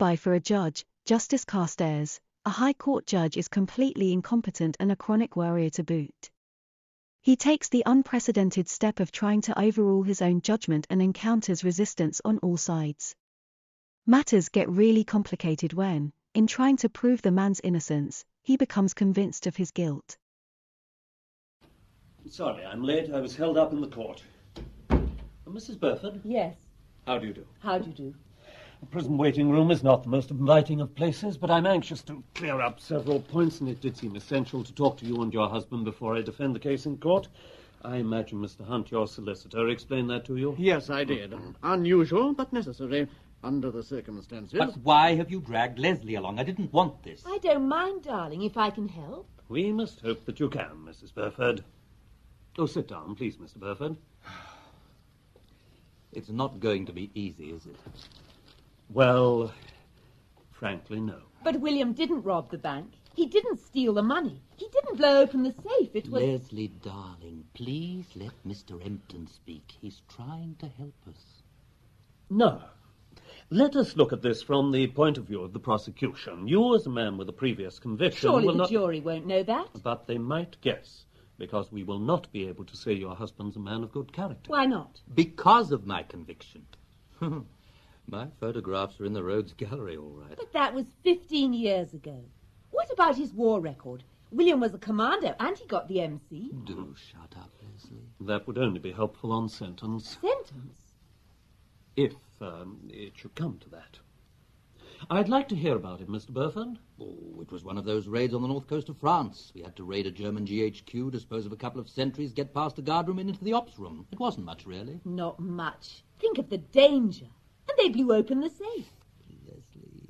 alibi for a judge, Justice Carstairs, a High Court judge, is completely incompetent and a chronic worrier to boot. He takes the unprecedented step of trying to overrule his own judgment and encounters resistance on all sides. Matters get really complicated when, in trying to prove the man's innocence, he becomes convinced of his guilt. Sorry, I'm late. I was held up in the court. Mrs. Burford? Yes. How do you do? How do you do? The prison waiting room is not the most inviting of places, but I'm anxious to clear up several points, and it did seem essential to talk to you and your husband before I defend the case in court. I imagine Mr. Hunt, your solicitor, explained that to you? Yes, I did. Unusual, but necessary under the circumstances. But why have you dragged Leslie along? I didn't want this. I don't mind, darling, if I can help. We must hope that you can, Mrs. Burford. Oh, sit down, please, Mr. Burford. It's not going to be easy, is it? Well, frankly, no. But William didn't rob the bank. He didn't steal the money. He didn't blow open the safe. It was... Leslie, darling, please let Mr. Empton speak. He's trying to help us. No. Let us look at this from the point of view of the prosecution. You, as a man with a previous conviction... Surely the jury won't know that. But they might guess, because we will not be able to say your husband's a man of good character. Why not? Because of my conviction. My photographs are in the Rhodes Gallery, all right. But that was 15 years ago. What about his war record? William was a commando and he got the MC. Do shut up, Leslie. That would only be helpful on sentence. Sentence? If it should come to that. I'd like to hear about it, Mr. Burford. Oh, it was one of those raids on the north coast of France. We had to raid a German GHQ, dispose of a couple of sentries, get past the guardroom and into the ops room. It wasn't much, really. Not much. Think of the danger. And they blew open the safe. Leslie.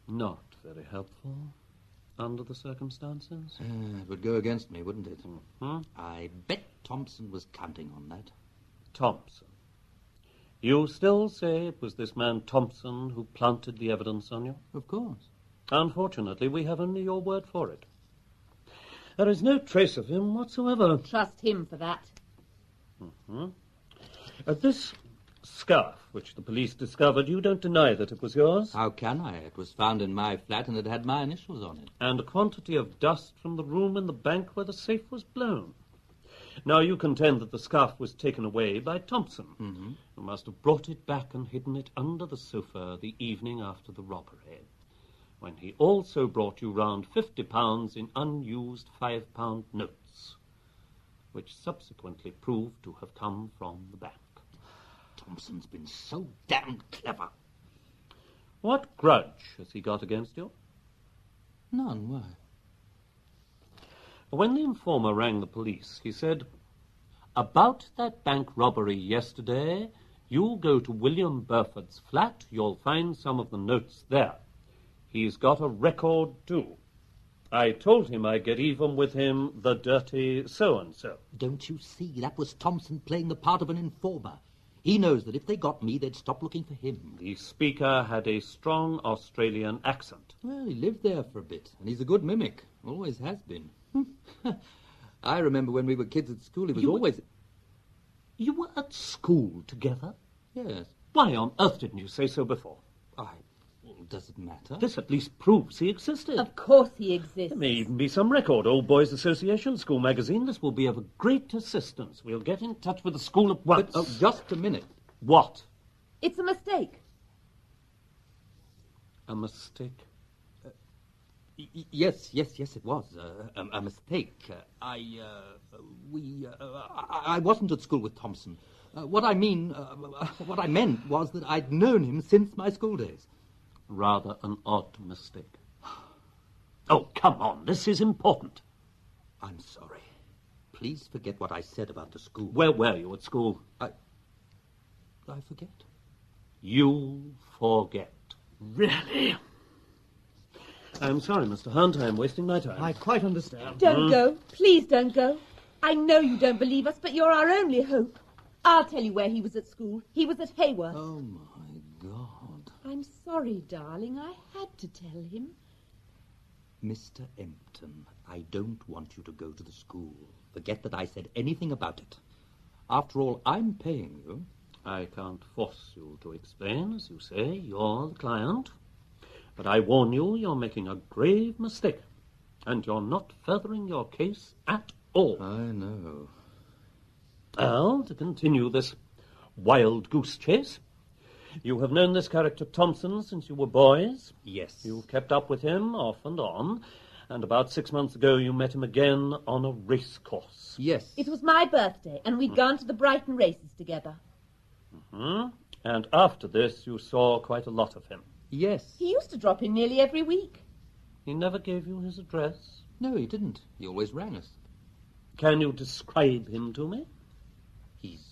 Not very helpful under the circumstances. It would go against me, wouldn't it? Mm-hmm. I bet Thompson was counting on that. Thompson. You still say it was this man Thompson who planted the evidence on you? Of course. Unfortunately, we have only your word for it. There is no trace of him whatsoever. Trust him for that. Mm-hmm. This scarf, which the police discovered, you don't deny that it was yours? How can I? It was found in my flat and it had my initials on it. And a quantity of dust from the room in the bank where the safe was blown. Now, you contend that the scarf was taken away by Thompson. Mm-hmm. You must have brought it back and hidden it under the sofa the evening after the robbery, when he also brought you round £50 in unused £5 notes, which subsequently proved to have come from the bank. Thompson's been so damned clever. What grudge has he got against you? None, why? When the informer rang the police, he said, "About that bank robbery yesterday, you go to William Burford's flat, you'll find some of the notes there. He's got a record, too. I told him I'd get even with him, the dirty so-and-so." Don't you see? That was Thompson playing the part of an informer. He knows that if they got me, they'd stop looking for him. The speaker had a strong Australian accent. Well, he lived there for a bit, and he's a good mimic. Always has been. I remember when we were kids at school, he was always... You were at school together? Yes. Why on earth didn't you say so before? Does it matter? This at least proves he existed. Of course he exists. There may even be some record. Old Boys Association, school magazine. This will be of a great assistance. We'll get in touch with the school at once. But, just a minute. What? It's a mistake. A mistake? Yes, it was a mistake. I wasn't at school with Thompson. What I meant was that I'd known him since my school days. Rather an odd mistake. Oh, come on, this is important. I'm sorry. Please forget what I said about the school. Where were you at school? I forget. You forget. Really? I'm sorry, Mr. Hunt, I'm wasting my time. I quite understand. Don't go. Please don't go. I know you don't believe us, but you're our only hope. I'll tell you where he was at school. He was at Haworth. Oh, my God. I'm sorry, darling. I had to tell him. Mr. Empton, I don't want you to go to the school. Forget that I said anything about it. After all, I'm paying you. I can't force you to explain, as you say. You're the client. But I warn you, you're making a grave mistake. And you're not furthering your case at all. I know. Well, to continue this wild goose chase, you have known this character Thompson since you were boys. Yes. You've kept up with him off and on, and about 6 months ago you met him again on a race course. Yes. It was my birthday, and we'd gone to the Brighton races together. And after this you saw quite a lot of him. Yes. He used to drop in nearly every week. He never gave you his address. No, he didn't. He always rang us. Can you describe him to me? He's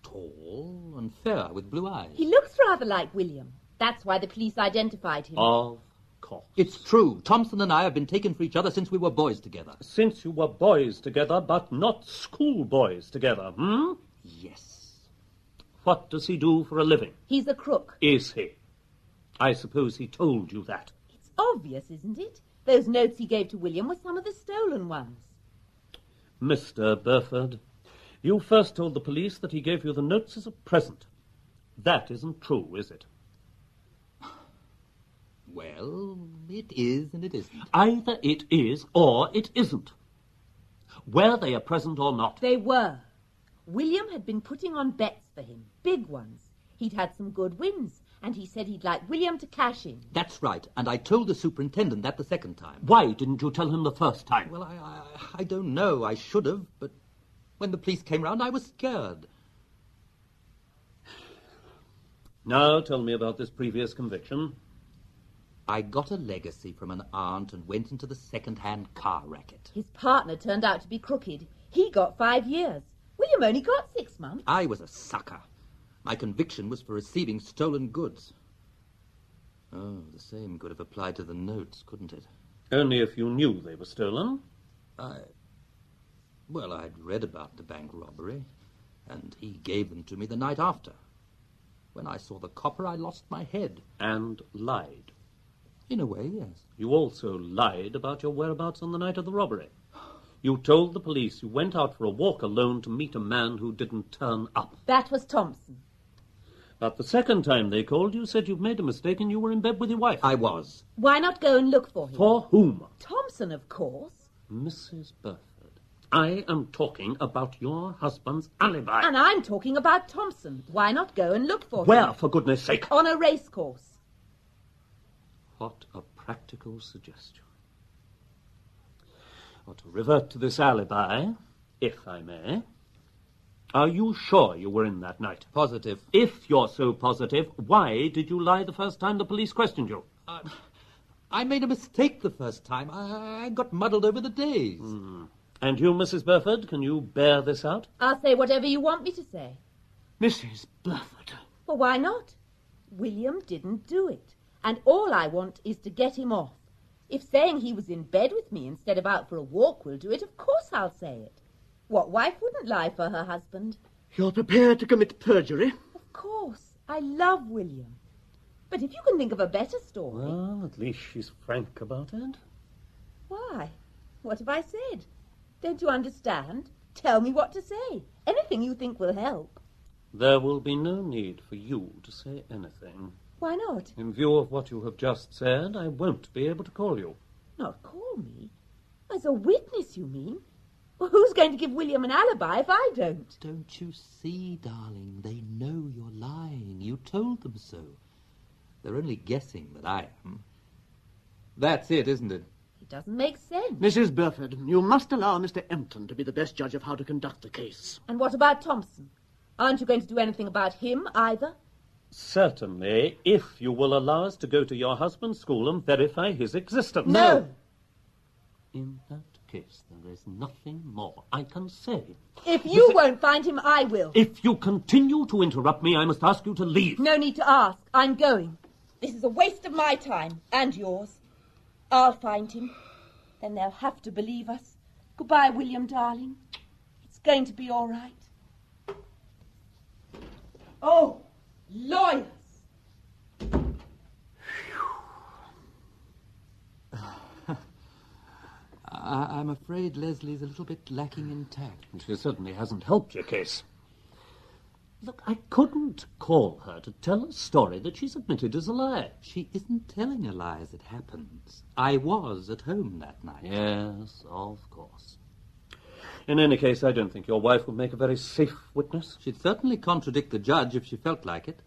tall and fair with blue eyes. He looks rather like William. That's why the police identified him. Of course. It's true. Thompson and I have been taken for each other since we were boys together. Since you were boys together, but not schoolboys together, Yes. What does he do for a living? He's a crook. Is he? I suppose he told you that. It's obvious, isn't it? Those notes he gave to William were some of the stolen ones. Mr. Burford, you first told the police that he gave you the notes as a present. That isn't true, is it? Well, it is and it isn't. Either it is or it isn't. Were they a present or not? They were. William had been putting on bets for him, big ones. He'd had some good wins, and he said he'd like William to cash in. That's right, and I told the superintendent that the second time. Why didn't you tell him the first time? Well, I don't know. I should have, but when the police came round, I was scared. Now tell me about this previous conviction. I got a legacy from an aunt and went into the second-hand car racket. His partner turned out to be crooked. He got 5 years. William only got 6 months. I was a sucker. My conviction was for receiving stolen goods. Oh, the same could have applied to the notes, couldn't it? Only if you knew they were stolen. Well, I'd read about the bank robbery, and he gave them to me the night after. When I saw the copper, I lost my head. And lied. In a way, yes. You also lied about your whereabouts on the night of the robbery. You told the police you went out for a walk alone to meet a man who didn't turn up. That was Thompson. But the second time they called, you said you'd made a mistake and you were in bed with your wife. I was. Why not go and look for him? For whom? Thompson, of course. Mrs. Burford, I am talking about your husband's alibi. And I'm talking about Thompson. Why not go and look for him? Where, for goodness sake? On a race course. What a practical suggestion. Well, to revert to this alibi, if I may, are you sure you were in that night? Positive. If you're so positive, why did you lie the first time the police questioned you? I made a mistake the first time. I got muddled over the days. And you, Mrs. Burford, can you bear this out? I'll say whatever you want me to say. Mrs. Burford. Well, why not? William didn't do it. And all I want is to get him off. If saying he was in bed with me instead of out for a walk will do it, of course I'll say it. What wife wouldn't lie for her husband? You're prepared to commit perjury? Of course. I love William. But if you can think of a better story... Well, at least she's frank about it. Why? What have I said? Don't you understand? Tell me what to say. Anything you think will help. There will be no need for you to say anything. Why not? In view of what you have just said, I won't be able to call you. Not call me? As a witness, you mean? Well, who's going to give William an alibi if I don't? Don't you see, darling? They know you're lying. You told them so. They're only guessing that I am. That's it, isn't it? It doesn't make sense. Mrs. Burford, you must allow Mr. Empton to be the best judge of how to conduct the case. And what about Thompson? Aren't you going to do anything about him either? Certainly, if you will allow us to go to your husband's school and verify his existence. No. In that case, there is nothing more I can say. If you won't find him, I will. If you continue to interrupt me, I must ask you to leave. No need to ask. I'm going. This is a waste of my time and yours. I'll find him. Then they'll have to believe us. Goodbye, William, darling. It's going to be all right. Oh, lawyers! I'm afraid Leslie's a little bit lacking in tact. She certainly hasn't helped your case. Look, I couldn't call her to tell a story that she's admitted is a lie. She isn't telling a lie as it happens. I was at home that night. Yes, of course. In any case, I don't think your wife would make a very safe witness. She'd certainly contradict the judge if she felt like it.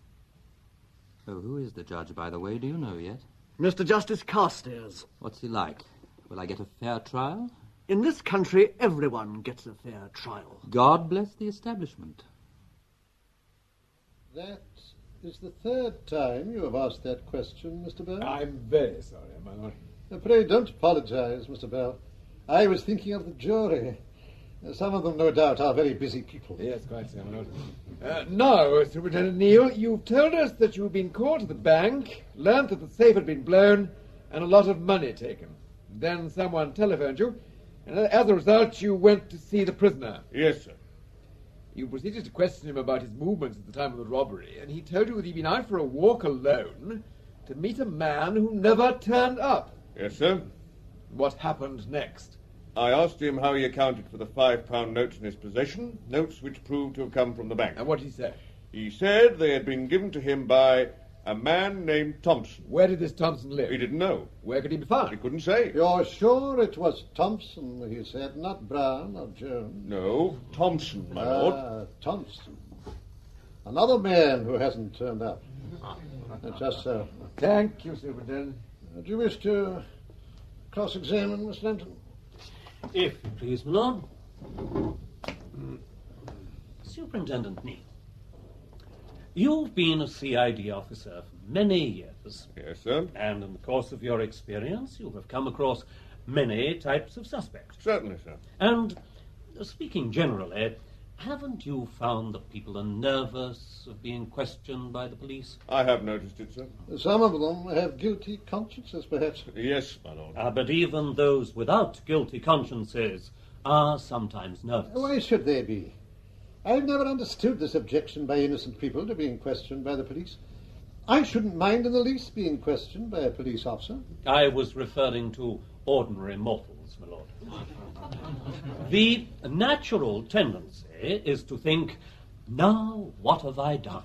Oh, who is the judge, by the way? Do you know yet? Mr. Justice Carstairs. What's he like? Will I get a fair trial? In this country, everyone gets a fair trial. God bless the establishment. That is the third time you have asked that question, Mr. Bell. I'm very sorry, my lord. Pray don't apologize, Mr. Bell. I was thinking of the jury. Some of them, no doubt, are very busy people. Yes, quite so, my lord. Now, Superintendent Neal, you've told us that you've been called to the bank, learnt that the safe had been blown, and a lot of money taken. Then someone telephoned you, and as a result, you went to see the prisoner. Yes, sir. You proceeded to question him about his movements at the time of the robbery, and he told you that he'd been out for a walk alone to meet a man who never turned up. Yes, sir. What happened next? I asked him how he accounted for the £5 notes in his possession, notes which proved to have come from the bank. And what did he say? He said they had been given to him by a man named Thompson. Where did this Thompson live? He didn't know. Where could he be found? He couldn't say. You're sure it was Thompson, he said, not Brown or Jones? No, Thompson, my lord. Thompson. Another man who hasn't turned up. Just so. Thank you, Superintendent. Do you wish to cross-examine Mr. Hampton? If you please, my lord. Superintendent Neal, you've been a CID officer for many years. Yes, sir. And in the course of your experience, you have come across many types of suspects. Certainly, sir. And speaking generally, haven't you found that people are nervous of being questioned by the police? I have noticed it, sir. Some of them have guilty consciences, perhaps. Yes, my lord. But even those without guilty consciences are sometimes nervous. Why should they be? I've never understood this objection by innocent people to being questioned by the police. I shouldn't mind in the least being questioned by a police officer. I was referring to ordinary mortals, my lord. The natural tendency is to think, now what have I done?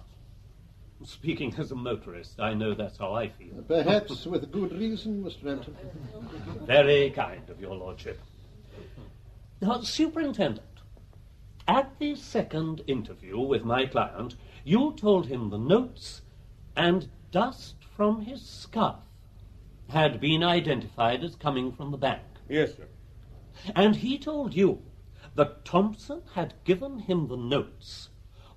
Speaking as a motorist, I know that's how I feel. Perhaps with good reason, Mr. Hampton. Very kind of your lordship. Now, Superintendent, at the second interview with my client, you told him the notes and dust from his scarf had been identified as coming from the bank. Yes, sir. And he told you that Thompson had given him the notes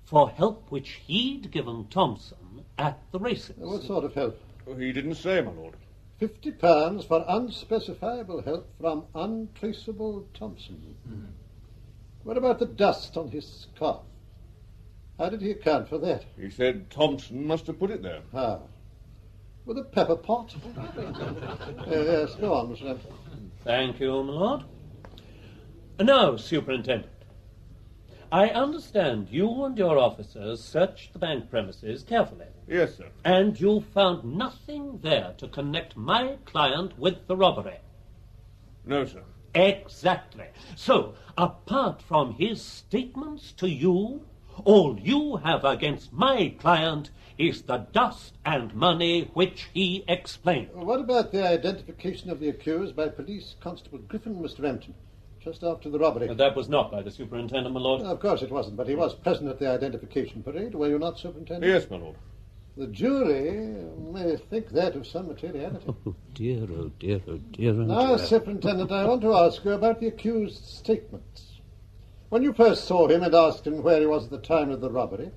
for help which he'd given Thompson at the races. What sort of help? Oh, he didn't say, my lord. £50 for unspecifiable help from untraceable Thompson. What about the dust on his scarf? How did he account for that? He said Thompson must have put it there. How? With a pepper pot? Yes, go on, Mr. Hampton. Thank you, my lord. Now, Superintendent, I understand you and your officers searched the bank premises carefully. Yes, sir. And you found nothing there to connect my client with the robbery. No, sir. Exactly. So, apart from his statements to you, all you have against my client is the dust and money which he explained. What about the identification of the accused by Police Constable Griffin, Mr. Hampton, just after the robbery? That was not by the superintendent, my lord. Of course it wasn't, but he was present at the identification parade, were you not, Superintendent? Yes, my lord. The jury may think that of some materiality. Oh dear, oh dear, oh dear, oh Now, dear. Superintendent, I want to ask you about the accused's statements. When you first saw him and asked him where he was at the time of the robbery,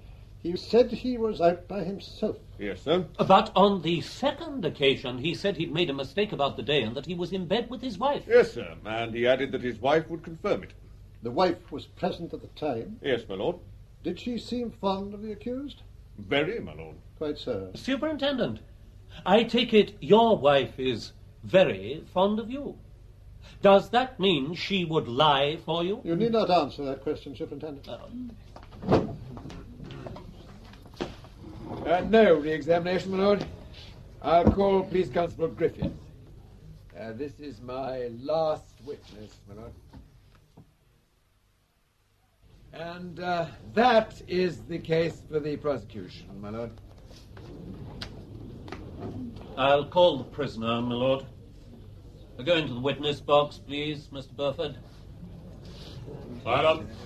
he said he was out by himself. Yes, sir. But on the second occasion, he said he'd made a mistake about the day and that he was in bed with his wife. Yes, sir. And he added that his wife would confirm it. The wife was present at the time. Yes, my lord. Did she seem fond of the accused? Very, my lord. Quite so. Superintendent, I take it your wife is very fond of you. Does that mean she would lie for you? You need not answer that question, Superintendent. No re-examination, my lord. I'll call Police Constable Griffin. This is my last witness, my lord. And that is the case for the prosecution, my lord. I'll call the prisoner, my lord. Go into the witness box, please, Mr. Burford. Silence.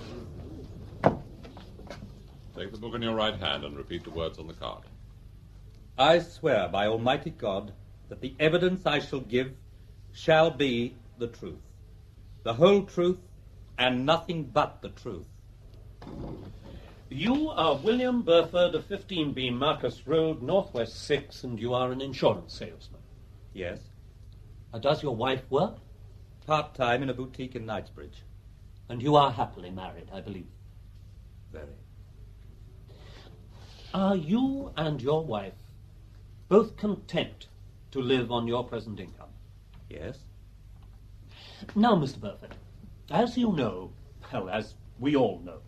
Take the book in your right hand and repeat the words on the card. I swear by Almighty God that the evidence I shall give shall be the truth, the whole truth, and nothing but the truth. You are William Burford of 15B Marcus Road, Northwest 6, and you are an insurance salesman. Yes. Does your wife work? Part-time in a boutique in Knightsbridge. And you are happily married, I believe. Very. Are you and your wife both content to live on your present income? Yes. Now, Mr. Burford, as you know, well, as we all know,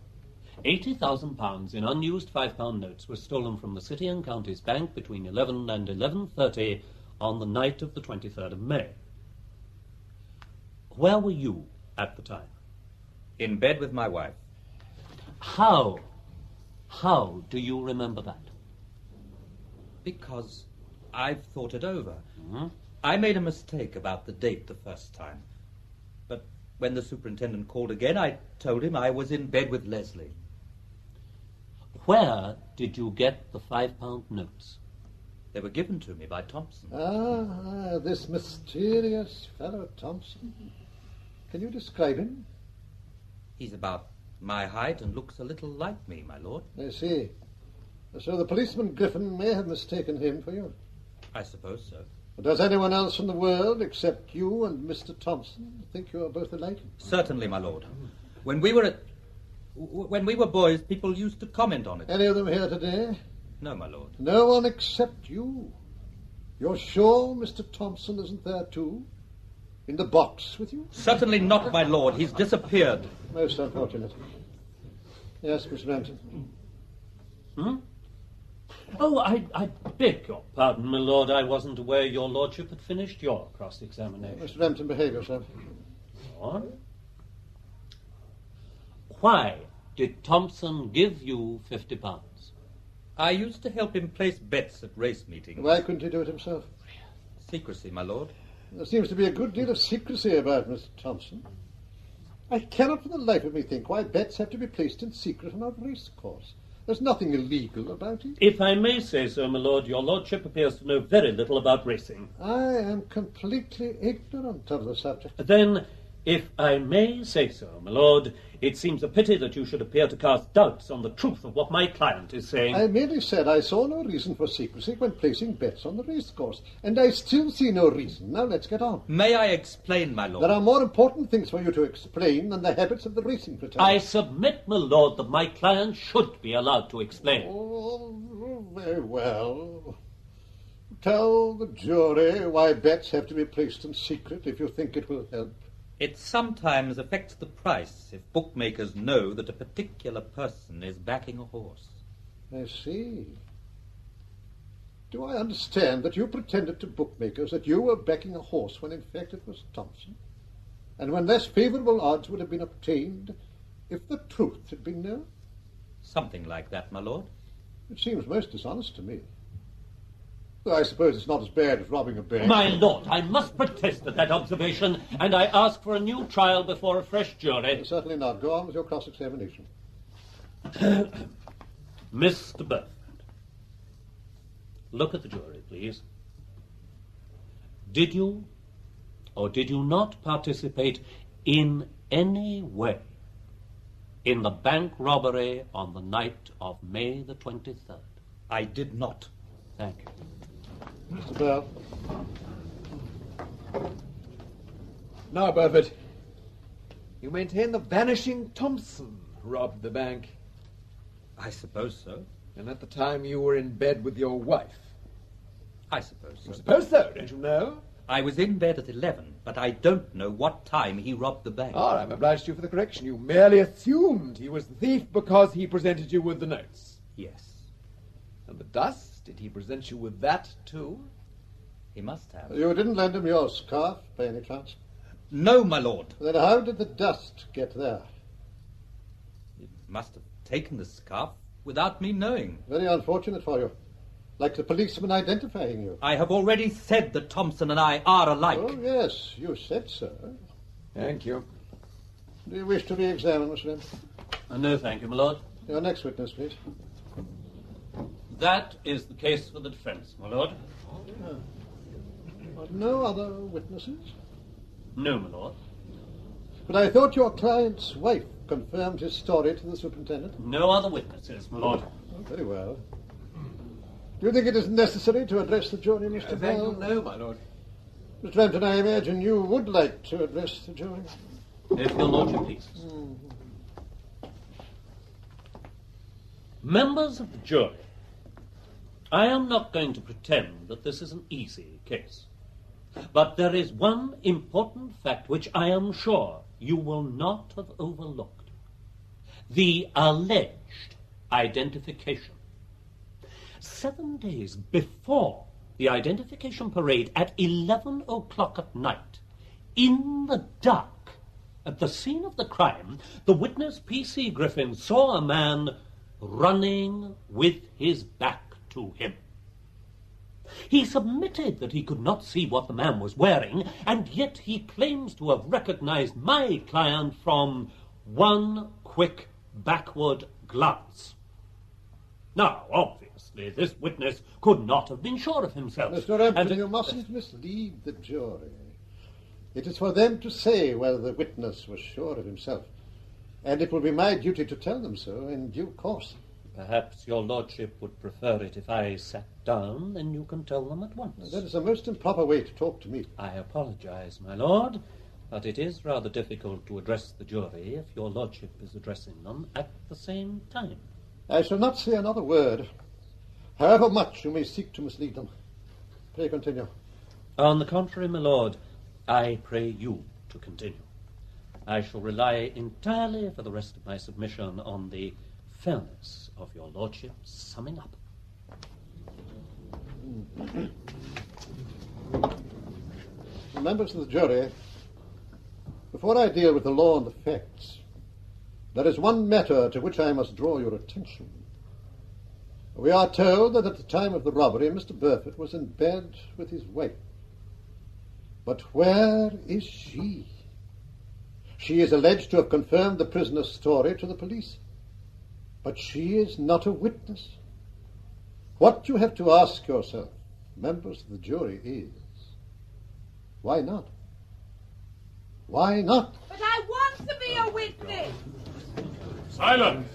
£80,000 in unused £5 notes were stolen from the City and Counties Bank between 11 and 11:30 on the night of the 23rd of May. Where were you at the time? In bed with my wife. How do you remember that? Because I've thought it over. Mm-hmm. I made a mistake about the date the first time. But when the superintendent called again, I told him I was in bed with Leslie. Where did you get the £5 notes? They were given to me by Thompson. Ah, this mysterious fellow Thompson. Can you describe him? He's about my height and looks a little like me, my lord. I see. So the policeman Griffin may have mistaken him for you. I suppose so. Does anyone else in the world, except you and Mr. Thompson, think you are both alike? Certainly, my lord. When we were boys, people used to comment on it. Any of them here today? No, my lord. No one except you. You're sure Mr. Thompson isn't there too? In the box with you? Certainly not, my lord. He's disappeared. Most unfortunate. Yes, Mr. Rampton. Hmm? Oh, I beg your pardon, my lord. I wasn't aware your lordship had finished your cross-examination. Mr. Rampton, behave yourself. What? Why did Thompson give you £50? I used to help him place bets at race meetings. Why couldn't he do it himself? Secrecy, my lord. There seems to be a good deal of secrecy about Mr. Thompson. I cannot for the life of me think why bets have to be placed in secret on a race course. There's nothing illegal about it. If I may say so, my lord, your lordship appears to know very little about racing. I am completely ignorant of the subject. Then, if I may say so, my lord, it seems a pity that you should appear to cast doubts on the truth of what my client is saying. I merely said I saw no reason for secrecy when placing bets on the racecourse, and I still see no reason. Now let's get on. May I explain, my lord? There are more important things for you to explain than the habits of the racing fraternity. I submit, my lord, that my client should be allowed to explain. Oh, very well. Tell the jury why bets have to be placed in secret if you think it will help. It sometimes affects the price if bookmakers know that a particular person is backing a horse. I see. Do I understand that you pretended to bookmakers that you were backing a horse when in fact it was Thompson? And when less favourable odds would have been obtained if the truth had been known? Something like that, my lord. It seems most dishonest to me. Though I suppose it's not as bad as robbing a bank. My lord, I must protest at that observation, and I ask for a new trial before a fresh jury. Certainly not. Go on with your cross-examination. Mr. Burford, look at the jury, please. Did you or did you not participate in any way in the bank robbery on the night of May the 23rd? I did not. Thank you. Mr. Bell. Now, Burford, you maintain the vanishing Thompson robbed the bank. I suppose so. And at the time you were in bed with your wife. I suppose so. You suppose so, don't you know? I was in bed at 11, but I don't know what time he robbed the bank. Ah, I'm obliged to you for the correction. You merely assumed he was the thief because he presented you with the notes. Yes. And the dust? Did he present you with that, too? He must have. You didn't lend him your scarf, by any chance? No, my lord. Then how did the dust get there? It must have taken the scarf without me knowing. Very unfortunate for you. Like the policeman identifying you. I have already said that Thompson and I are alike. Oh, yes, you said so. Thank you. Do you wish to re-examine, Mr. Renton? No, thank you, my lord. Your next witness, please. That is the case for the defence, my lord. No other witnesses? No, my lord. But I thought your client's wife confirmed his story to the superintendent? No other witnesses, my lord. Oh, very well. Do you think it is necessary to address the jury, Mr. Bell? No, my lord. Mr. Renton, I imagine you would like to address the jury. If your lordship pleases. Members of the jury, I am not going to pretend that this is an easy case. But there is one important fact which I am sure you will not have overlooked. The alleged identification. 7 days before the identification parade at 11 o'clock at night, in the dark, at the scene of the crime, the witness P.C. Griffin saw a man running with his back to him. He submitted that he could not see what the man was wearing, and yet he claims to have recognized my client from one quick backward glance. Now, obviously, this witness could not have been sure of himself. Mr. Empton, you mustn't mislead the jury. It is for them to say whether the witness was sure of himself, and it will be my duty to tell them so in due course. Perhaps your lordship would prefer it if I sat down, then you can tell them at once. That is a most improper way to talk to me. I apologize, my lord, but it is rather difficult to address the jury if your lordship is addressing them at the same time. I shall not say another word, however much you may seek to mislead them. Pray continue. On the contrary, my lord, I pray you to continue. I shall rely entirely for the rest of my submission on the fairness of your lordship's summing up. Members of the jury, before I deal with the law and the facts, there is one matter to which I must draw your attention. We are told that at the time of the robbery, Mr. Burford was in bed with his wife. But where is she? She is alleged to have confirmed the prisoner's story to the police. But she is not a witness. What you have to ask yourself, members of the jury, is, why not? Why not? But I want to be a witness. Silence!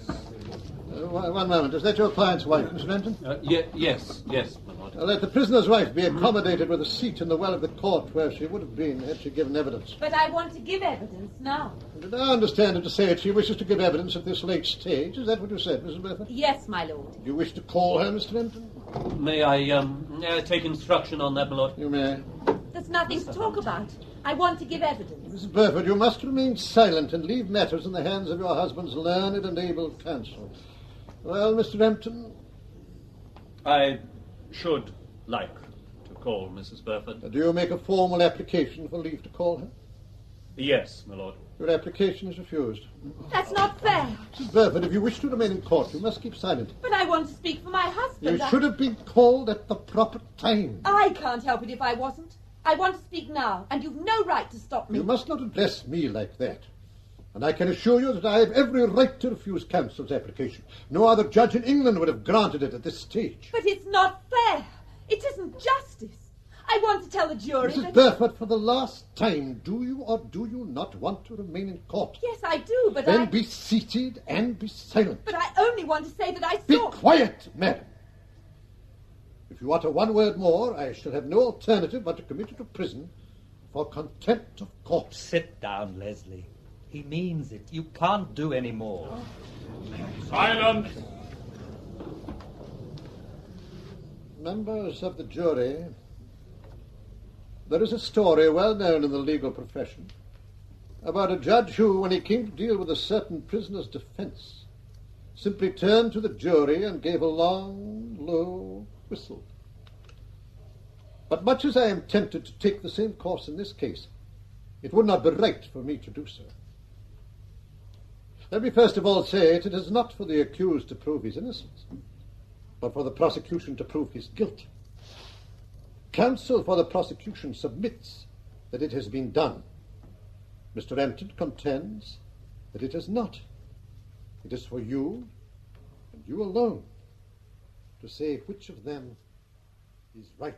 One moment. Is that your client's wife, Mr. Renton? Yes, my lord. Let the prisoner's wife be accommodated with a seat in the well of the court where she would have been had she given evidence. But I want to give evidence now. Did I understand her to say that she wishes to give evidence at this late stage? Is that what you said, Mrs. Burford? Yes, my lord. Do you wish to call her, Mr. Renton? May I take instruction on that, my lord? You may. There's nothing to talk about. I want to give evidence. Mrs. Burford, you must remain silent and leave matters in the hands of your husband's learned and able counsel. Well, Mr. Empton? I should like to call Mrs. Burford. Do you make a formal application for leave to call her? Yes, my lord. Your application is refused. That's not fair. Mrs. Burford, if you wish to remain in court, you must keep silent. But I want to speak for my husband. You should have been called at the proper time. I can't help it if I wasn't. I want to speak now, and you've no right to stop me. You must not address me like that. And I can assure you that I have every right to refuse counsel's application. No other judge in England would have granted it at this stage. But it's not fair. It isn't justice. I want to tell the jury Mrs. that... Burford, for the last time, do you or do you not want to remain in court? Yes, I do, but Then be seated and be silent. But I only want to say that I Be saw... quiet, madam. If you utter one word more, I shall have no alternative but to commit you to prison for contempt of court. Sit down, Leslie. He means it. You can't do any more. Silence! Members of the jury, there is a story well known in the legal profession about a judge who, when he came to deal with a certain prisoner's defense, simply turned to the jury and gave a long, low whistle. But much as I am tempted to take the same course in this case, it would not be right for me to do so. Let me first of all say it is not for the accused to prove his innocence, but for the prosecution to prove his guilt. Counsel for the prosecution submits that it has been done. Mr. Empton contends that it has not. It is for you, and you alone, to say which of them is right.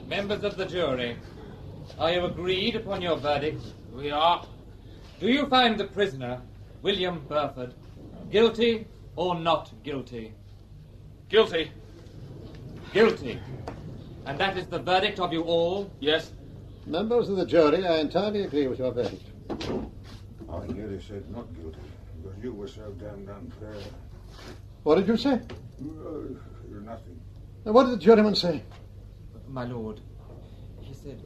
Members of the jury, are you agreed upon your verdict? We are. Do you find the prisoner, William Burford, guilty or not guilty? Guilty. Guilty. And that is the verdict of you all? Yes. Members of the jury, I entirely agree with your verdict. I nearly said not guilty, because you were so damned unfair. What did you say? Nothing. Now, what did the juryman say? My lord, he said...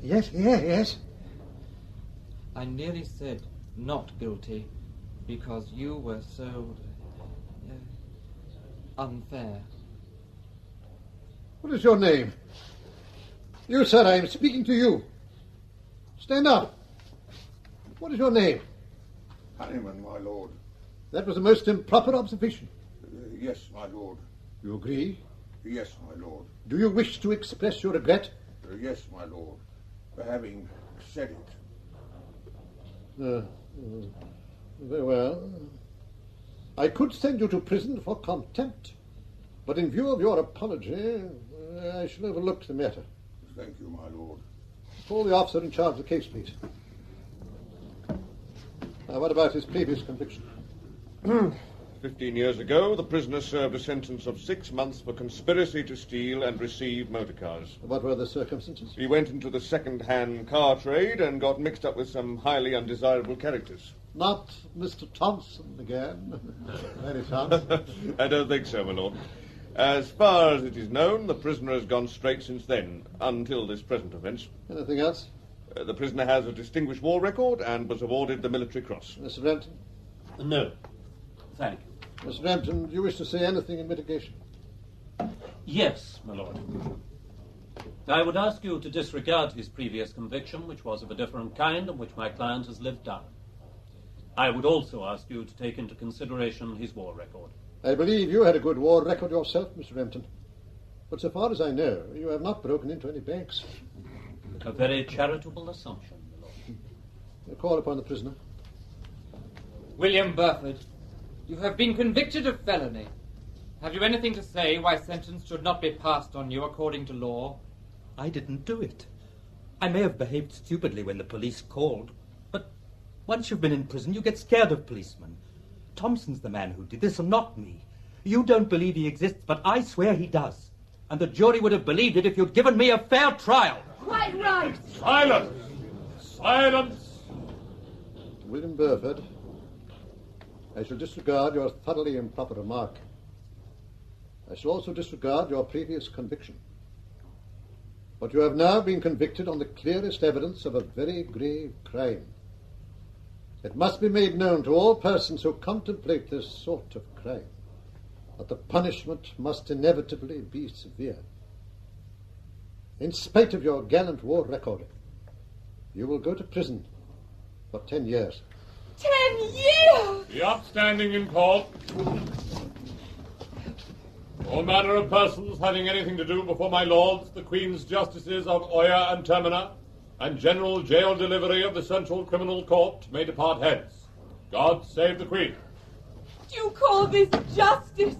Yes. I nearly said not guilty because you were so... unfair. What is your name? You, sir, I am speaking to you. Stand up. What is your name? Honeyman, my lord. That was a most improper observation. Yes, my lord. You agree? Yes, my lord. Do you wish to express your regret? Yes, my lord, for having said it. Very well. I could send you to prison for contempt, but in view of your apology, I shall overlook the matter. Thank you, my lord. Call the officer in charge of the case, please. Now, what about his previous conviction? 15 years ago, the prisoner served a sentence of 6 months for conspiracy to steal and receive motor cars. What were the circumstances? He went into the second-hand car trade and got mixed up with some highly undesirable characters. Not Mr. Thompson again, any chance? I don't think so, my lord. As far as it is known, the prisoner has gone straight since then, until this present offence. Anything else? The prisoner has a distinguished war record and was awarded the Military Cross. Mr. Rampton? No. Thank you. Mr. Rampton, do you wish to say anything in mitigation? Yes, my lord. I would ask you to disregard his previous conviction, which was of a different kind and which my client has lived down. I would also ask you to take into consideration his war record. I believe you had a good war record yourself, Mr. Rampton. But so far as I know, you have not broken into any banks. A very charitable assumption, my lord. I call upon the prisoner. William Burford, you have been convicted of felony. Have you anything to say why sentence should not be passed on you according to law? I didn't do it. I may have behaved stupidly when the police called, but once you've been in prison, you get scared of policemen. Thompson's the man who did this, and not me. You don't believe he exists, but I swear he does. And the jury would have believed it if you'd given me a fair trial. Quite right. Silence! Silence! William Burford, I shall disregard your thoroughly improper remark. I shall also disregard your previous conviction. But you have now been convicted on the clearest evidence of a very grave crime. It must be made known to all persons who contemplate this sort of crime that the punishment must inevitably be severe. In spite of your gallant war record, you will go to prison for 10 years. 10 years! The upstanding in court. All manner of persons having anything to do before my lords, the Queen's Justices of Oyer and Termina, and general jail delivery of the Central Criminal Court may depart hence. God save the Queen. Do you call this justice?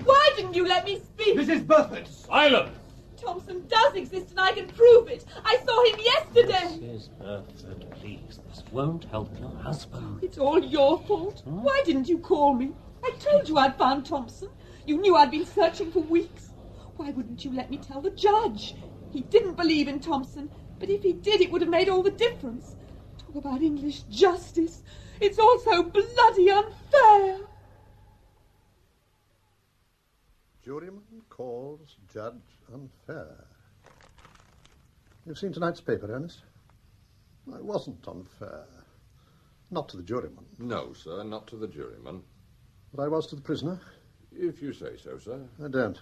Why didn't you let me speak? Mrs. Burford! Silence! Thompson does exist and I can prove it. I saw him yesterday. Mrs. Burford, please, this won't help your husband. It's all your fault. Why didn't you call me? I told you I'd found Thompson. You knew I'd been searching for weeks. Why wouldn't you let me tell the judge? He didn't believe in Thompson, but if he did, it would have made all the difference. Talk about English justice. It's all so bloody unfair. Juryman calls judge unfair. You've seen tonight's paper, Ernest? I wasn't unfair. Not to the juryman. No, sir, not to the juryman. But I was to the prisoner. If you say so, sir. I don't.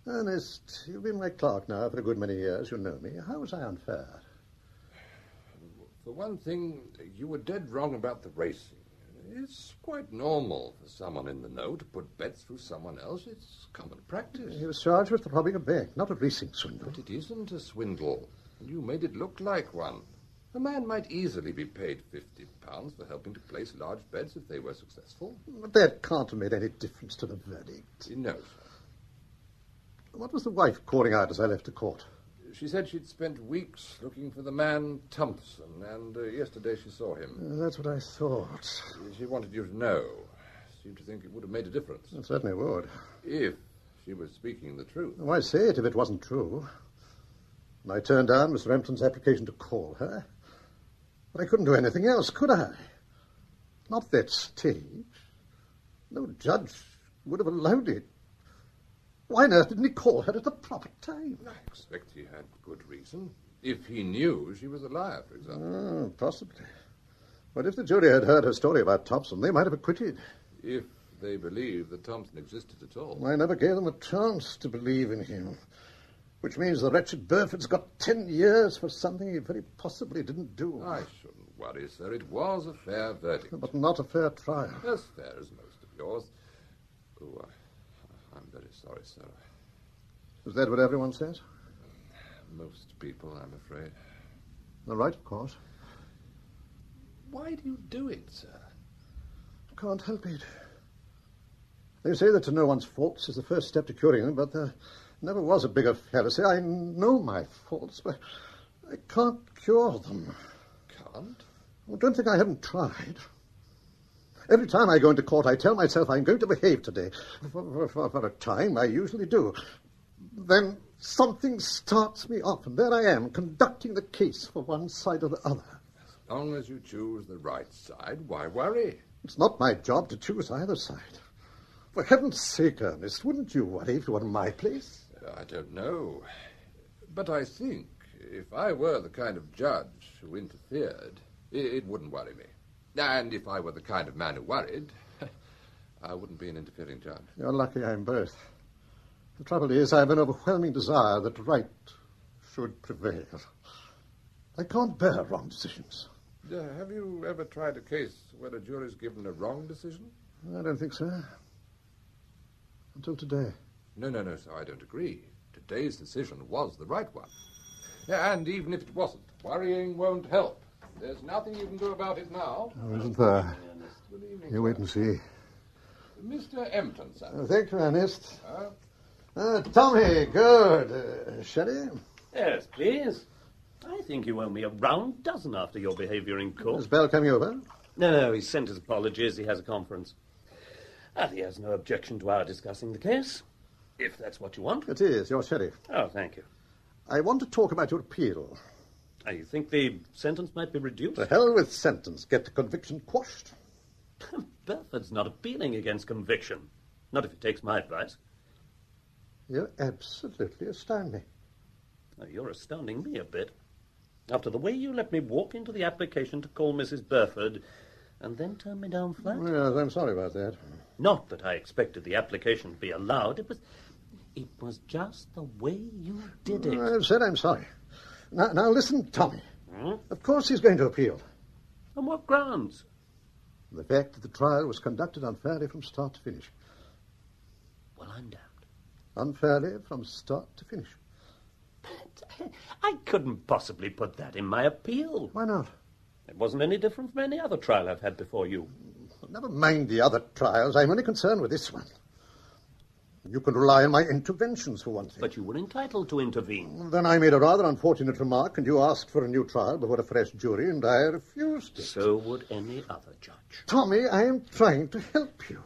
Ernest, you've been my clerk now for a good many years. You know me. How was I unfair? For one thing, you were dead wrong about the racing. It's quite normal for someone in the know to put bets through someone else. It's common practice. He was charged with robbing a bank, not a racing swindle. But it isn't a swindle. You made it look like one. A man might easily be paid £50 for helping to place large bets if they were successful. But that can't have made any difference to the verdict. No, sir. What was the wife calling out as I left the court? She said she'd spent weeks looking for the man Thompson, and yesterday she saw him. That's what I thought. She wanted you to know. Seemed to think it would have made a difference. It certainly would. If she was speaking the truth. Why say it if it wasn't true? And I turned down Mr. Empton's application to call her. But I couldn't do anything else, could I? Not that stage. No judge would have allowed it. Why on earth didn't he call her at the proper time? I expect he had good reason. If he knew she was a liar, for example. Possibly. But if the jury had heard her story about Thompson, they might have acquitted. If they believed that Thompson existed at all. I never gave them a chance to believe in him. Which means the wretched Burford's got 10 years for something he very possibly didn't do. I shouldn't worry, sir. It was a fair verdict. But not a fair trial. As fair as most of yours. Oh, I'm very sorry, sir. Is that what everyone says? Most people, I'm afraid. All right, of course. Why do you do it, sir? Can't help it. They say that to know one's faults is the first step to curing them, but there never was a bigger fallacy. I know my faults, but I can't cure them. Can't? Well, don't think I haven't tried. Every time I go into court, I tell myself I'm going to behave today. For a time, I usually do. Then something starts me off, and there I am, conducting the case for one side or the other. As long as you choose the right side, why worry? It's not my job to choose either side. For heaven's sake, Ernest, wouldn't you worry if you were in my place? I don't know. But I think if I were the kind of judge who interfered, it wouldn't worry me. And if I were the kind of man who worried, I wouldn't be an interfering judge. You're lucky I'm both. The trouble is, I have an overwhelming desire that right should prevail. I can't bear wrong decisions. Have you ever tried a case where a jury's given a wrong decision? I don't think so. Until today. No, sir, I don't agree. Today's decision was the right one. Yeah, and even if it wasn't, worrying won't help. There's nothing you can do about it now. Oh, isn't there? Good evening, You wait and see. Mr. Empton, sir. Thank you, Ernest. Tommy, good. Sherry? Yes, please. I think you owe me a round dozen after your behaviour in court. Is Bell coming over? No, he sent his apologies. He has a conference. And he has no objection to our discussing the case, if that's what you want. It is. You're sheriff. Oh, thank you. I want to talk about your appeal. You think the sentence might be reduced? To hell with sentence. Get the conviction quashed. Burford's not appealing against conviction. Not if he takes my advice. You absolutely astound me. Oh, you're astounding me a bit. After the way you let me walk into the application to call Mrs. Burford and then turn me down flat. Yes, I'm sorry about that. Not that I expected the application to be allowed. It was just the way you did it. I've said I'm sorry. Now listen, Tommy. Of course he's going to appeal. On what grounds? The fact that the trial was conducted unfairly from start to finish. Well, I'm damned. Unfairly from start to finish. But I couldn't possibly put that in my appeal. Why not? It wasn't any different from any other trial I've had before you. Never mind the other trials. I'm only concerned with this one. You can rely on my interventions, for one thing. But you were entitled to intervene. Then I made a rather unfortunate remark, and you asked for a new trial before a fresh jury, and I refused it. So would any other judge. Tommy, I am trying to help you.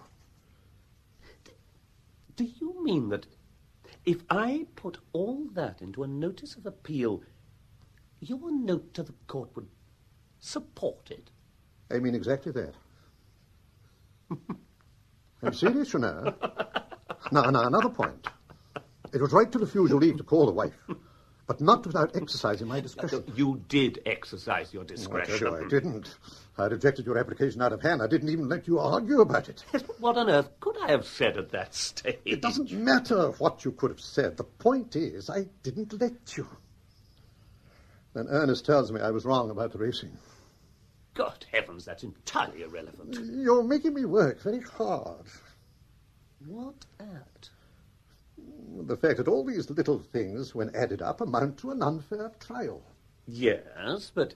Do you mean that if I put all that into a notice of appeal, your note to the court would support it? I mean exactly that. I'm serious, you know. Now, another point. It was right to refuse your leave to call the wife. but not without exercising my discretion. You did exercise your discretion. I didn't. I rejected your application out of hand. I didn't even let you argue about it. Yes, but what on earth could I have said at that stage? It doesn't matter what you could have said. The point is, I didn't let you. Then Ernest tells me I was wrong about the racing. God heavens, that's entirely irrelevant. You're making me work very hard. What at? The fact that all these little things, when added up, amount to an unfair trial. Yes, but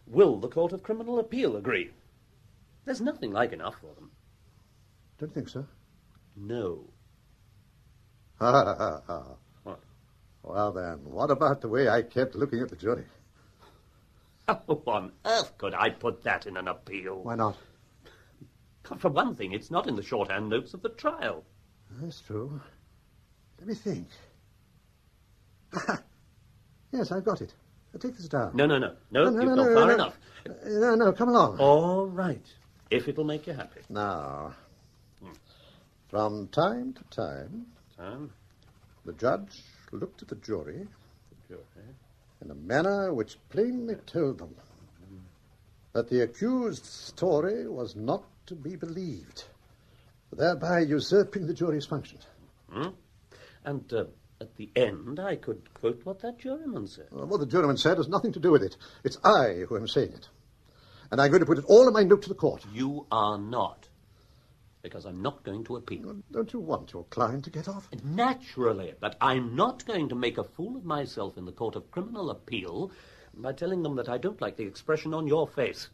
will the Court of Criminal Appeal agree? There's nothing like enough for them. Don't you think so? No. What? Well, then, what about the way I kept looking at the jury? How on earth could I put that in an appeal? Why not? For one thing, it's not in the shorthand notes of the trial. That's true. Let me think. Yes, I've got it. Take this down. No, you've gone far enough. No, come along. All right, if it'll make you happy. Now, from time to time, the judge looked at the jury in a manner which plainly told them that the accused's story was not to be believed, thereby usurping the jury's functions. And at the end, I could quote what that juryman said. What the juryman said has nothing to do with it. It's I who am saying it. And I'm going to put it all in my note to the court. You are not. Because I'm not going to appeal. Don't you want your client to get off? Naturally, but I'm not going to make a fool of myself in the Court of Criminal Appeal by telling them that I don't like the expression on your face.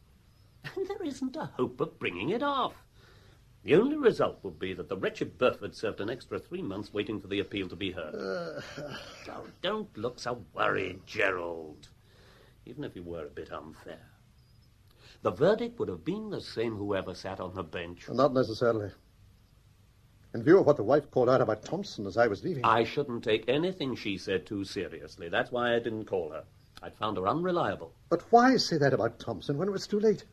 And there isn't a hope of bringing it off. The only result will be that the wretched Burford served an extra 3 months waiting for the appeal to be heard. Oh, don't look so worried, Gerald. Even if you were a bit unfair. The verdict would have been the same whoever sat on the bench. Not necessarily. In view of what the wife called out about Thompson as I was leaving... I shouldn't take anything she said too seriously. That's why I didn't call her. I'd found her unreliable. But why say that about Thompson when it was too late?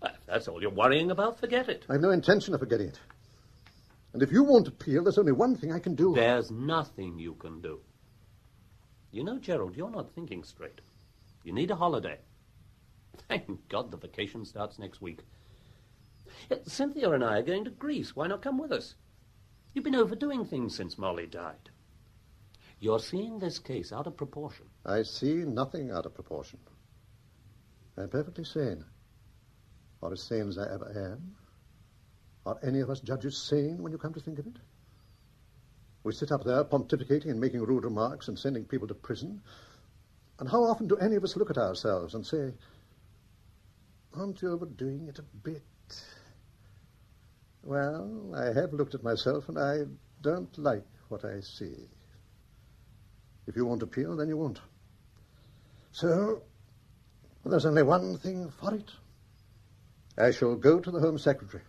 Well, if that's all you're worrying about, forget it. I've no intention of forgetting it. And if you won't appeal, there's only one thing I can do. There's nothing you can do. You know, Gerald, you're not thinking straight. You need a holiday. Thank God the vacation starts next week. Cynthia and I are going to Greece. Why not come with us? You've been overdoing things since Molly died. You're seeing this case out of proportion. I see nothing out of proportion. I'm perfectly sane. Or as sane as I ever am. Are any of us judges sane when you come to think of it? We sit up there pontificating and making rude remarks and sending people to prison. And how often do any of us look at ourselves and say, aren't you overdoing it a bit? Well, I have looked at myself and I don't like what I see. If you won't appeal, then you won't. So, there's only one thing for it. I shall go to the Home Secretary.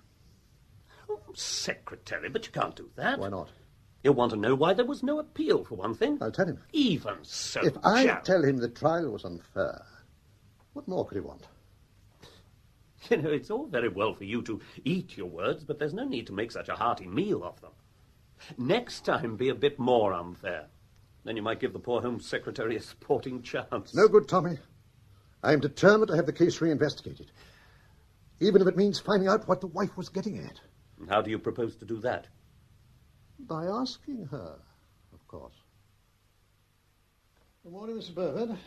Home Secretary? But you can't do that. Why not? He'll want to know why there was no appeal, for one thing. I'll tell him. Even so, if I tell him the trial was unfair, what more could he want? You know, it's all very well for you to eat your words, but there's no need to make such a hearty meal of them. Next time, be a bit more unfair. Then you might give the poor Home Secretary a sporting chance. No good, Tommy. I am determined to have the case reinvestigated. Even if it means finding out what the wife was getting at. And how do you propose to do that? By asking her, of course. Good morning, Mr. Burford.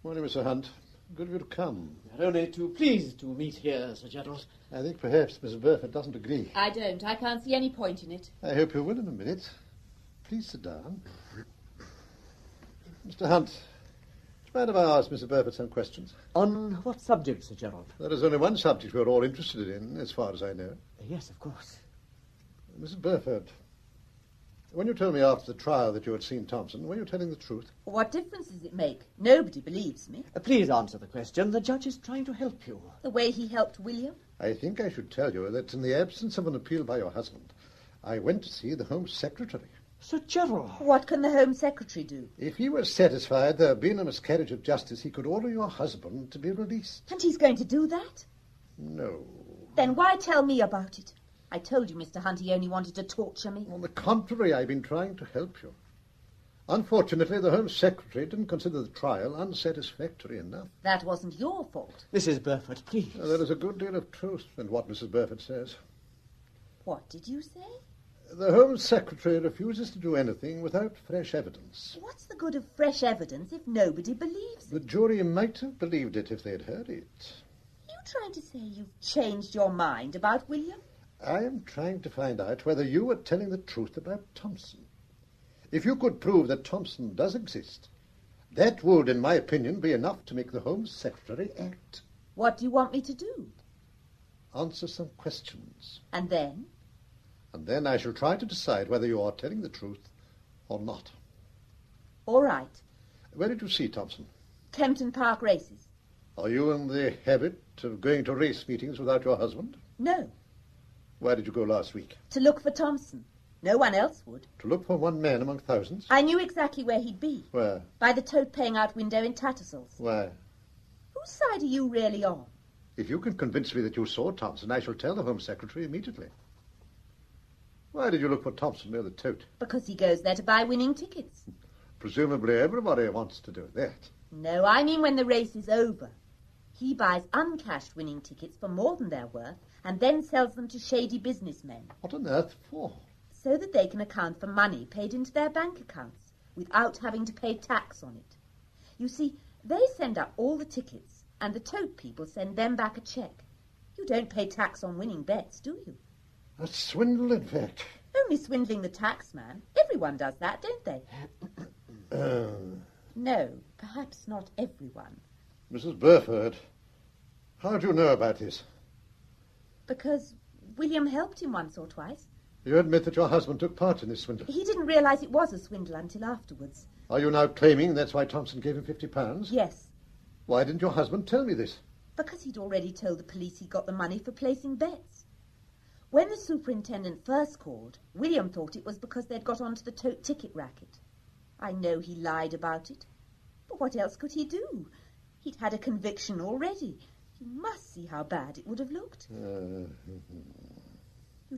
Morning, Mr. Hunt. Good of you to come. We're only too pleased to meet here, Sir Gerald. I think perhaps Mrs. Burford doesn't agree. I don't. I can't see any point in it. I hope you will in a minute. Please sit down. Mr. Hunt, do you mind if I ask Mr. Burford some questions? On what subject, Sir Gerald? There is only one subject we're all interested in, as far as I know. Yes, of course. Mrs. Burford, when you told me after the trial that you had seen Thompson, were you telling the truth? What difference does it make? Nobody believes me. Please answer the question. The judge is trying to help you. The way he helped William? I think I should tell you that in the absence of an appeal by your husband, I went to see the Home Secretary. Sir Gerald. What can the Home Secretary do? If he was satisfied there had been a miscarriage of justice, he could order your husband to be released. And he's going to do that? No. Then why tell me about it? I told you, Mr. Hunt, he only wanted to torture me. On the contrary, I've been trying to help you. Unfortunately, the Home Secretary didn't consider the trial unsatisfactory enough. That wasn't your fault. Mrs. Burford, please. There is a good deal of truth in what Mrs. Burford says. What did you say? The Home Secretary refuses to do anything without fresh evidence. What's the good of fresh evidence if nobody believes it? The jury might have believed it if they'd heard it. Are you trying to say you've changed your mind about William? I am trying to find out whether you are telling the truth about Thompson. If you could prove that Thompson does exist, that would, in my opinion, be enough to make the Home Secretary act. What do you want me to do? Answer some questions. And then? And then I shall try to decide whether you are telling the truth or not. All right. Where did you see Thompson? Kempton Park races. Are you in the habit of going to race meetings without your husband? No. Where did you go last week? To look for Thompson. No one else would. To look for one man among thousands? I knew exactly where he'd be. Where? By the tote paying out window in Tattersall's. Why? Whose side are you really on? If you can convince me that you saw Thompson, I shall tell the Home Secretary immediately. Why did you look for Thompson near the tote? Because he goes there to buy winning tickets. Presumably everybody wants to do that. No, I mean when the race is over. He buys uncashed winning tickets for more than they're worth and then sells them to shady businessmen. What on earth for? So that they can account for money paid into their bank accounts without having to pay tax on it. You see, they send up all the tickets and the tote people send them back a cheque. You don't pay tax on winning bets, do you? A swindle, in fact. Only swindling the taxman. Everyone does that, don't they? No, perhaps not everyone. Mrs. Burford, how do you know about this? Because William helped him once or twice. You admit that your husband took part in this swindle? He didn't realise it was a swindle until afterwards. Are you now claiming that's why Thompson gave him £50? Yes. Why didn't your husband tell me this? Because he'd already told the police he got the money for placing bets. When the superintendent first called, William thought it was because they'd got onto the tote ticket racket. I know he lied about it. But what else could he do? He'd had a conviction already. You must see how bad it would have looked. You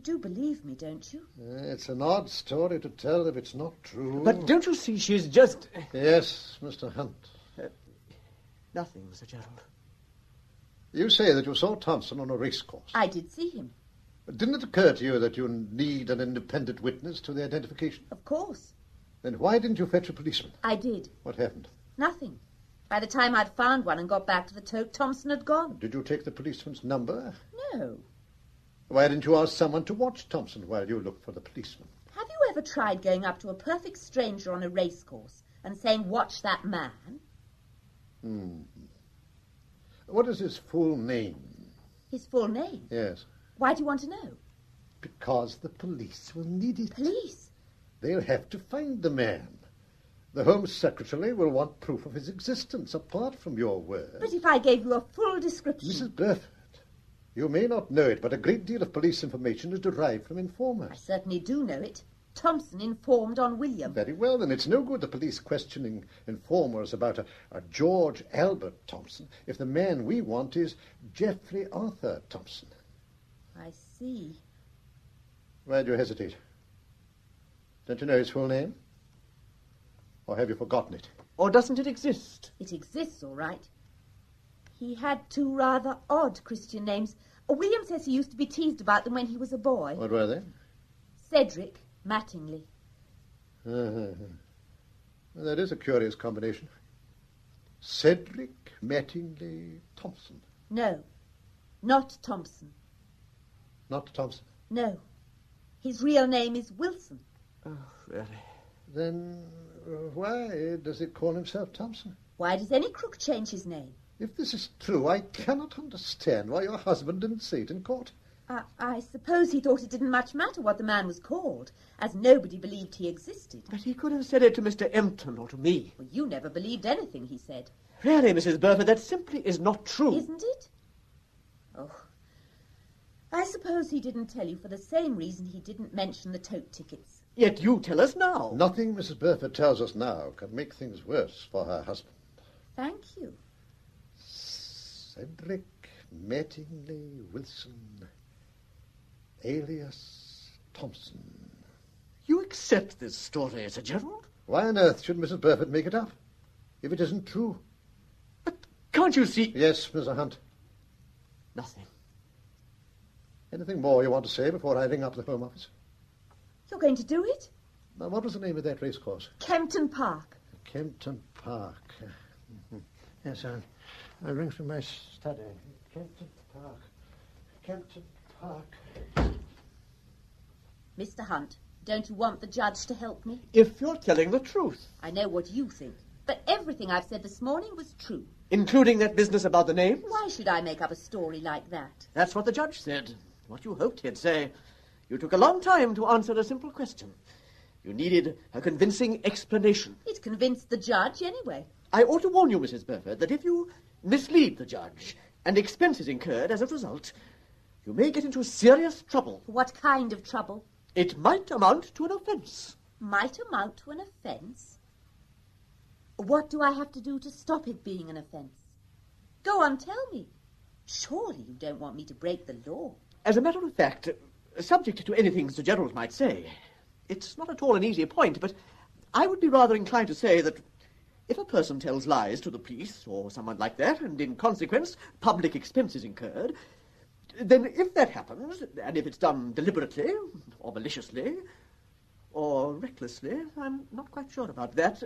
do believe me, don't you? It's an odd story to tell if it's not true. But don't you see she's just... Yes, Mr. Hunt. Nothing, Sir Gerald. You say that you saw Thompson on a racecourse. I did see him. Didn't it occur to you that you need an independent witness to the identification? Of course. Then why didn't you fetch a policeman? I did. What happened? Nothing. By the time I'd found one and got back to the tote, Thompson had gone. Did you take the policeman's number? No. Why didn't you ask someone to watch Thompson while you looked for the policeman? Have you ever tried going up to a perfect stranger on a racecourse and saying, "Watch that man"? What is his full name? His full name? Yes. Why do you want to know? Because the police will need it. Police? They'll have to find the man. The Home Secretary will want proof of his existence apart from your word. But if I gave you a full description... Mrs. Burford, you may not know it, but a great deal of police information is derived from informers. I certainly do know it. Thompson informed on William. Very well, then it's no good the police questioning informers about a George Albert Thompson if the man we want is Geoffrey Arthur Thompson. I see. Why do you hesitate? Don't you know his full name? Or have you forgotten it? Or doesn't it exist? It exists, all right. He had two rather odd Christian names. William says he used to be teased about them when he was a boy. What were they? Cedric Mattingly. That is a curious combination. Cedric Mattingly Thompson. No, not Thompson. Not Thompson? No. His real name is Wilson. Oh, really? Then why does he call himself Thompson? Why does any crook change his name? If this is true, I cannot understand why your husband didn't say it in court. I suppose he thought it didn't much matter what the man was called, as nobody believed he existed. But he could have said it to Mr. Empton or to me. Well, you never believed anything he said. Really, Mrs. Burford, that simply is not true. Isn't it? Oh, I suppose he didn't tell you for the same reason he didn't mention the tote tickets. Yet you tell us now. Nothing Mrs. Burford tells us now can make things worse for her husband. Thank you. Cedric Mattingly Wilson, alias Thompson. You accept this story, Sir Gerald? Why on earth should Mrs. Burford make it up, if it isn't true? Can't you see... Yes, Mr. Hunt. Nothing. Anything more you want to say before I ring up the Home Office? You're going to do it? Now, what was the name of that racecourse? Kempton Park. Kempton Park. Yes, I'll ring through my study. Kempton Park. Kempton Park. Mr. Hunt, don't you want the judge to help me? If you're telling the truth. I know what you think, but everything I've said this morning was true. Including that business about the names? Why should I make up a story like that? That's what the judge said. What you hoped he'd say. You took a long time to answer a simple question. You needed a convincing explanation. It convinced the judge anyway. I ought to warn you, Mrs. Burford, that if you mislead the judge and expenses incurred as a result, you may get into serious trouble. What kind of trouble? It might amount to an offence. Might amount to an offence? What do I have to do to stop it being an offence? Go on, tell me. Surely you don't want me to break the law. As a matter of fact, subject to anything Sir Gerald might say, it's not at all an easy point, but I would be rather inclined to say that if a person tells lies to the police or someone like that, and in consequence public expense is incurred, then if that happens, and if it's done deliberately or maliciously or recklessly, I'm not quite sure about that,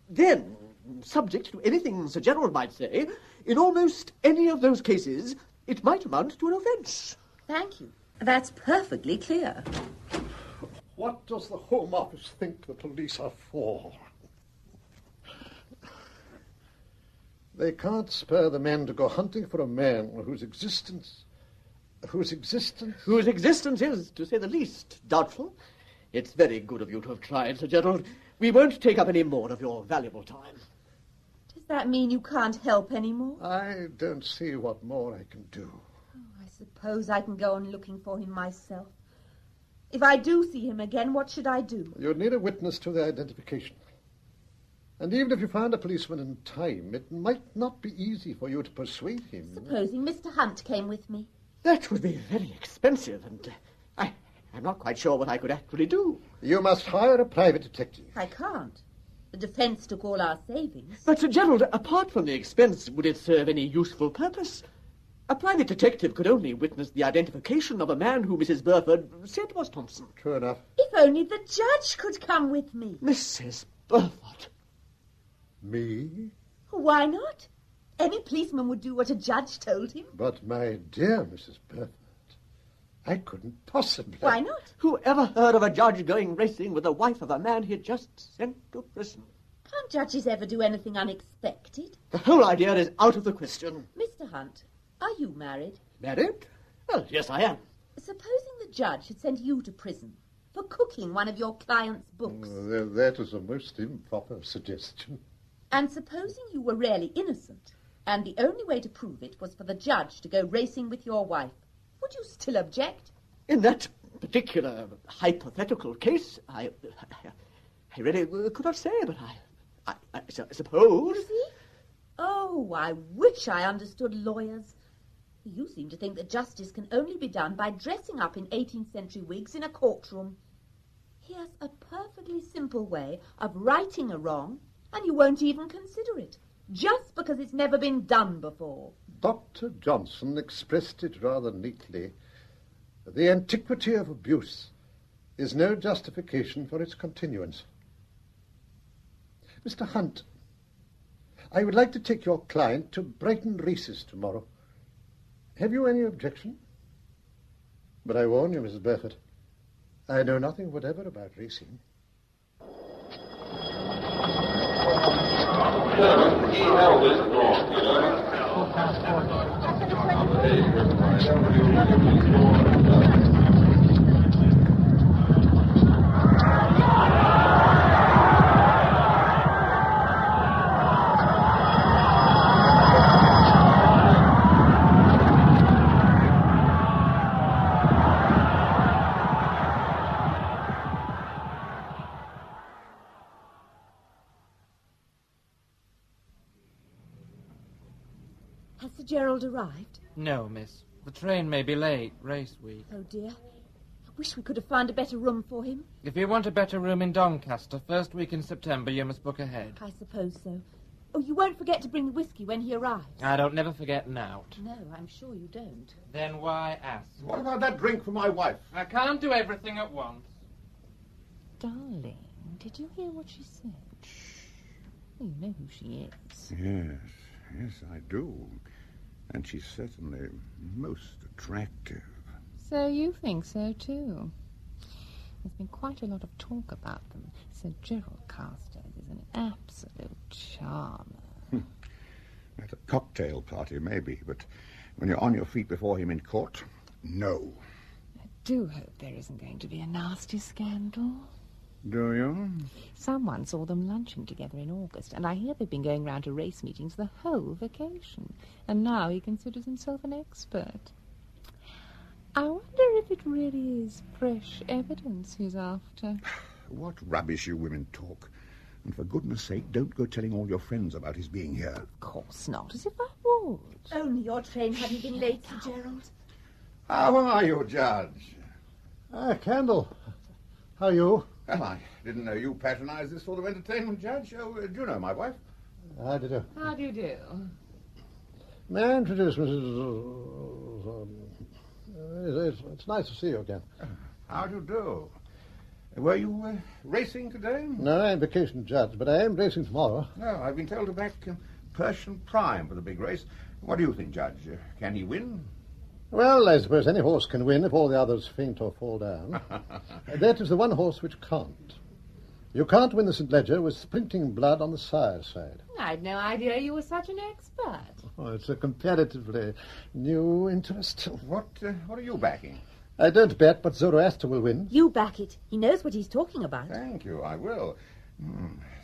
then, subject to anything Sir Gerald might say, in almost any of those cases, it might amount to an offence. Thank you. That's perfectly clear. What does the Home Office think the police are for? They can't spare the men to go hunting for a man whose existence is, to say the least, doubtful. It's very good of you to have tried, Sir Gerald. We won't take up any more of your valuable time. Does that mean you can't help any more? I don't see what more I can do. Oh, I suppose I can go on looking for him myself. If I do see him again, what should I do? You'd need a witness to the identification. And even if you found a policeman in time, it might not be easy for you to persuade him. Supposing Mr. Hunt came with me? That would be very expensive, and I'm not quite sure what I could actually do. You must hire a private detective. I can't. The defence took all our savings. But, Sir Gerald, apart from the expense, would it serve any useful purpose? A private detective could only witness the identification of a man who Mrs. Burford said was Thompson. True enough. If only the judge could come with me. Mrs. Burford. Me? Why not? Any policeman would do what a judge told him. But, my dear Mrs. Burford, I couldn't possibly... Why not? Who ever heard of a judge going racing with the wife of a man he had just sent to prison? Can't judges ever do anything unexpected? The whole idea is out of the question. Mr. Hunt, are you married? Married? Well, yes, I am. Supposing the judge had sent you to prison for cooking one of your client's books. That is a most improper suggestion. And supposing you were really innocent, and the only way to prove it was for the judge to go racing with your wife, would you still object? In that particular hypothetical case, I really could not say, but I suppose... You see? Oh, I wish I understood lawyers. You seem to think that justice can only be done by dressing up in 18th century wigs in a courtroom. Here's a perfectly simple way of righting a wrong, and you won't even consider it, just because it's never been done before. Dr. Johnson expressed it rather neatly. The antiquity of abuse is no justification for its continuance. Mr. Hunt, I would like to take your client to Brighton races tomorrow. Have you any objection? But I warn you, Mrs. Burford, I know nothing whatever about racing. He held his wrong, you know. Has Sir Gerald arrived? No, miss. The train may be late. Race week. Oh, dear. wish we could have found a better room for him. If you want a better room in Doncaster, first week in September, you must book ahead. I suppose so. Oh, you won't forget to bring the whiskey when he arrives. I don't never forget an out. No, I'm sure you don't. Then why ask? What about that drink for my wife? I can't do everything at once. Darling, did you hear what she said? You know who she is. Yes, I do. And she's certainly most attractive. So you think so, too? There's been quite a lot of talk about them. Sir Gerald Carstairs is an absolute charmer. At a cocktail party, maybe, but when you're on your feet before him in court, no. I do hope there isn't going to be a nasty scandal. Do you? Someone saw them lunching together in August, and I hear they've been going round to race meetings the whole vacation. And now he considers himself an expert. I wonder if it really is fresh evidence he's after. What rubbish you women talk. And for goodness sake, don't go telling all your friends about his being here. Of course not, as if I would. Only your train hadn't been late, Sir Gerald. How are you, Judge? Campbell. How are you? Well, I didn't know you patronized this sort of entertainment, Judge. Oh, do you know my wife? How do you do? How do you do? May I introduce it's nice to see you again. How do you do? Were you racing today? No, I'm vacation, Judge, but I am racing tomorrow. No, I've been told to back Persian Prime for the big race. What do you think, Judge? Can he win? Well, I suppose any horse can win if all the others faint or fall down. That is the one horse which can't. You can't win the St. Leger with sprinting blood on the sire's side. I'd no idea you were such an expert. Oh, it's a comparatively new interest. What are you backing? I don't bet, but Zoroaster will win. You back it. He knows what he's talking about. Thank you, I will.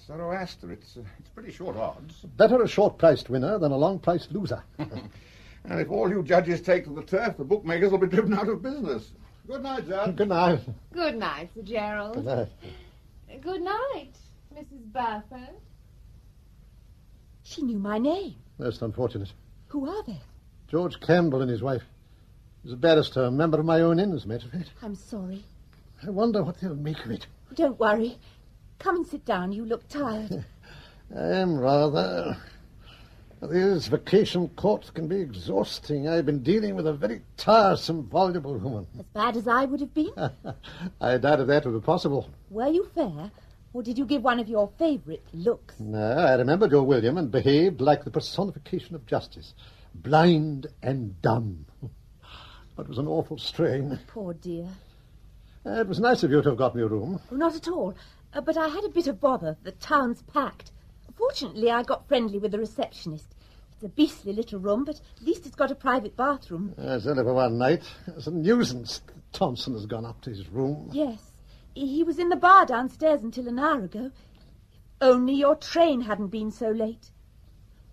Zoroaster, it's pretty short odds. Better a short-priced winner than a long-priced loser. And if all you judges take to the turf, the bookmakers will be driven out of business. Good night, Judge. Good night. Good night, Sir Gerald. Good night. Good night, Mrs. Burford. She knew my name. That's unfortunate. Who are they? George Campbell and his wife. He's a barrister, a member of my own inn, as a matter of fact. I'm sorry. I wonder what they'll make of it. Don't worry. Come and sit down. You look tired. I am rather. These vacation courts can be exhausting. I've been dealing with a very tiresome, voluble woman. As bad as I would have been? I doubt if that would be possible. Were you fair, or did you give one of your favourite looks? No, I remembered your William and behaved like the personification of justice. Blind and dumb. It was an awful strain. Poor dear. It was nice of you to have got me a room. Oh, not at all. But I had a bit of bother. The town's packed. Fortunately, I got friendly with the receptionist. It's a beastly little room, but at least it's got a private bathroom. It's only for one night. It's a nuisance. Thompson has gone up to his room. Yes. He was in the bar downstairs until an hour ago. If only your train hadn't been so late.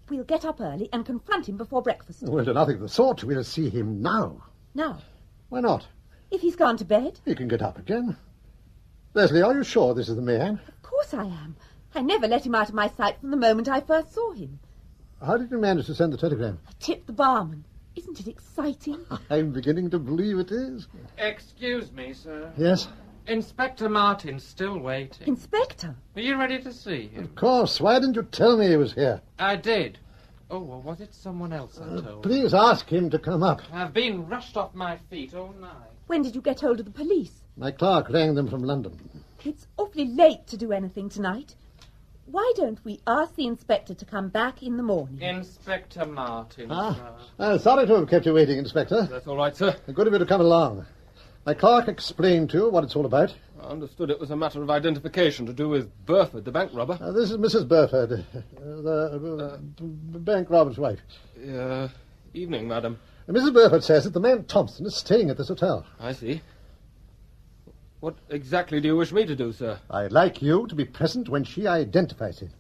We'll get up early and confront him before breakfast. We'll do nothing of the sort. We'll see him now. Now? Why not? If he's gone to bed. He can get up again. Leslie, are you sure this is the man? Of course I am. I never let him out of my sight from the moment I first saw him. How did you manage to send the telegram? I tipped the barman. Isn't it exciting? I'm beginning to believe it is. Excuse me, sir. Yes? Inspector Martin's still waiting. Inspector? Are you ready to see him? Of course. Why didn't you tell me he was here? I did. Oh, well, was it someone else I told? Please ask him to come up. I've been rushed off my feet all night. When did you get hold of the police? My clerk rang them from London. It's awfully late to do anything tonight. Why don't we ask the inspector to come back in the morning? Inspector Martin, sir. Sorry to have kept you waiting, Inspector. That's all right, sir. Good of you to come along. My clerk explained to you what it's all about. I understood it was a matter of identification to do with Burford, the bank robber. This is Mrs. Burford, the bank robber's wife. Evening, madam. Mrs. Burford says that the man Thompson is staying at this hotel. I see. What exactly do you wish me to do, sir? I'd like you to be present when she identifies him.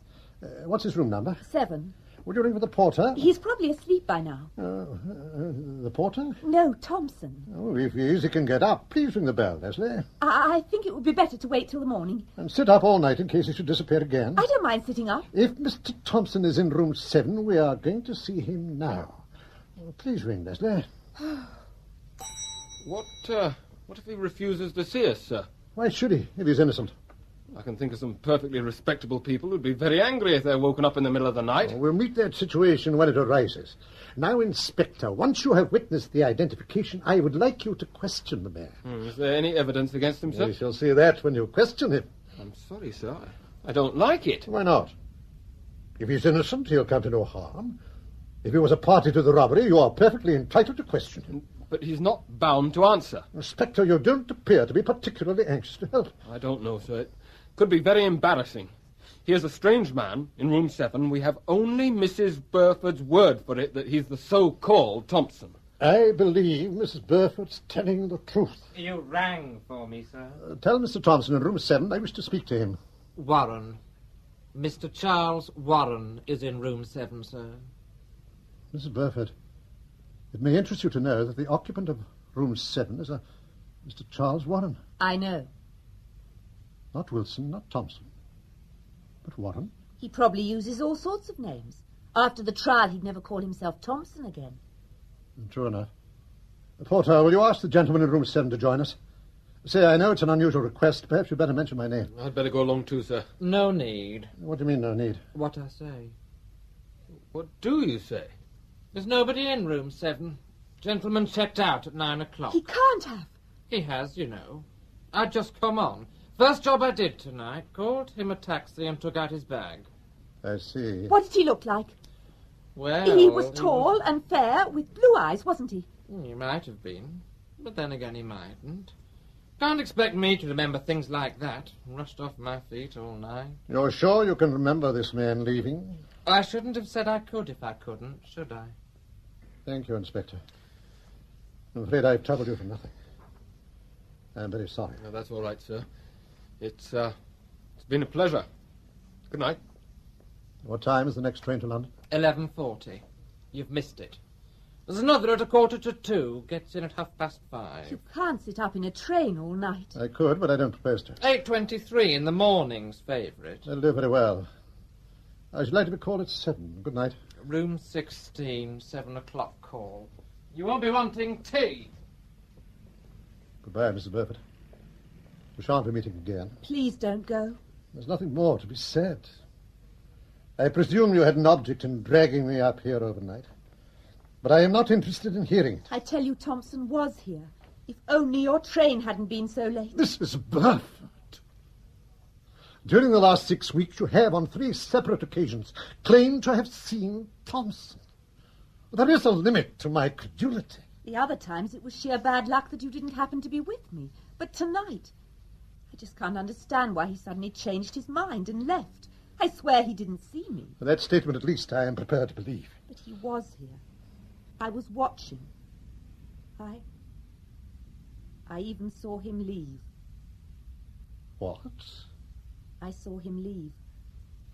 What's his room number? 7. Would you ring for the porter? He's probably asleep by now. The porter? No, Thompson. Oh, if he is, he can get up. Please ring the bell, Leslie. I think it would be better to wait till the morning. And sit up all night in case he should disappear again. I don't mind sitting up. If Mr. Thompson is in room 7, we are going to see him what Please ring, Leslie. What What if he refuses to see us, sir? Why should he, if he's innocent? I can think of some perfectly respectable people who'd be very angry if they're woken up in the middle of the night. Oh, we'll meet that situation when it arises. Now, Inspector, once you have witnessed the identification, I would like you to question the man. Is there any evidence against him, sir? We shall see that when you question him. I'm sorry, sir. I don't like it. Why not? If he's innocent, he'll come to no harm. If he was a party to the robbery, you are perfectly entitled to question him. But he's not bound to answer. Inspector, you don't appear to be particularly anxious to help. I don't know, sir. It could be very embarrassing. Here's a strange man in room 7. We have only Mrs. Burford's word for it that he's the so-called Thompson. I believe Mrs. Burford's telling the truth. You rang for me, sir. Tell Mr. Thompson in room 7 I wish to speak to him. Warren. Mr. Charles Warren is in room 7, sir. Mrs. Burford, it may interest you to know that the occupant of room 7 is a Mr. Charles Warren. I know. Not Wilson, not Thompson, but Warren. He probably uses all sorts of names. After the trial, he'd never call himself Thompson again. True enough. Porter, will you ask the gentleman in room 7 to join us? Say, I know it's an unusual request. Perhaps you'd better mention my name. I'd better go along too, sir. No need. What do you mean, no need? What I say. What do you say? There's nobody in room 7. Gentleman checked out at 9 o'clock. He can't have. He has, you know. I'd just come on. First job I did tonight. Called him a taxi and took out his bag. I see. What did he look like? Well... He was tall and fair, with blue eyes, wasn't he? He might have been. But then again, he mightn't. Can't expect me to remember things like that. Rushed off my feet all night. You're sure you can remember this man leaving? I shouldn't have said I could if I couldn't, should I? Thank you, Inspector. I'm afraid I've troubled you for nothing. I'm very sorry. No, that's all right, sir. It's been a pleasure. Good night. What time is the next train to London? 11:40. You've missed it. There's another at 1:45. Gets in at 5:30. You can't sit up in a train all night. I could, but I don't propose to. 8:23 in the morning's favourite. That'll do very well. I should like to be called at 7. Good night. Room 16, 7 o'clock call. You won't be wanting tea. Goodbye, Mrs. Burford. We shan't be meeting again. Please don't go. There's nothing more to be said. I presume you had an object in dragging me up here overnight. But I am not interested in hearing it. I tell you, Thompson was here. If only your train hadn't been so late. Mrs. Burford. During the last 6 weeks, you have, on 3 separate occasions, claimed to have seen Thompson. There is a limit to my credulity. The other times it was sheer bad luck that you didn't happen to be with me. But tonight, I just can't understand why he suddenly changed his mind and left. I swear he didn't see me. For that statement, at least, I am prepared to believe. But he was here. I was watching. I even saw him leave. What? I saw him leave,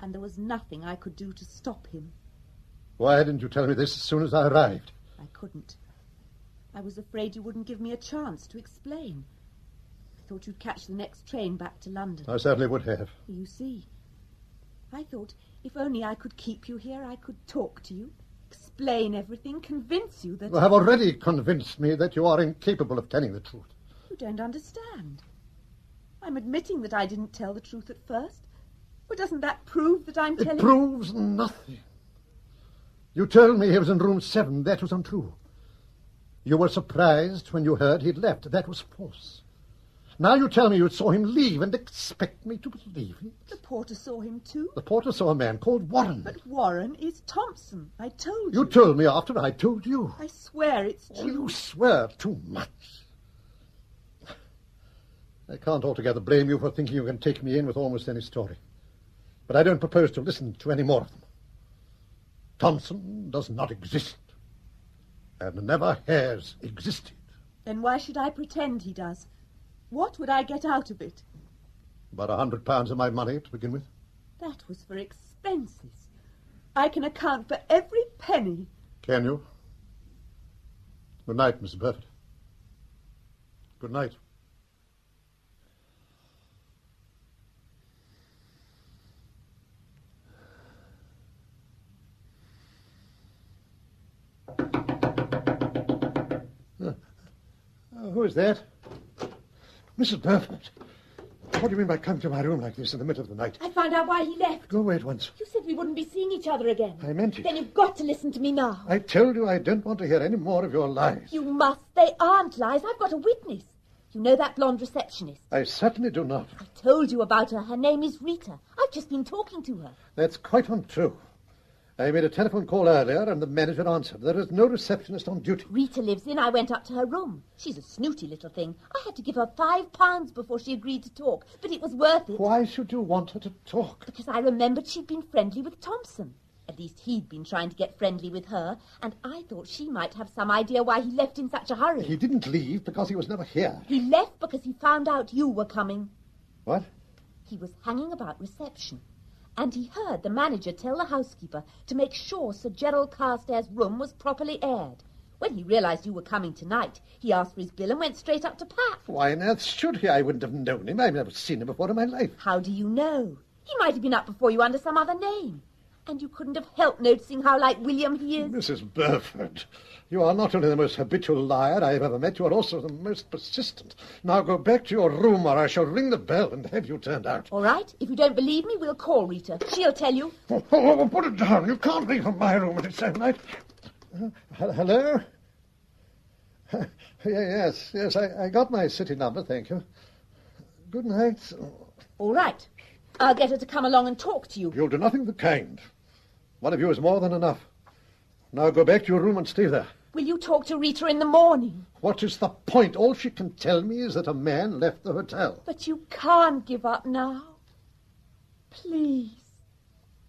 and there was nothing I could do to stop him. Why didn't you tell me this as soon as I arrived? I couldn't. I was afraid you wouldn't give me a chance to explain. I thought you'd catch the next train back to London. I certainly would have. You see, I thought if only I could keep you here, I could talk to you, explain everything, convince you that... You have already convinced me that you are incapable of telling the truth. You don't understand. I'm admitting that I didn't tell the truth at first. But doesn't that prove that I'm telling... It proves nothing. You told me he was in room 7. That was untrue. You were surprised when you heard he'd left. That was false. Now you tell me you saw him leave and expect me to believe it. The porter saw him too. The porter saw a man called Warren. But Warren is Thompson. I told you. You told me after I told you. I swear it's true. Oh, you swear too much. I can't altogether blame you for thinking you can take me in with almost any story. But I don't propose to listen to any more of them. Thompson does not exist. And never has existed. Then why should I pretend he does? What would I get out of it? About £100 of my money to begin with. That was for expenses. I can account for every penny. Can you? Good night, Mrs. Burford. Good night. Who is that? Mrs. Burford, what do you mean by coming to my room like this in the middle of the night? I found out why he left. Go away at once. You said we wouldn't be seeing each other again. I meant it. Then you've got to listen to me now. I told you I don't want to hear any more of your lies. You must. They aren't lies. I've got a witness. You know that blonde receptionist? I certainly do not. I told you about her. Her name is Rita. I've just been talking to her. That's quite untrue. I made a telephone call earlier and the manager answered. There is no receptionist on duty. Rita lives in. I went up to her room. She's a snooty little thing. I had to give her £5 before she agreed to talk, but it was worth it. Why should you want her to talk? Because I remembered she'd been friendly with Thompson. At least he'd been trying to get friendly with her, and I thought she might have some idea why he left in such a hurry. He didn't leave because he was never here. He left because he found out you were coming. What? He was hanging about reception, and he heard the manager tell the housekeeper to make sure Sir Gerald Carstairs' room was properly aired. When he realised you were coming tonight, he asked for his bill and went straight up to Pat. Why on earth should he? I wouldn't have known him. I've never seen him before in my life. How do you know? He might have been up before you under some other name. And you couldn't have helped noticing how like William he is. Mrs. Burford, you are not only the most habitual liar I have ever met, you are also the most persistent. Now go back to your room or I shall ring the bell and have you turned out. All right. If you don't believe me, we'll call Rita. She'll tell you. Oh, put it down. You can't leave from my room at this time of night. Hello? Yes, I got my city number, thank you. Good night. All right. I'll get her to come along and talk to you. You'll do nothing of the kind. One of you is more than enough. Now go back to your room and stay there. Will you talk to Rita in the morning? What is the point? All she can tell me is that a man left the hotel. But you can't give up now. Please,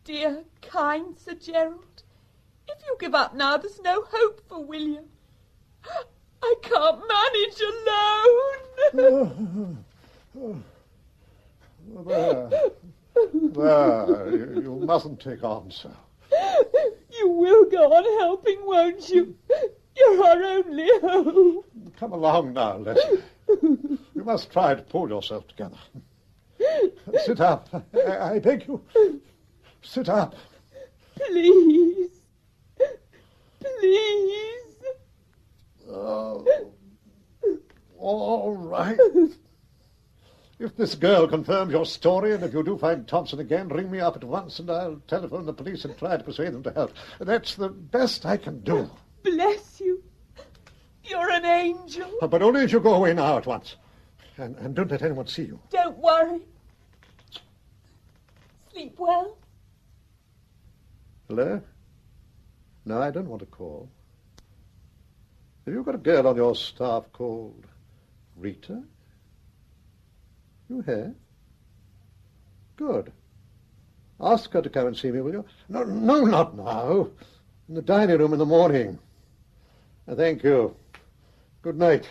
dear, kind Sir Gerald. If you give up now, there's no hope for William. I can't manage alone. There, you mustn't take on so. You will go on helping, won't you? You're our only hope. Come along now, Leslie. You must try to pull yourself together. Sit up. I beg you. Sit up. Please. Please. Oh. All right. If this girl confirms your story, and if you do find Thompson again, ring me up at once and I'll telephone the police and try to persuade them to help. That's the best I can do. Bless you. You're an angel. But only if you go away now at once. And don't let anyone see you. Don't worry. Sleep well. Hello? No, I don't want to call. Have you got a girl on your staff called Rita? You have? Good. Ask her to come and see me, will you? No, not now. In the dining room in the morning. Thank you. Good night.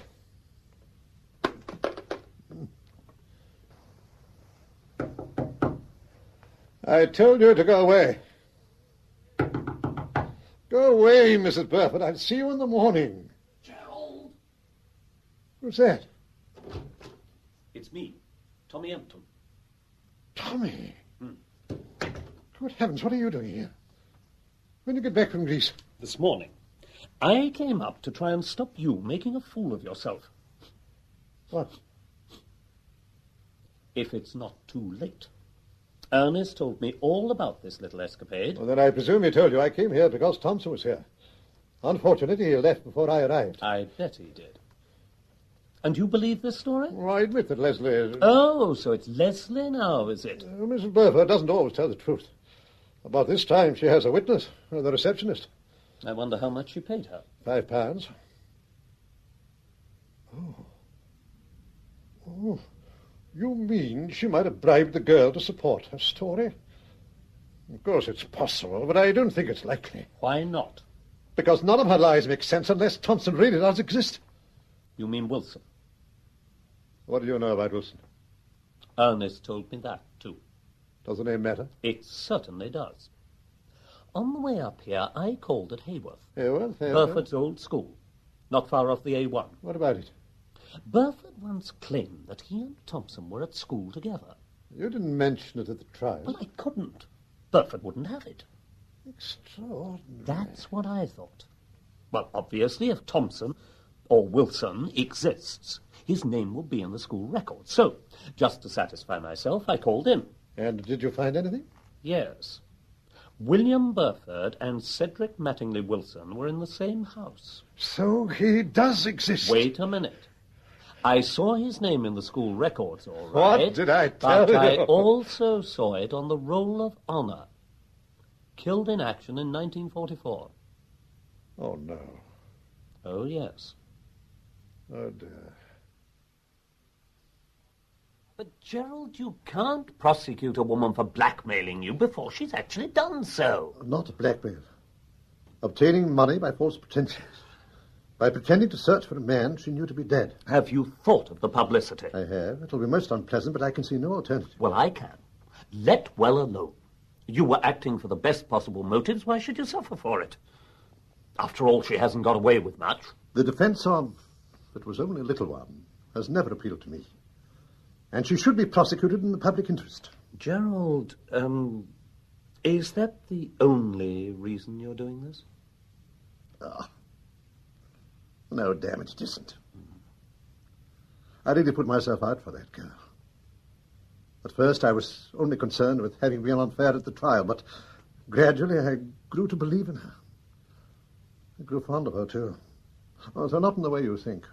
I told you to go away. Go away, Mrs. Burford. I'll see you in the morning. Gerald! Who's that? It's me, Tommy Empton. Tommy? Good heavens, what are you doing here? When did you get back from Greece? This morning. I came up to try and stop you making a fool of yourself. What? If it's not too late. Ernest told me all about this little escapade. Well, then I presume he told you I came here because Thompson was here. Unfortunately, he left before I arrived. I bet he did. And you believe this story? Well, I admit that Leslie is... Oh, so it's Leslie now, is it? Mrs. Burford doesn't always tell the truth. About this time, she has a witness, the receptionist. I wonder how much you paid her. £5. Oh, you mean she might have bribed the girl to support her story? Of course it's possible, but I don't think it's likely. Why not? Because none of her lies make sense unless Thompson really does exist. You mean Wilson? What do you know about Wilson? Ernest told me that, too. Does the name matter? It certainly does. On the way up here, I called at Hayworth. Hayworth? Burford's old school, not far off the A1. What about it? Burford once claimed that he and Thompson were at school together. You didn't mention it at the trial. Well, I couldn't. Burford wouldn't have it. Extraordinary. That's what I thought. Well, obviously, if Thompson, or Wilson, exists, his name will be in the school records. So, just to satisfy myself, I called in. And did you find anything? Yes. William Burford and Cedric Mattingly Wilson were in the same house. So he does exist. Wait a minute. I saw his name in the school records, all right. What did I tell but you? I also saw it on the Roll of Honor. Killed in action in 1944. Oh, no. Oh, yes. Oh, dear. But, Gerald, you can't prosecute a woman for blackmailing you before she's actually done so. Not blackmail. Obtaining money by false pretenses. By pretending to search for a man she knew to be dead. Have you thought of the publicity? I have. It'll be most unpleasant, but I can see no alternative. Well, I can. Let well alone. You were acting for the best possible motives. Why should you suffer for it? After all, she hasn't got away with much. The defense of, it was only a little one, has never appealed to me. And she should be prosecuted in the public interest. Gerald, is that the only reason you're doing this? No, damn it isn't. I really put myself out for that girl. At first I was only concerned with having been unfair at the trial, but gradually I grew to believe in her. I grew fond of her, too. Although not in the way you think.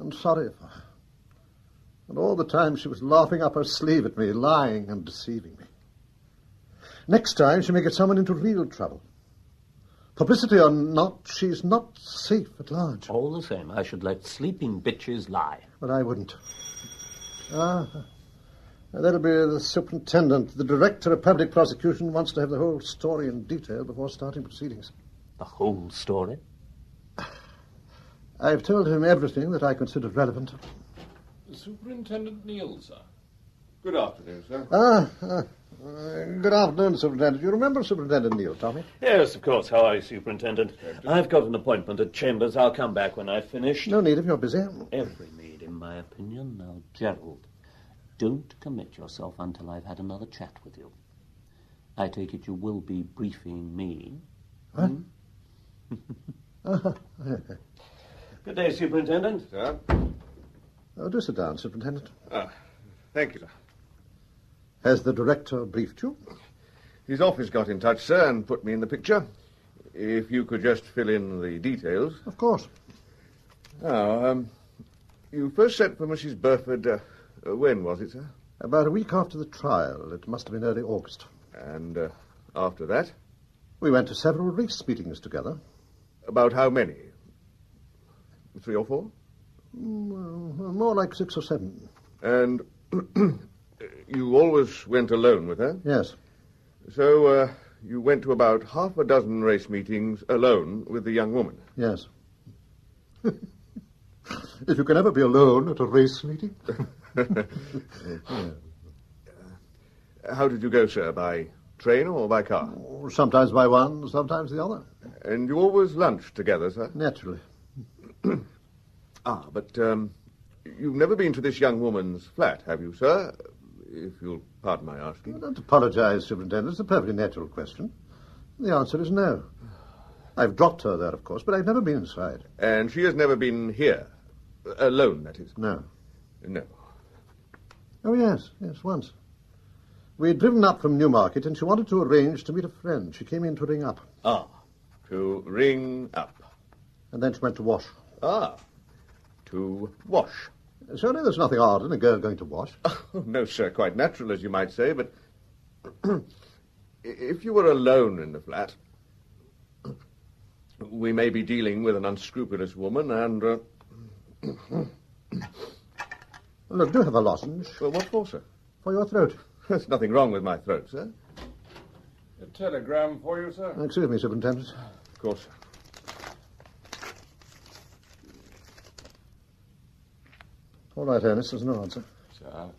I'm sorry for her. And all the time she was laughing up her sleeve at me, lying and deceiving me. Next time she may get someone into real trouble. Publicity or not, she's not safe at large. All the same, I should let sleeping bitches lie. But I wouldn't. That'll be the superintendent. The director of public prosecution wants to have the whole story in detail before starting proceedings. The whole story? I've told him everything that I consider relevant. Superintendent Neal, sir. Good afternoon, sir. Good afternoon, Superintendent. You remember Superintendent Neal, Tommy? Yes, of course. How are you, Superintendent? I've got an appointment at Chambers. I'll come back when I've finished. No need if you're busy. Every need, in my opinion. Now, Gerald, don't commit yourself until I've had another chat with you. I take it you will be briefing me. What? Good day, Superintendent. Sir? Oh, do sit down, Superintendent. Thank you, sir. Has the director briefed you? His office got in touch, sir, and put me in the picture. If you could just fill in the details. Of course. Now, you first sent for Mrs. Burford, when was it, sir? About a week after the trial. It must have been early August. And after that? We went to several race meetings together. About how many? 3 or 4? More like 6 or 7. And you always went alone with her? Yes. So, you went to about half a dozen race meetings alone with the young woman? Yes. If you can ever be alone at a race meeting. How did you go, sir? By train or by car? Sometimes by one, sometimes the other. And you always lunched together, sir? Naturally. But you've never been to this young woman's flat, have you, sir? If you'll pardon my asking. Don't apologize, Superintendent. It's a perfectly natural question. The answer is no. I've dropped her there, of course, but I've never been inside. And she has never been here? Alone, that is? No. No. Oh, yes, once. We had driven up from Newmarket, and she wanted to arrange to meet a friend. She came in to ring up. To ring up. And then she went to wash. To wash. Surely there's nothing odd in a girl going to wash. Oh, no, sir, quite natural, as you might say, but if you were alone in the flat, we may be dealing with an unscrupulous woman, and... Look, do have a lozenge. Well, what for, sir? For your throat. There's nothing wrong with my throat, sir. A telegram for you, sir? Excuse me, Superintendent. Of course, sir. All right, Ernest, there's no answer. Sir?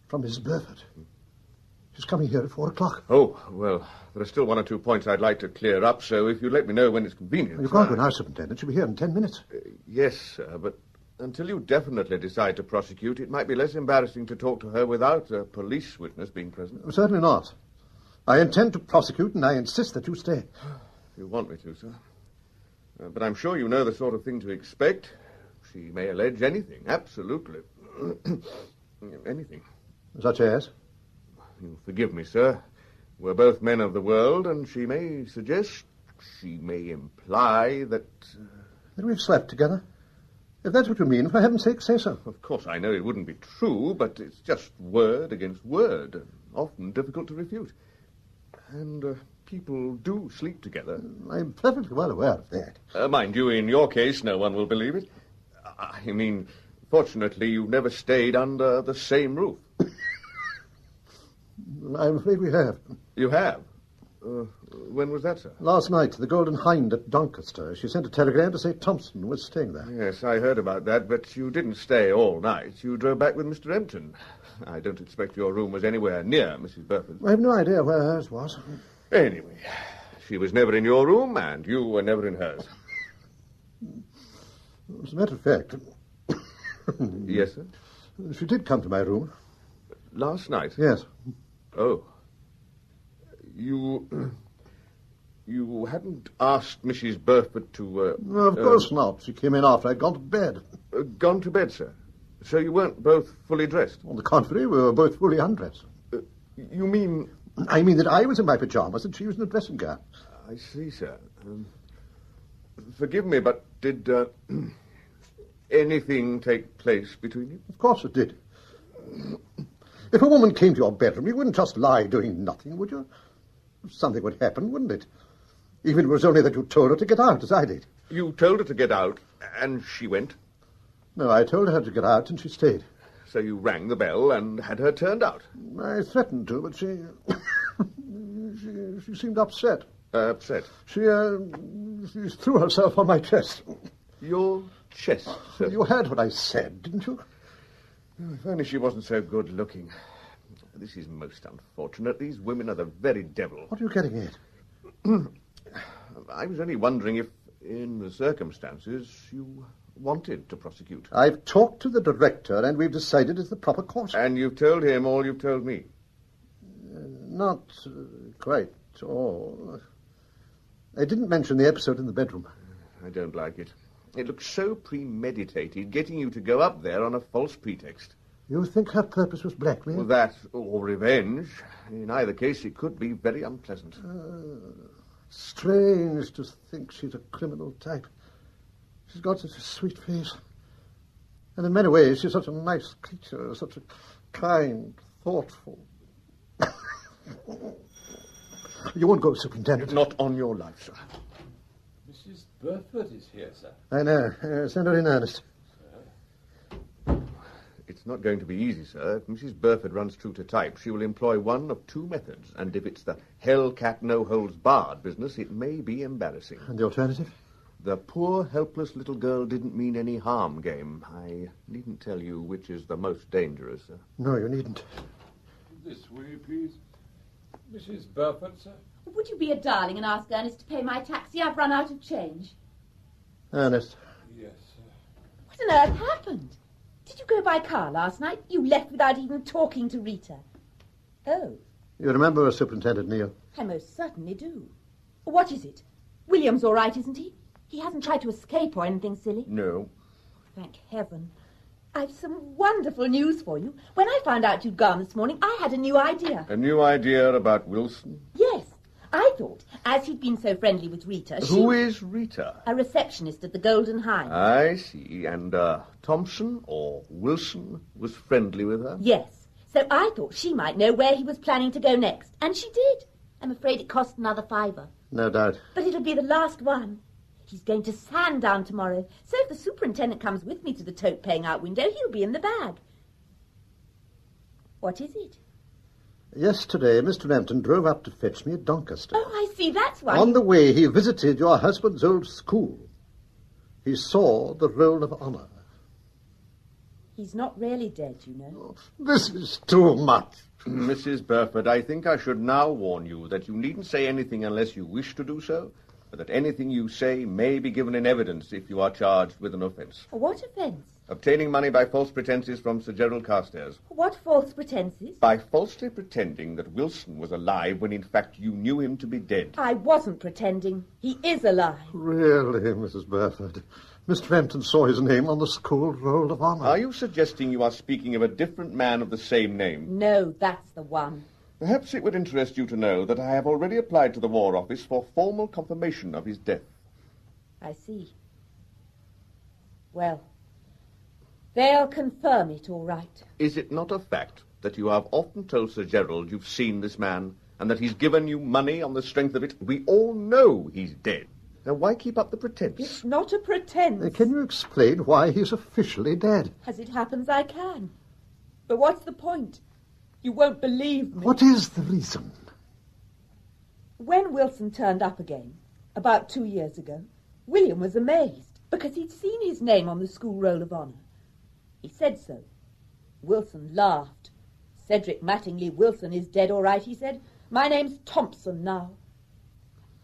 From Mrs. Burford. She's coming here at 4 o'clock. Oh, well, there are still 1 or 2 points I'd like to clear up, so if you'd let me know when it's convenient. You can't go now, Superintendent. She'll be here in 10 minutes. Yes, sir, but until you definitely decide to prosecute, it might be less embarrassing to talk to her without a police witness being present. Certainly not. I intend to prosecute, and I insist that you stay. If you want me to, sir. But I'm sure you know the sort of thing to expect. She may allege anything, absolutely. Anything. Such as? You forgive me, sir. We're both men of the world, and she may suggest, she may imply that... That we've slept together? If that's what you mean, for heaven's sake, say so. Of course, I know it wouldn't be true, but it's just word against word, and often difficult to refute. And people do sleep together. I'm perfectly well aware of that. Mind you, in your case, no one will believe it. I mean, fortunately, you've never stayed under the same roof. I'm afraid we have. You have? When was that, sir? Last night, the Golden Hind at Doncaster. She sent a telegram to say Thompson was staying there. Yes, I heard about that, but you didn't stay all night. You drove back with Mr. Empton. I don't expect your room was anywhere near Mrs. Burford's. I have no idea where hers was. Anyway, she was never in your room, and you were never in hers. As a matter of fact... Yes, sir? She did come to my room. Last night? Yes. Oh. You hadn't asked Mrs. Burford to... No, of course not. She came in after I'd gone to bed. Gone to bed, sir? So you weren't both fully dressed? On the contrary, we were both fully undressed. You mean... I mean that I was in my pyjamas and she was in a dressing gown. I see, sir. Forgive me, but did anything take place between you? Of course it did. If a woman came to your bedroom, you wouldn't just lie doing nothing, would you? Something would happen, wouldn't it? Even if it was only that you told her to get out, as I did. You told her to get out, and she went? No, I told her to get out, and she stayed. So you rang the bell and had her turned out? I threatened to, but she seemed upset. Upset? She threw herself on my chest. Your chest, sir? You heard what I said, didn't you? If only she wasn't so good-looking. This is most unfortunate. These women are the very devil. What are you getting at? I was only wondering if, in the circumstances, you wanted to prosecute. I've talked to the director, and we've decided it's the proper course. And you've told him all you've told me? Not quite all. I didn't mention the episode in the bedroom. I don't like it. It looks so premeditated, getting you to go up there on a false pretext. You think her purpose was blackmail? Well, that, or revenge. In either case, it could be very unpleasant. Strange to think she's a criminal type. She's got such a sweet face. And in many ways, she's such a nice creature, such a kind, thoughtful... You won't go, Superintendent. Not on your life, sir. Mrs. Burford is here, sir. I know. Send her in earnest. It's not going to be easy, sir. If Mrs. Burford runs true to type, she will employ one of two methods. And if it's the Hellcat no-holds-barred business, it may be embarrassing. And the alternative? The poor, helpless little girl didn't mean any harm game. I needn't tell you which is the most dangerous, sir. No, you needn't. This way, please. Mrs. Burford, sir? Would you be a darling and ask Ernest to pay my taxi? I've run out of change. Ernest? Yes, sir. What on earth happened? Did you go by car last night? You left without even talking to Rita. Oh. You remember Superintendent Neal? I most certainly do. What is it? William's all right, isn't he? He hasn't tried to escape or anything silly? No. Thank heaven. I've some wonderful news for you. When I found out you'd gone this morning, I had a new idea. A new idea about Wilson? Yes. I thought, as he'd been so friendly with Rita... Who is Rita? A receptionist at the Golden Hind. I see. And Thompson or Wilson was friendly with her? Yes. So I thought she might know where he was planning to go next. And she did. I'm afraid it cost another £5. No doubt. But it'll be the last one. He's going to Sandown tomorrow. So if the superintendent comes with me to the tote-paying-out window, he'll be in the bag. What is it? Yesterday, Mr. Empton drove up to fetch me at Doncaster. Oh, I see. That's why... On the way, he visited your husband's old school. He saw the roll of honour. He's not really dead, you know. Oh, this is too much. Mrs. Burford, I think I should now warn you that you needn't say anything unless you wish to do so, but that anything you say may be given in evidence if you are charged with an offence. What offence? Obtaining money by false pretences from Sir Gerald Carstairs. What false pretences? By falsely pretending that Wilson was alive when in fact you knew him to be dead. I wasn't pretending. He is alive. Really, Mrs. Burford? Miss Trenton saw his name on the school roll of honour. Are you suggesting you are speaking of a different man of the same name? No, that's the one. Perhaps it would interest you to know that I have already applied to the War Office for formal confirmation of his death. I see. Well, they'll confirm it, all right. Is it not a fact that you have often told Sir Gerald you've seen this man, and that he's given you money on the strength of it? We all know he's dead. Now, why keep up the pretense? It's not a pretense. Can you explain why he's officially dead? As it happens, I can. But what's the point? You won't believe me. What is the reason? When Wilson turned up again, about 2 years ago, William was amazed, because he'd seen his name on the school roll of honour. He said so. Wilson laughed. Cedric Mattingly Wilson is dead all right, he said. My name's Thompson now.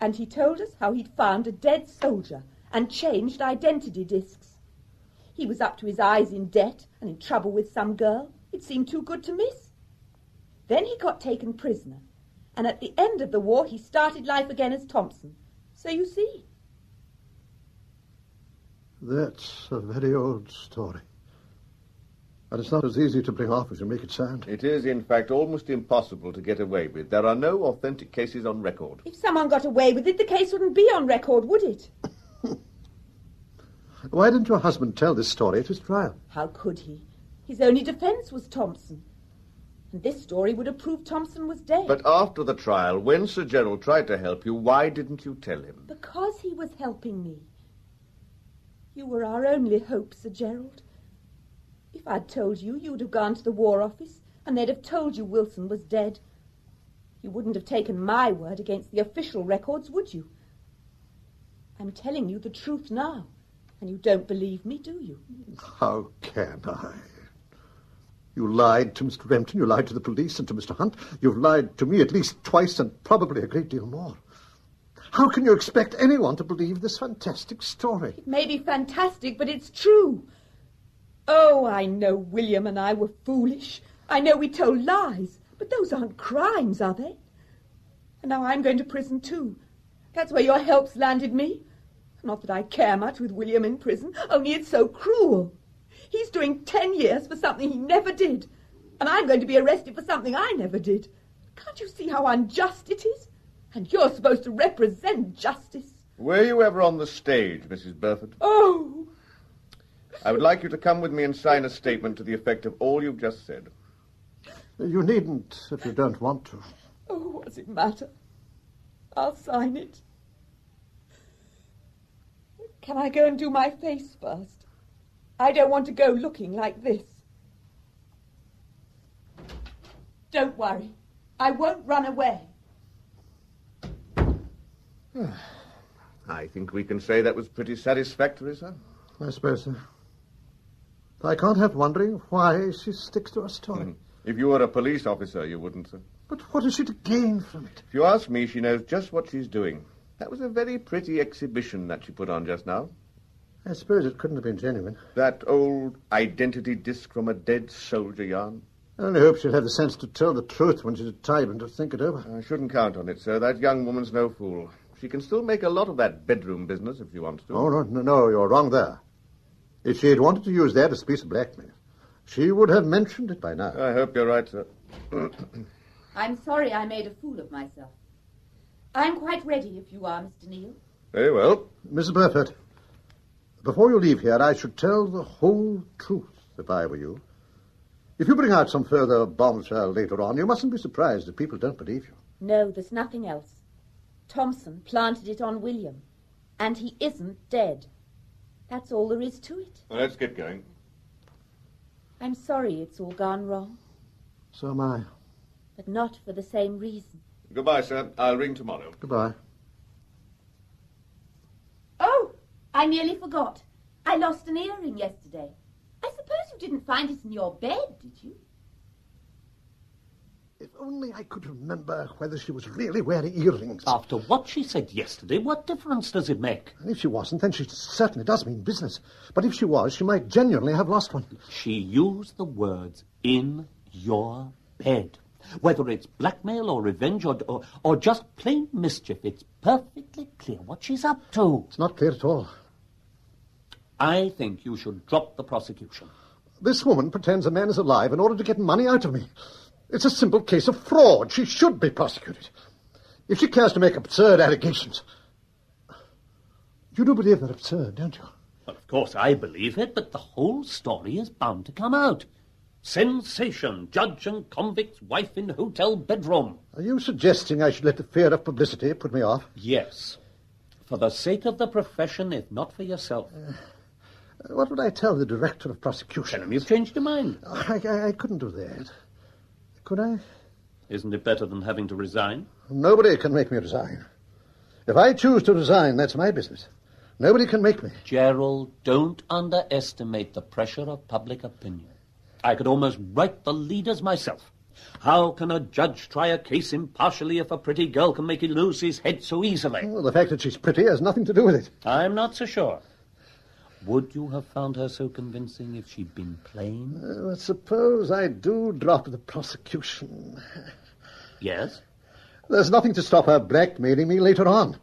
And he told us how he'd found a dead soldier and changed identity discs. He was up to his eyes in debt and in trouble with some girl. It seemed too good to miss. Then he got taken prisoner, and at the end of the war he started life again as Thompson. So you see. That's a very old story. And it's not as easy to bring off as you make it sound. It is, in fact, almost impossible to get away with. There are no authentic cases on record. If someone got away with it, the case wouldn't be on record, would it? Why didn't your husband tell this story at his trial? How could he? His only defence was Thompson. And this story would have proved Thompson was dead. But after the trial, when Sir Gerald tried to help you, why didn't you tell him? Because he was helping me. You were our only hope, Sir Gerald. If I'd told you, you'd have gone to the War Office, and they'd have told you Wilson was dead. You wouldn't have taken my word against the official records, would you? I'm telling you the truth now, and you don't believe me, do you? How can I? You lied to Mr. Rempton, you lied to the police and to Mr. Hunt. You've lied to me at least twice and probably a great deal more. How can you expect anyone to believe this fantastic story? It may be fantastic, but it's true. Oh, I know William and I were foolish. I know we told lies, but those aren't crimes, are they? And now I'm going to prison too. That's where your help's landed me. Not that I care much with William in prison, only it's so cruel. He's doing 10 years for something he never did, and I'm going to be arrested for something I never did. Can't you see how unjust it is? And you're supposed to represent justice. Were you ever on the stage, Mrs. Burford? Oh! I would like you to come with me and sign a statement to the effect of all you've just said. You needn't if you don't want to. Oh, what does it matter? I'll sign it. Can I go and do my face first? I don't want to go looking like this. Don't worry. I won't run away. I think we can say that was pretty satisfactory, sir. I suppose so. I can't help wondering why she sticks to her story. If you were a police officer, you wouldn't, sir. But what is she to gain from it? If you ask me, she knows just what she's doing. That was a very pretty exhibition that she put on just now. I suppose it couldn't have been genuine. That old identity disc from a dead soldier yarn. I only hope she'll have the sense to tell the truth when she's at time and to think it over. I shouldn't count on it, sir. That young woman's no fool. She can still make a lot of that bedroom business if she wants to. Oh, no, you're wrong there. If she had wanted to use that as a piece of blackmail, she would have mentioned it by now. I hope you're right, sir. I'm sorry I made a fool of myself. I'm quite ready if you are, Mr. Neal. Very well. Mrs. Burford, before you leave here, I should tell the whole truth if I were you. If you bring out some further bombshell later on, you mustn't be surprised if people don't believe you. No, there's nothing else. Thompson planted it on William, and he isn't dead. That's all there is to it. Well, let's get going. I'm sorry it's all gone wrong. So am I. But not for the same reason. Goodbye, sir. I'll ring tomorrow. Goodbye. Oh, I nearly forgot. I lost an earring yesterday. I suppose you didn't find it in your bed, did you? If only I could remember whether she was really wearing earrings. After what she said yesterday, what difference does it make? And if she wasn't, then she certainly does mean business. But if she was, she might genuinely have lost one. She used the words, in your bed. Whether it's blackmail or revenge or just plain mischief, it's perfectly clear what she's up to. It's not clear at all. I think you should drop the prosecution. This woman pretends a man is alive in order to get money out of me. It's a simple case of fraud. She should be prosecuted. If she cares to make absurd allegations... You do believe they're absurd, don't you? Well, of course I believe it, but the whole story is bound to come out. Sensation. Judge and convict's wife in hotel bedroom. Are you suggesting I should let the fear of publicity put me off? Yes. For the sake of the profession, if not for yourself. What would I tell the director of prosecution? Tell him you've changed your mind. I couldn't do that. Could I? Isn't it better than having to resign? Nobody can make me resign. If I choose to resign, that's my business. Nobody can make me. Gerald, don't underestimate the pressure of public opinion. I could almost write the leaders myself. How can a judge try a case impartially if a pretty girl can make him lose his head so easily? Well, the fact that she's pretty has nothing to do with it. I'm not so sure. Would you have found her so convincing if she'd been plain? Suppose I do drop the prosecution. Yes? There's nothing to stop her blackmailing me later on.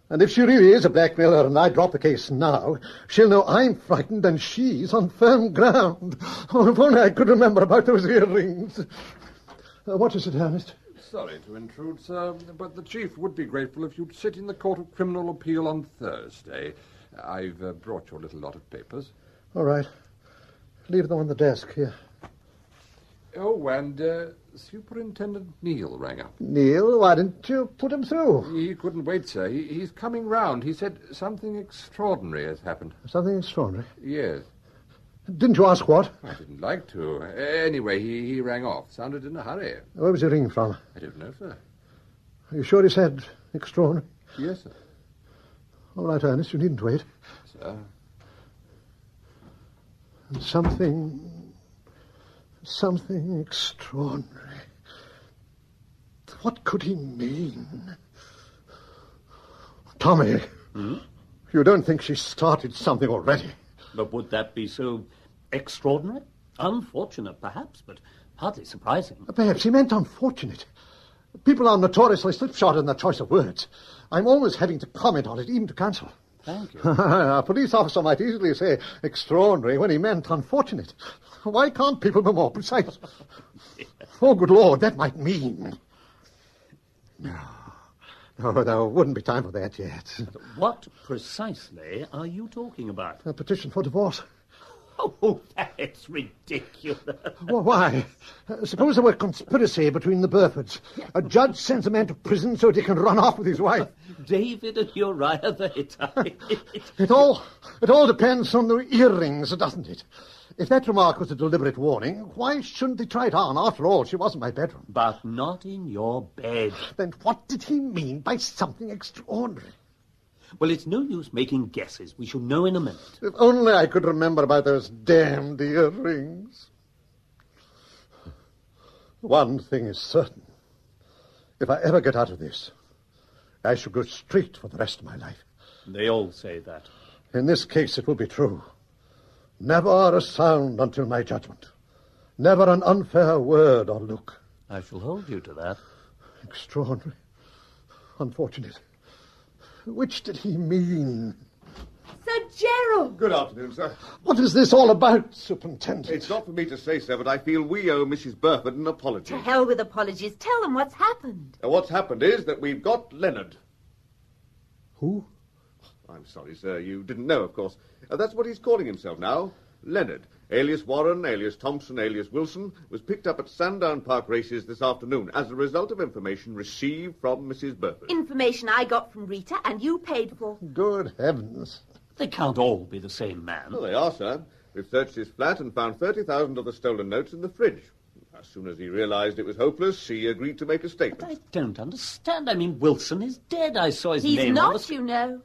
And if she really is a blackmailer and I drop the case now, she'll know I'm frightened and she's on firm ground. Oh, if only I could remember about those earrings. What is it, Ernest? Sorry to intrude, sir, but the Chief would be grateful if you'd sit in the Court of Criminal Appeal on Thursday. I've brought your little lot of papers. All right. Leave them on the desk here. Oh, and Superintendent Neal rang up. Neal? Why didn't you put him through? He couldn't wait, sir. He's coming round. He said something extraordinary has happened. Something extraordinary? Yes. Didn't you ask what? I didn't like to. Anyway, he rang off. Sounded in a hurry. Where was he ringing from? I don't know, sir. Are you sure he said extraordinary? Yes, sir. All right, Ernest, you needn't wait. Sir. And something extraordinary. What could he mean? Tommy, you don't think she started something already? But would that be so extraordinary? Unfortunate, perhaps, but hardly surprising. Perhaps he meant unfortunate. People are notoriously slipshod in their choice of words. I'm always having to comment on it, even to counsel. Thank you. A police officer might easily say extraordinary when he meant unfortunate. Why can't people be more precise? Oh, good Lord, that might mean... No, there wouldn't be time for that yet. What precisely are you talking about? A petition for divorce. Oh, that's ridiculous. Well, why? Suppose there were conspiracy between the Burfords. A judge sends a man to prison so that he can run off with his wife. David and Uriah the Hittite. It all depends on the earrings, doesn't it? If that remark was a deliberate warning, why shouldn't they try it on? After all, she was in my bedroom. But not in your bed. Then what did he mean by something extraordinary? Well, it's no use making guesses. We shall know in a minute. If only I could remember about those damned earrings. One thing is certain. If I ever get out of this, I shall go straight for the rest of my life. They all say that. In this case, it will be true. Never a sound until my judgment. Never an unfair word or look. I shall hold you to that. Extraordinary. Unfortunate. Which did he mean? Sir Gerald! Good afternoon, sir. What is this all about, Superintendent? It's not for me to say, sir, but I feel we owe Mrs. Burford an apology. To hell with apologies. Tell them what's happened. What's happened is that we've got Leonard. Who? I'm sorry, sir. You didn't know, of course. That's what he's calling himself now. Leonard, alias Warren, alias Thompson, alias Wilson, was picked up at Sandown Park races this afternoon as a result of information received from Mrs. Burford. Information I got from Rita and you paid for. Good heavens. They can't all be the same man. Well, they are, sir. We've searched his flat and found 30,000 of the stolen notes in the fridge. As soon as he realized it was hopeless, he agreed to make a statement. But I don't understand. I mean, Wilson is dead. I saw his He's name not, on the... you know.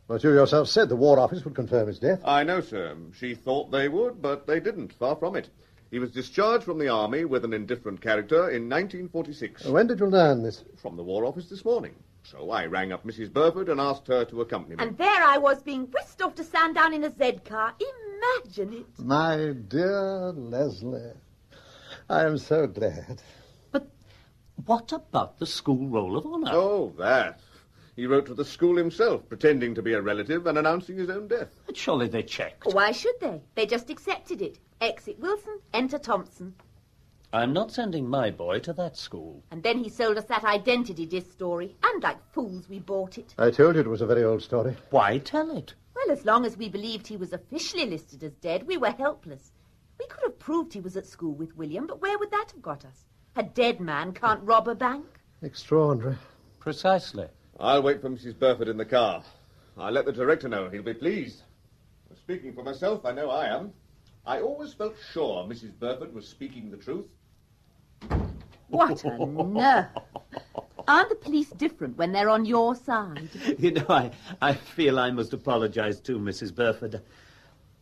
But you yourself said the War Office would confirm his death. I know, sir. She thought they would, but they didn't. Far from it. He was discharged from the army with an indifferent character in 1946. When did you learn this? From the War Office this morning. So I rang up Mrs. Burford and asked her to accompany me. And there I was being whisked off to Sandown in a Z-car. Imagine it. My dear Leslie, I am so glad. What about the school roll of honour? Oh, that. He wrote to the school himself, pretending to be a relative and announcing his own death. But surely they checked. Why should they? They just accepted it. Exit Wilson, enter Thompson. I'm not sending my boy to that school. And then he sold us that identity disc story. And like fools, we bought it. I told you it was a very old story. Why tell it? Well, as long as we believed he was officially listed as dead, we were helpless. We could have proved he was at school with William, but where would that have got us? A dead man can't rob a bank. Extraordinary. Precisely. I'll wait for Mrs. Burford in the car. I'll let the director know. He'll be pleased. Speaking for myself, I know I am. I always felt sure Mrs. Burford was speaking the truth. What a nerve. Aren't the police different when they're on your side? You know, I feel I must apologise to Mrs. Burford.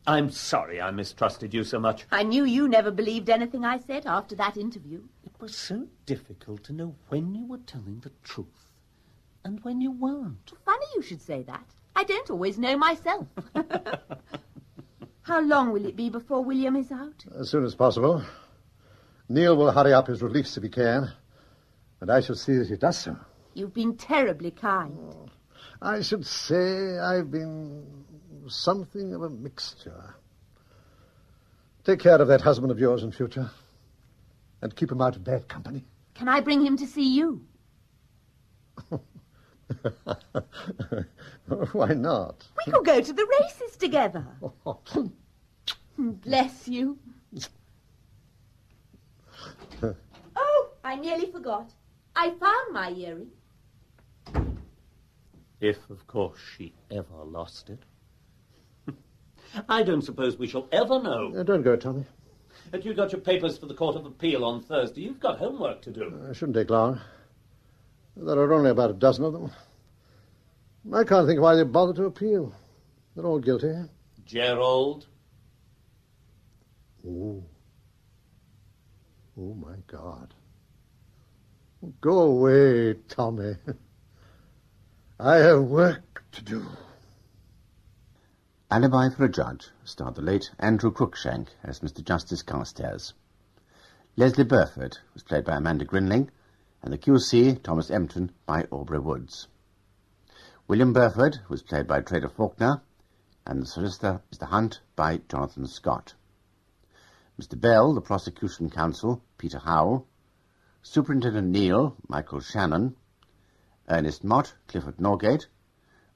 I'm sorry I mistrusted you so much. I knew you never believed anything I said after that interview. It was so difficult to know when you were telling the truth and when you weren't. Funny you should say that. I don't always know myself. How long will it be before William is out? As soon as possible. Neil will hurry up his release if he can, and I shall see that he does so. You've been terribly kind. I should say I've been something of a mixture. Take care of that husband of yours in future, and keep him out of bad company. Can I bring him to see you? Why not? We could go to the races together. Bless you. Oh, I nearly forgot. I found my earring. If, of course, she ever lost it. I don't suppose we shall ever know. Don't go, Tommy. Have you got your papers for the Court of Appeal on Thursday? You've got homework to do. It shouldn't take long. There are only about a dozen of them. I can't think why they bother to appeal. They're all guilty. Gerald? Oh. Oh, my God. Go away, Tommy. I have work to do. Alibi for a Judge starred the late Andrew Cruikshank as Mr. Justice Carstairs. Leslie Burford was played by Amanda Grinling, and the QC, Thomas Empton, by Aubrey Woods. William Burford was played by Trader Faulkner, and the solicitor, Mr. Hunt, by Jonathan Scott. Mr. Bell, the prosecution counsel, Peter Howell. Superintendent Neal, Michael Shannon. Ernest Mott, Clifford Norgate.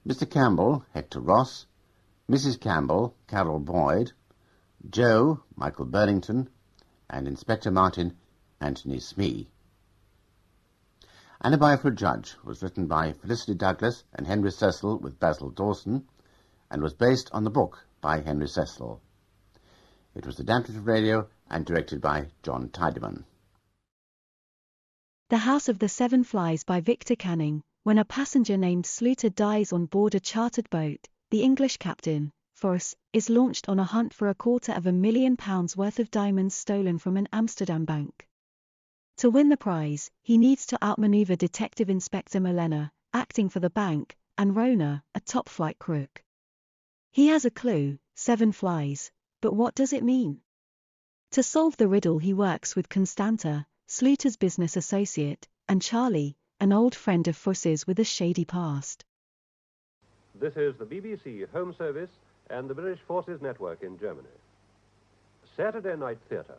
Mr. Campbell, Hector Ross. Mrs. Campbell, Carol Boyd. Joe, Michael Burlington. And Inspector Martin, Anthony Smee. Alibi for a Judge was written by Felicity Douglas and Henry Cecil with Basil Dawson, and was based on the book by Henry Cecil. It was adapted to radio and directed by John Tiedemann. The House of the Seven Flies by Victor Canning. When a passenger named Sluter dies on board a chartered boat, the English captain, Force, is launched on a hunt for £250,000 worth of diamonds stolen from an Amsterdam bank. To win the prize, he needs to outmaneuver Detective Inspector Molena, acting for the bank, and Rona, a top-flight crook. He has a clue, 7 flies, but what does it mean? To solve the riddle he works with Constanta, Sluter's business associate, and Charlie, an old friend of Fuss's with a shady past. This is the BBC Home Service and the British Forces Network in Germany. Saturday Night Theatre.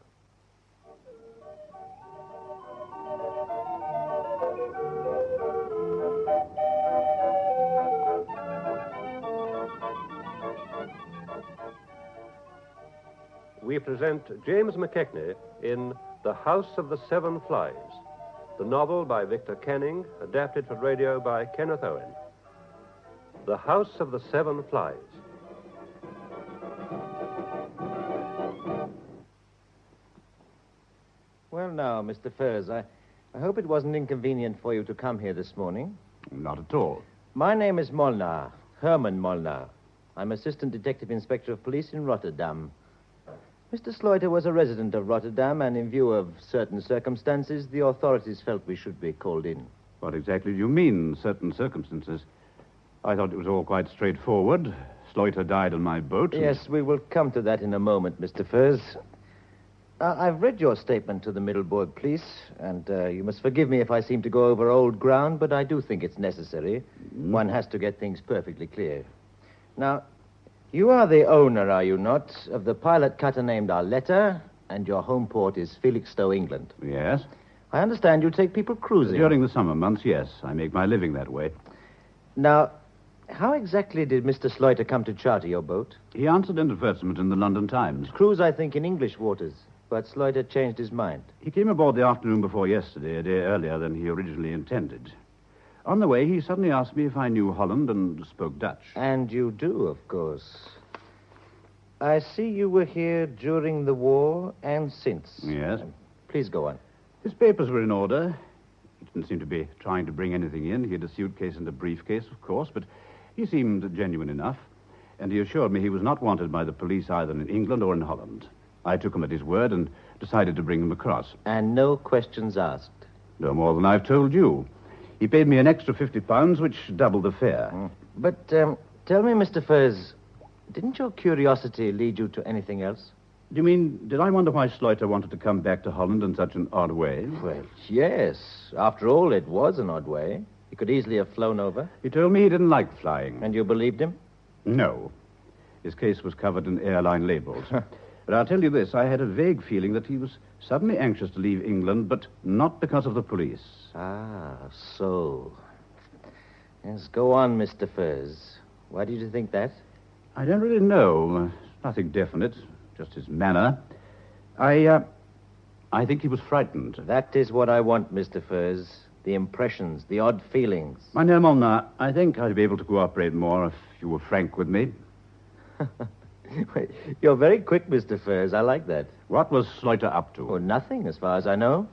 We present James McKechnie in The House of the Seven Flies, the novel by Victor Canning, adapted for radio by Kenneth Owen. The House of the Seven Flies. Well, now, Mr. Furs, I hope it wasn't inconvenient for you to come here this morning. Not at all. My name is Molnar, Herman Molnar. I'm Assistant Detective Inspector of Police in Rotterdam. Mr. Slaughter was a resident of Rotterdam, and in view of certain circumstances, the authorities felt we should be called in. What exactly do you mean, certain circumstances? I thought it was all quite straightforward. Slaughter died on my boat. Yes, we will come to that in a moment, Mr. Furs. I've read your statement to the Middelburg police, and you must forgive me if I seem to go over old ground, but I do think it's necessary. One has to get things perfectly clear. Now, you are the owner, are you not, of the pilot cutter named Arletta, and your home port is Felixstowe, England? Yes. I understand you take people cruising. During the summer months, yes. I make my living that way. Now, how exactly did Mr. Slaughter come to charter your boat? He answered an advertisement in the London Times. Cruise, I think, in English waters. But Slaughter changed his mind. He came aboard the afternoon before yesterday, a day earlier than he originally intended. On the way, he suddenly asked me if I knew Holland and spoke Dutch. And you do, of course. I see you were here during the war and since. Yes. Please go on. His papers were in order. He didn't seem to be trying to bring anything in. He had a suitcase and a briefcase, of course, but he seemed genuine enough. And he assured me he was not wanted by the police either in England or in Holland. I took him at his word and decided to bring him across. And no questions asked? No more than I've told you. He paid me an extra £50, which doubled the fare. But tell me, Mr. Furs, didn't your curiosity lead you to anything else? Do you mean, did I wonder why Slaughter wanted to come back to Holland in such an odd way? Well, yes. After all, it was an odd way. He could easily have flown over. He told me he didn't like flying. And you believed him? No. His case was covered in airline labels. But I'll tell you this, I had a vague feeling that he was suddenly anxious to leave England, but not because of the police. Ah, so. Yes, go on, Mr. Furs. Why did you think that? I don't really know. Nothing definite, just his manner. I think he was frightened. That is what I want, Mr. Furs. The impressions, the odd feelings. Mynheer Molnar, I think I'd be able to cooperate more if you were frank with me. You're very quick, Mr. Furs. I like that. What was Slaughter up to? Oh, nothing, as far as I know.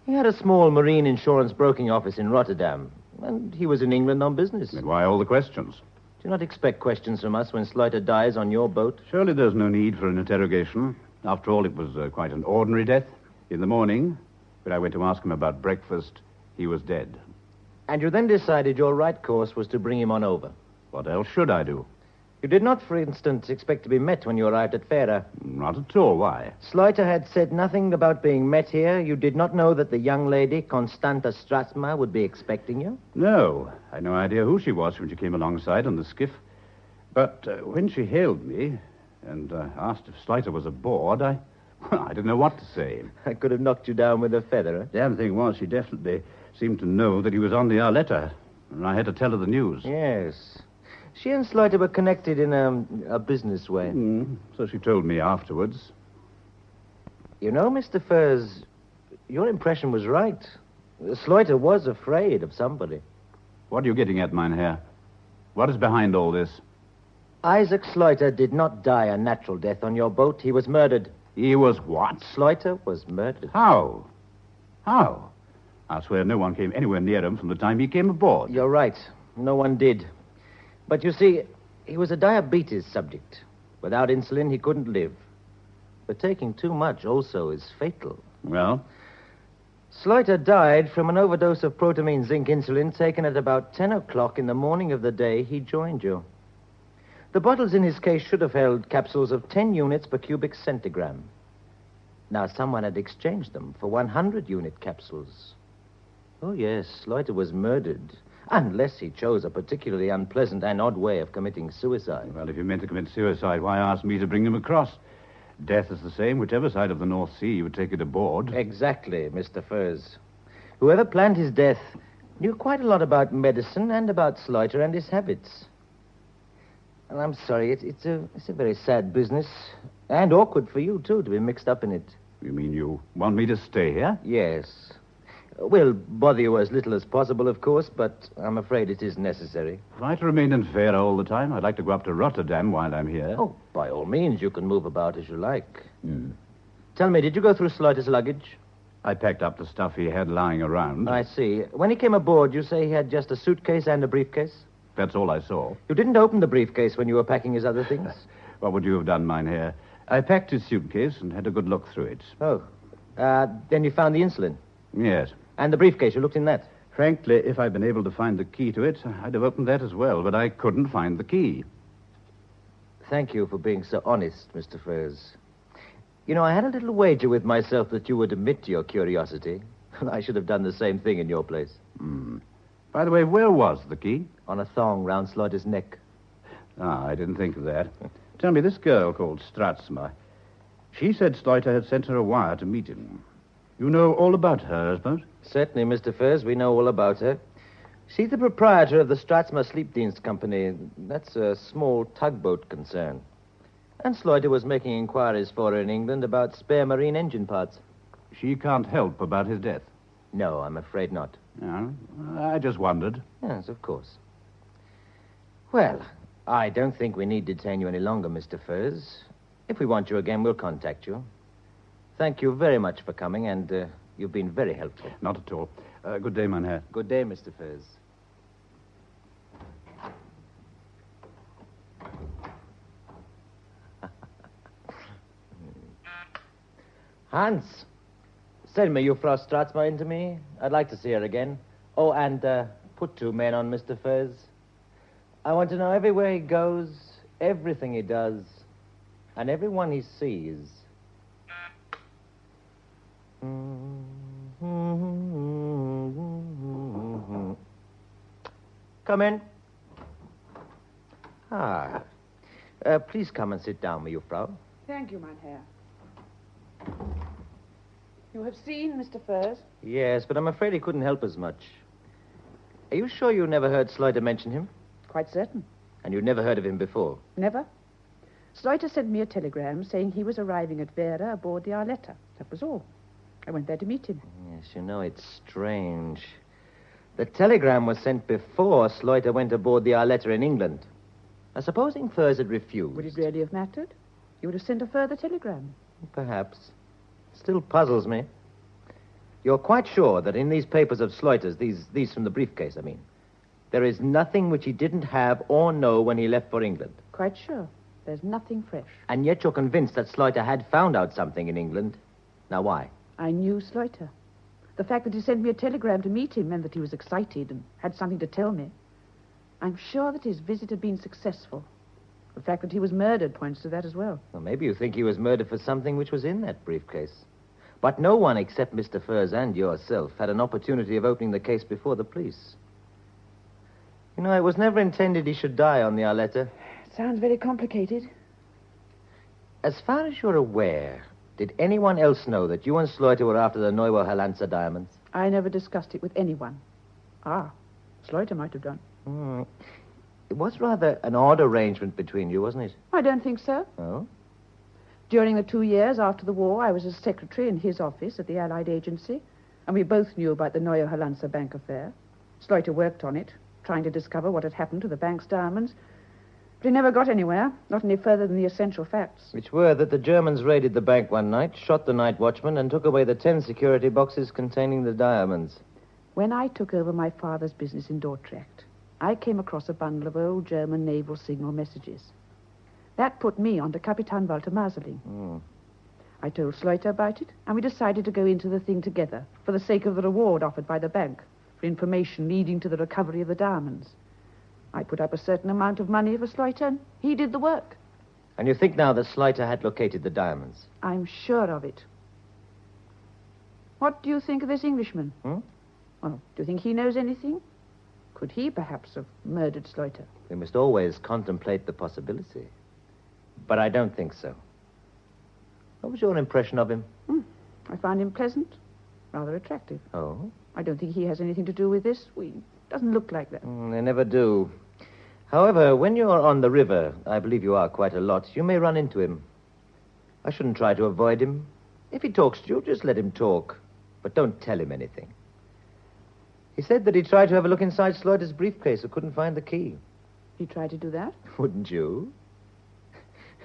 He had a small marine insurance broking office in Rotterdam, and he was in England on business. Then why all the questions? Do not expect questions from us when Slaughter dies on your boat. Surely there's no need for an interrogation. After all, it was quite an ordinary death. In the morning, when I went to ask him about breakfast, he was dead. And you then decided your right course was to bring him on over? What else should I do? You did not, for instance, expect to be met when you arrived at Fera. Not at all. Why? Slaughter had said nothing about being met here. You did not know that the young lady, Constanta Stratsma, would be expecting you? No. I had no idea who she was when she came alongside on the skiff. But when she hailed me and asked if Slaughter was aboard, I didn't know what to say. I could have knocked you down with a feather, huh? Damn thing was, she definitely seemed to know that he was on the Arletta, and I had to tell her the news. Yes. She and Slaughter were connected in a business way. So she told me afterwards. You know, Mr. Furs, your impression was right. Slaughter was afraid of somebody. What are you getting at, Mynheer? What is behind all this? Isaac Slaughter did not die a natural death on your boat. He was murdered. He was what? Slaughter was murdered. How? How? I'll swear no one came anywhere near him from the time he came aboard. You're right. No one did. But you see, he was a diabetes subject. Without insulin, he couldn't live. But taking too much also is fatal. Well? Slaughter died from an overdose of protamine zinc insulin taken at about 10 o'clock in the morning of the day he joined you. The bottles in his case should have held capsules of 10 units per cubic centigram. Now, someone had exchanged them for 100-unit capsules. Oh, yes, Slaughter was murdered. Unless he chose a particularly unpleasant and odd way of committing suicide. Well, if you meant to commit suicide, why ask me to bring him across? Death is the same, whichever side of the North Sea you would take it aboard. Exactly, Mr. Furs. Whoever planned his death knew quite a lot about medicine and about Slaughter and his habits. And I'm sorry, it's a very sad business. And awkward for you, too, to be mixed up in it. You mean you want me to stay here? Yes. We'll bother you as little as possible, of course, but I'm afraid it is necessary. If I to remain in Fera all the time, I'd like to go up to Rotterdam while I'm here. Oh, by all means, you can move about as you like. Tell me, did you go through Slaughter's luggage? I packed up the stuff he had lying around. I see. When he came aboard, you say he had just a suitcase and a briefcase? That's all I saw. You didn't open the briefcase when you were packing his other things? What would you have done, Mynheer? I packed his suitcase and had a good look through it. Oh. Then you found the insulin? Yes. And the briefcase, you looked in that? Frankly, if I'd been able to find the key to it, I'd have opened that as well, but I couldn't find the key. Thank you for being so honest, Mr. Frears. You know, I had a little wager with myself that you would admit to your curiosity. I should have done the same thing in your place. By the way, where was the key? On a thong round Slaughter's neck. Ah, I didn't think of that. Tell me, this girl called Stratsma, she said Slaughter had sent her a wire to meet him. You know all about her, I suppose? Certainly, Mr. Frears, we know all about her. She's the proprietor of the Stratsma Sleepdienst Company. That's a small tugboat concern. And Slaughter was making inquiries for her in England about spare marine engine parts. She can't help about his death? No, I'm afraid not. No, I just wondered. Yes, of course. Well, I don't think we need detain you any longer, Mr. Frears. If we want you again, we'll contact you. Thank you very much for coming, and you've been very helpful. Not at all. Good day, mein Herr. Good day, Mr. Frears. Hans, send me Frau Stratsma into me. I'd like to see her again. Oh, and put 2 men on Mr. Frears. I want to know everywhere he goes, everything he does, and everyone he sees. Come in. Ah. Please come and sit down, Frau. Thank you, mein Herr. You have seen Mr. Frears? Yes, but I'm afraid he couldn't help us much. Are you sure you never heard Slaughter mention him? Quite certain. And you'd never heard of him before? Never. Slaughter sent me a telegram saying he was arriving at Vera aboard the Arletta. That was all. I went there to meet him. Yes, you know, it's strange. The telegram was sent before Slaughter went aboard the Arletta in England. Now, supposing Frears had refused... Would it really have mattered? You would have sent a further telegram. Perhaps. Still puzzles me. You're quite sure that in these papers of Slaughter's, these from the briefcase, I mean, there is nothing which he didn't have or know when he left for England? Quite sure. There's nothing fresh. And yet you're convinced that Slaughter had found out something in England. Now, why? I knew Slaughter. The fact that he sent me a telegram to meet him meant that he was excited and had something to tell me. I'm sure that his visit had been successful. The fact that he was murdered points to that as well. Well, maybe you think he was murdered for something which was in that briefcase. But no one except Mr. Frears and yourself had an opportunity of opening the case before the police. You know, it was never intended he should die on the Arletta. Sounds very complicated. As far as you're aware, did anyone else know that you and Slaughter were after the Neue Hollandse diamonds? I never discussed it with anyone. Ah, Slaughter might have done. It was rather an odd arrangement between you, wasn't it? I don't think so. Oh? During the 2 years after the war, I was a secretary in his office at the Allied Agency, and we both knew about the Neue Hollandse bank affair. Slaughter worked on it, trying to discover what had happened to the bank's diamonds, but he never got anywhere, not any further than the essential facts. Which were that the Germans raided the bank one night, shot the night watchman, and took away the 10 security boxes containing the diamonds. When I took over my father's business in Dordrecht, I came across a bundle of old German naval signal messages. That put me onto Kapitan Walter Maserling. I told Slaughter about it, and we decided to go into the thing together for the sake of the reward offered by the bank for information leading to the recovery of the diamonds. I put up a certain amount of money for Slaughter, and he did the work. And you think now that Slaughter had located the diamonds? I'm sure of it. What do you think of this Englishman? Well, do you think he knows anything? Could he perhaps have murdered Slaughter? We must always contemplate the possibility. But I don't think so. What was your impression of him? I found him pleasant, rather attractive. Oh? I don't think he has anything to do with this. He doesn't look like that. They never do. However, when you're on the river, I believe you are quite a lot, you may run into him. I shouldn't try to avoid him. If he talks to you, just let him talk. But don't tell him anything. He said that he tried to have a look inside Slaughter's briefcase and couldn't find the key. He tried to do that? Wouldn't you?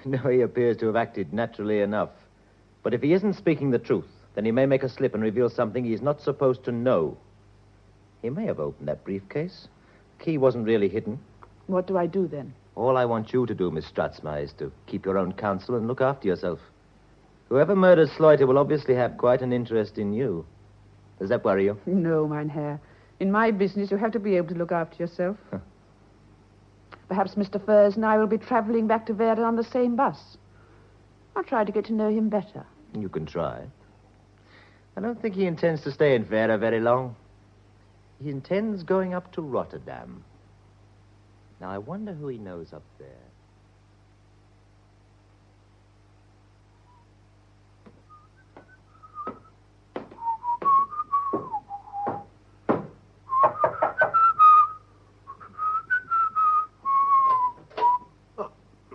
No, he appears to have acted naturally enough. But if he isn't speaking the truth, then he may make a slip and reveal something he's not supposed to know. He may have opened that briefcase. The key wasn't really hidden. What do I do then? All I want you to do, Miss Stratsma, is to keep your own counsel and look after yourself. Whoever murdered Sloiter will obviously have quite an interest in you. Does that worry you? No, mein Herr. In my business, you have to be able to look after yourself. Perhaps Mr. Furs and I will be traveling back to Verden on the same bus. I'll try to get to know him better. You can try. I don't think he intends to stay in Vera very long. He intends going up to Rotterdam. Now, I wonder who he knows up there.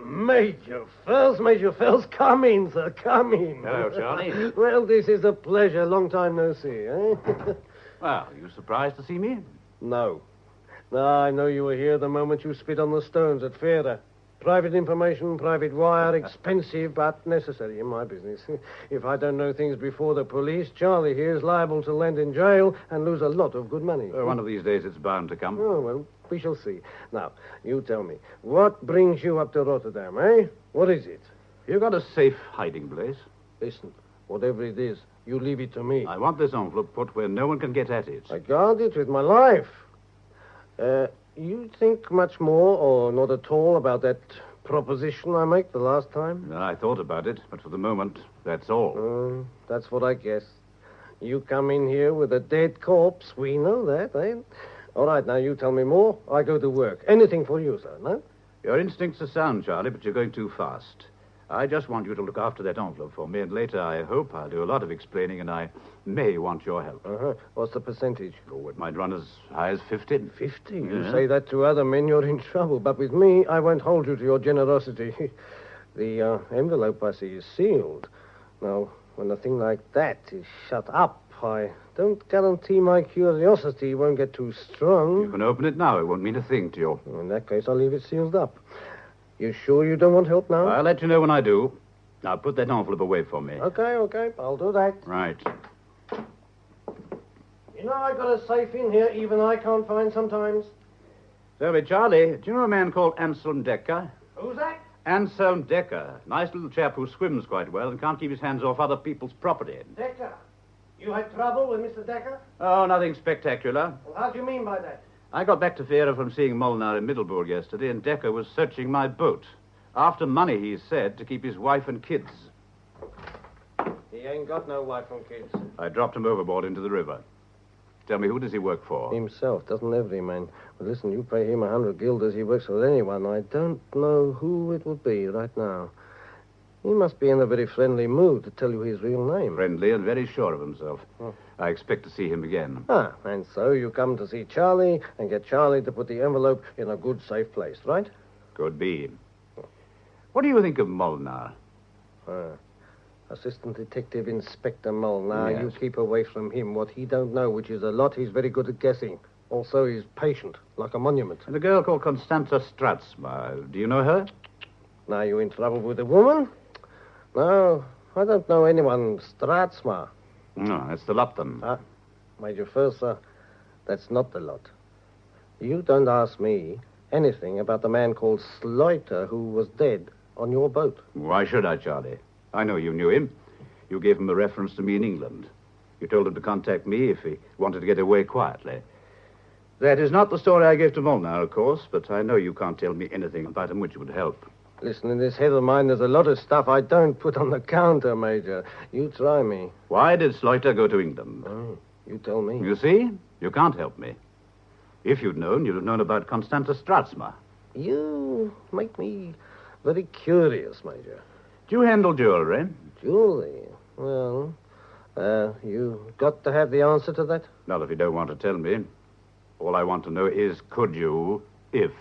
Major Fells, come in, sir, come in. Hello, Charlie. Well, this is a pleasure. Long time no see, eh? Well, you surprised to see me? No. No, I know you were here the moment you spit on the stones at Fera. Private information, private wire, expensive but necessary in my business. If I don't know things before the police, Charlie here is liable to land in jail and lose a lot of good money. One of these days it's bound to come. Oh, well, we shall see. Now, you tell me, what brings you up to Rotterdam, eh? What is it? You got a safe hiding place? Listen, whatever it is, you leave it to me. I want this envelope put where no one can get at it. I guard it with my life. You think much more or not at all about that proposition I made the last time? I thought about it, but for the moment, that's all. That's what I guess. You come in here with a dead corpse. We know that, eh? All right, now you tell me more. I go to work. Anything for you, sir, no? Your instincts are sound, Charlie, but you're going too fast. I just want you to look after that envelope for me, and later, I hope, I'll do a lot of explaining, and I may want your help. What's the percentage? Oh, it might run as high as 15. 50? You say that to other men, you're in trouble. But with me, I won't hold you to your generosity. The envelope, I see, is sealed. Now, when a thing like that is shut up, I don't guarantee my curiosity won't get too strong. You can open it now. It won't mean a thing to you. In that case, I'll leave it sealed up. You sure you don't want help now? I'll let you know when I do. Now, put that envelope away for me. Okay. I'll do that. Right. You know, I got a safe in here even I can't find sometimes. Tell me, Charlie, do you know a man called Anselm Decker? Who's that? Anselm Decker. Nice little chap who swims quite well and can't keep his hands off other people's property. Decker? You had trouble with Mr. Decker? Oh, nothing spectacular. Well, how do you mean by that? I got back to Vera from seeing Molnar in Middelburg yesterday, and Decker was searching my boat. After money, he said, to keep his wife and kids. He ain't got no wife and kids. I dropped him overboard into the river. Tell me, who does he work for? Himself, doesn't every man. Well, listen, you pay him 100 guilders, he works for anyone. I don't know who it would be right now. He must be in a very friendly mood to tell you his real name. Friendly and very sure of himself. I expect to see him again. And so you come to see Charlie and get Charlie to put the envelope in a good, safe place, right? Could be. What do you think of Molnar? Assistant Detective Inspector Molnar. Yes. You keep away from him. What he don't know, which is a lot, he's very good at guessing. Also, he's patient, like a monument. And a girl called Constanza Stratsma. Do you know her? Now you in trouble with a woman? No, I don't know anyone Stratsma. No, that's the lot, then. Major Furser, that's not the lot. You don't ask me anything about the man called Sloiter who was dead on your boat. Why should I, Charlie? I know you knew him. You gave him a reference to me in England. You told him to contact me if he wanted to get away quietly. That is not the story I gave to Molnar, of course, but I know you can't tell me anything about him which would help. Listen, in this head of mine, there's a lot of stuff I don't put on the counter, Major. You try me. Why did Sloiter go to England? You tell me. You see? You can't help me. If you'd known, you'd have known about Constanza Stratsma. You make me very curious, Major. Do you handle jewelry? Jewelry? Well, you got to have the answer to that? Not if you don't want to tell me. All I want to know is, could you, if?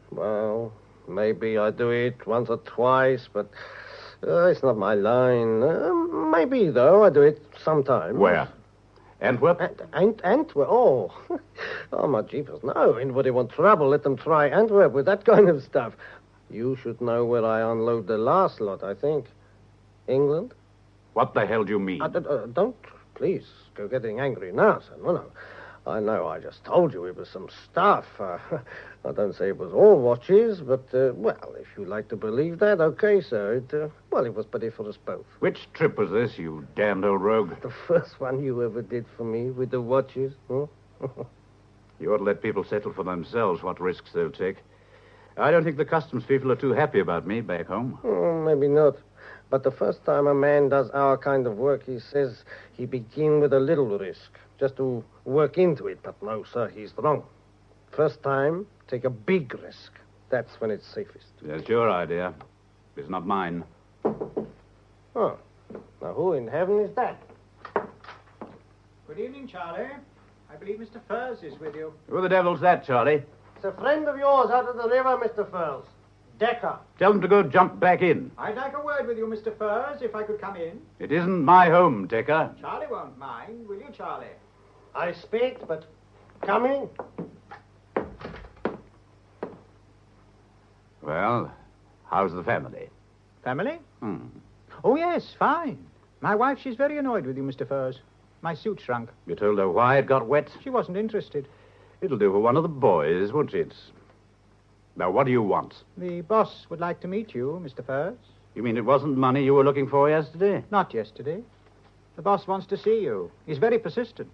Well, maybe I do it once or twice, but it's not my line. Maybe, though, I do it sometimes. Where? Antwerp? Antwerp? Oh, my jeepers, no. Anybody want trouble, let them try Antwerp with that kind of stuff. You should know where I unload the last lot, I think. England? What the hell do you mean? Don't, please, go getting angry now, sir. No. I know, I just told you it was some stuff. I don't say it was all watches, but, well, if you like to believe that, okay, sir. It was better for us both. Which trip was this, you damned old rogue? The first one you ever did for me with the watches, huh? You ought to let people settle for themselves what risks they'll take. I don't think the customs people are too happy about me back home. Maybe not. But the first time a man does our kind of work, he says he begin with a little risk, just to work into it. But no, sir, he's wrong. First time, take a big risk. That's when it's safest. That's your idea. It's not mine. Oh. Now, who in heaven is that? Good evening, Charlie. I believe Mr. Furze is with you. Who the devil's that, Charlie? It's a friend of yours out of the river, Mr. Furze. Decker. Tell him to go jump back in. I'd like a word with you, Mr. Furze, if I could come in. It isn't my home, Decker. Charlie won't mind, will you, Charlie? I speak, but come in. Well, how's the family? Family? Oh, yes, fine. My wife, she's very annoyed with you, Mr. Furze. My suit shrunk. You told her why it got wet? She wasn't interested. It'll do for one of the boys, won't it? Now, what do you want? The boss would like to meet you, Mr. Furze. You mean it wasn't money you were looking for yesterday? Not yesterday. The boss wants to see you. He's very persistent.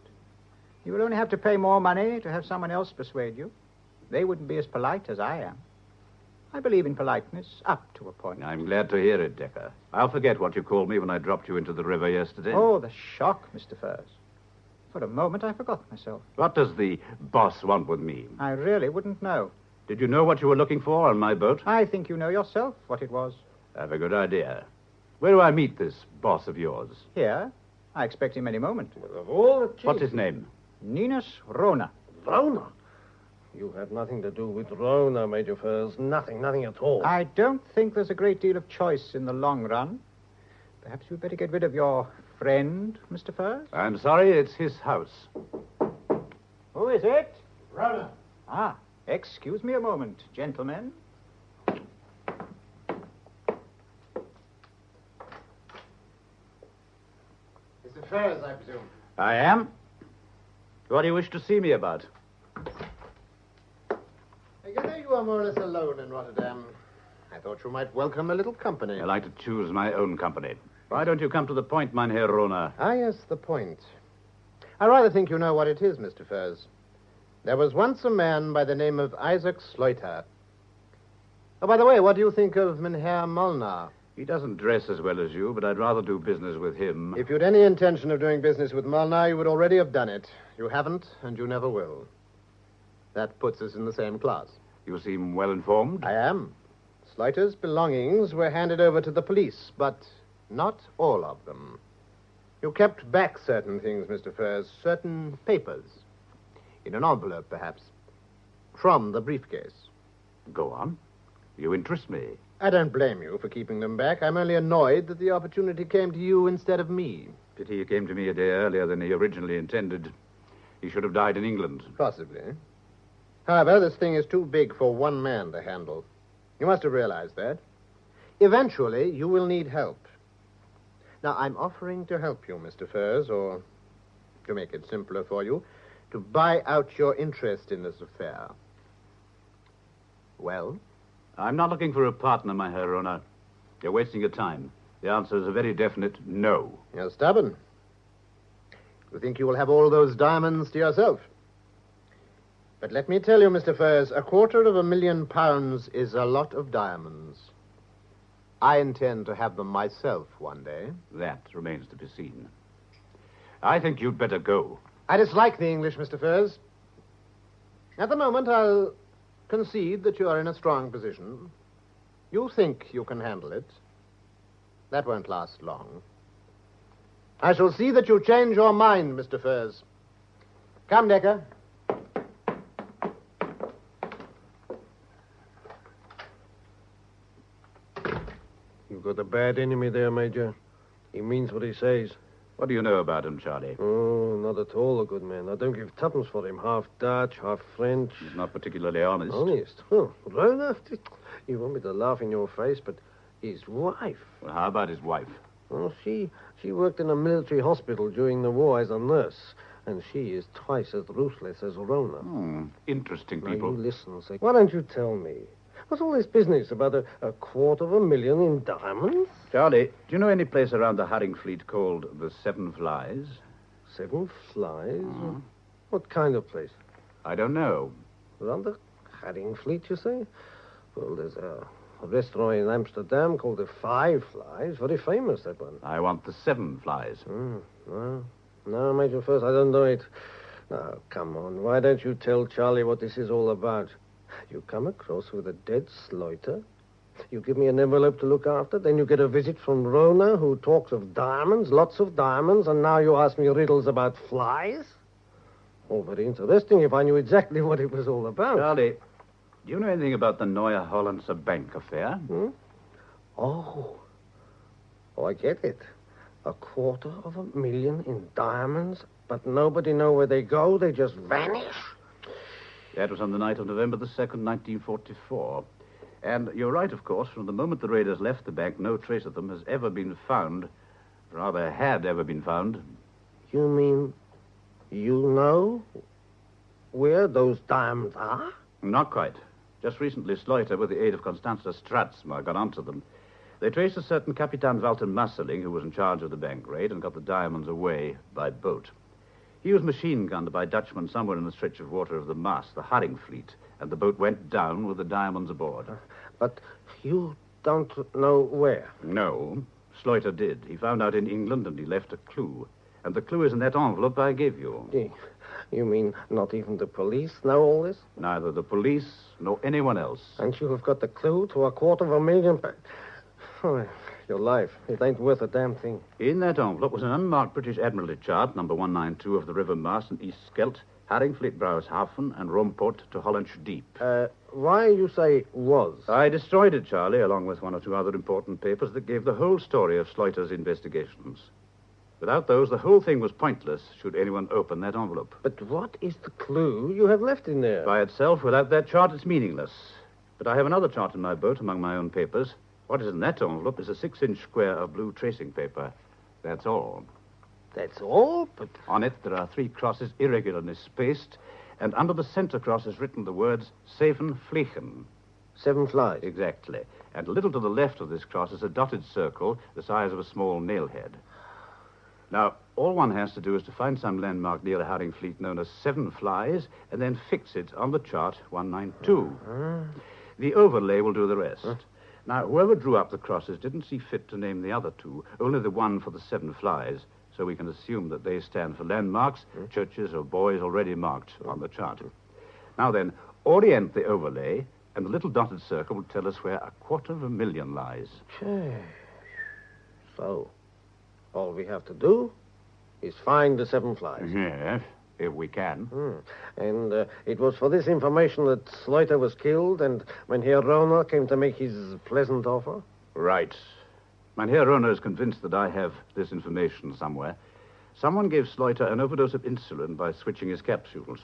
You will only have to pay more money to have someone else persuade you. They wouldn't be as polite as I am. I believe in politeness, up to a point. I'm glad to hear it, Decker. I'll forget what you called me when I dropped you into the river yesterday. Oh, the shock, Mr. Furze. For a moment, I forgot myself. What does the boss want with me? I really wouldn't know. Did you know what you were looking for on my boat? I think you know yourself what it was. I have a good idea. Where do I meet this boss of yours? Here. I expect him any moment. Of all the chiefs. What's his name? Ninus Rona. Rona? You had nothing to do with Rona, Major Furze. Nothing at all. I don't think there's a great deal of choice in the long run. Perhaps you'd better get rid of your friend, Mr. Furze? I'm sorry, it's his house. Who is it? Rona. Ah, excuse me a moment, gentlemen. Mr. Furze, I presume. I am. What do you wish to see me about? You know you are more or less alone in Rotterdam. I thought you might welcome a little company. I like to choose my own company. Why don't you come to the point, Mynheer Rona? Ah, yes, the point. I rather think you know what it is, Mr. Furze. There was once a man by the name of Isaac Sleuter. Oh, by the way, what do you think of Mynheer Molnar? He doesn't dress as well as you, but I'd rather do business with him. If you'd any intention of doing business with Molnar, you would already have done it. You haven't, and you never will. That puts us in the same class. You seem well informed. I am. Sleuter's belongings were handed over to the police, but not all of them. You kept back certain things, Mr. Furze, certain papers. In an envelope, perhaps. From the briefcase. Go on. You interest me. I don't blame you for keeping them back. I'm only annoyed that the opportunity came to you instead of me. Pity he came to me a day earlier than he originally intended. He should have died in England. Possibly. However, this thing is too big for one man to handle. You must have realized that. Eventually, you will need help. Now, I'm offering to help you, Mr. Furze, or, to make it simpler for you, to buy out your interest in this affair. Well? I'm not looking for a partner, my Herr Rona. You're wasting your time. The answer is a very definite no. You're stubborn. You think you will have all those diamonds to yourself. But let me tell you, Mr. Furze, £250,000 is a lot of diamonds. I intend to have them myself one day. That remains to be seen. I think you'd better go. I dislike the English, Mr. Furze. At the moment, I'll concede that you are in a strong position. You think you can handle it. That won't last long. I shall see that you change your mind, Mr. Furze. Come, Decker. You've got a bad enemy there, Major. He means what he says. What do you know about him, Charlie? Oh, not at all a good man. I don't give tuppence for him. Half Dutch, half French. He's not particularly honest. Honest? Oh, Rona? You want me to laugh in your face, but his wife. Well, how about his wife? Well, she worked in a military hospital during the war as a nurse. And she is twice as ruthless as Rona. Interesting Now, people. you listen, say, why don't you tell me? What's all this business about a $250,000 in diamonds? Charlie, do you know any place around the Herring Fleet called the Seven Flies? Seven Flies? What kind of place? I don't know. Around the Herring Fleet, you say? Well, there's a restaurant in Amsterdam called the Five Flies. Very famous, that one. I want the Seven Flies. No, Major First, I don't know it. Now, come on. Why don't you tell Charlie what this is all about? You come across with a dead Sloiter. You give me an envelope to look after. Then you get a visit from Rona, who talks of diamonds, lots of diamonds, and now you ask me riddles about flies? Oh, very interesting if I knew exactly what it was all about. Charlie, do you know anything about the Neue Hollandse Bank affair? Oh, I get it. $250,000 in diamonds, but nobody know where they go. They just vanish. That was on the night of November the 2nd, 1944. And you're right, of course. From the moment the raiders left the bank, no trace of them has ever been found. Rather, had ever been found. You mean you know where those diamonds are? Not quite. Just recently, Sloiter, with the aid of Constanza Stratsma, got onto them. They traced a certain Kapitan Walter Masseling, who was in charge of the bank raid, and got the diamonds away by boat. He was machine-gunned by Dutchmen somewhere in the stretch of water of the Maas, the Herring Fleet, and the boat went down with the diamonds aboard. But you don't know where? No. Sloiter did. He found out in England, and he left a clue. And the clue is in that envelope I gave you. You mean not even the police know all this? Neither the police nor anyone else. And you have got the clue to $250,000? Oh, your life. It ain't worth a damn thing. In that envelope was an unmarked British Admiralty chart, number 192 of the River Maas and East Skelt, Haringvliet Brouwershaven and Romport to Hollandse Diep. Why you say was? I destroyed it, Charlie, along with one or two other important papers that gave the whole story of Sloiter's investigations. Without those, the whole thing was pointless should anyone open that envelope. But what is the clue you have left in there? By itself, without that chart, it's meaningless. But I have another chart in my boat among my own papers. What is in that envelope is a 6-inch square of blue tracing paper. That's all. That's all? But on it, there are 3 crosses irregularly spaced, and under the center cross is written the words Seven Vliegen. 7 flies? Exactly. And a little to the left of this cross is a dotted circle the size of a small nail head. Now, all one has to do is to find some landmark near the Herring Fleet known as 7 Flies, and then fix it on the chart 192. The overlay will do the rest. Now, whoever drew up the crosses didn't see fit to name the other 2, only the one for the 7 Flies, so we can assume that they stand for landmarks, churches or buoys already marked on the chart. Now then, orient the overlay, and the little dotted circle will tell us where $250,000 lies. So, all we have to do is find the 7 Flies. Yes, if we can. And it was for this information that Sloiter was killed, and when Herr Rona came to make his pleasant offer? Right. Mynheer Rona is convinced that I have this information somewhere. Someone gave Sloiter an overdose of insulin by switching his capsules.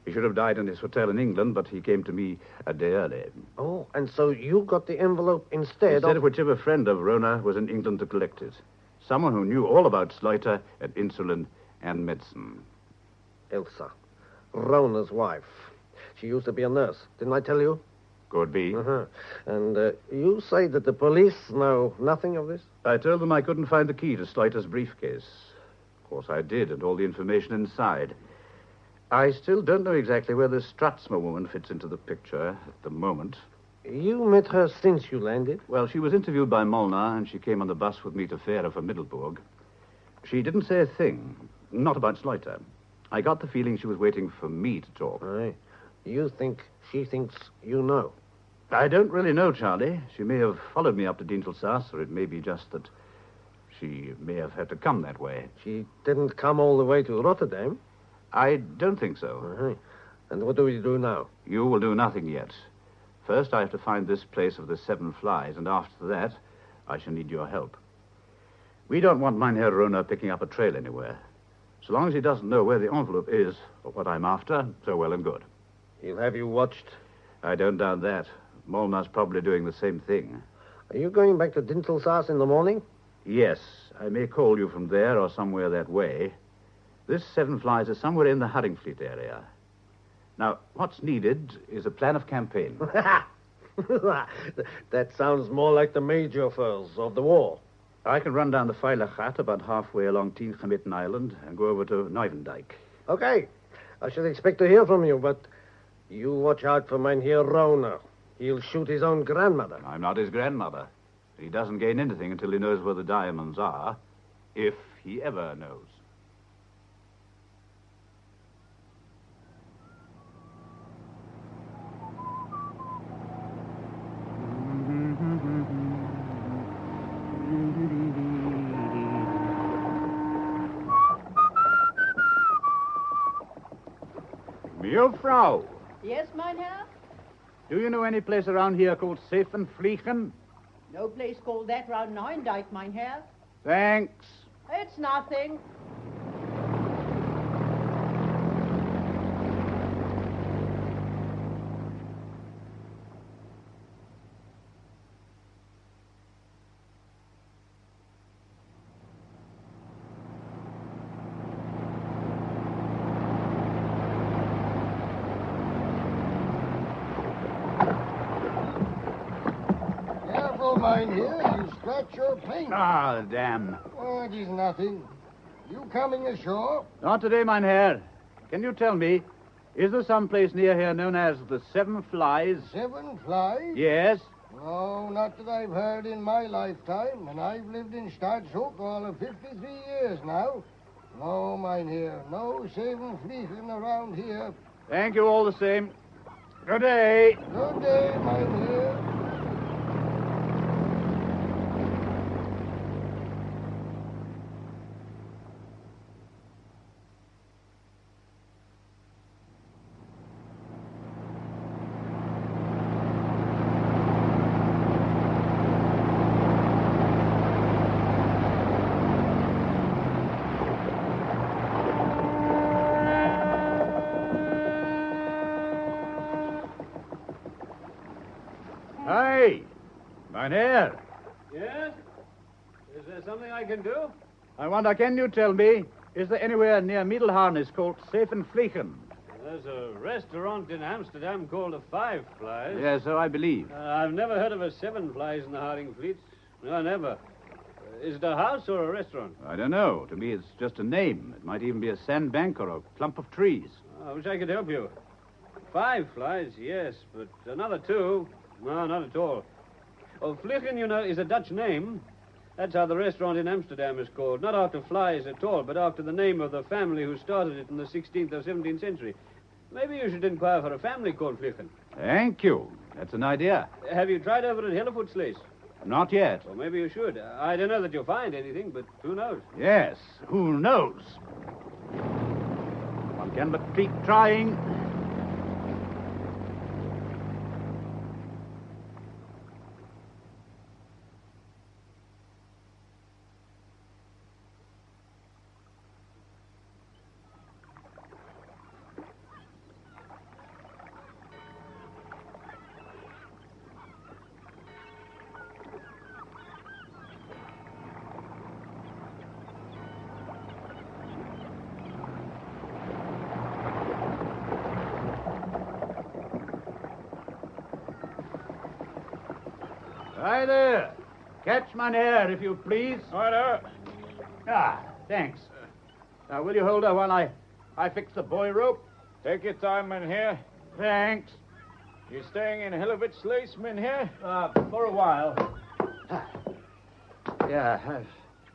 He should have died in his hotel in England, but he came to me a day early. Oh, and so you got the envelope instead of whichever friend of Rona was in England to collect it. Someone who knew all about Sloiter and insulin and medicine. Elsa, Rona's wife. She used to be a nurse. Didn't I tell you? Could be. And you say that the police know nothing of this? I told them I couldn't find the key to Sloiter's briefcase. Of course I did, and all the information inside. I still don't know exactly where this Stratsma woman fits into the picture at the moment. You met her since you landed? Well, she was interviewed by Molnar, and she came on the bus with me to Fähre for Middelburg. She didn't say a thing, not about Sloiter. I got the feeling she was waiting for me to talk. Aye. You think she thinks you know? I don't really know, Charlie. She may have followed me up to Dintelsaas, or it may be just that she may have had to come that way. She didn't come all the way to Rotterdam? I don't think so. And what do we do now? You will do nothing yet. First, I have to find this place of the 7 Flies, and after that, I shall need your help. We don't want Mynheer Rona picking up a trail anywhere. So long as he doesn't know where the envelope is, or what I'm after, so well and good. He'll have you watched? I don't doubt that. Molnar's probably doing the same thing. Are you going back to Dintelsaas in the morning? Yes. I may call you from there or somewhere that way. This Seven Flies is somewhere in the Hurringfleet area. Now, what's needed is a plan of campaign. That sounds more like the major affairs of the war. I can run down the Feilachat about halfway along Tiengemitten Island and go over to Nieuwendijk. Okay. I should expect to hear from you, but you watch out for Mynheer Rona. He'll shoot his own grandmother. I'm not his grandmother. He doesn't gain anything until he knows where the diamonds are, if he ever knows. Frau, Yes, mein Herr? do you know any place around here called Zevenvliegen? No place called that round Nieuwendijk, mein Herr. Thanks. It's nothing. Mynheer, you scratch your paint. Ah, damn. Oh, it is nothing. You coming ashore? Not today, Mynheer. Can you tell me, is there some place near here known as the Seven Flies? Seven Flies? Yes. No, not that I've heard in my lifetime, and I've lived in Staatshoek all of 53 years now. No, Mynheer, no Seven Fliegen around here. Thank you all the same. Good day. Good day, Mynheer. Hey, Mynheer. Yes? Is there something I can do? I wonder, can you tell me, is there anywhere near Middelharnis called Zevenvliegen? There's a restaurant in Amsterdam called the Five Flies. Yes, so I believe. I've never heard of a Seven Flies in the Hardingfleet. No, never. Is it a house or a restaurant? I don't know. To me, it's just a name. It might even be a sandbank or a clump of trees. I wish I could help you. Five Flies, yes, but another two, no, not at all. Oh, Vliegen, you know, is a Dutch name. That's how the restaurant in Amsterdam is called. Not after flies at all, but after the name of the family who started it in the 16th or 17th century. Maybe you should inquire for a family called Vliegen. Thank you. That's an idea. Have you tried over at Hellevoetslees? Not yet. Well, maybe you should. I don't know that you'll find anything, but who knows? Yes, who knows? One can but keep trying. Hi there. Catch Mynheer, if you please. Righto. Ah, thanks. Now, will you hold her while I fix the buoy rope? Take your time, Mynheer. Thanks. You staying in Hellevoetslees, Mynheer? For a while. Yeah, I've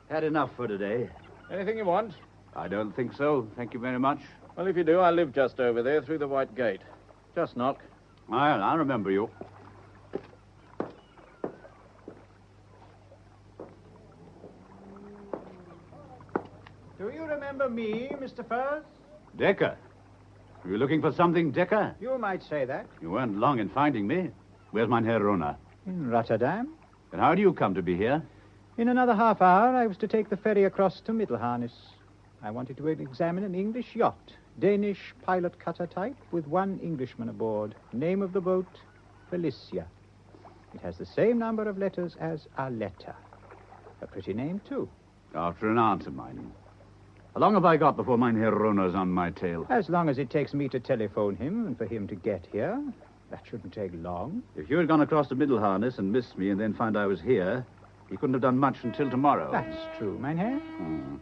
had enough for today. Anything you want? I don't think so. Thank you very much. Well, if you do, I live just over there through the White Gate. Just knock. I'll remember you. Do you remember me, Mr. Furs? Decker. Are you looking for something, Decker? You might say that. You weren't long in finding me. Where's Mynheer Rona? In Rotterdam. And how do you come to be here? In another half hour, I was to take the ferry across to Middelharnis. I wanted to examine an English yacht, Danish pilot cutter type, with one Englishman aboard. Name of the boat, Felicia. It has the same number of letters as Arletta. A pretty name, too. After an answer, mining. How long have I got before Mynheer Rona's on my tail? As long as it takes me to telephone him and for him to get here. That shouldn't take long. If you had gone across to Middle Harness and missed me and then found I was here, he couldn't have done much until tomorrow. That's true, Mynheer. Would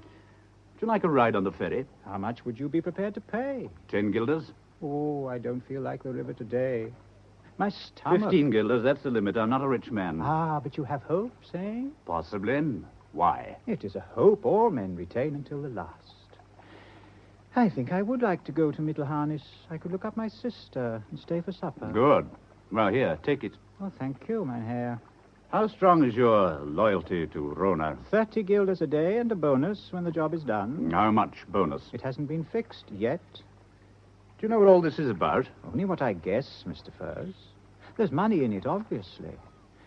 you like a ride on the ferry? How much would you be prepared to pay? 10 guilders? Oh, I don't feel like the river today. My stomach... 15 guilders, that's the limit. I'm not a rich man. Ah, but you have hopes, eh? Possibly. Why? It is a hope all men retain until the last. I think I would like to go to Middle Harness. I could look up my sister and stay for supper. Good. Well, here, take it. Oh, thank you, Mynheer. How strong is your loyalty to Rona? 30 guilders a day and a bonus when the job is done. How much bonus? It hasn't been fixed yet. Do you know what all this is about? Only what I guess, Mr. Furs. There's money in it, obviously.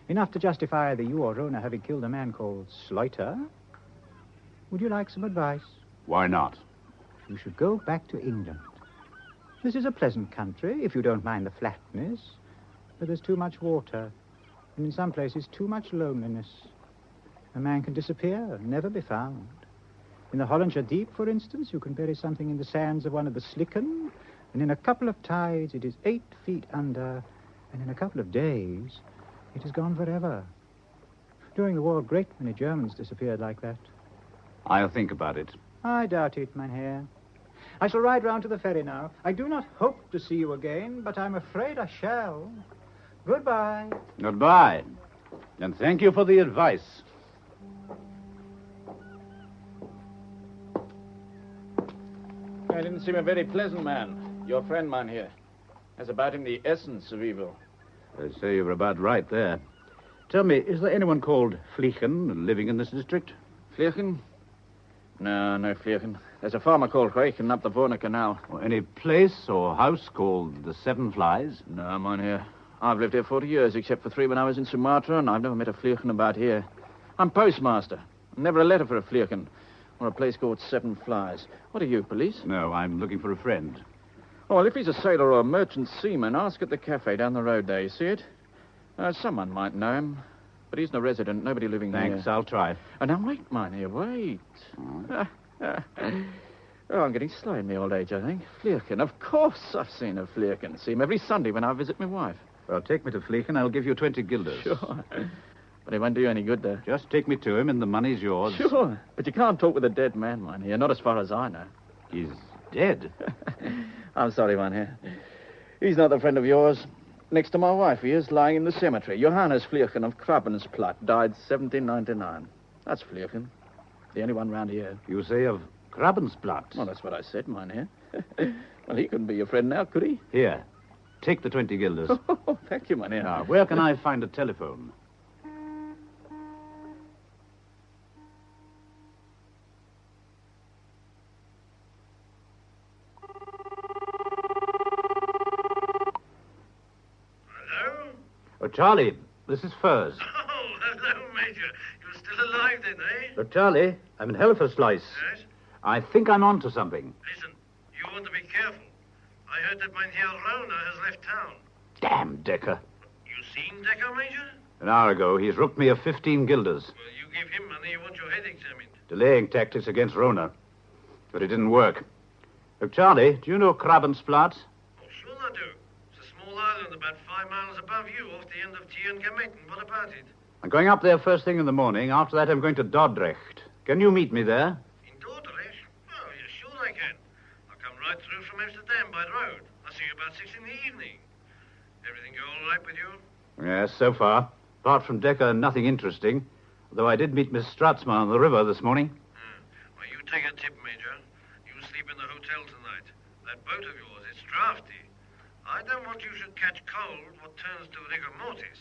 Enough to justify either you or Rona having killed a man called Sluiter. Would you like some advice? Why not? You should go back to England. This is a pleasant country, if you don't mind the flatness. But there's too much water. And in some places, too much loneliness. A man can disappear and never be found. In the Hollandsche Deep, for instance, you can bury something in the sands of one of the Slicken, and in a couple of tides it is 8 feet under, and in a couple of days it is gone forever. During the war, a great many Germans disappeared like that. I'll think about it. I doubt it, Mynheer. I shall ride round to the ferry now. I do not hope to see you again, but I'm afraid I shall. Goodbye. Goodbye. And thank you for the advice. I didn't seem a very pleasant man. Your friend, Mynheer. Has about him the essence of evil. I say you were about right there. Tell me, is there anyone called Vliegen living in this district? Vliegen? No Vliegen. There's a farmer called Reken up the Vorne Canal. Or any place or house called the Seven Flies? No, Mynheer. I've lived here 40 years, except for 3 when I was in Sumatra, and I've never met a Vliegen about here. I'm postmaster. Never a letter for a Vliegen. Or a place called Seven Flies. What are you, police? No, I'm looking for a friend. Oh, well, if he's a sailor or a merchant seaman, ask at the cafe down the road there. You see it? Someone might know him. But he's no resident, nobody living here. Thanks, I'll try. Now, wait, Mynheer, wait. Oh, I'm getting slow in my old age, I think. Vliegen, of course I've seen a Vliegen. See him every Sunday when I visit my wife. Well, take me to Vliegen. I'll give you 20 guilders. Sure. But it won't do you any good there. Just take me to him and the money's yours. Sure. But you can't talk with a dead man, Mynheer, not as far as I know. He's dead? I'm sorry, Mynheer. He's not a friend of yours. Next to my wife, he is lying in the cemetery. Johannes Vliegen of Krabbensplat died 1799. That's Vliegen. The only one round here. You say of Krabbensplat? Well, that's what I said, Mynheer. Well, he couldn't be your friend now, could he? Here. Take the 20 guilders. Oh, thank you, Mynheer. Now, where can I find a telephone? Oh, Charlie, this is Furs. Oh, hello, Major. You're still alive then, eh? Look, Charlie, I'm in Helferslice. Yes? I think I'm on to something. Listen, you want to be careful. I heard that Mynheer Rona has left town. Damn Decker. You seen Decker, Major? An hour ago, he's rooked me of 15 guilders. Well, you give him money, you want your head examined. Delaying tactics against Rona. But it didn't work. Look, Charlie, do you know Krabbensplat? Oh, sure I do. It's a small island about 5 miles above you off the end of Tiergameten. What about it? I'm going up there first thing in the morning. After that, I'm going to Dordrecht. Can you meet me there? In Dordrecht? Oh, yeah, sure I can. I'll come right through from Amsterdam by road. I'll see you about 6 in the evening. Everything go all right with you? Yes, so far. Apart from Decker, nothing interesting. Although I did meet Miss Stratzman on the river this morning. Well, you take a tip, Major. You sleep in the hotel tonight. That boat of yours, it's drafty. I don't want you should catch cold what turns to rigor mortis.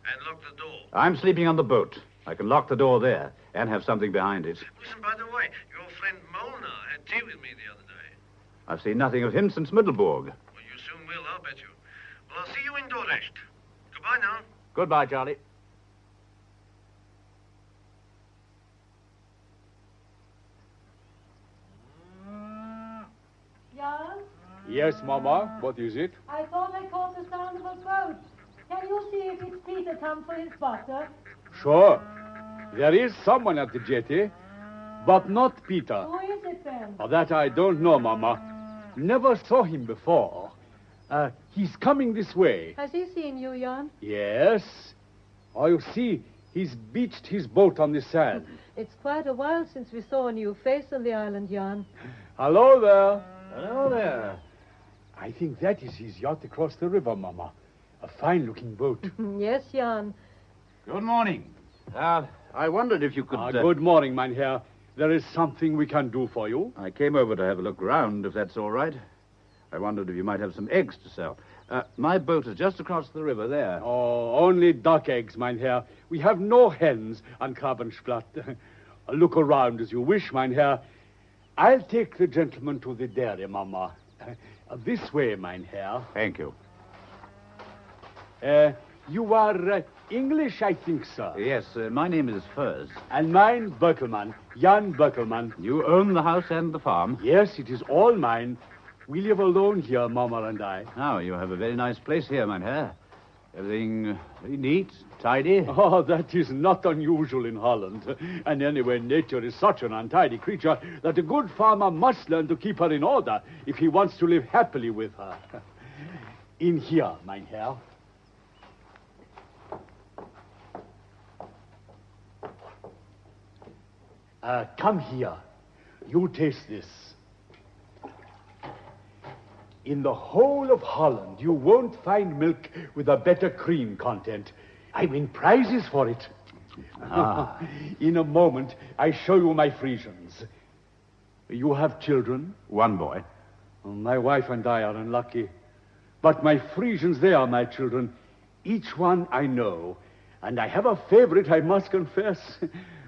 And lock the door. I'm sleeping on the boat. I can lock the door there and have something behind it. Listen, by the way, your friend Molnar had tea with me the other day. I've seen nothing of him since Middelburg. Well, you soon will, I'll bet you. Well, I'll see you in Dordrecht. Goodbye now. Goodbye, Charlie. Yes? Yes, Mama. What is it? I thought I caught the sound of a boat. Can you see if it's Peter come for his butter? Sure. There is someone at the jetty. but not Peter. Who is it then? That I don't know, Mama. Never saw him before. He's coming this way. Has he seen you, Jan? Yes. Oh, you see, he's beached his boat on the sand. It's quite a while since we saw a new face on the island, Jan. Hello there. Hello there. I think that is his yacht across the river, Mama. A fine-looking boat. Yes, Jan. Good morning. I wondered if you could... Good morning, Mynheer. There is something we can do for you. I came over to have a look round, if that's all right. I wondered if you might have some eggs to sell. My boat is just across the river there. Oh, only duck eggs, Mynheer. We have no hens on Krabbensplat. Look around as you wish, Mynheer. I'll take the gentleman to the dairy, Mama. This way, Mynheer. Thank you. You are English, I think, sir. Yes, my name is Furs. And mine, Berkelman. Jan Berkelman. You own the house and the farm? Yes, it is all mine. We live alone here, Mama and I. Oh, you have a very nice place here, Mynheer. Everything very neat, tidy. Oh, that is not unusual in Holland. And anyway, nature is such an untidy creature that a good farmer must learn to keep her in order if he wants to live happily with her. In here, Mynheer. Come here. You taste this. In the whole of Holland, you won't find milk with a better cream content. I win prizes for it. In a moment, I show you my Frisians. You have children? One boy. My wife and I are unlucky. But my Frisians, they are my children. Each one I know. And I have a favorite, I must confess.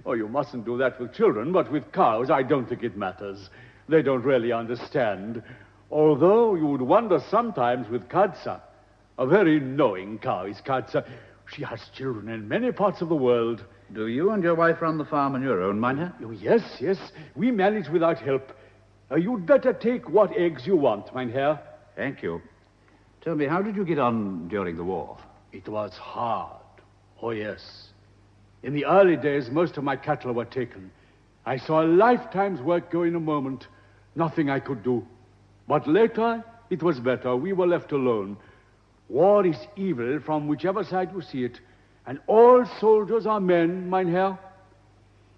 Oh, you mustn't do that with children, but with cows, I don't think it matters. They don't really understand. Although you would wonder sometimes with Katza. A very knowing cow is Katza. She has children in many parts of the world. Do you and your wife run the farm on your own, Mynheer? Oh, yes. We manage without help. You'd better take what eggs you want, Mynheer. Thank you. Tell me, how did you get on during the war? It was hard. Oh, yes. In the early days, most of my cattle were taken. I saw a lifetime's work go in a moment. Nothing I could do. But later, it was better. We were left alone. War is evil from whichever side you see it. And all soldiers are men, Mynheer.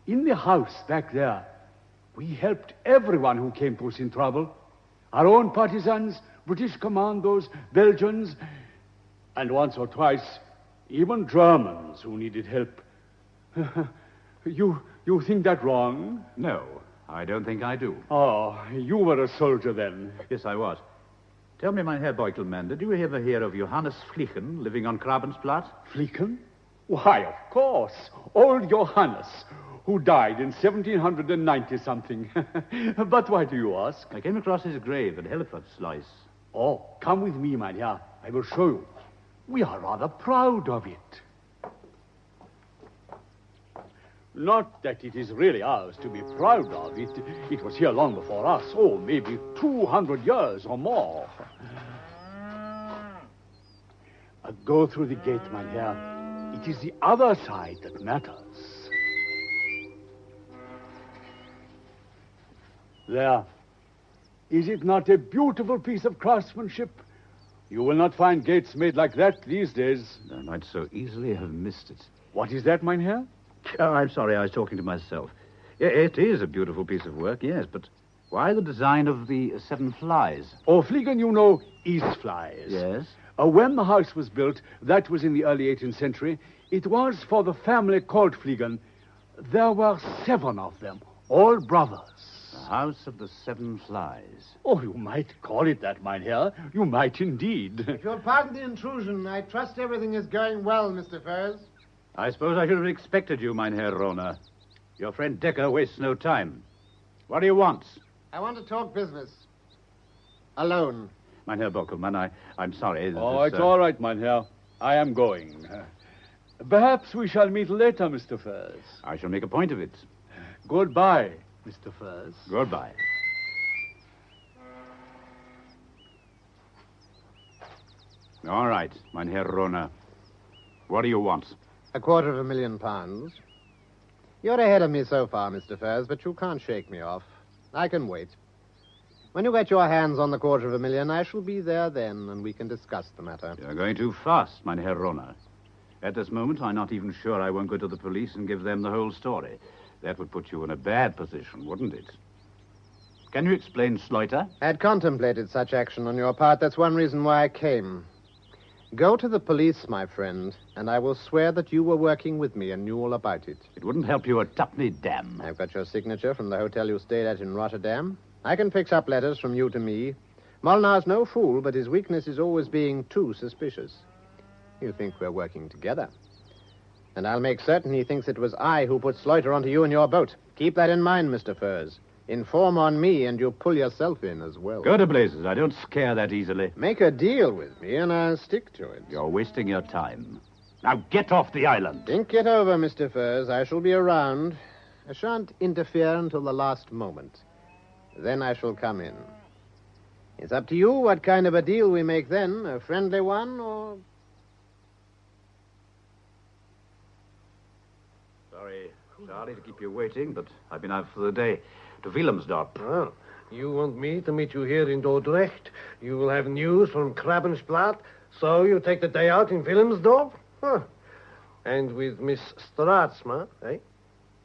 In the house back there, we helped everyone who came to us in trouble. Our own partisans, British commandos, Belgians, and once or twice, even Germans who needed help. You think that wrong? No, I don't think I do. Oh, you were a soldier then. Yes, I was. Tell me, Mynheer Beukelman, did you ever hear of Johannes Vliegen living on Krabbensplat? Vliegen? Why, of course. Old Johannes, who died in 1790-something. But why do you ask? I came across his grave at Hellevoetsluis. Oh, come with me, Mynheer. I will show you. We are rather proud of it. Not that it is really ours to be proud of. It was here long before us. Oh, maybe 200 years or more. Go through the gate, Mynheer. It is the other side that matters. There. Is it not a beautiful piece of craftsmanship? You will not find gates made like that these days. I might so easily have missed it. What is that, Mynheer? Oh, I'm sorry, I was talking to myself. It is a beautiful piece of work, yes, but why the design of the 7 flies? Oh, Vliegen, you know, is flies. Yes? When the house was built, that was in the early 18th century, it was for the family called Vliegen. There were 7 of them, all brothers. The House of the 7 Flies. Oh, you might call it that, Mynheer. You might indeed. If you'll pardon the intrusion, I trust everything is going well, Mr. Furs. I suppose I should have expected you, Mynheer Rona. Your friend Decker wastes no time. What do you want? I want to talk business. Alone. Mynheer Beukelman, I'm sorry. It's all right, Mynheer. I am going. Perhaps we shall meet later, Mr. Furs. I shall make a point of it. Goodbye, Mr. Furs. Goodbye. All right, Mynheer Rona. What do you want? £250,000. You're ahead of me so far, Mr. Furs, but you can't shake me off. I can wait. When you get your hands on the $250,000, I shall be there then, and we can discuss the matter. You're going too fast, mein Herr Rohner. At this moment, I'm not even sure I won't go to the police and give them the whole story. That would put you in a bad position, wouldn't it? Can you explain Sleuter? I had contemplated such action on your part. That's one reason why I came. Go to the police, my friend, and I will swear that you were working with me and knew all about it. It wouldn't help you a tuppenny damn. I've got your signature from the hotel you stayed at in Rotterdam. I can fix up letters from you to me. Molnar's no fool, but his weakness is always being too suspicious. You think we're working together. And I'll make certain he thinks it was I who put Sleuter onto you and your boat. Keep that in mind, Mr. Furs. Inform on me, and you pull yourself in as well. Go to blazes. I don't scare that easily. Make a deal with me, and I'll stick to it. You're wasting your time. Now get off the island. Think it over, Mr. Furs. I shall be around. I shan't interfere until the last moment. Then I shall come in. It's up to you what kind of a deal we make then. A friendly one, or... Sorry, Charlie, to keep you waiting, but I've been out for the day. To Wilhelmsdorp. Oh, you want me to meet you here in Dordrecht? You will have news from Krabbensplat, so you take the day out in Wilhelmsdorp? Huh. And with Miss Straatsma, eh?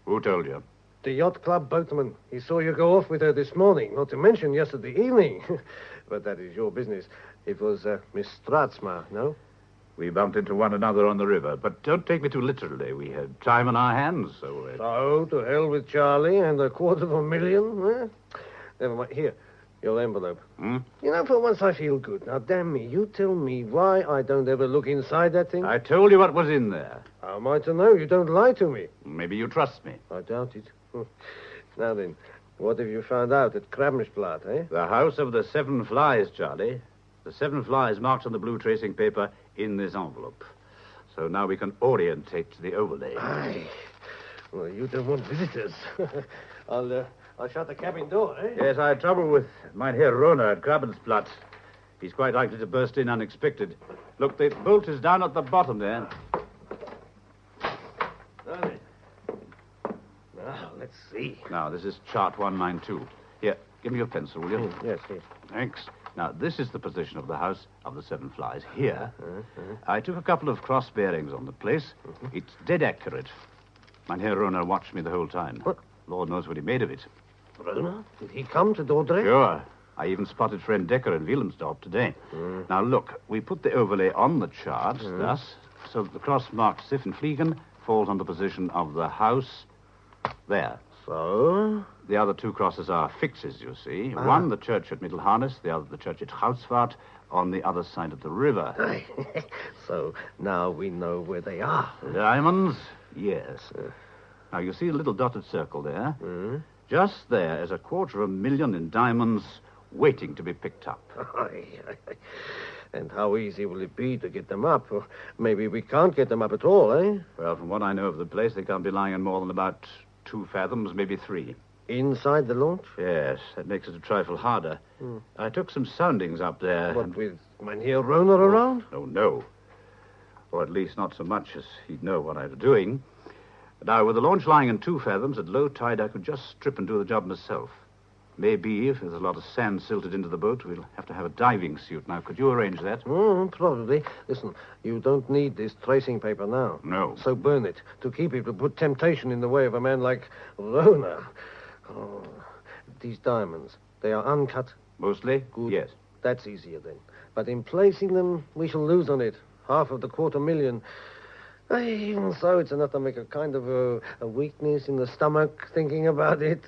Who told you? The yacht club boatman. He saw you go off with her this morning, not to mention yesterday evening. But that is your business. It was Miss Straatsma, no? We bumped into one another on the river, but don't take me too literally. We had time on our hands, so... So, to hell with Charlie and $250,000, eh? Never mind. Here, your envelope. Hmm? You know, for once I feel good. Now, damn me, you tell me why I don't ever look inside that thing. I told you what was in there. How am I to know? You don't lie to me. Maybe you trust me. I doubt it. Now then, what have you found out at Krabbensplat, eh? The House of the Seven Flies, Charlie. The 7 flies marked on the blue tracing paper in this envelope. So now we can orientate the overlay. Aye. Well, you don't want visitors. I'll shut the cabin door, eh? Yes, I had trouble with mein Herr Rohner at Krabbensplat. He's quite likely to burst in unexpected. Look, the bolt is down at the bottom there. Now, let's see. Now, this is chart 192. Here, give me your pencil, will you? Yes, yes. Thanks. Now, this is the position of the House of the 7 Flies. Here, I took a couple of cross bearings on the place. It's dead accurate. Mein Herr Rohner watched me the whole time. What? Lord knows what he made of it. Rohner? Did he come to Dordrecht? Sure. I even spotted friend Decker in Wilhelmsdorp today. Now, look, we put the overlay on the chart, thus, so that the cross marked Siffenfliegen falls on the position of the house there. So? The other 2 crosses are fixes, you see. One, the church at Mittelharnis, the other, the church at Goudsvaart, on the other side of the river. So now we know where they are. Diamonds? Yes. Now, you see a little dotted circle there? Just there is $250,000 in diamonds waiting to be picked up. And how easy will it be to get them up? Or maybe we can't get them up at all, eh? Well, from what I know of the place, they can't be lying on more than about 2 fathoms, maybe 3. Inside the launch? Yes, that makes it a trifle harder. I took some soundings up there. What, with mein Herr Rohner around? Oh, no. Or at least not so much as he'd know what I was doing. Now, with the launch lying in 2 fathoms, at low tide, I could just strip and do the job myself. Maybe, if there's a lot of sand silted into the boat, we'll have to have a diving suit. Now, could you arrange that? Probably. Listen, you don't need this tracing paper now. No. So burn it. To keep it will put temptation in the way of a man like Rohner. Oh, these diamonds, they are uncut? Mostly? Good. Yes. That's easier then. But in placing them, we shall lose on it. Half of the $250,000. Even so, it's enough to make a kind of a weakness in the stomach thinking about it.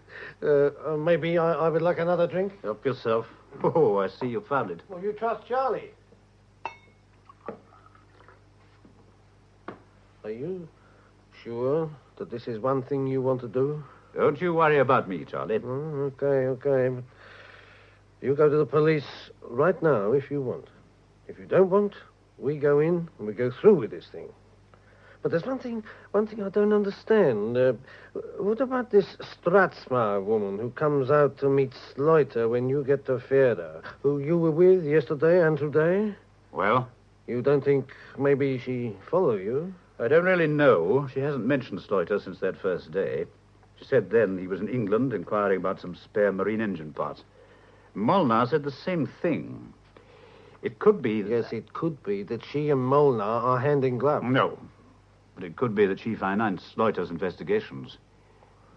Maybe I would like another drink? Help yourself. Oh, I see you found it. Well, you trust Charlie. Are you sure that this is one thing you want to do? Don't you worry about me, Charlie. Okay. But you go to the police right now if you want. If you don't want, we go in and we go through with this thing. But there's one thing I don't understand. What about this Straatsma woman who comes out to meet Sleuter when you get to Fehda, who you were with yesterday and today? Well? You don't think maybe she follow you? I don't really know. She hasn't mentioned Sloiter since that first day. She said then he was in England inquiring about some spare marine engine parts. Molnar said the same thing. It could be that... Yes, it could be that she and Molnar are hand in glove. No. But it could be that she financed Sloiter's investigations.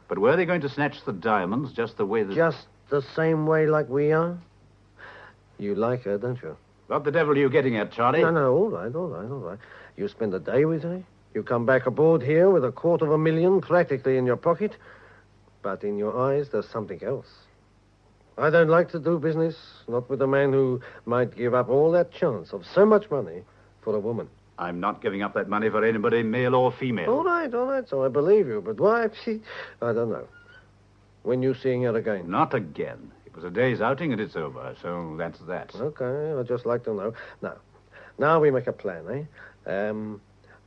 But were they going to snatch the diamonds just the way that... Just the same way like we are? You like her, don't you? What the devil are you getting at, Charlie? No, all right. You spend a day with her. You come back aboard here with $250,000 practically in your pocket. But in your eyes, there's something else. I don't like to do business, not with a man who might give up all that chance of so much money for a woman. I'm not giving up that money for anybody, male or female. All right, so I believe you. But why? I don't know. When you seeing her again? Not again. It was a day's outing and it's over, so that's that. Okay, I'd just like to know. Now we make a plan, eh?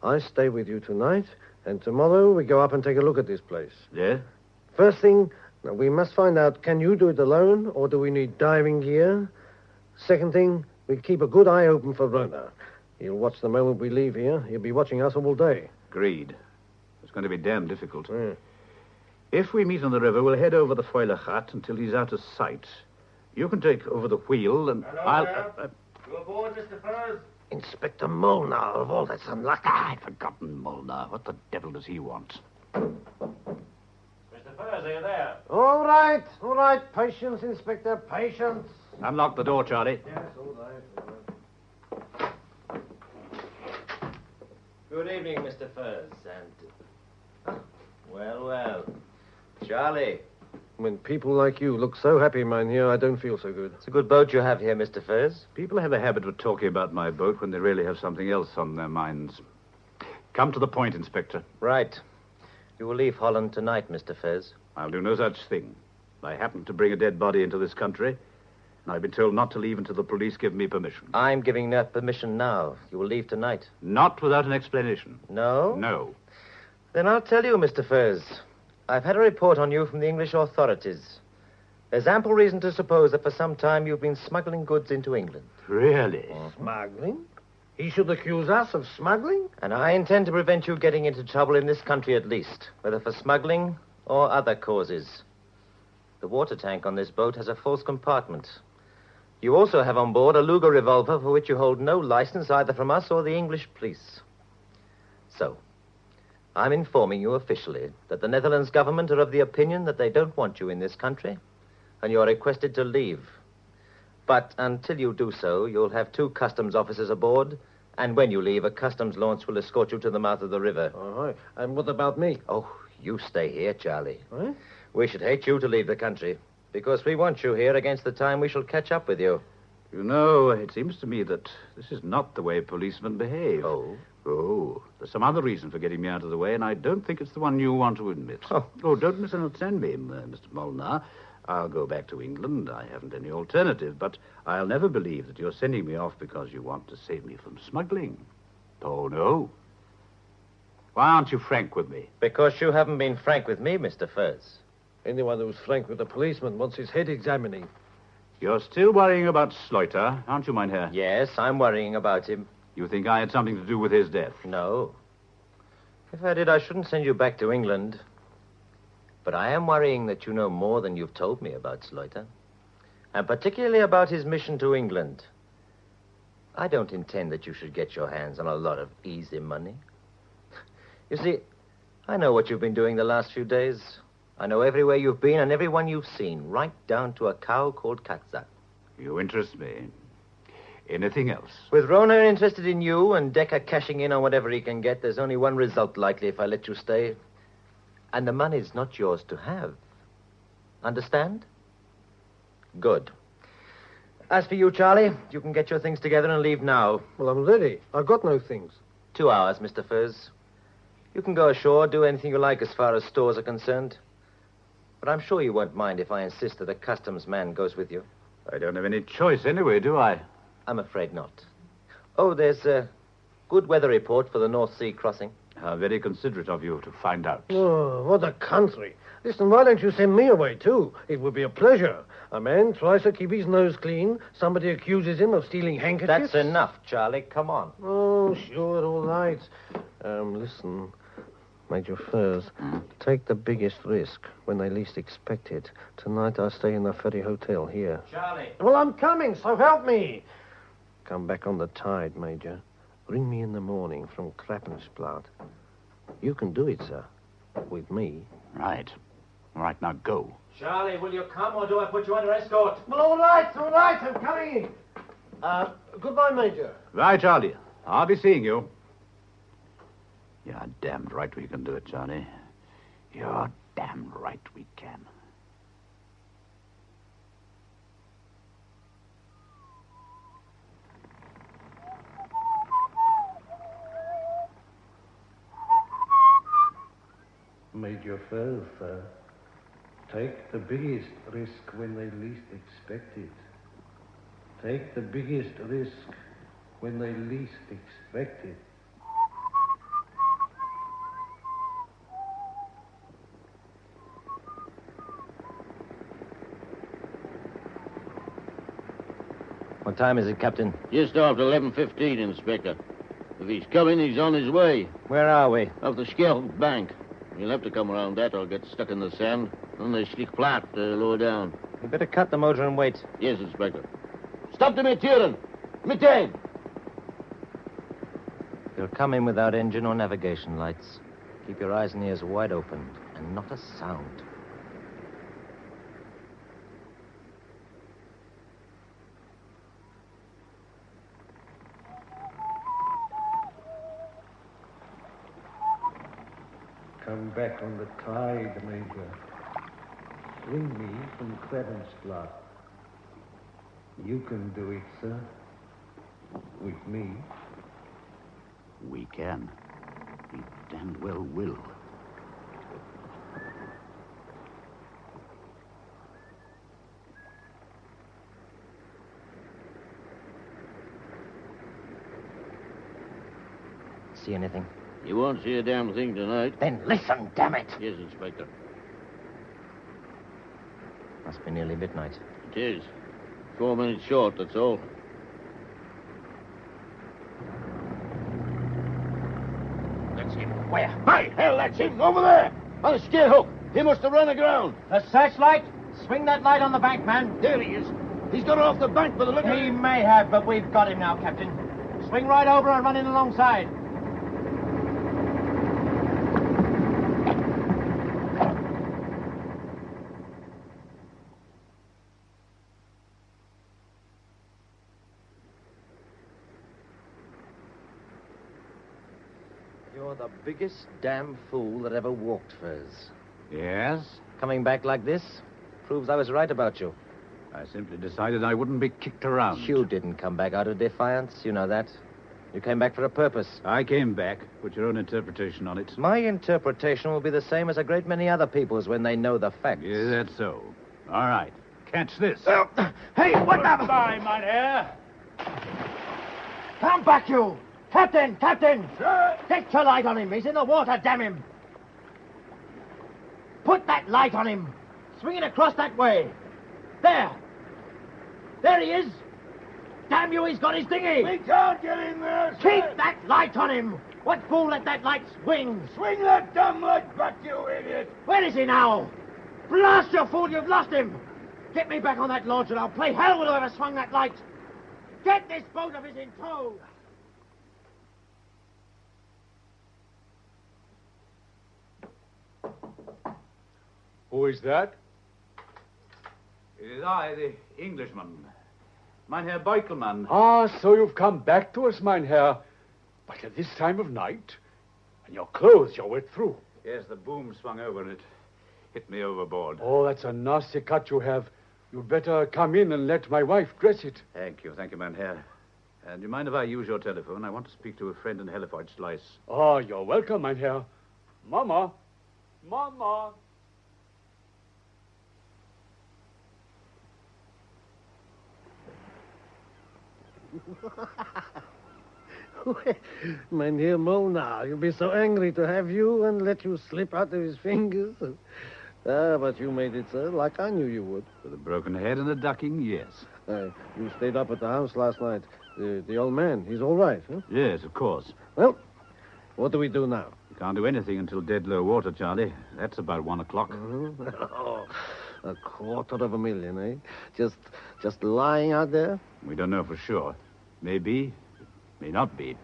I stay with you tonight, and tomorrow we go up and take a look at this place. Yeah? First thing, we must find out, can you do it alone, or do we need diving gear? Second thing, we keep a good eye open for Rona. He'll watch the moment we leave here. He'll be watching us all day. Agreed. It's going to be damn difficult. Yeah. If we meet on the river, we'll head over the Foiler Hut until he's out of sight. You can take over the wheel, and I'll... You aboard, Mr. Furs? Inspector Molnar, of all that's unlucky. I'd forgotten Molnar. What the devil does he want? Mr. Furs, are you there? All right. Patience, Inspector, patience. Unlock the door, Charlie. Yes, all right. Good evening, Mr. Furs, and... Well. Charlie. When people like you look so happy, mynheer, I don't feel so good. It's a good boat you have here, Mr. Furs. People have a habit of talking about my boat when they really have something else on their minds. Come to the point, Inspector. Right. You will leave Holland tonight, Mr. Furs. I'll do no such thing. I happen to bring a dead body into this country, and I've been told not to leave until the police give me permission. I'm giving that permission now. You will leave tonight. Not without an explanation. No? No. Then I'll tell you, Mr. Furs. I've had a report on you from the English authorities. There's ample reason to suppose that for some time you've been smuggling goods into England. Really? Smuggling? He should accuse us of smuggling? And I intend to prevent you getting into trouble in this country at least, whether for smuggling or other causes. The water tank on this boat has a false compartment. You also have on board a Luger revolver for which you hold no license either from us or the English police. So, I'm informing you officially that the Netherlands government are of the opinion that they don't want you in this country, and you're requested to leave. But until you do so, you'll have 2 customs officers aboard, and when you leave, a customs launch will escort you to the mouth of the river. All right. And what about me? Oh, you stay here, Charlie. What? We should hate you to leave the country, because we want you here against the time we shall catch up with you. You know, it seems to me that this is not the way policemen behave. Oh? Oh, there's some other reason for getting me out of the way, and I don't think it's the one you want to admit. Oh, don't misunderstand me, Mr. Molnar. I'll go back to England. I haven't any alternative, but I'll never believe that you're sending me off because you want to save me from smuggling. Oh, no. Why aren't you frank with me? Because you haven't been frank with me, Mr. Furs. Anyone who's frank with a policeman wants his head examining. You're still worrying about Sloiter, aren't you, Mynheer? Yes, I'm worrying about him. You think I had something to do with his death? No. If I did, I shouldn't send you back to England. But I am worrying that you know more than you've told me about Sloiter. And particularly about his mission to England. I don't intend that you should get your hands on a lot of easy money. You see, I know what you've been doing the last few days. I know everywhere you've been and everyone you've seen, right down to a cow called Katza. You interest me. Anything else? With Rona interested in you and Decker cashing in on whatever he can get, there's only one result likely if I let you stay. And the money's not yours to have. Understand? Good. As for you, Charlie, you can get your things together and leave now. Well, I'm ready. I've got no things. 2 hours, Mr. Furs. You can go ashore, do anything you like as far as stores are concerned. But I'm sure you won't mind if I insist that a customs man goes with you. I don't have any choice anyway, do I? I'm afraid not. Oh, there's a good weather report for the North Sea crossing. How very considerate of you to find out. Oh, what a country. Listen, why don't you send me away, too? It would be a pleasure. A man tries to keep his nose clean. Somebody accuses him of stealing handkerchiefs. That's enough, Charlie. Come on. Oh, sure, all right. Listen, Major Furs, take the biggest risk when they least expect it. Tonight I stay in the Ferry Hotel here. Charlie. Well, I'm coming, so help me. Come back on the tide, Major. Ring me in the morning from Krappensplat. You can do it, sir. With me. Right. All right, now go. Charlie, will you come or do I put you under escort? Well, all right, I'm coming. Goodbye, Major. Right, Charlie. I'll be seeing you. You're damned right we can do it, Charlie. You're damned right we can. Major Furs, sir. Take the biggest risk when they least expect it. Take the biggest risk when they least expect it. What time is it, Captain? Just after 11:15, Inspector. If he's coming, he's on his way. Where are we? Off the Skeld Bank. You'll have to come around that or get stuck in the sand. And they stick flat lower down. You better cut the motor and wait. Yes, Inspector. Stop to Metieren. Meteen. You'll come in without engine or navigation lights. Keep your eyes and ears wide open, and not a sound. Come back on the tide, Major. Ring me from Krappensplat. You can do it, sir. With me. We can. We damned well will. See anything? You won't see a damn thing tonight. Then listen, damn it. Yes, Inspector. Must be nearly midnight. It is. 4 minutes short, that's all. That's him. Where? By hell, that's him, over there. On a steer hook. He must have run aground. A searchlight? Swing that light on the bank, man. There he is. He's got off the bank by the look of He it. may have, but we've got him now, Captain. Swing right over and run in alongside. You're the biggest damn fool that ever walked, Furs. Yes? Coming back like this proves I was right about you. I simply decided I wouldn't be kicked around. You didn't come back out of defiance. You know that. You came back for a purpose. I came back. Put your own interpretation on it. My interpretation will be the same as a great many other people's when they know the facts. Is that so? All right. Catch this. Hey, what the... Goodbye, mynheer. Come back, you! Captain! Captain! Get your light on him. He's in the water, damn him. Put that light on him. Swing it across that way. There. There he is. Damn you, he's got his dinghy. We can't get in there, sir. Keep that light on him. What fool let that light swing? Swing that damn light back, you idiot. Where is he now? Blast you, fool, you've lost him. Get me back on that launch and I'll play hell with whoever swung that light. Get this boat of his in tow. Who is that? It is I, the Englishman. Mynheer Beukelman. Ah, so you've come back to us, mynheer. But at this time of night? And your clothes you're wet through. Yes, the boom swung over and it hit me overboard. Oh, that's a nasty cut you have. You'd better come in and let my wife dress it. Thank you, mynheer. And do you mind if I use your telephone? I want to speak to a friend in Hellevoetsluis. Oh, you're welcome, mynheer. Mama. Mama. Mynheer Molnar, he'll be so angry to have you and let you slip out of his fingers. But you made it, sir, like I knew you would. With a broken head and a ducking, yes. You stayed up at the house last night. The old man, he's all right, huh? Yes, of course. Well, What do we do now? We can't do anything until dead low water, Charlie. That's about 1 o'clock. Oh, $250,000, eh? Just lying out there? We don't know for sure. May be, may not be.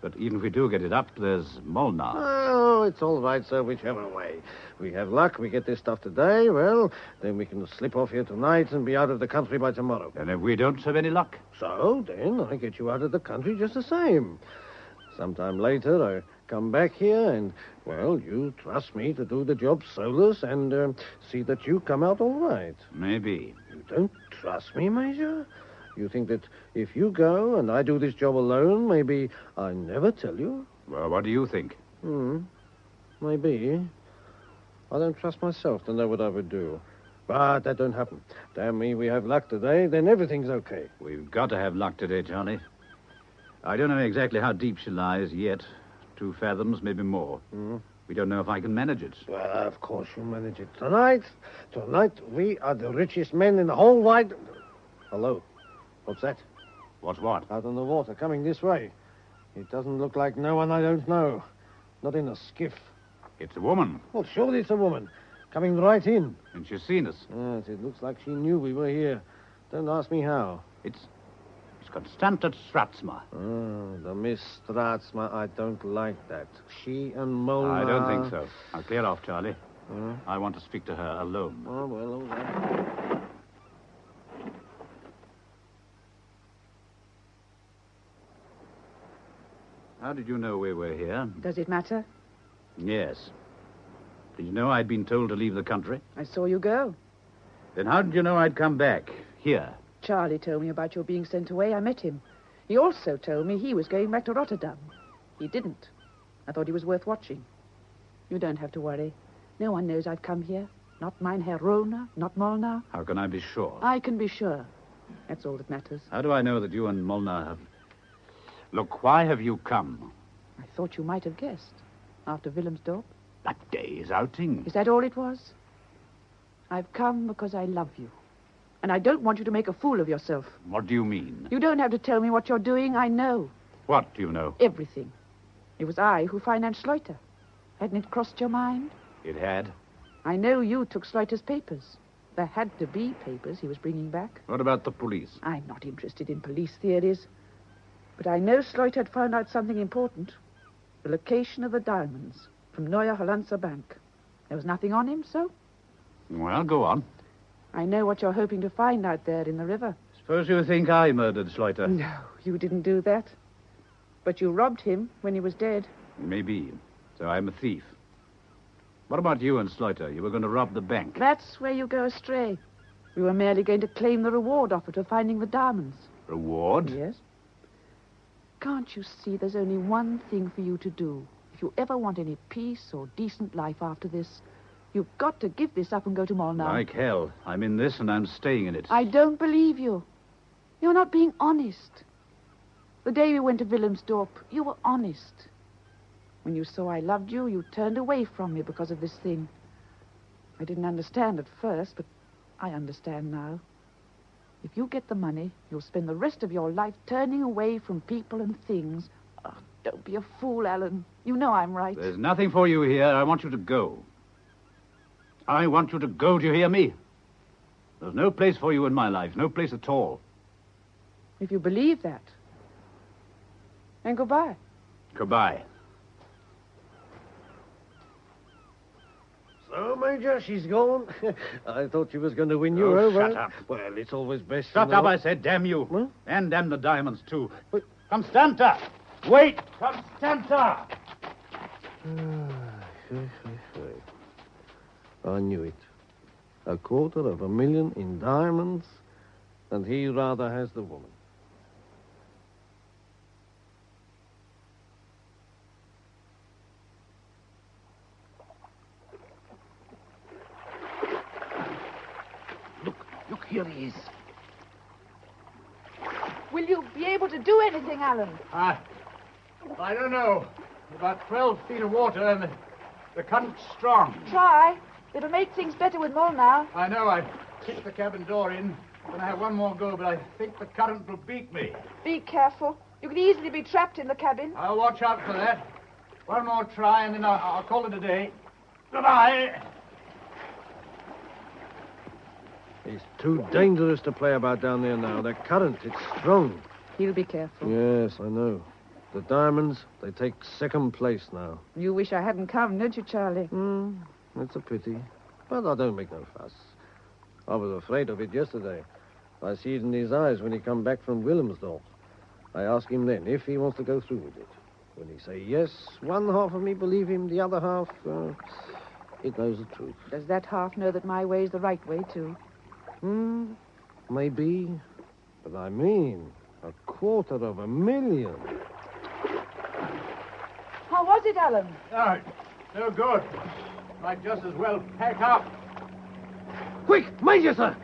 But even if we do get it up, there's Molnar. Oh, it's all right, sir, whichever way. We have luck, we get this stuff today, well, then we can slip off here tonight and be out of the country by tomorrow. And if we don't have any luck? So, then I get you out of the country just the same. Sometime later, I come back here and, well, you trust me to do the job solus and see that you come out all right. Maybe. You don't trust me, Major? You think that if you go and I do this job alone, maybe I never tell you? Well, what do you think? Maybe. I don't trust myself to know what I would do. But that don't happen. Damn me, we have luck today, then everything's okay. We've got to have luck today, Charlie. I don't know exactly how deep she lies yet. 2 fathoms, maybe more. We don't know if I can manage it. Well, of course you'll manage it. Tonight, we are the richest men in the whole wide... Hello? What's that? What's what? Out on the water, coming this way. It doesn't look like no one I don't know. Not in a skiff. It's a woman. Well, surely it's a woman. Coming right in. And she's seen us. Yes, it looks like she knew we were here. Don't ask me how. It's Constanta Stratsma. Oh, the Miss Stratsma. I don't like that. She and Molnar... I don't think so. Now, clear off, Charlie. I want to speak to her alone. Oh, well, all right. How did you know we were here? Does it matter? Yes. Did you know I'd been told to leave the country? I saw you go. Then how did you know I'd come back? Here. Charlie told me about your being sent away. I met him. He also told me he was going back to Rotterdam. He didn't. I thought he was worth watching. You don't have to worry. No one knows I've come here. Not mine Herr Rona, not Molnar. How can I be sure? I can be sure. That's all that matters. How do I know that you and Molnar have... Look, why have you come? I thought you might have guessed. After Willemsdorp. That day's outing. Is that all it was? I've come because I love you. And I don't want you to make a fool of yourself. What do you mean? You don't have to tell me what you're doing. I know. What do you know? Everything. It was I who financed Sleuter. Hadn't it crossed your mind? It had. I know you took Sleuter's papers. There had to be papers he was bringing back. What about the police? I'm not interested in police theories. But I know Sleuter had found out something important. The location of the diamonds from Neue Hollandse Bank. There was nothing on him, so? Well, go on. I know what you're hoping to find out there in the river. Suppose you think I murdered Sleuter. No, you didn't do that. But you robbed him when he was dead. Maybe. So I'm a thief. What about you and Sleuter? You were going to rob the bank. That's where you go astray. We were merely going to claim the reward offered for finding the diamonds. Reward? Yes. Can't you see there's only one thing for you to do? If you ever want any peace or decent life after this, you've got to give this up and go to Molnar. Like hell. I'm in this and I'm staying in it. I don't believe you. You're not being honest. The day we went to Willemsdorp, you were honest. When you saw I loved you, you turned away from me because of this thing. I didn't understand at first, but I understand now. If you get the money, you'll spend the rest of your life turning away from people and things. Oh, don't be a fool, Alan. You know I'm right. There's nothing for you here. I want you to go. I want you to go. Do you hear me? There's no place for you in my life. No place at all. If you believe that, then goodbye. Goodbye. So, Major, she's gone. I thought she was going to win you Oh, over. shut up. Well, it's always best. Shut up, I said. Damn you. Huh? And damn the diamonds, too. But... Constanta! Wait! Constanta! I knew it. $250,000 in diamonds, and he rather has the woman. Look, here he is. Will you be able to do anything, Alan? I don't know. About 12 feet of water and the current's strong. Try. It'll make things better with Molnar. I know. I kicked the cabin door in. Then I have one more go, but I think the current will beat me. Be careful. You could easily be trapped in the cabin. I'll watch out for that. One more try, and then I'll call it a day. Goodbye. It's too dangerous to play about down there now. The current, it's strong. He'll be careful. Yes, I know. The diamonds, they take second place now. You wish I hadn't come, don't you, Charlie? It's a pity. But I don't make no fuss. I was afraid of it yesterday. I see it in his eyes when he come back from Wilhelmsdorf. I ask him then if he wants to go through with it. When he say yes, one half of me believe him, the other half, it knows the truth. Does that half know that my way's the right way, too? Maybe. But I mean, $250,000. How was it, Alan? No, no good. Might just as well pack up. Quick, Major, sir!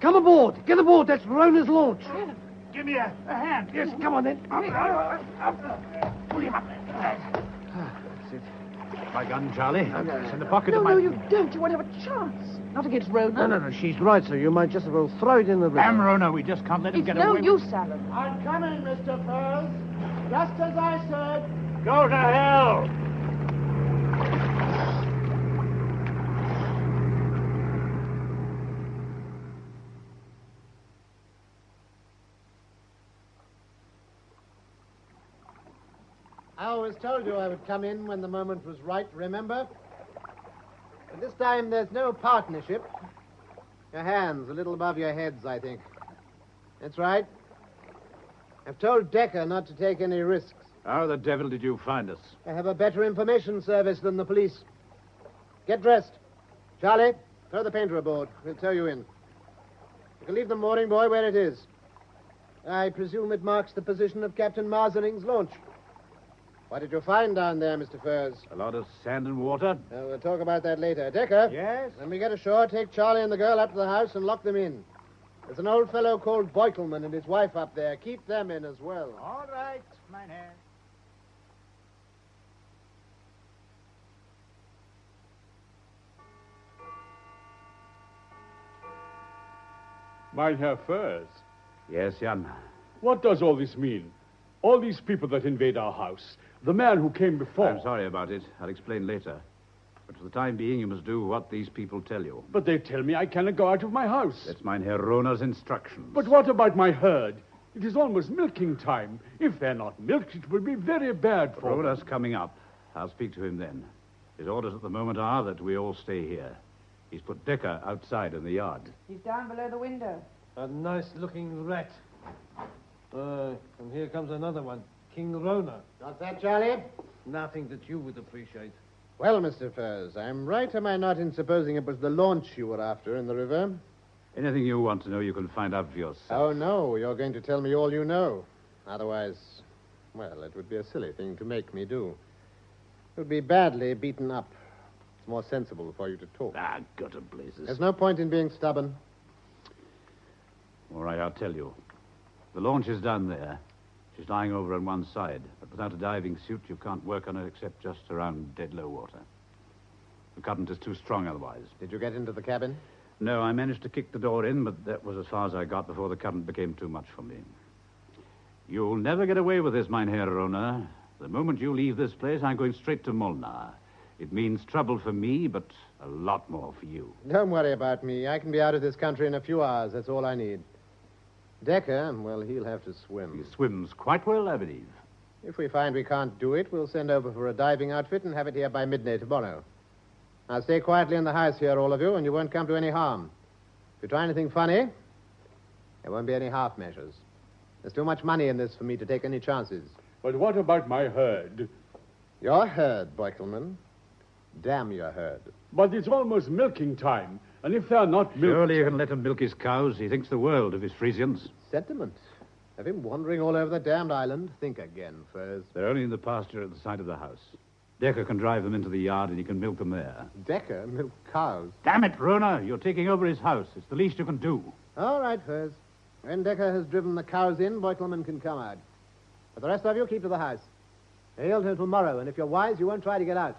Come aboard! Get aboard! That's Rona's launch! Give me a hand. Yes, come on then. Pull him up there. That's it. My gun, Charlie. It's in the pocket No, of my... no, you don't. You won't have a chance. Not against Rona. No, she's right, sir. You might just as well throw it in the river. Damn Rona, we just can't let him It's get no away. use, Alan. I'm coming, Mr. Pearls. Just as I said. Go to hell. I always told you I would come in when the moment was right, remember? But this time there's no partnership. Your hands a little above your heads, I think. That's right. I've told Decker not to take any risks. How the devil did you find us? I have a better information service than the police. Get dressed. Charlie, throw the painter aboard. We'll tow you in. You can leave the mooring buoy where it is. I presume it marks the position of Captain Marseling's launch. What did you find down there, Mr. Furs? A lot of sand and water. We'll talk about that later. Decker? Yes? When we get ashore, take Charlie and the girl up to the house and lock them in. There's an old fellow called Beutelman and his wife up there. Keep them in as well. All right, Mynheer. Mynheer Furs. Yes, Jan. What does all this mean? All these people that invade our house. The man who came before. I'm sorry about it. I'll explain later. But for the time being, you must do what these people tell you. But they tell me I cannot go out of my house. That's Mynheer Rona's instructions. But what about my herd? It is almost milking time. If they're not milked, it will be very bad for them. Rona's coming up. I'll speak to him then. His orders at the moment are that we all stay here. He's put Decker outside in the yard. He's down below the window. A nice-looking rat. And here comes another one. King Rona. Got that, Charlie? Nothing that you would appreciate. Well, Mr. Furs, I'm right, am I not, in supposing it was the launch you were after in the river? Anything you want to know, you can find out for yourself. Oh, no, you're going to tell me all you know. Otherwise, well, it would be a silly thing to make me do. It would be badly beaten up. It's more sensible for you to talk. Gutter blazes. There's no point in being stubborn. All right, I'll tell you. The launch is down there. She's lying over on one side. But without a diving suit, you can't work on her except just around dead low water. The current is too strong otherwise. Did you get into the cabin? No, I managed to kick the door in, but that was as far as I got before the current became too much for me. You'll never get away with this, Mynheer Rona. The moment you leave this place, I'm going straight to Molnar. It means trouble for me, but a lot more for you. Don't worry about me. I can be out of this country in a few hours. That's all I need. Decker, well, he'll have to swim. He swims quite well, I believe. If we find we can't do it, we'll send over for a diving outfit and have it here by midday tomorrow. Now, stay quietly in the house here, all of you, and you won't come to any harm. If you try anything funny, there won't be any half measures. There's too much money in this for me to take any chances. But what about my herd? Your herd, Beutelman. Damn your herd. But it's almost milking time. And if they're not milked... Surely you can let him milk his cows. He thinks the world of his Frisians. Sentiment. Have him wandering all over the damned island. Think again, Furs. They're only in the pasture at the side of the house. Decker can drive them into the yard and he can milk them there. Decker milk cows? Damn it, Rona. You're taking over his house. It's the least you can do. All right, Furs. When Decker has driven the cows in, Beutelman can come out. But the rest of you, keep to the house. Hail till tomorrow, and if you're wise, you won't try to get out.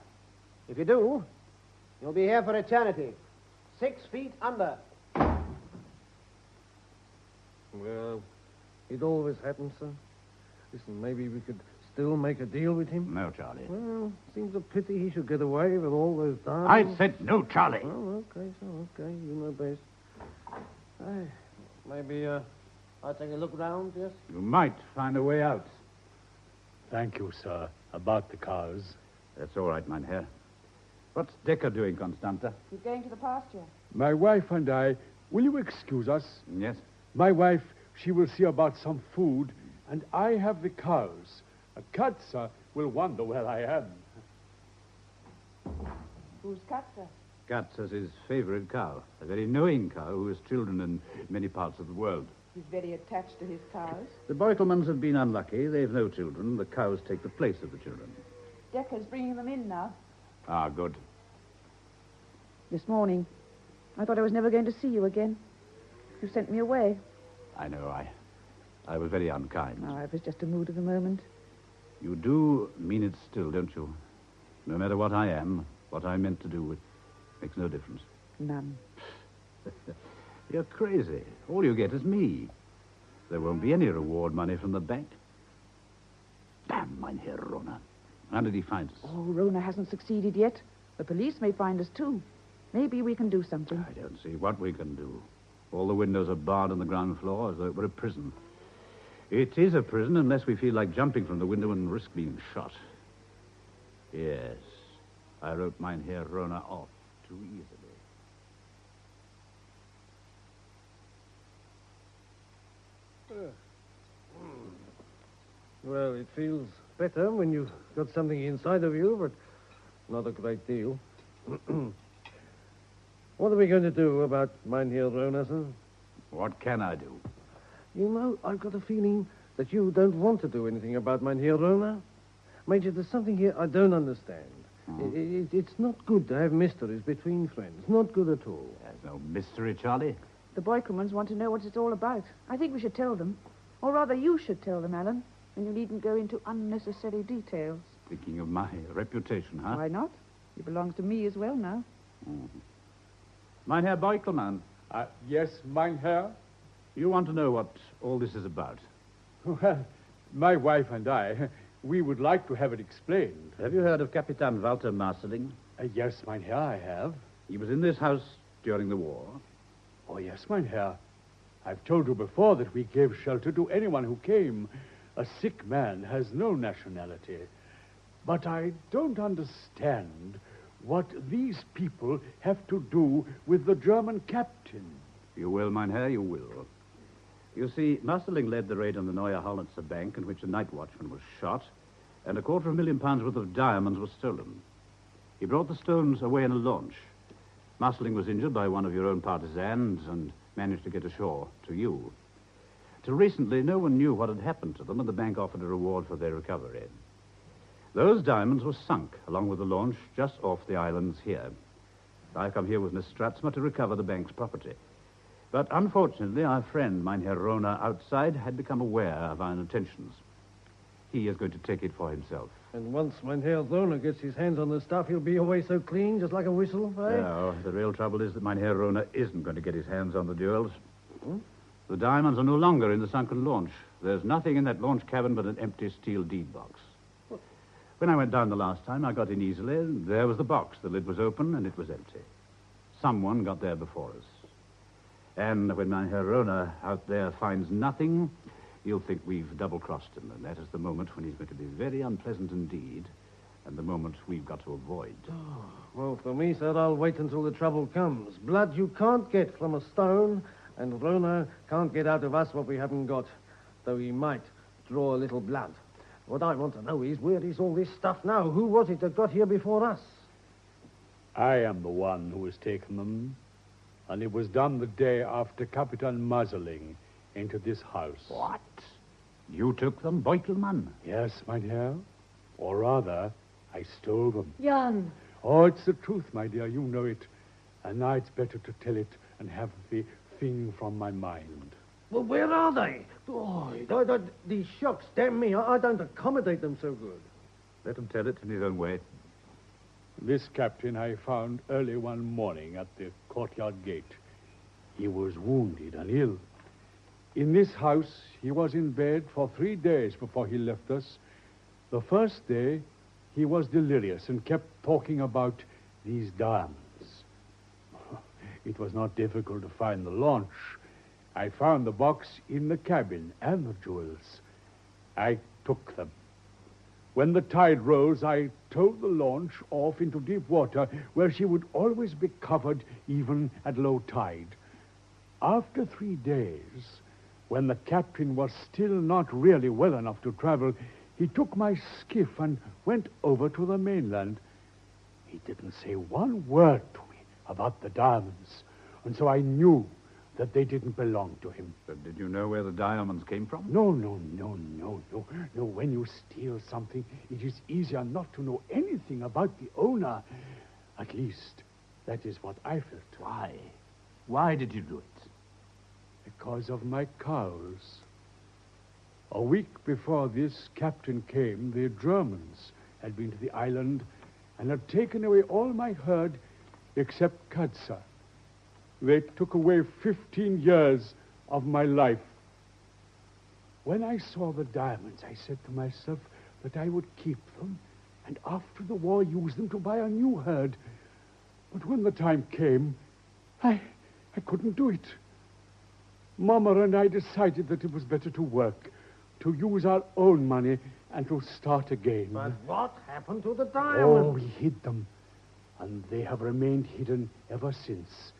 If you do, you'll be here for eternity. 6 feet under. Well, it always happens, sir. Listen, maybe we could still make a deal with him? No, Charlie. Well, seems a pity he should get away with all those diamonds. I said no, Charlie. Oh, okay. You know best. Hey, maybe, I'll take a look round, yes? You might find a way out. Thank you, sir. About the cows. That's all right, Mynheer. What's Decker doing, Constanta? He's going to the pasture. My wife and I, will you excuse us? Yes. My wife, she will see about some food, and I have the cows. Katza will wonder where I am. Who's Katza? Katza's his favorite cow. A very knowing cow who has children in many parts of the world. He's very attached to his cows. The Beutelmans have been unlucky. They've no children. The cows take the place of the children. Decker's bringing them in now. Ah, good. This morning. I thought I was never going to see you again. You sent me away. I know. I was very unkind. Oh, it was just a mood of the moment. You do mean it still, don't you? No matter what I am, what I meant to do, it makes no difference. None. You're crazy. All you get is me. There won't be any reward money from the bank. Damn, Mynheer Rona. How did he find us? Oh, Rona hasn't succeeded yet. The police may find us, too. Maybe we can do something. I don't see what we can do. All the windows are barred on the ground floor as though it were a prison. It is a prison unless we feel like jumping from the window and risk being shot. Yes, I wrote Mynheer Rona off too easily. Well, it feels better when you've got something inside of you, but not a great deal. What are we going to do about Mynheer Rona, sir? What can I do? You know, I've got a feeling that you don't want to do anything about Mynheer Rona. Major, there's something here I don't understand. It's not good to have mysteries between friends. Not good at all. There's no mystery, Charlie. The Boykelmans want to know what it's all about. I think we should tell them. Or rather, you should tell them, Alan. And you needn't go into unnecessary details. Thinking of my reputation, huh? Why not? He belongs to me as well now. Mynheer Beukelman. Yes, Mynheer? You want to know what all this is about? Well, my wife and I, we would like to have it explained. Have you heard of Capitan Walter Marseling? Yes, Mynheer, I have. He was in this house during the war. Oh, yes, Mynheer. I've told you before that we gave shelter to anyone who came. A sick man has no nationality. But I don't understand what these people have to do with the German captain. You will, Mynheer, you will. You see, Marseling led the raid on the Neue Hollitzer Bank in which a night watchman was shot, and £250,000 worth of diamonds was stolen. He brought the stones away in a launch. Marseling was injured by one of your own partisans and managed to get ashore to you. Till recently, no one knew what had happened to them, and the bank offered a reward for their recovery. Those diamonds were sunk, along with the launch, just off the islands here. I come here with Miss Stratsma to recover the bank's property. But unfortunately, our friend, Mynheer Rona, outside, had become aware of our intentions. He is going to take it for himself. And once Mynheer Rona gets his hands on the stuff, he'll be away so clean, just like a whistle, eh? No, the real trouble is that Mynheer Rona isn't going to get his hands on the jewels. The diamonds are no longer in the sunken launch. There's nothing in that launch cabin but an empty steel deed box. When I went down the last time, I got in easily. There was the box. The lid was open, and it was empty. Someone got there before us. And when Mynheer Rona out there finds nothing, he'll think we've double-crossed him, and that is the moment when he's going to be very unpleasant indeed, and the moment we've got to avoid. Well, for me, sir, I'll wait until the trouble comes. Blood you can't get from a stone, and Rona can't get out of us what we haven't got, though he might draw a little blood. What I want to know is, where is all this stuff now? Who was it that got here before us? I am the one who has taken them, and it was done the day after Capitan Marseling entered this house. What? You took them, Beutelman? Yes, Mynheer. Or rather, I stole them. Jan. Oh, it's the truth, my dear. You know it. And now it's better to tell it and have the thing from my mind. Well, where are they? Boy, these shocks, damn me, I don't accommodate them so good. Let him tell it in his own way. This captain I found early one morning at the courtyard gate. He was wounded and ill. In this house, he was in bed for 3 days before he left us, The first day, he was delirious and kept talking about these diamonds. It was not difficult to find the launch. I found the box in the cabin and the jewels. I took them. When the tide rose, I towed the launch off into deep water where she would always be covered even at low tide. After 3 days, when the captain was still not really well enough to travel, he took my skiff and went over to the mainland. He didn't say one word to me about the diamonds, and so I knew that they didn't belong to him. But did you know where the diamonds came from? No. When you steal something, it is easier not to know anything about the owner. At least, that is what I felt. Why? Why did you do it? Because of my cows. A week before this captain came, the Germans had been to the island and had taken away all my herd except Kadsa. They took away 15 years of my life. When I saw the diamonds, I said to myself that I would keep them and after the war use them to buy a new herd. But when the time came, I couldn't do it. Mama and I decided that it was better to work, to use our own money, and to start again. But what happened to the Oh, diamonds? we hid them, and they have remained hidden ever since.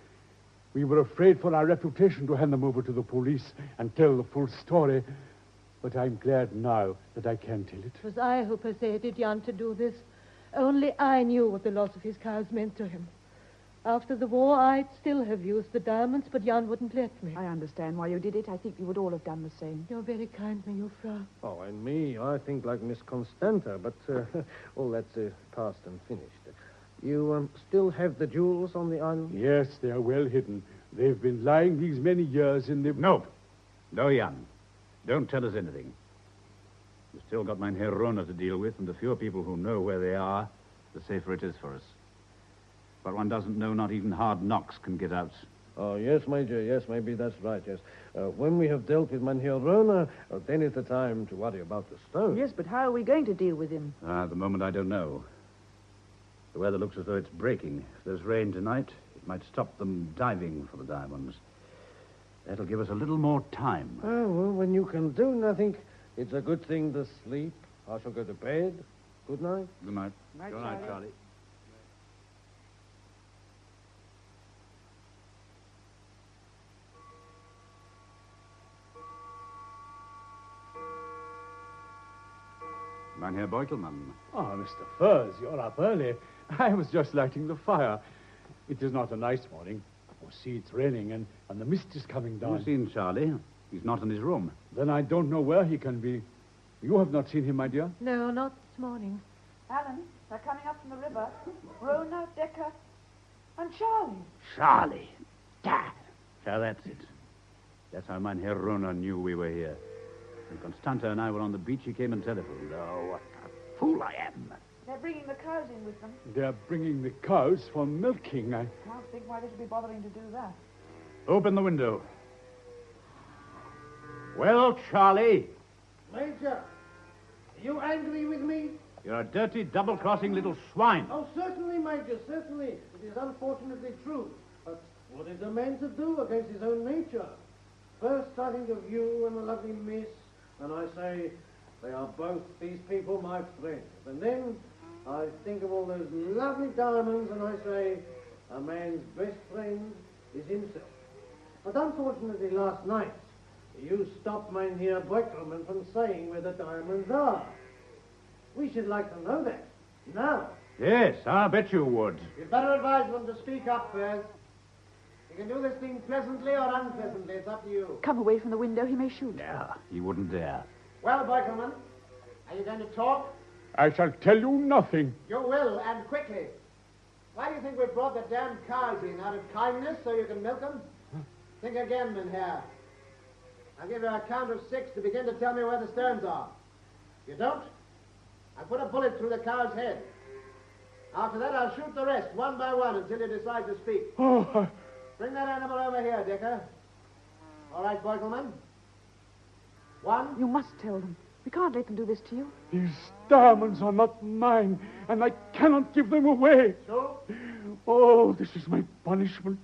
We were afraid for our reputation to hand them over to the police and tell the full story, but I'm glad now that I can tell it. It was I who persuaded Jan to do this. Only I knew what the loss of his cows meant to him. After the war, I'd still have used the diamonds, but Jan wouldn't let me. I understand why you did it. I think you would all have done the same. You're very kind, Mejuffrau. Oh, and me, I think like Miss Constanta, but all that's past and finished. You still have the jewels on the island? Yes, they are well hidden. They've been lying these many years in the... No, Jan. Don't tell us anything. We've still got Mynheer Rona to deal with, and the fewer people who know where they are, the safer it is for us. But one doesn't know, not even hard knocks can get out. Oh, yes, Major, yes, maybe that's right, yes. When we have dealt with Mynheer Rona, then is the time to worry about the stone. Yes, but how are we going to deal with him? At the moment, I don't know. The weather looks as though it's breaking. If there's rain tonight, it might stop them diving for the diamonds. That'll give us a little more time. Oh, well, when you can do nothing, it's a good thing to sleep. I shall go to bed. Good night. Good night. Night, Good night, Charlie. Mynheer Beutelmann. Ah, Mr. Furs, you're up early. I was just lighting the fire. It is not a nice morning. Oh, see, it's raining, and the mist is coming down. You've seen Charlie. He's not in his room. Then I don't know where he can be. You have not seen him, my dear? No, not this morning. Alan, they're coming up from the river. Rona, Decker, and Charlie. Charlie. Dad. So that's it. That's how Mynheer Rona knew we were here. When Constanta and I were on the beach, he came and telephoned. Oh, what a fool I am. They're bringing the cows in with them. They're bringing the cows for milking. I Can't think why they should be bothering to do that. Open the window. Well, Charlie, Major, are you angry with me? you're a dirty, double-crossing little swine. Oh, certainly, Major, certainly. It is unfortunately true. But what is a man to do against his own nature? First, I think of you and the lovely miss, and I say, they are both, these people, my friends. And then I think of all those lovely diamonds, and I say, a man's best friend is himself. But unfortunately, last night, you stopped Mynheer Beutelmann from saying where the diamonds are. We should like to know that. Now. Yes, I bet you would. You'd better advise them to speak up first. You can do this thing pleasantly or unpleasantly. It's up to you. Come away from the window. He may shoot. Yeah, he wouldn't dare. Well, Beutelmann, are you going to talk? I shall tell you nothing. You will, and quickly. Why do you think we brought the damn cows in? Out of kindness, so you can milk them? Think again, Mynheer. I'll give you a count of 6 to begin to tell me where the sterns are. If you don't, I'll put a bullet through the cow's head. After that, I'll shoot the rest, one by one, until you decide to speak. Oh, Bring that animal over here, Dicker. All right, Beutelmann. 1. You must tell them. We can't let them do this to you. These diamonds are not mine, and I cannot give them away. So? Oh, this is my punishment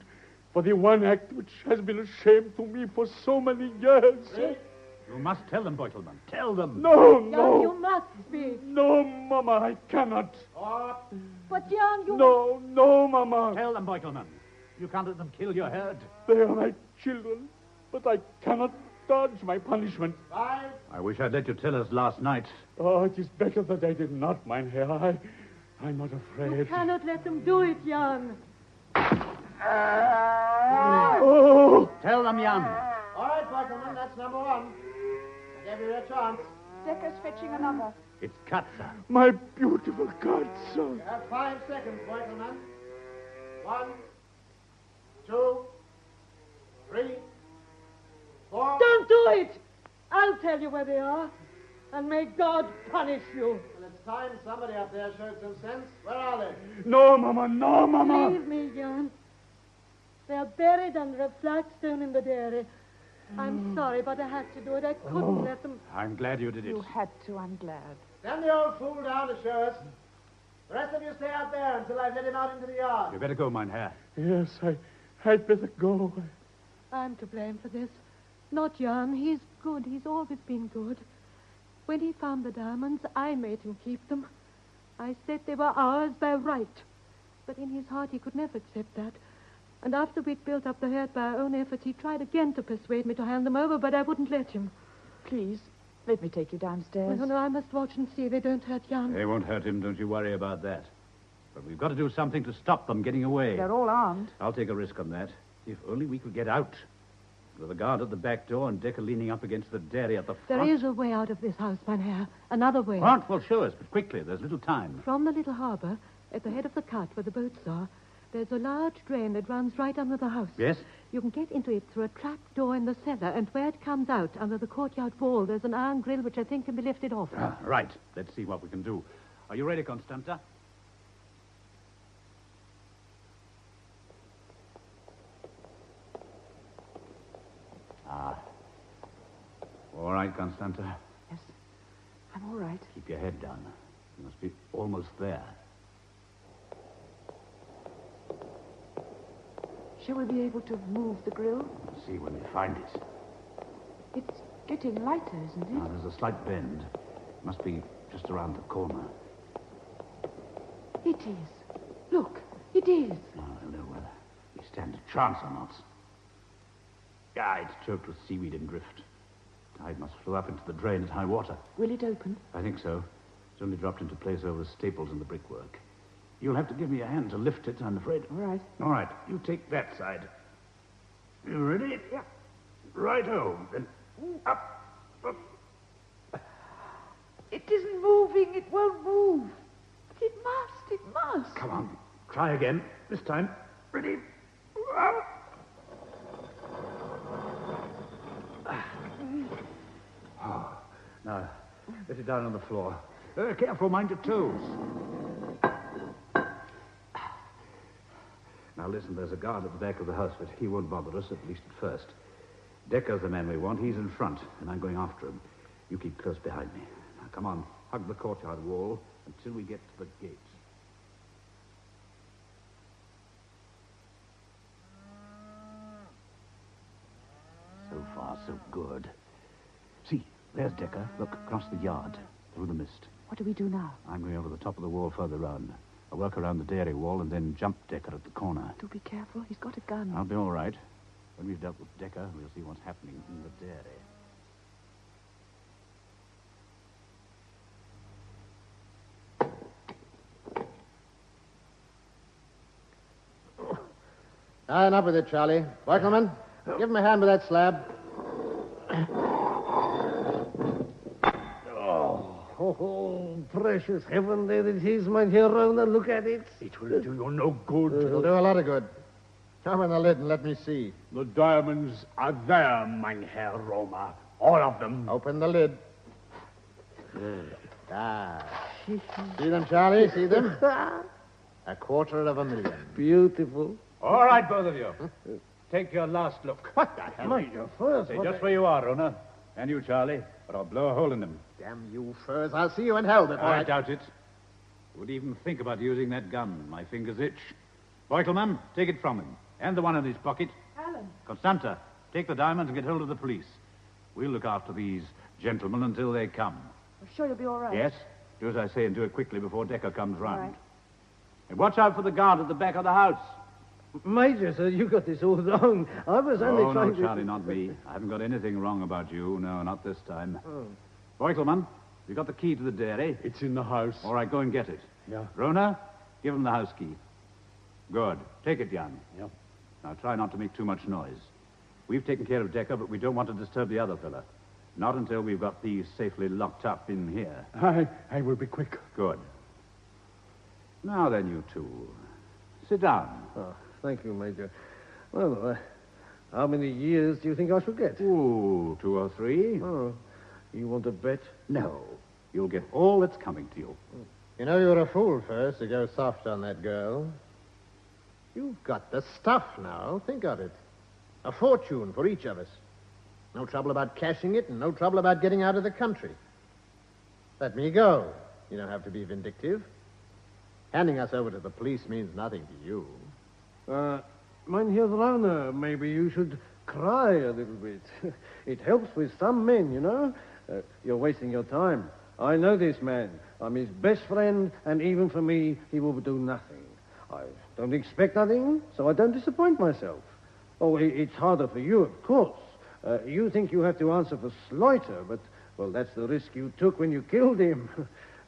for the one act which has been a shame to me for so many years. You must tell them, Beutelmann. Tell them. No, Jan, no. you must speak. No, Mama, I cannot. But Jan, you... No, Mama. Tell them, Beutelmann. You can't let them kill your herd. They are my children, but I cannot dodge my punishment. I wish I'd let you tell us last night. Oh, it is better that I did not, mein Herr. I'm not afraid. You cannot let them do it, Jan. Oh! Tell them, Jan. All right, Beutelmann, that's number one. I gave you a chance. Decker's fetching another. It's Katza. My beautiful Katza. You have 5 seconds, Beutelmann. 1, 2, 3, 4. Don't do it! I'll tell you where they are. And may God punish you. Well, it's time somebody up there showed some sense. Where are they? No, Mama, no, Mama. Leave me, Jan. They're buried under a flagstone in the dairy. I'm sorry, but I had to do it. I couldn't let them... I'm glad you did it. You had to, I'm glad. Send the old fool down to show us. The rest of you stay out there until I've let him out into the yard. You better go, mein Herr. Yes, I'd better go. I'm to blame for this. Not Jan. He's good. He's always been good. When he found the diamonds, I made him keep them. I said they were ours by right. But in his heart, he could never accept that. And after we'd built up the herd by our own efforts, he tried again to persuade me to hand them over, but I wouldn't let him. Please, let me take you downstairs. No, I must watch and see they don't hurt Jan. They won't hurt him, don't you worry about that. But we've got to do something to stop them getting away. They're all armed. I'll take a risk on that. If only we could get out. With a guard at the back door and Decker leaning up against the dairy at the front. There is a way out of this house, mein Herr. Another way. What? Well, show us, but quickly. There's little time. From the little harbor, at the head of the cut where the boats are, there's a large drain that runs right under the house. Yes? You can get into it through a trap door in the cellar, and where it comes out, under the courtyard wall, there's an iron grill which I think can be lifted off. Right. Let's see what we can do. Are you ready, Constanta? All right, Constanta. Yes, I'm all right. Keep your head down. You must be almost there. Shall we be able to move the grill? We'll see when we find it. It's getting lighter, isn't it? Now, there's a slight bend. Must be just around the corner. It is. Look, it is. I don't know whether we stand a chance or not. Ah, it's choked with seaweed and drift. Tide must flow up into the drain at high water. Will it open? I think so. It's only dropped into place over the staples in the brickwork. You'll have to give me a hand to lift it, I'm afraid. All right. All right, you take that side. You ready? Yeah. Right-o. Then up. It isn't moving. It won't move. It must. It must. Come on. Try again. This time. Ready? Now, let it down on the floor. Careful, mind your toes. Now, listen, there's a guard at the back of the house, but he won't bother us, at least at first. Decker's the man we want. He's in front, and I'm going after him. You keep close behind me. Now, come on. Hug the courtyard wall until we get to the gate. So far, so good. See, there's Decker. Look, across the yard, through the mist. What do we do now? I'm going over the top of the wall further round. I'll work around the dairy wall and then jump Decker at the corner. Do be careful. He's got a gun. I'll be all right. When we've dealt with Decker, we'll see what's happening in the dairy. Enough with it, Charlie. Workman, give him a hand with that slab. Oh, precious heaven, there it is, my dear Rona. Look at it. It will do you no good. It'll do a lot of good. Open the lid and let me see. The diamonds are there, mein Herr Roma. All of them. Open the lid. See them, Charlie? See them? $250,000. Beautiful. All right, both of you. Take your last look. What the hell? My dear, first. Stay just where you are, Rona. And you, Charlie, or I'll blow a hole in them. Damn you, Furs. I'll see you in hell before I doubt it. Would even think about using that gun. My fingers itch. Beutelmann, take it from him. And the one in his pocket. Alan. Constanta, take the diamonds and get hold of the police. We'll look after these gentlemen until they come. I'm sure you'll be all right. Yes? Do as I say and do it quickly before Decker comes round. All right. And watch out for the guard at the back of the house. Major, sir, you got this all wrong. I was only trying no, to... Charlie, not me. I haven't got anything wrong about you. No, not this time. Oh. Beutelmann, you got the key to the dairy? It's in the house. All right, go and get it. Yeah. Rona, give him the house key. Good. Take it, Jan. Yeah. Now, try not to make too much noise. We've taken care of Decker, but we don't want to disturb the other fella. Not until we've got these safely locked up in here. I will be quick. Good. Now then, you two. Sit down. Oh, thank you, Major. Well, how many years do you think I shall get? Ooh, 2 or 3. Oh, you want to bet? No. You'll get all that's coming to you. You know you're a fool, Furs, to go soft on that girl. You've got the stuff now. Think of it. A fortune for each of us. No trouble about cashing it and no trouble about getting out of the country. Let me go. You don't have to be vindictive. Handing us over to the police means nothing to you. Mynheer Rona, maybe you should cry a little bit. It helps with some men, you know. You're wasting your time. I know this man. I'm his best friend, and even for me, he will do nothing. I don't expect nothing, so I don't disappoint myself. Oh, it's harder for you, of course. You think you have to answer for Slaughter, but, well, that's the risk you took when you killed him.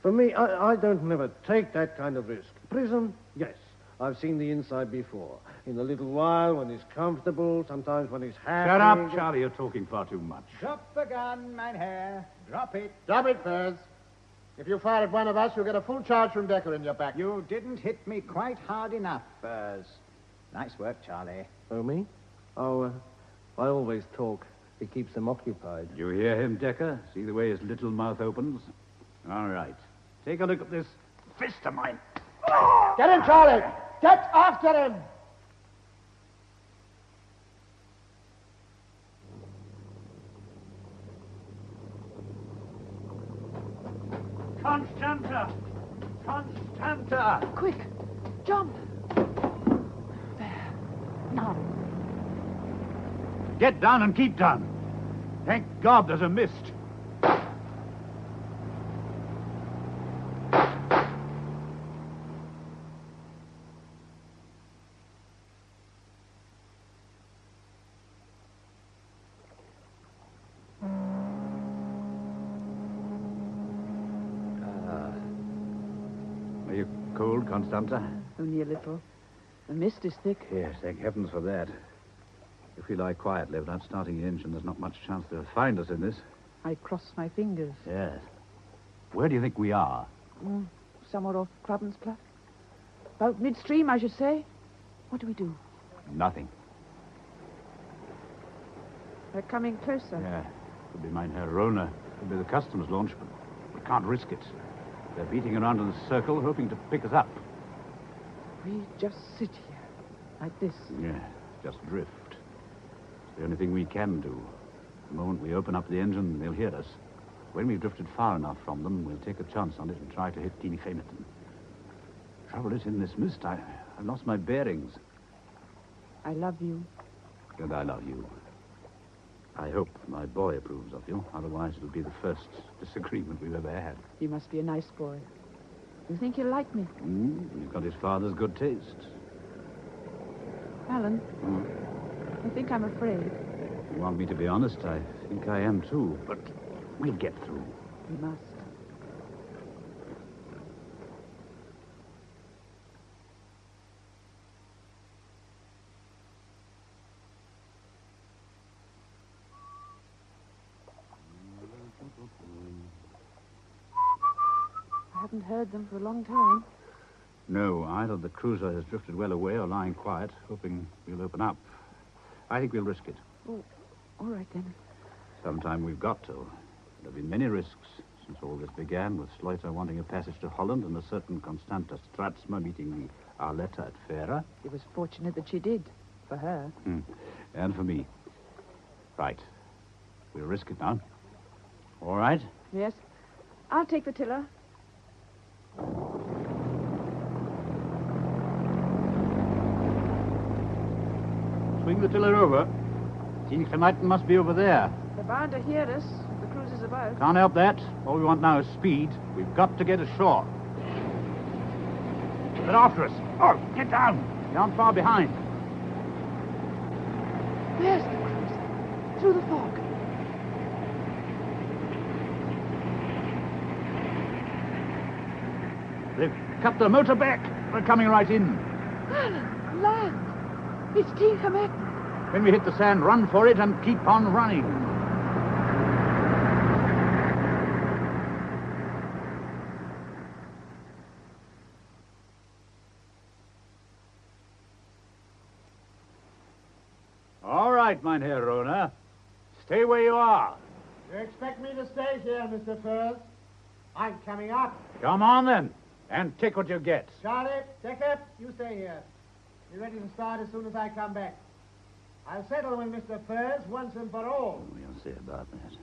For me, I don't never take that kind of risk. Prison, yes. I've seen the inside before. In a little while, when he's comfortable, sometimes when he's happy... Shut up, Charlie. You're talking far too much. Drop the gun, Mynheer. Drop it. Drop it, Furs. If you fire at one of us, you'll get a full charge from Decker in your back. You didn't hit me quite hard enough, Furs. Nice work, Charlie. Oh, me? Oh, I always talk. It keeps them occupied. You hear him, Decker? See the way his little mouth opens? All right. Take a look at this fist of mine. Get him, Charlie! Get after him! Constanta! Constanta! Quick, jump. There. Now. Get down and keep down. Thank God there's a mist. Are you cold, Constanta? Only a little. The mist is thick. Yes, thank heavens for that. If we lie quietly without starting the engine, there's not much chance they'll find us in this. I cross my fingers. Yes. Where do you think we are? Somewhere off Krabbensplatz. About midstream, I should say. What do we do? Nothing. They're coming closer. Yeah. Could be Mynheer Rona. Could be the customs launch, but we can't risk it. They're beating around in a circle, hoping to pick us up. We just sit here, like this. Yeah, just drift. It's the only thing we can do. The moment we open up the engine, they'll hear us. When we've drifted far enough from them, we'll take a chance on it and try to hit Teeny Famerton. Trouble is, in this mist, I've lost my bearings. I love you. And I love you. I hope my boy approves of you. Otherwise, it'll be the first disagreement we've ever had. You must be a nice boy. You think he'll like me? He's got his father's good taste. Alan, I think I'm afraid. You want me to be honest? I think I am, too. But we'll get through. We must. I haven't heard them for a long time. No, either the cruiser has drifted well away or lying quiet, hoping we'll open up. I think we'll risk it. Oh, all right, then. Sometime we've got to. There have been many risks since all this began, with Slaughter wanting a passage to Holland and a certain Constanta Stratsma meeting the Arletta at Fera. It was fortunate that she did, for her. And for me. Right. We'll risk it now. All right. Yes. I'll take the tiller. Swing the tiller over. Think Knighton must be over there. They're bound to hear us. The cruise is about. Can't help that. All we want now is speed. We've got to get ashore. They're after us. Oh, get down. They aren't far behind. Where's the cruise? Through the fog. They've cut the motor back. They're coming right in. Alan, land. It's Tinker Mac. When we hit the sand, run for it and keep on running. All right, Mynheer Rona. Stay where you are. You expect me to stay here, Mr. Furs? I'm coming up. Come on, then, and take what you get. Charlie, Decker, you stay here. Be ready to start as soon as I come back. I'll settle with Mr. Furs once and for all. We'll see about that.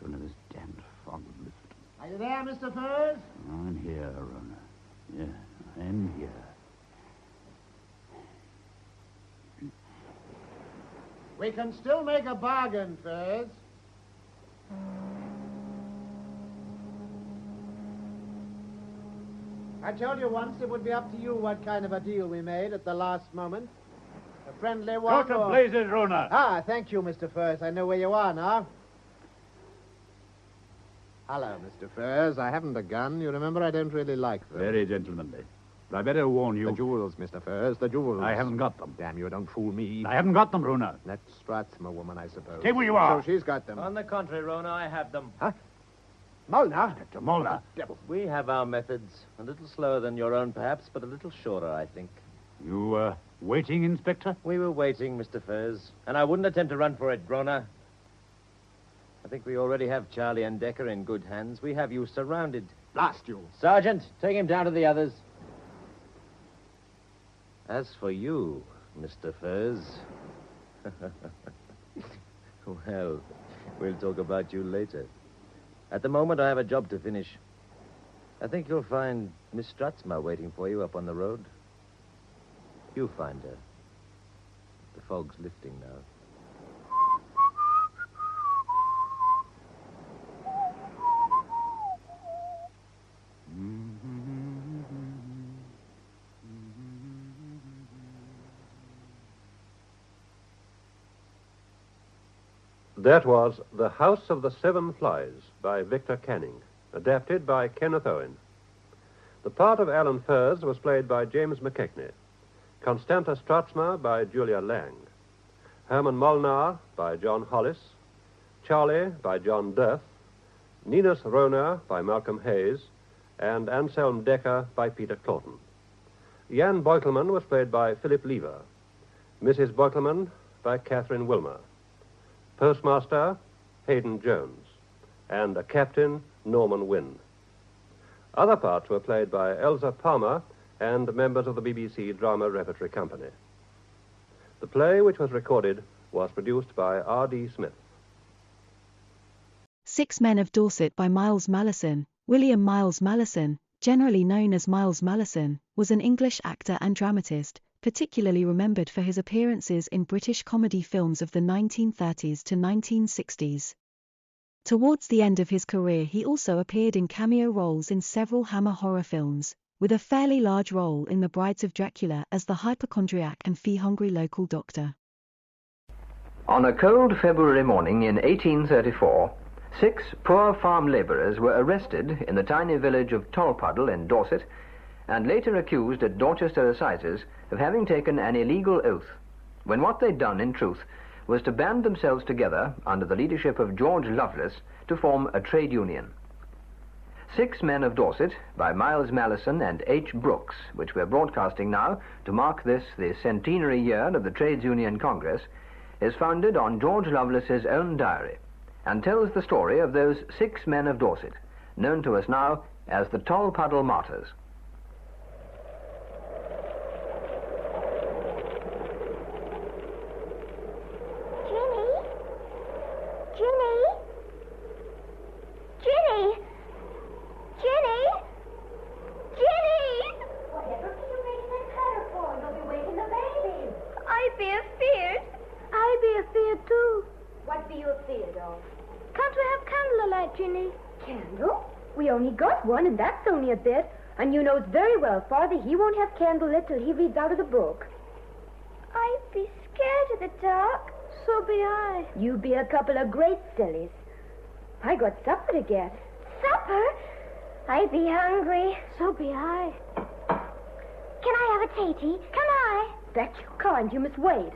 Rona, this damned fog lift. Are you there, Mr. Furs? I'm here, Rona. Yeah, I'm here. We can still make a bargain, Furs. I told you once it would be up to you what kind of a deal we made at the last moment. A friendly one. Go to blazes, Rona. Ah, thank you, Mr. Furs. I know where you are now. Hello, Mr. Furs. I haven't a gun. You remember I don't really like them. Very gentlemanly. But I better warn you. The jewels, Mr. Furs, the jewels. I haven't got them. Damn you, don't fool me. I haven't got them, Rona. That Stratsma woman, I suppose. Stay where you are. So she's got them. On the contrary, Rona, I have them. Huh? Molnar? Dr. Molnar. Devil. We have our methods. A little slower than your own, perhaps, but a little shorter, I think. You, waiting, Inspector? We were waiting, Mr. Furs. And I wouldn't attempt to run for it, Rona. I think we already have Charlie and Decker in good hands. We have you surrounded. Blast you. Sergeant, take him down to the others. As for you, Mr. Furs... well, we'll talk about you later. At the moment, I have a job to finish. I think you'll find Miss Stratsma waiting for you up on the road. You find her. The fog's lifting now. That was The House of the Seven Flies by Victor Canning, adapted by Kenneth Owen. The part of Alan Furs was played by James McKechnie, Constanta Stratsma by Julia Lang, Herman Molnar by John Hollis, Charlie by John Dirth, Ninus Rona by Malcolm Hayes, and Anselm Decker by Peter Claughton. Jan Beukelman was played by Philip Lever, Mrs. Beukelman by Catherine Wilmer, Postmaster Hayden Jones, and a captain, Norman Wynne. Other parts were played by Elsa Palmer and members of the BBC Drama Repertory Company. The play, which was recorded, was produced by R.D. Smith. 6 Men of Dorset by Miles Malleson. William Miles Malleson, generally known as Miles Malleson, was an English actor and dramatist, particularly remembered for his appearances in British comedy films of the 1930s to 1960s. Towards the end of his career, he also appeared in cameo roles in several Hammer horror films, with a fairly large role in The Brides of Dracula as the hypochondriac and fee-hungry local doctor. On a cold February morning in 1834, 6 poor farm labourers were arrested in the tiny village of Tolpuddle in Dorset and later accused at Dorchester Assizes of having taken an illegal oath, when what they'd done in truth was to band themselves together under the leadership of George Lovelace to form a trade union. 6 Men of Dorset by Miles Malleson and H. Brooks, which we're broadcasting now to mark this, the centenary year of the Trades Union Congress, is founded on George Lovelace's own diary and tells the story of those 6 Men of Dorset, known to us now as the Tolpuddle Martyrs. be afeard. I be afeard, too. What be you afeard of? Can't we have candlelight, Ginny? Candle? We only got one, and that's only a bit. And you knows very well, Father, he won't have candlelit till he reads out of the book. I be scared of the dark. So be I. You be a couple of great sillies. I got supper to get. Supper? I be hungry. So be I. Can I have a tatey? Can I? Bet you can't. You must wait.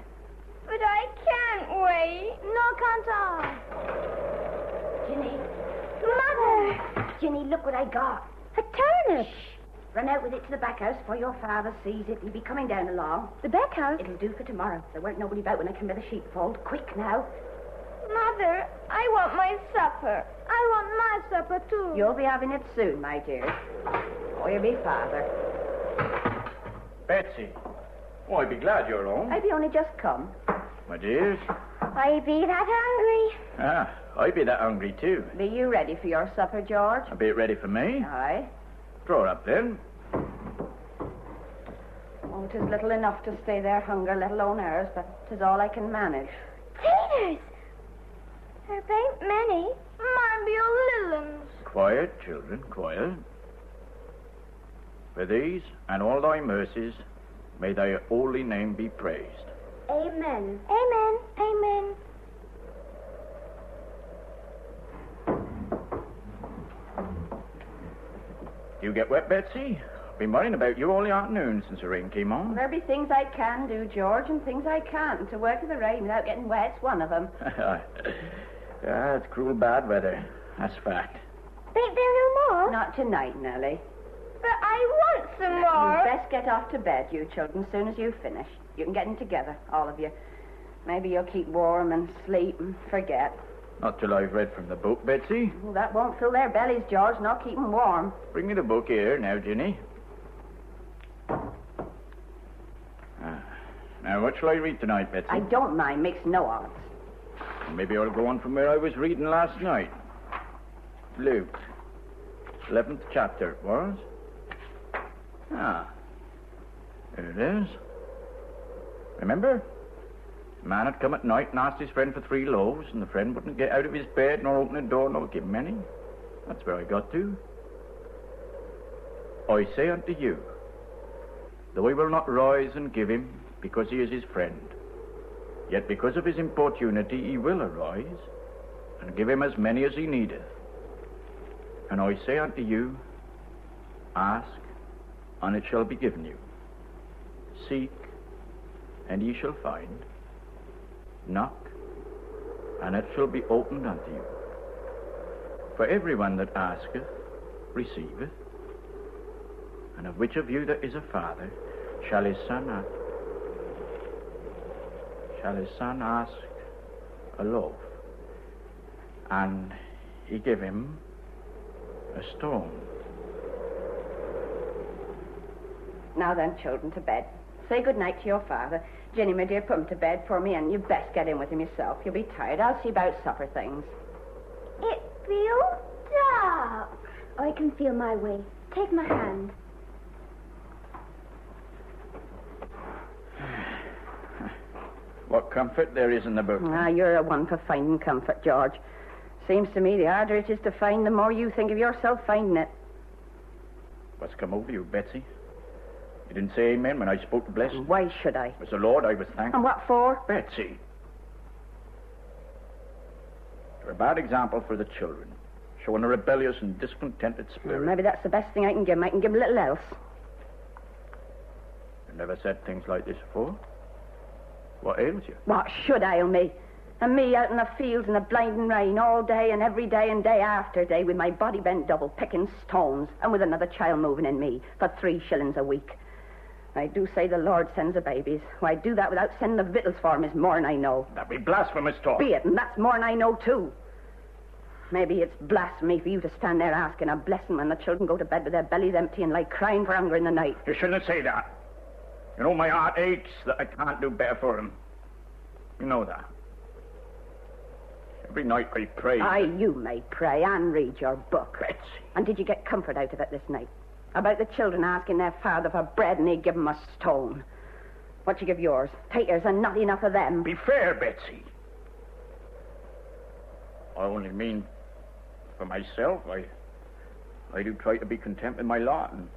But I can't wait. No, can't I? Ginny. Mother! Ginny, look what I got. A turnip. Shh. Run out with it to the back house before your father sees it. He'll be coming down along. The back house? It'll do for tomorrow. There weren't nobody about when I came to the sheepfold. Quick now. Mother, I want my supper. I want my supper, too. You'll be having it soon, my dear. Or you'll be father. Betsy. Oh, I'd be glad you're home. I be only just come. My dears. I be that hungry. Ah, I be that hungry, too. Be you ready for your supper, George? A bit ready for me? Aye. Draw her up, then. Oh, 'tis little enough to stay their hunger, let alone ours, but 'tis all I can manage. Taters! There ain't many. Mine be your little uns. Quiet, children, quiet. For these and all thy mercies, may thy holy name be praised. Amen. Amen. Amen. You get wet, Betsy? Been worrying about you all the afternoon since the rain came on. There be things I can do, George, and things I can't. To work in the rain without getting wet's one of them. Yeah, it's cruel bad weather. That's fact. Ain't there no more? Not tonight, Nellie. But I want some more. You'd best get off to bed, you children, as soon as you finish. You can get in together, all of you. Maybe you'll keep warm and sleep and forget. Not till I've read from the book, Betsy. Well, that won't fill their bellies, George, nor keep them warm. Bring me the book here now, Ginny. Now, what shall I read tonight, Betsy? I don't mind. Makes no odds. Maybe I'll go on from where I was reading last night. Luke. 11th chapter, it was. Ah. There it is. Remember? A man had come at night and asked his friend for 3 loaves, and the friend wouldn't get out of his bed nor open the door nor give him any. That's where I got to. I say unto you, though he will not rise and give him, because he is his friend, yet because of his importunity he will arise, and give him as many as he needeth. And I say unto you, ask, and it shall be given you. Seek, and ye shall find. Knock, and it shall be opened unto you. For everyone that asketh, receiveth. And of which of you that is a father shall his son ask a loaf, and he give him a stone? Now then, children, to bed. Say good night to your father. Jenny, my dear, put him to bed for me, and you best get in with him yourself. You'll be tired. I'll see about supper things. It feels dark. I can feel my way. Take my hand. What comfort there is in the book. Ah, you're a one for finding comfort, George. Seems to me the harder it is to find, the more you think of yourself finding it. What's come over you, Betsy? You didn't say amen when I spoke to bless? Why should I? It was the Lord I was thanking. And what for? Betsy. You're a bad example for the children, showing a rebellious and discontented spirit. Well, maybe that's the best thing I can give them. I can give them little else. You never said things like this before. What ails you? What should ail me? And me out in the fields in the blinding rain all day and every day and day after day with my body bent double, picking stones, and with another child moving in me for 3 shillings a week. I do say the Lord sends the babies. Why, do that without sending the victuals for 'em is more'n I know. That'd be blasphemous talk. Be it, and that's more'n I know, too. Maybe it's blasphemy for you to stand there asking a blessing when the children go to bed with their bellies empty and lie crying for hunger in the night. You shouldn't say that. You know my heart aches that I can't do better for them. You know that. Every night I pray. Aye, you may pray and read your book. Betsy. And did you get comfort out of it this night? About the children asking their father for bread and he'd give them a stone. What you give yours? Taters and not enough of them. Be fair, Betsy. I only mean for myself. I do try to be content with my lot and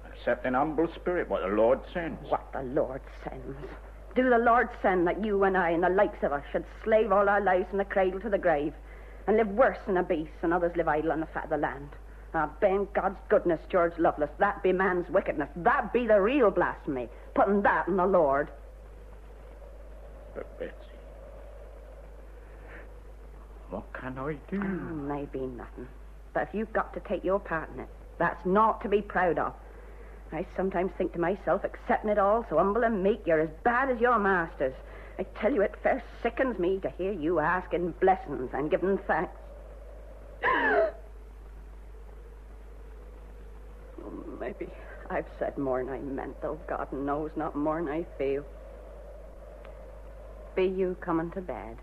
accept in humble spirit what the Lord sends. What the Lord sends? Do the Lord send that you and I and the likes of us should slave all our lives from the cradle to the grave and live worse than a beast and others live idle on the fat of the land? Ah, ben God's goodness, George Lovelace, that be man's wickedness. That be the real blasphemy, putting that in the Lord. But, Betsy, what can I do? Maybe nothing. But if you've got to take your part in it, that's naught to be proud of. I sometimes think to myself, accepting it all, so humble and meek, you're as bad as your masters. I tell you, it fair sickens me to hear you asking blessings and giving thanks. Maybe I've said more than I meant, though God knows not more than I feel. Be you coming to bed?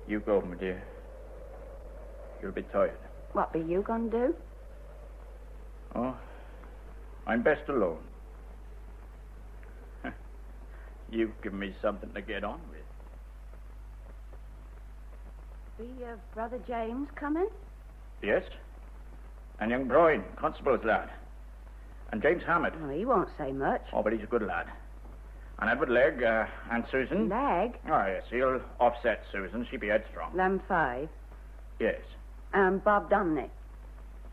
You go, my dear. You'll be tired. What be you going to do? Oh, I'm best alone. You've given me something to get on with. Be Brother James coming? Yes. And young Broyne, constable's lad. And James Hammett. Oh, he won't say much. Oh, but he's a good lad. And Edward Legg, and Susan. Legg? Oh, yes, he'll offset Susan. She'll be headstrong. Them 5? Yes. Bob Dominic?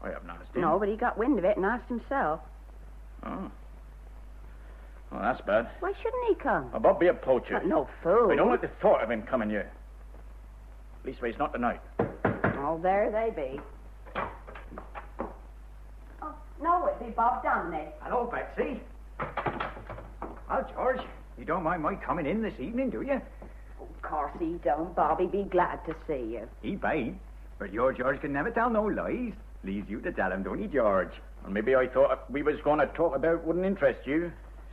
I haven't asked him. No, but he got wind of it and asked himself. Oh. Well, that's bad. Why shouldn't he come? Oh, Bob be a poacher. But no fool. I don't like the thought of him coming here. Leastways, not tonight. Oh, there they be. Oh, no, it'd be Bob Dominic. Hello, Betsy. Well, George, you don't mind my coming in this evening, do you? Of course he don't. Bobby be glad to see you. He bade. But your George can never tell no lies. Leaves you to tell him, don't he, George? Well, maybe I thought we was going to talk about wouldn't interest you,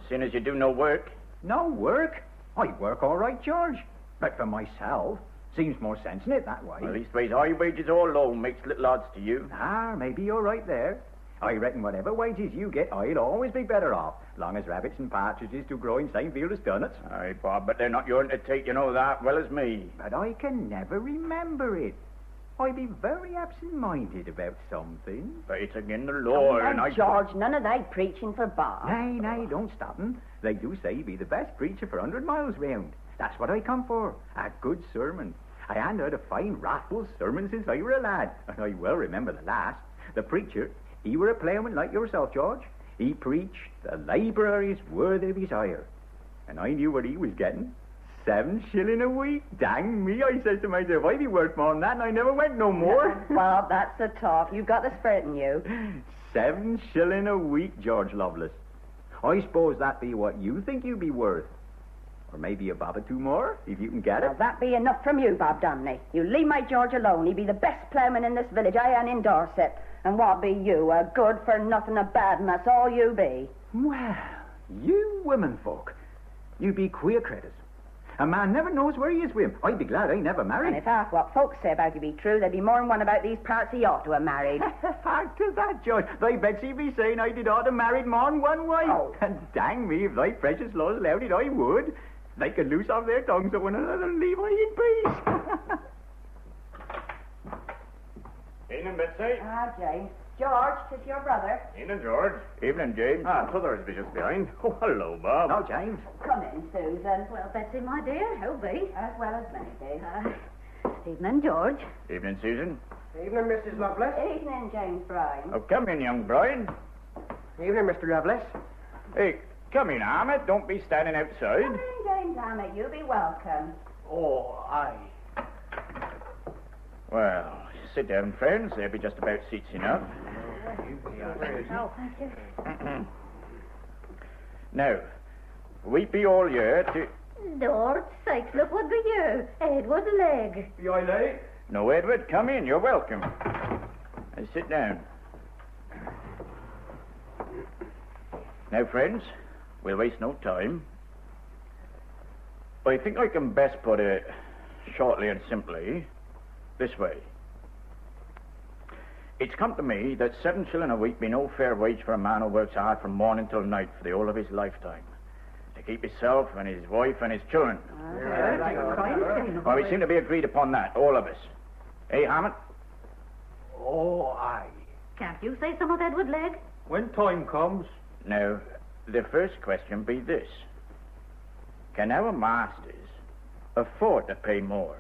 seeing as you do no work. No work? I work all right, George. But for myself, seems more sense in it that way. Well, leastways, high wages or low makes little odds to you. Ah, maybe you're right there. I reckon whatever wages you get, I'll always be better off, long as rabbits and partridges do grow in same field as turnips. Aye, Bob, but they're not yours to take, you know that well as me. But I can never remember it. I be very absent-minded about something. But it's again the law, and I... George, none of that preaching for Bob. Nay, don't stop him. They do say he be the best preacher for 100 miles round. That's what I come for, a good sermon. I ain't heard a fine, wrathful sermon since I were a lad, and I well remember the last. The preacher, he were a ploughman like yourself, George. He preached, the labourer is worthy of his hire. And I knew what he was getting. 7 shilling a week. Dang me, I says to myself, I'd be worth more than that, and I never went no more. Bob, that's the talk. You've got the spirit in you. 7 shilling a week, George Lovelace. I suppose that be what you think you be worth. Or maybe a bob or two more, if you can get it. Well, that be enough from you, Bob Domney. You leave my George alone. He be the best ploughman in this village, I and in Dorset. And what be you? A good for nothing, a bad, and that's all you be. Well, you women folk, you be queer critters. A man never knows where he is with him. I'd be glad I never married. And if half what folks say about you be true, there'd be more than one about these parts he ought to have married. Hark to that, George. Thy Betsy be saying I did ought to married more than one wife. Oh. And dang me, if thy precious laws allowed it, I would. They could loose off their tongues at one another and leave I in peace. Evening, Betsy. James. George, 'tis your brother. Evening, George. Evening, James. T'other is just behind. Oh, hello, Bob. Oh, James. Come in, Susan. Well, Betsy, my dear, how be? As well as many be. Evening, George. Evening, Susan. Evening, Mrs. Lovelace. Evening, James Bryan. Oh, come in, young Brian. Evening, Mr. Lovelace. Hey, come in, Ahmed. Don't be standing outside. Come in, James Hammett. You be welcome. Oh, aye. Well, sit down, friends. There'll be just about seats enough. Oh, thank you. Now, we be all here to... Lord's sakes, look what be you. Edward Legg. Be I late? No, Edward, come in. You're welcome. Now, sit down. Now, friends, we'll waste no time. I think I can best put it shortly and simply this way. It's come to me that 7 shilling a week be no fair wage for a man who works hard from morning till night for the whole of his lifetime. keep himself and his wife and his children. Well, we seem to be agreed upon that, all of us. Eh, Hammett? Oh, aye. Can't you say some of Edward Legg? When time comes. Now, the first question be this. Can our masters afford to pay more?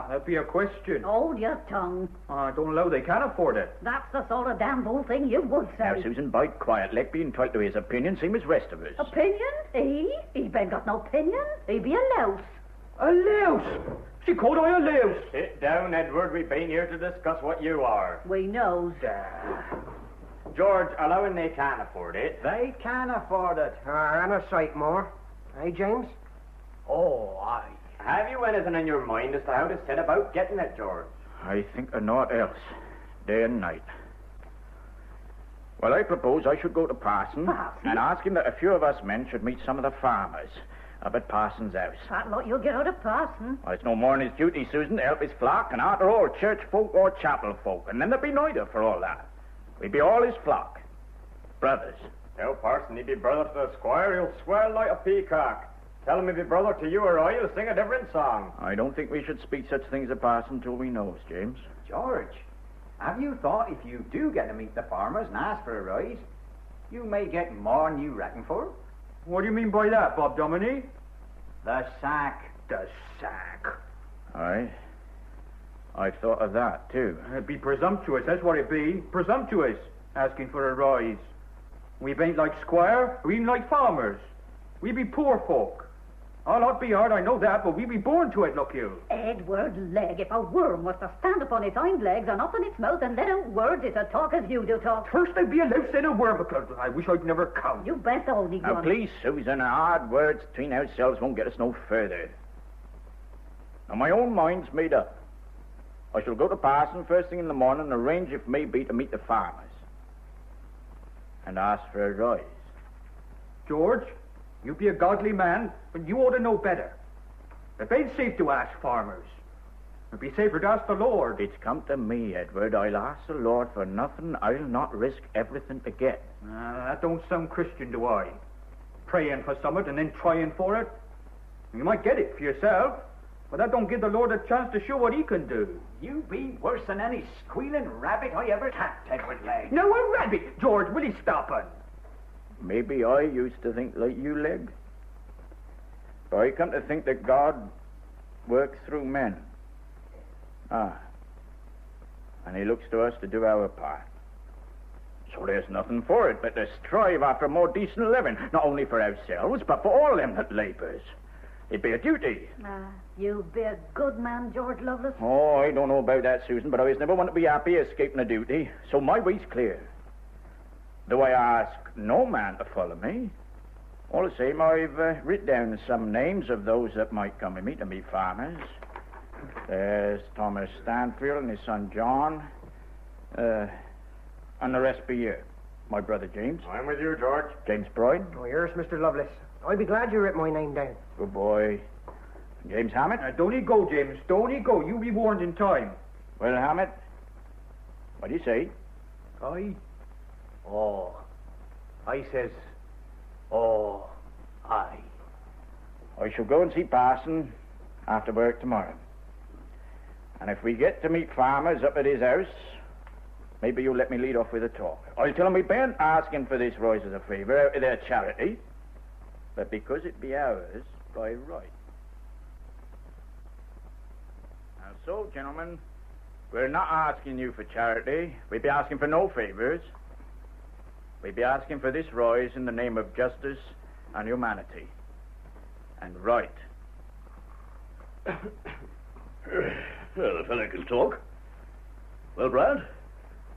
That'd be a question. Hold your tongue. I don't know they can afford it. That's the sort of damn bull thing you would say. Now, Susan, bide quiet. Let be entitled to his opinion, same as rest of us. Opinion? He ain't got no opinion. He be a louse. A louse? She called I a louse. Sit down, Edward. We've been here to discuss what you are. We knows. George, allowing they can't afford it, they can afford it. And a sight more. Eh, James? Oh, aye. Have you anything in your mind as to how to set about getting it, George? I think of naught else, day and night. Well, I propose I should go to Parson and ask him that a few of us men should meet some of the farmers up at Parson's house. That lot you'll get out of Parson. Well, it's no more than his duty, Susan, to help his flock, and after all, church folk or chapel folk, and then there'd be neither for all that. We'd be all his flock. Brothers. Tell Parson he'd be brother to the squire, he'll swear like a peacock. Tell him he'd be brother to you or I, he'll sing a different song. I don't think we should speak such things to Parson till we knows, James. George, have you thought if you do get to meet the farmers and ask for a rise, you may get more than you reckon for? What do you mean by that, Bob Dominie? The sack. The sack. Aye. I thought of that, too. It'd be presumptuous, that's what it'd be. Presumptuous, asking for a rise. We ain't like squire, we ain't like farmers. We be poor folk. I'll not be hard, I know that, but we be born to it, look you. Edward Legg, if a worm was to stand upon its hind legs and open its mouth and let out words, it's a talk as you do talk. First I'd be a louse and a worm, because I wish I'd never come. You bet the only Now, one. please, Susan, hard words between ourselves won't get us no further. Now, my own mind's made up. I shall go to Parson first thing in the morning and arrange, if may be, to meet the farmers. And ask for a rise. George, you be a godly man, but you ought to know better. It ain't safe to ask farmers. It'd be safer to ask the Lord. It's come to me, Edward. I'll ask the Lord for nothing. I'll not risk everything to get. That don't sound Christian to I. Praying for something and then trying for it. You might get it for yourself, but that don't give the Lord a chance to show what he can do. You be worse than any squealing rabbit I ever tapped, Edward Legg. No, a rabbit! George, will he stop it? Maybe I used to think like you, Legg. But I come to think that God works through men. And he looks to us to do our part. So there's nothing for it but to strive after a more decent living, not only for ourselves, but for all them that labours. It'd be a duty. You be a good man, George Lovelace. Oh, I don't know about that, Susan, but I was never want to be happy escaping a duty, so my way's clear. Though I ask no man to follow me, all the same, I've written down some names of those that might come with me to meet farmers. There's Thomas Stanfield and his son John, and the rest be here. My brother James. I'm with you, George. James Broyd. Oh, yes, Mr. Lovelace. I'll be glad you wrote my name down. Good boy. James Hammett. Don't he go, James. Don't he go. You be warned in time. Well, Hammett, what do you say? I says, aye. I shall go and see Parson after work tomorrow. And if we get to meet farmers up at his house, maybe you'll let me lead off with a talk. I'll tell them we beren't asking for this rise as a favour out of their charity, but because it be ours by right. Now, so, gentlemen, we're not asking you for charity. We'd be asking for no favours. We'd be asking for this rise in the name of justice and humanity. And right. Well, the fellow can talk. Well, Brad,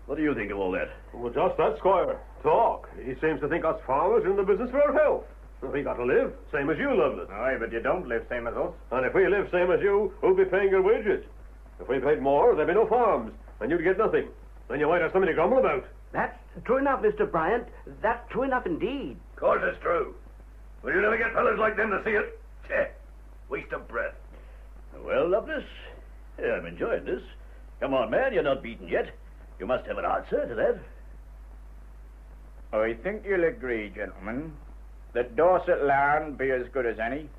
what do you think of all that? Well, just that, Squire. Talk. He seems to think us farmers are in the business for our health. We got to live, same as you, Lovelace. Aye, but you don't live same as us. And if we live same as you, who'll be paying your wages? If we paid more, there'd be no farms, and you'd get nothing. Then you might have something to grumble about. That's true enough, Mr. Bryant. That's true enough indeed. Of course it's true. But you never get fellas like them to see it. Waste of breath. Well, Lovelace, I'm enjoying this. Come on, man, you're not beaten yet. You must have an answer to that. I think you'll agree, gentlemen, that Dorset land be as good as any.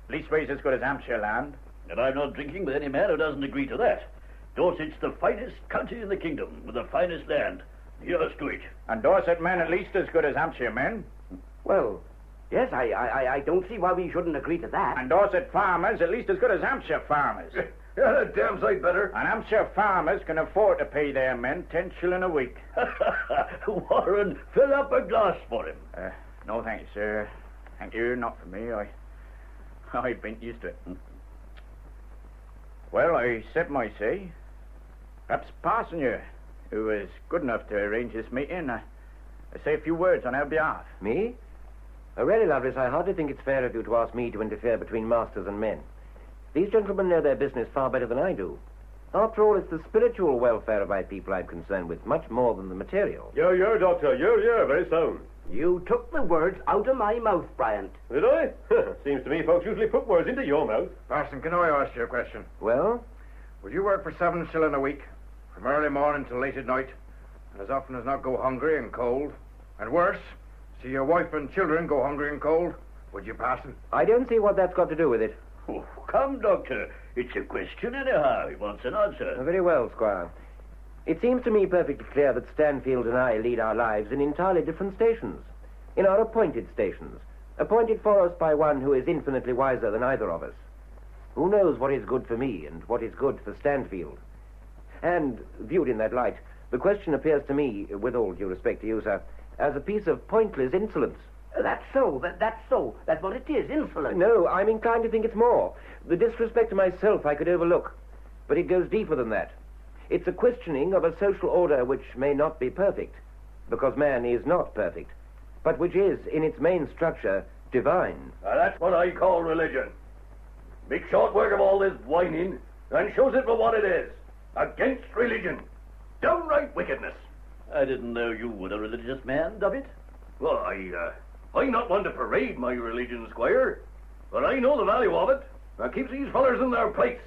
Leastways as good as Hampshire land. And I'm not drinking with any man who doesn't agree to that. Dorset's the finest county in the kingdom, with the finest land. Here's to it. And Dorset men at least as good as Hampshire men. Well, yes, I don't see why we shouldn't agree to that. And Dorset farmers at least as good as Hampshire farmers. Yeah, a damn sight better. And Hampshire farmers can afford to pay their men 10 shillings a week. Warren, fill up a glass for him. No, thank you, sir. Thank you, not for me. I've been used to it. Well, I said my say. Perhaps Parson here, who was good enough to arrange this meeting, I say a few words on our behalf. Me? Really, Lovelace, I hardly think it's fair of you to ask me to interfere between masters and men. These gentlemen know their business far better than I do. After all, it's the spiritual welfare of my people I'm concerned with, much more than the material. Yeah, Doctor. Yeah, very sound. You took the words out of my mouth, Bryant. Did I? Seems to me folks usually put words into your mouth. Parson, can I ask you a question? Well? Would you work for 7 shillings a week, from early morning till late at night, and as often as not go hungry and cold? And worse, see your wife and children go hungry and cold? Would you, Parson? I don't see what that's got to do with it. Oh, come, Doctor. It's a question anyhow. He wants an answer. Very well, Squire. It seems to me perfectly clear that Stanfield and I lead our lives in entirely different stations. In our appointed stations. Appointed for us by one who is infinitely wiser than either of us. Who knows what is good for me and what is good for Stanfield? And, viewed in that light, the question appears to me, with all due respect to you, sir, as a piece of pointless insolence. That's so. That's so. That's what it is, insolence. No, I'm inclined to think it's more. The disrespect to myself I could overlook. But it goes deeper than that. It's a questioning of a social order which may not be perfect, because man is not perfect, but which is, in its main structure, divine. Now, that's what I call religion. Make short work of all this whining and shows it for what it is. Against religion. Downright wickedness. I didn't know you were a religious man, Dubbit. Well, I'm not one to parade my religion, Squire, but I know the value of it. That keeps these fellers in their place.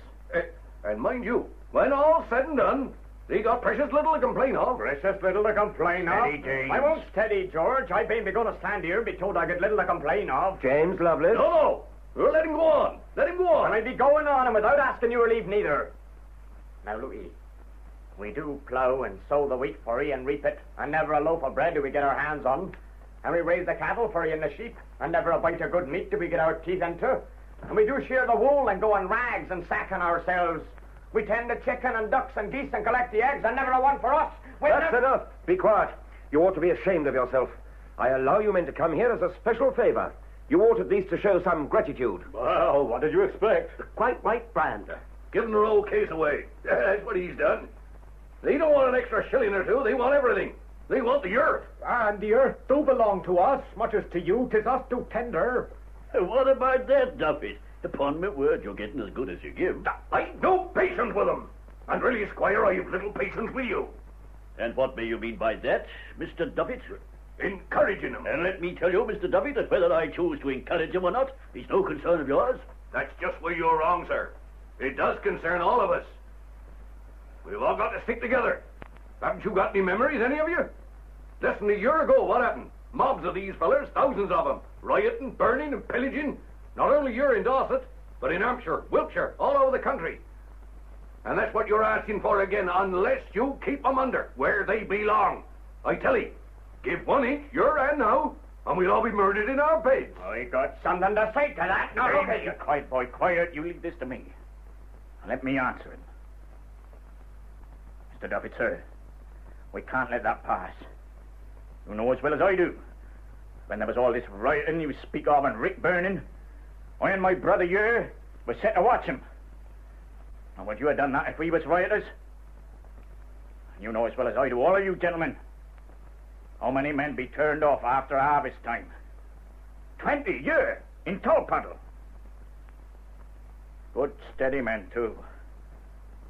And mind you, when all's said and done, they got precious little to complain of. Precious little to complain of? Steady, James. I won't steady, George. I ain't going to stand here and be told I get little to complain of. James Lovelace? No. Let him go on. Let him go on. And I'd be going on and without asking your leave neither. Now, Louis, we do plough and sow the wheat for ye and reap it, and never a loaf of bread do we get our hands on. And we raise the cattle for ye and the sheep, and never a bite of good meat do we get our teeth into. And we do shear the wool and go on rags and sacking ourselves. We tend to chicken and ducks and geese and collect the eggs, and never a one for us. That's enough. Be quiet. You ought to be ashamed of yourself. I allow you men to come here as a special favor. You ought at least to show some gratitude. Well, what did you expect? Quite right, Bryant. Give them their old case away. That's what he's done. They don't want an extra shilling or two. They want everything. They want the earth. And the earth do belong to us, much as to you. 'Tis us do tender. What about that, Duffy? Upon my word, you're getting as good as you give. I've no patience with them. And really, Squire, I've little patience with you. And what may you mean by that, Mr. Duffy? Encouraging him. And let me tell you, Mr. Duffy, that whether I choose to encourage him or not is no concern of yours. That's just where you're wrong, sir. It does concern all of us. We've all got to stick together. Haven't you got any memories, any of you? Less than a year ago, what happened? Mobs of these fellers, thousands of them, rioting, burning, and pillaging. Not only here in Dorset, but in Hampshire, Wiltshire, all over the country. And that's what you're asking for again, unless you keep them under where they belong. I tell you, give 1 inch, your hand now, and we'll all be murdered in our beds. I got something to say to that. Now, look at you. Quiet, boy, quiet. You leave this to me. Let me answer it. Mr. Duffy, sir, we can't let that pass. You know as well as I do. When there was all this rioting you speak of and rick burning, I and my brother here was set to watch him. And would you have done that if we was rioters? And you know as well as I do, all of you gentlemen, how many men be turned off after harvest time? 20 year in Tolpuddle. Good, steady men, too,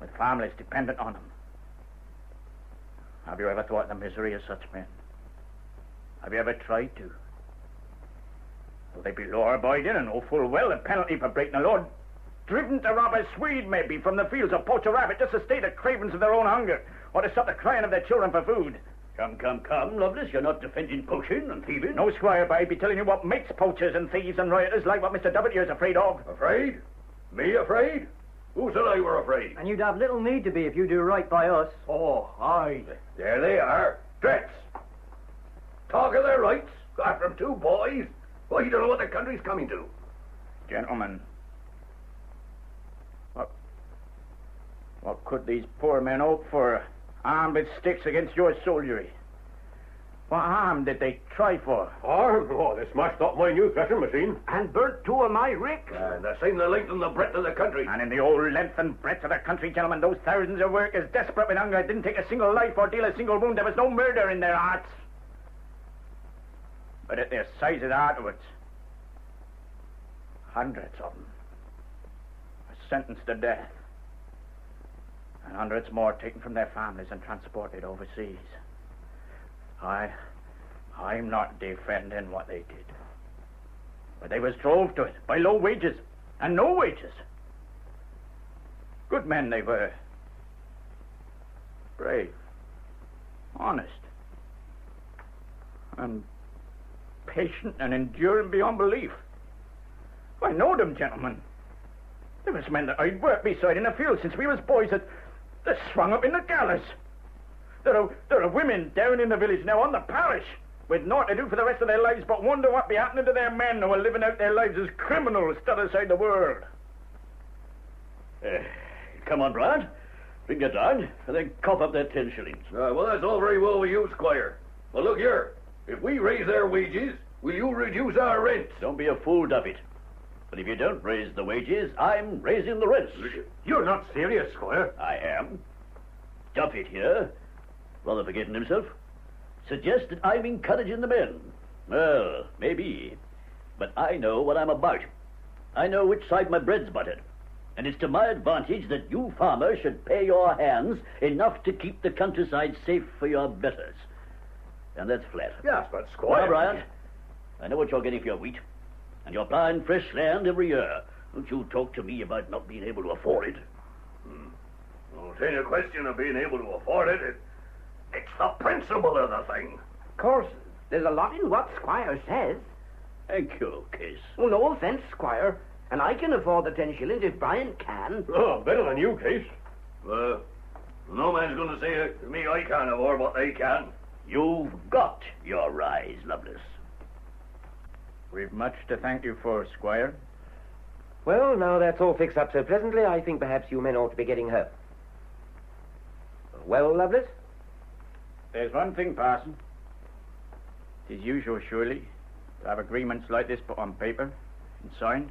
with families dependent on them. Have you ever thought of the misery of such men? Have you ever tried to? Will they be law-abiding and know full well the penalty for breaking the law? Driven to rob a Swede, maybe, from the fields or poach a rabbit just to stay the cravings of their own hunger, or to stop the crying of their children for food. Come, Lovelace. You're not defending poaching and thieving. No, Squire, but I'd be telling you what makes poachers and thieves and rioters like what Mr. Duffett here's afraid of. Afraid? Me afraid? Who said I were afraid? And you'd have little need to be if you do right by us. Oh, aye. There they are. Threats. Talk of their rights. Got from two boys. Well, you don't know what the country's coming to. Gentlemen, what could these poor men hope for, armed with sticks against your soldiery? What harm did they try for? Harm? Oh, they smashed up my new threshing machine. And burnt 2 of my ricks. And they're saying the length and the breadth of the country. And in the old length and breadth of the country, gentlemen, those thousands of workers desperate with hunger didn't take a single life or deal a single wound. There was no murder in their hearts. But at their sizes afterwards, hundreds of them were sentenced to death. And hundreds more taken from their families and transported overseas. I'm not defending what they did. But they was drove to it by low wages and no wages. Good men they were. Brave. Honest. And patient and enduring beyond belief. I know them, gentlemen. There was men that I'd worked beside in the field since we was boys that swung up in the gallows. There are women down in the village now on the parish with naught to do for the rest of their lives but wonder what be happening to their men who are living out their lives as criminals stood aside the world. Come on, Bryant. Bring it down and then cough up that 10 shillings. Well, that's all very well with you, Squire. Well, look here. If we raise their wages, will you reduce our rent? Don't be a fool, Duffett. But if you don't raise the wages, I'm raising the rents. You're not serious, Squire. I am. Duffett here, rather forgetting himself, suggests that I'm encouraging the men. Well, maybe. But I know what I'm about. I know which side my bread's buttered. And it's to my advantage that you farmers should pay your hands enough to keep the countryside safe for your betters. And that's flat. Yes, but Squire... Now, Bryant, I know what you're getting for your wheat. And you're buying fresh land every year. Don't you talk to me about not being able to afford it. Well, it ain't a question of being able to afford it. It's the principle of the thing. Of course, there's a lot in what Squire says. Thank you, Case. Well, no offense, Squire. And I can afford the 10 shillings if Brian can. Oh, better than you, Case. No man's going to say to me I can't afford what they can. You've got your rise, Lovelace. We've much to thank you for, Squire. Well, now that's all fixed up so pleasantly, I think perhaps you men ought to be getting home. Well, Lovelace? There's one thing, Parson. 'Tis usual, surely, to have agreements like this put on paper and signed.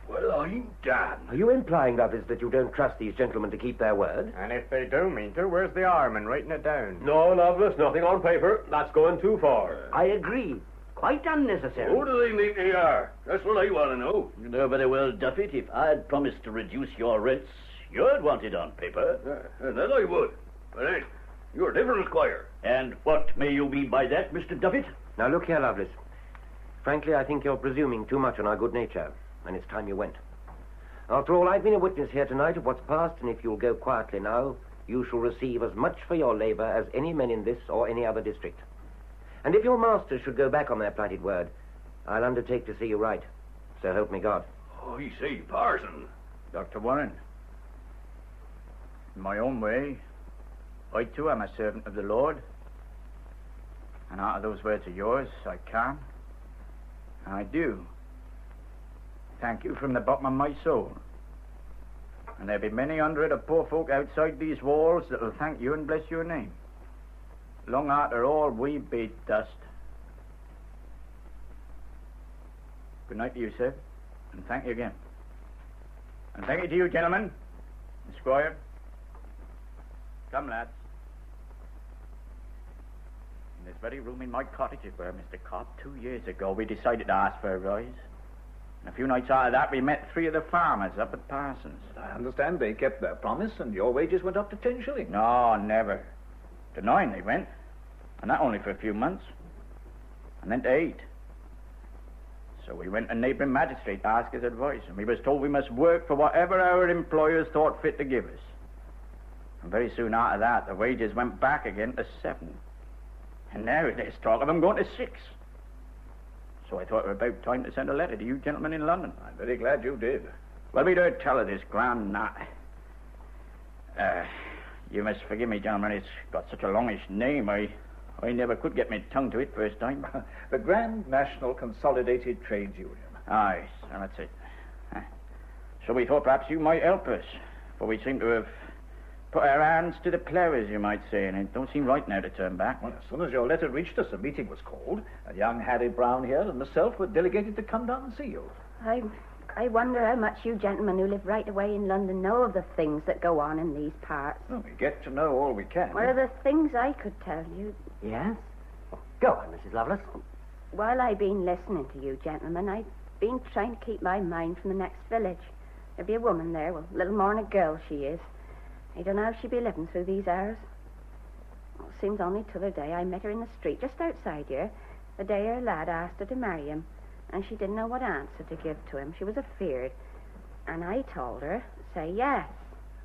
Well, I'm damned. Are you implying, Lovelace, that you don't trust these gentlemen to keep their word? And if they do mean to, where's the harm in writing it down? No, Lovelace, nothing on paper. That's going too far. I agree. Quite unnecessary. Who do they think they are? That's what I want to know. You know very well, Duffett, if I'd promised to reduce your rents, you'd want it on paper. And that I would. But hey, you're different, Squire. And what may you mean by that, Mr. Duffett? Now, look here, Lovelace. Frankly, I think you're presuming too much on our good nature, and it's time you went. After all, I've been a witness here tonight of what's passed, and if you'll go quietly now, you shall receive as much for your labor as any men in this or any other district. And if your masters should go back on their plighted word, I'll undertake to see you right. So help me God. Oh, you say, Parson. Dr. Warren, in my own way, I too am a servant of the Lord. And out of those words of yours, I can, and I do, thank you from the bottom of my soul. And there'll be many hundred of poor folk outside these walls that'll thank you and bless your name. Long after all, we be dust. Good night to you, sir, and thank you again. And thank you to you, gentlemen, and Squire. Come, lads. In this very room in my cottage is where Mr. Cobb, 2 years ago, we decided to ask for a rise. And a few nights after that, we met 3 of the farmers up at Parsons. I understand they kept their promise and your wages went up to 10 shillings. No, never. To 9 they went. And that only for a few months. And then to 8. So we went to neighbouring magistrate to ask his advice. And we was told we must work for whatever our employers thought fit to give us. And very soon after that, the wages went back again to 7. And now there's talk of 'em going to 6. So I thought it was about time to send a letter to you gentlemen in London. I'm very glad you did. Well, we'd heard tell of this grand night. You must forgive me, gentlemen. It's got such a longish name. I never could get my tongue to it first time. The Grand National Consolidated Trades Union. Aye, so that's it. So we thought perhaps you might help us, for we seem to have put our hands to the plough, as you might say, and it don't seem right now to turn back. Well, as soon as your letter reached us, a meeting was called, and young Harry Brown here and myself were delegated to come down and see you. I wonder how much you gentlemen who live right away in London know of the things that go on in these parts. Well, we get to know all we can. What are the things I could tell you? Yes? Go on, Mrs. Lovelace. While I've been listening to you gentlemen, I've been trying to keep my mind from the next village. There'll be a woman there, well, little more than a girl she is. I don't know how she'd be living through these hours. Well, it seems only t'other day I met her in the street just outside here, the day her lad asked her to marry him, and she didn't know what answer to give to him. She was afeard. And I told her, say yes.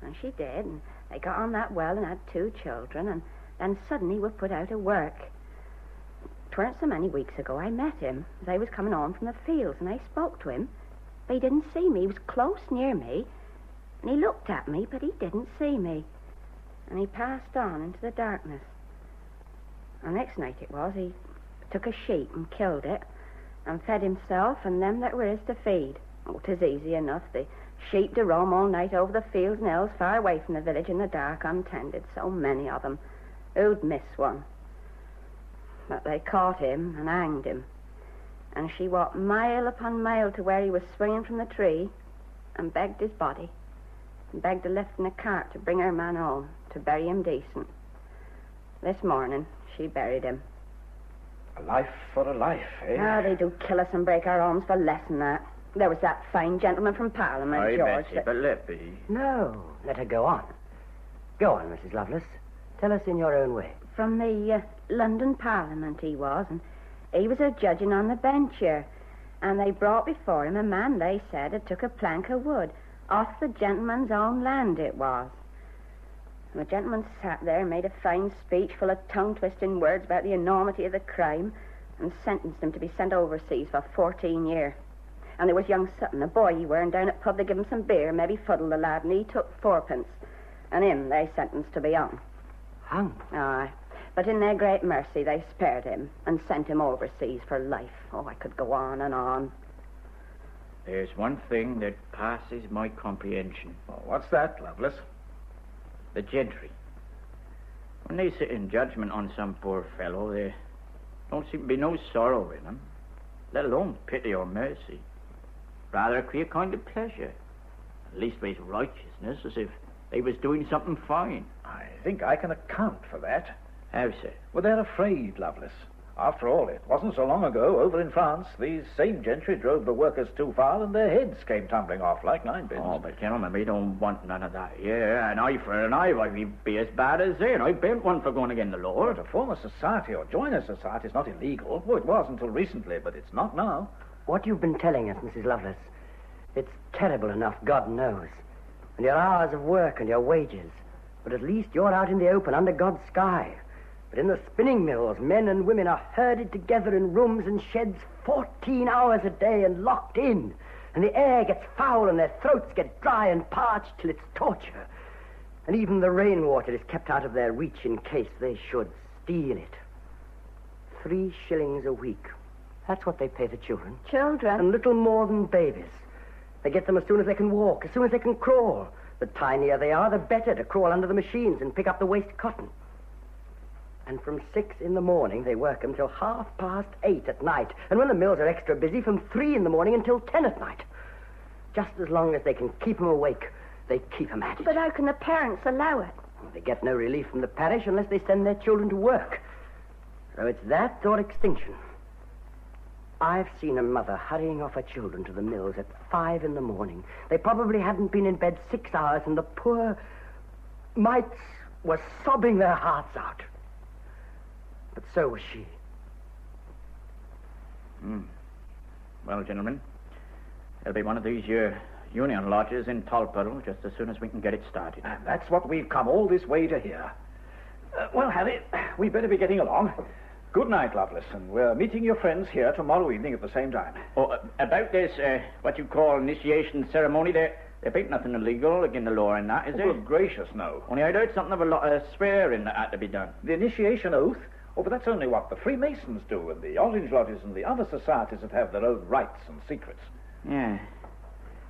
And she did, and they got on that well and had 2 children, and then suddenly were put out of work. 'Tweren't so many weeks ago I met him as I was coming on from the fields, and I spoke to him, but he didn't see me. He was close near me, and he looked at me, but he didn't see me. And he passed on into the darkness. The next night it was, he took a sheep and killed it, and fed himself and them that were his to feed. Oh, 'tis easy enough. The sheep to roam all night over the fields and hills far away from the village in the dark, untended. So many of them. Who'd miss one? But they caught him and hanged him. And she walked mile upon mile to where he was swinging from the tree and begged his body. And begged a lift in a cart to bring her man home, to bury him decent. This morning, she buried him. A life for a life, eh? Ah, they do kill us and break our arms for less than that. There was that fine gentleman from Parliament, Aye, George. Betsy, but let be. No, let her go on. Go on, Mrs. Lovelace. Tell us in your own way. From the London Parliament he was, and he was a judging on the bench here. And they brought before him a man, they said, had took a plank of wood off the gentleman's own land it was. And the gentleman sat there and made a fine speech full of tongue-twisting words about the enormity of the crime and sentenced him to be sent overseas for 14 years. And there was young Sutton, a boy he were, and down at pub they give him some beer, maybe fuddled the lad, and he took 4p. And him they sentenced to be hung. Hung? Aye. But in their great mercy they spared him and sent him overseas for life. Oh, I could go on and on. There's one thing that passes my comprehension. Well, what's that, Lovelace? The gentry. When they sit in judgment on some poor fellow, there don't seem to be no sorrow in them, let alone pity or mercy. Rather a queer kind of pleasure. At leastways righteousness, as if they was doing something fine. I think I can account for that. How, sir? Well, they're afraid, Lovelace. After all, it wasn't so long ago, over in France, these same gentry drove the workers too far and their heads came tumbling off like 9pins. Oh, but gentlemen, we don't want none of that. Yeah, an eye for an eye. Why, we'd be as bad as they, and I bent one for going against the law. But to form a society or join a society is not illegal. Well, it was until recently, but it's not now. What you've been telling us, Mrs. Lovelace, it's terrible enough, God knows. And your hours of work and your wages. But at least you're out in the open under God's sky. But in the spinning mills, men and women are herded together in rooms and sheds 14 hours a day and locked in. And the air gets foul and their throats get dry and parched till it's torture. And even the rainwater is kept out of their reach in case they should steal it. 3 shillings a week. That's what they pay the children. Children? And little more than babies. They get them as soon as they can walk, as soon as they can crawl. The tinier they are, the better to crawl under the machines and pick up the waste cotton. And from 6 in the morning, they work them till 8:30 at night. And when the mills are extra busy, from 3 in the morning until 10 at night. Just as long as they can keep them awake, they keep them at it. But how can the parents allow it? Well, they get no relief from the parish unless they send their children to work. So it's that or extinction. I've seen a mother hurrying off her children to the mills at 5 in the morning. They probably hadn't been in bed 6 hours, and the poor mites were sobbing their hearts out. But so was she. Well, gentlemen, there'll be one of these union lodges in Tolpuddle just as soon as we can get it started. And that's what we've come all this way to hear. Well, Harry, we'd better be getting along. Good night, Lovelace, and we're meeting your friends here tomorrow evening at the same time. Oh, about this, what you call initiation ceremony, there ain't nothing illegal against the law in that, is there? Good gracious, no. Only I'd heard something of a lot of swearing that had to be done. The initiation oath? Oh, but that's only what the Freemasons do, and the Orange Lodges and the other societies that have their own rites and secrets. Yeah.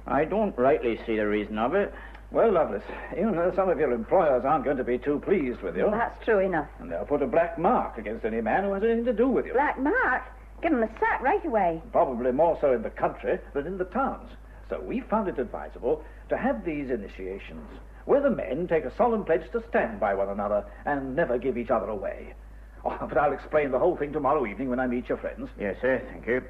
I don't rightly see the reason of it. Well, Lovelace, you know some of your employers aren't going to be too pleased with you. Well, that's true enough. And they'll put a black mark against any man who has anything to do with you. Black mark? Give him a sack right away. Probably more so in the country than in the towns. So we found it advisable to have these initiations, where the men take a solemn pledge to stand by one another and never give each other away. Oh, but I'll explain the whole thing tomorrow evening when I meet your friends. Yes, sir, thank you.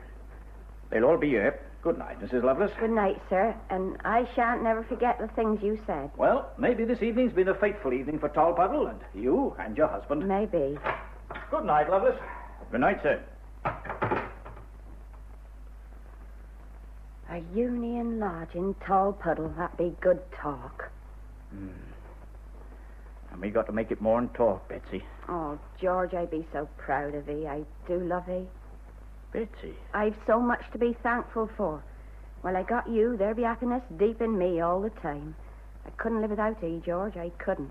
They'll all be here. Good night, Mrs. Lovelace. Good night, sir, and I shan't never forget the things you said. Well, maybe this evening's been a fateful evening for Tolpuddle and you and your husband. Maybe. Good night, Lovelace. Good night, sir. A Union Lodge in Tolpuddle, that'd be good talk. And we got to make it more than talk, Betsy. Oh, George, I'd be so proud of thee. I do love thee. Betsy? I've so much to be thankful for. Well, I got you. There'll be happiness deep in me all the time. I couldn't live without thee, George. I couldn't.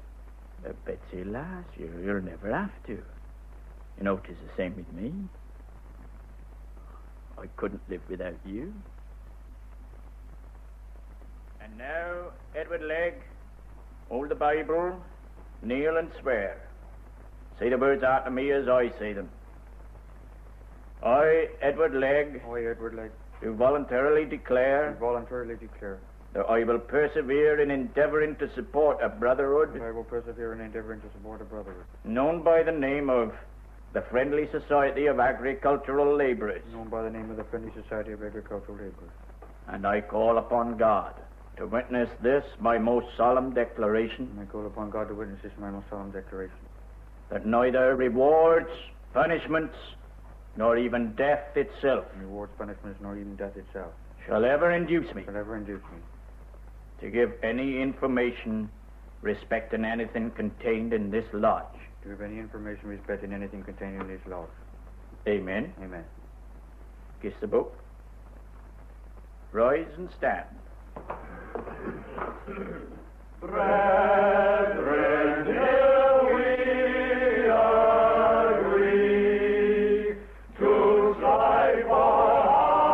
Betsy, lass, you'll never have to. You know, 'tis the same with me. I couldn't live without you. And now, Edward Legg, hold the Bible, kneel and swear. Say the words after me as I say them. I, Edward Legg. I, Edward Legg. Do voluntarily declare. Do voluntarily declare. That I will persevere in endeavouring to support a brotherhood. That I will persevere in endeavouring to support a brotherhood. Known by the name of the Friendly Society of Agricultural Labourers. Known by the name of the Friendly Society of Agricultural Labourers. And I call upon God to witness this, my most solemn declaration. And I call upon God to witness this, my most solemn declaration. That neither rewards, punishments, nor even death itself. Rewards, punishments, nor even death itself. Shall ever induce me. Shall ever induce me. To give any information respecting anything contained in this lodge. To give any information respecting anything contained in this lodge. Amen. Amen. Kiss the book. Rise and stand. Brethren, here we agree to strive for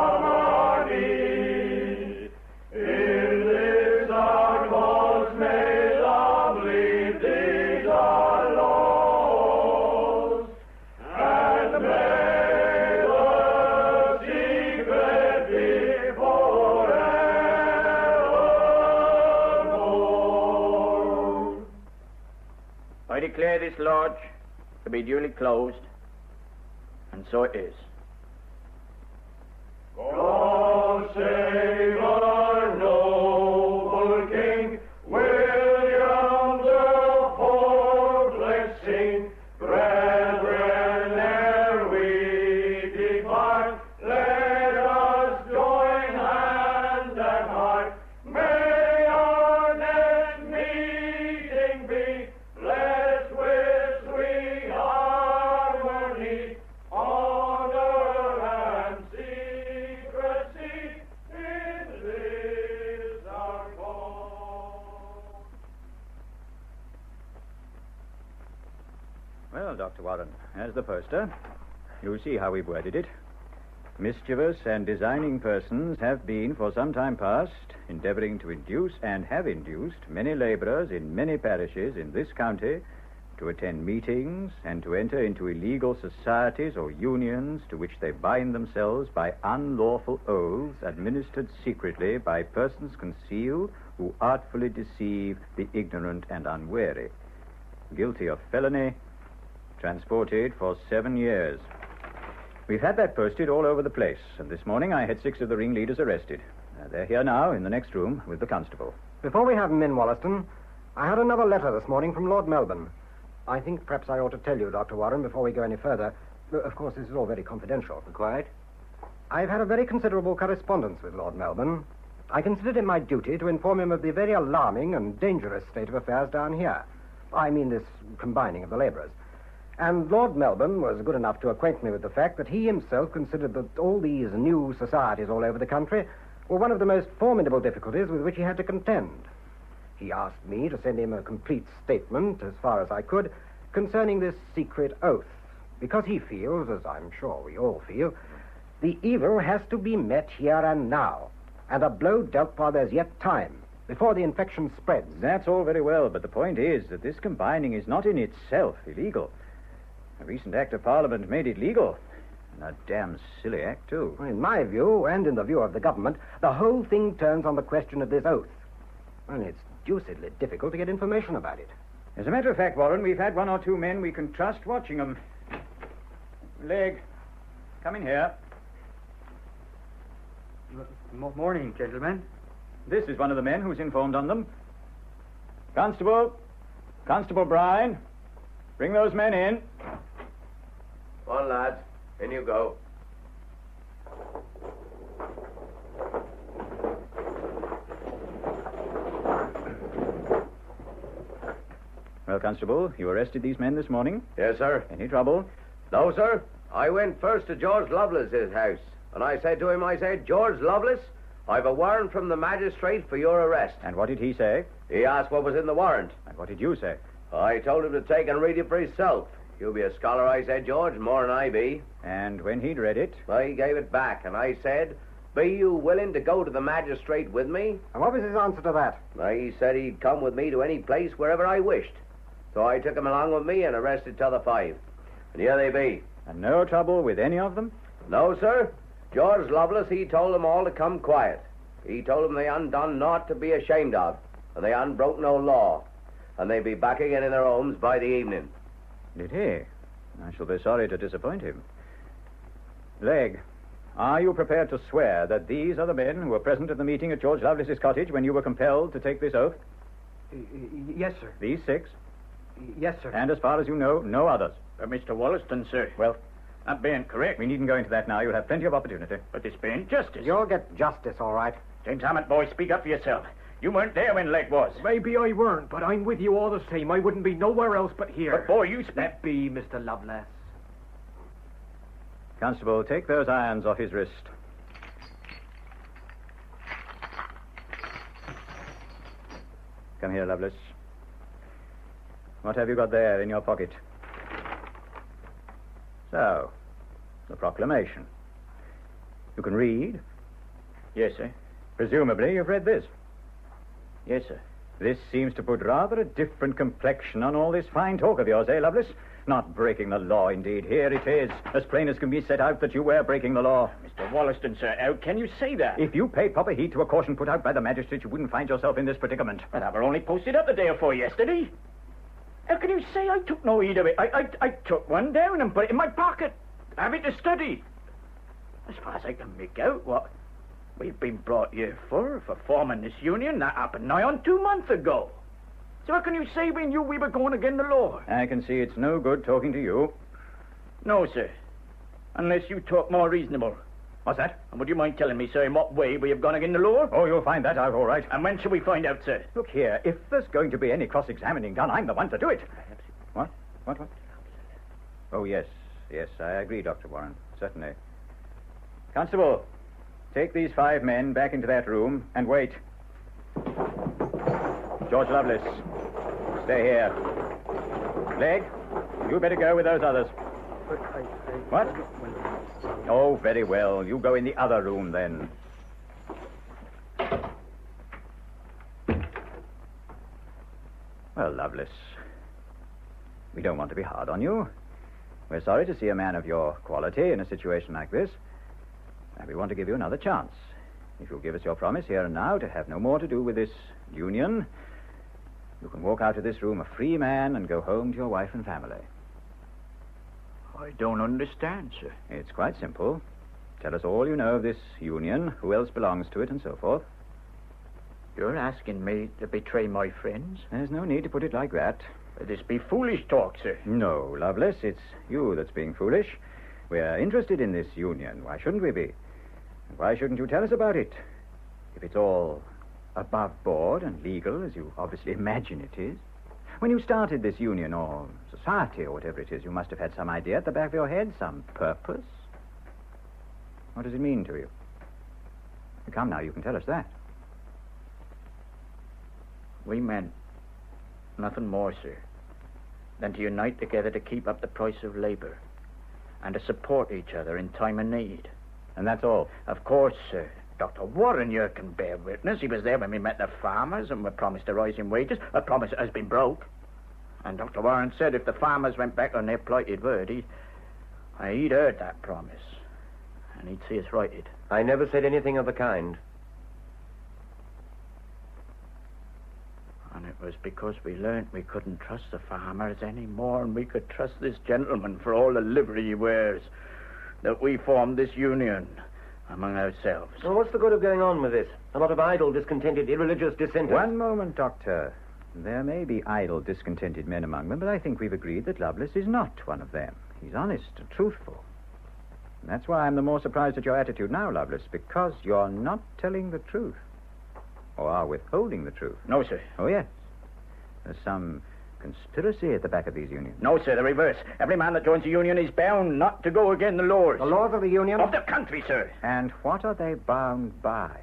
harmony. In this our cause made humbly these our laws, and may the secret be forevermore. I declare this lodge to be duly closed, and so it is. God save our noble King, William the Fourth, let's sing. Brethren, ere we depart, let us join hand and heart. May our next meeting be blessed with sweet harmony, honor and secrecy in this our cause. Well, Dr. Warren, as the poster, you see how we've worded it. Mischievous and designing persons have been, for some time past, endeavoring to induce and have induced many laborers in many parishes in this county to attend meetings and to enter into illegal societies or unions to which they bind themselves by unlawful oaths administered secretly by persons concealed who artfully deceive the ignorant and unwary. Guilty of felony, transported for 7 years. We've had that posted all over the place, and this morning I had 6 of the ringleaders arrested. They're here now in the next room with the constable. Before we have him in, Wollaston, I had another letter this morning from Lord Melbourne. I think perhaps I ought to tell you, Dr. Warren, before we go any further. Of course, this is all very confidential. Quiet. I've had a very considerable correspondence with Lord Melbourne. I considered it my duty to inform him of the very alarming and dangerous state of affairs down here. I mean this combining of the labourers. And Lord Melbourne was good enough to acquaint me with the fact that he himself considered that all these new societies all over the country were one of the most formidable difficulties with which he had to contend. He asked me to send him a complete statement, as far as I could, concerning this secret oath, because he feels, as I'm sure we all feel, the evil has to be met here and now, and a blow dealt while there's yet time, before the infection spreads. That's all very well, but the point is that this combining is not in itself illegal. A recent act of Parliament made it legal. And a damn silly act, too. In my view, and in the view of the government, the whole thing turns on the question of this oath. And it's deucedly difficult to get information about it. As a matter of fact, Warren, we've had one or two men we can trust watching them. Legg, come in here. Morning, gentlemen. This is one of the men who's informed on them. Constable Bryan, bring those men in. On, lads. In you go. Well, Constable, you arrested these men this morning? Yes, sir. Any trouble? No, sir. I went first to George Lovelace's house, and I said to him, George Lovelace, I've a warrant from the magistrate for your arrest. And what did he say? He asked what was in the warrant. And what did you say? I told him to take and read it for himself. You be a scholar, I said, George, more than I be. And when he'd read it? I gave it back, and I said, be you willing to go to the magistrate with me? And what was his answer to that? He said he'd come with me to any place wherever I wished. So I took him along with me and arrested t'other 5. And here they be. And no trouble with any of them? No, sir. George Lovelace, he told them all to come quiet. He told them they hadn't done naught to be ashamed of, and they hadn't broke no law, and they'd be back again in their homes by the evening. Did he? I shall be sorry to disappoint him. Legg, are you prepared to swear that these are the men who were present at the meeting at George Lovelace's cottage when you were compelled to take this oath? Yes, sir. These 6? Yes, sir. And as far as you know, no others? Mr. Wollaston, sir. Well, that being correct. We needn't go into that now. You'll have plenty of opportunity. But this being justice. You'll get justice, all right. James Hammond, boy, speak up for yourself. You weren't there when Legg was. Maybe I weren't, but I'm with you all the same. I wouldn't be nowhere else but here. But, boy, you speak... Let be, Mr. Lovelace. Constable, take those irons off his wrist. Come here, Lovelace. What have you got there in your pocket? So, the proclamation. You can read? Yes, sir. Presumably you've read this. Yes, sir. This seems to put rather a different complexion on all this fine talk of yours, eh, Lovelace? Not breaking the law, indeed. Here it is, as plain as can be set out that you were breaking the law. Mr. Wollaston, sir, how can you say that? If you paid proper heed to a caution put out by the magistrate, you wouldn't find yourself in this predicament. But I were only posted up the day afore yesterday. How can you say I took no heed of it? I took one down and put it in my pocket. Have it to study. As far as I can make out, what we've been brought here for forming this union, that happened nigh on 2 months ago. So how can you say we knew we were going against the law? I can see it's no good talking to you. No, sir. Unless you talk more reasonable. What's that? And would you mind telling me, sir, in what way we have gone against the law? Oh, you'll find that out, all right. And when shall we find out, sir? Look here, if there's going to be any cross-examining done, I'm the one to do it. What? Oh, yes, I agree, Dr. Warren. Certainly. Constable, take these 5 men back into that room and wait. George Lovelace, stay here. Legg, you better go with those others. What? Oh, very well. You go in the other room, then. Well, Lovelace, we don't want to be hard on you. We're sorry to see a man of your quality in a situation like this. And we want to give you another chance. If you'll give us your promise here and now to have no more to do with this union, you can walk out of this room a free man and go home to your wife and family. I don't understand, sir. It's quite simple. Tell us all you know of this union, who else belongs to it, and so forth. You're asking me to betray my friends? There's no need to put it like that. This be foolish talk, sir. No, Lovelace, it's you that's being foolish. We're interested in this union. Why shouldn't we be? And why shouldn't you tell us about it? If it's all above board and legal, as you obviously imagine it is. When you started this union or society or whatever it is, you must have had some idea at the back of your head, some purpose. What does it mean to you? Come now, you can tell us that. We meant nothing more, sir, than to unite together to keep up the price of labour and to support each other in time of need. And that's all? Of course, sir. Dr. Warren here can bear witness. He was there when we met the farmers and were promised a rise in wages, a promise that has been broke. And Dr. Warren said if the farmers went back on their plighted word, he'd heard that promise. And he'd see us righted. I never said anything of the kind. And it was because we learnt we couldn't trust the farmers any more than we could trust this gentleman for all the livery he wears that we formed this union among ourselves. Well, what's the good of going on with this? A lot of idle, discontented, irreligious dissenters. One moment, Doctor. There may be idle, discontented men among them, but I think we've agreed that Lovelace is not one of them. He's honest and truthful. And that's why I'm the more surprised at your attitude now, Lovelace, because you're not telling the truth. Or are withholding the truth. No, sir. Oh, yes. There's some conspiracy at the back of these unions. No, sir, the reverse. Every man that joins a union is bound not to go against the laws. The laws of the union? Of the country, sir. And what are they bound by?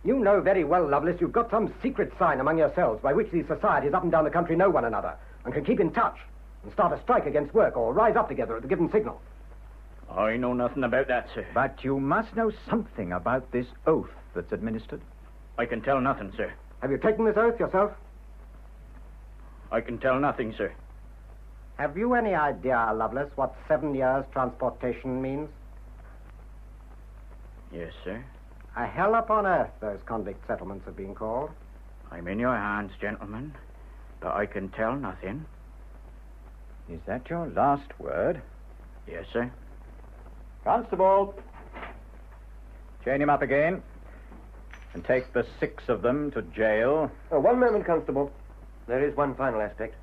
You know very well, Lovelace, you've got some secret sign among yourselves by which these societies up and down the country know one another and can keep in touch and start a strike against work or rise up together at the given signal. I know nothing about that, sir. But you must know something about this oath that's administered. I can tell nothing, sir. Have you taken this oath yourself? I can tell nothing, sir. Have you any idea, Lovelace, what 7 years transportation means? Yes, sir. A hell upon earth, those convict settlements have been called. I'm in your hands, gentlemen, but I can tell nothing. Is that your last word? Yes, sir. Constable, chain him up again and take the 6 of them to jail. Oh, one moment, Constable. There is one final aspect.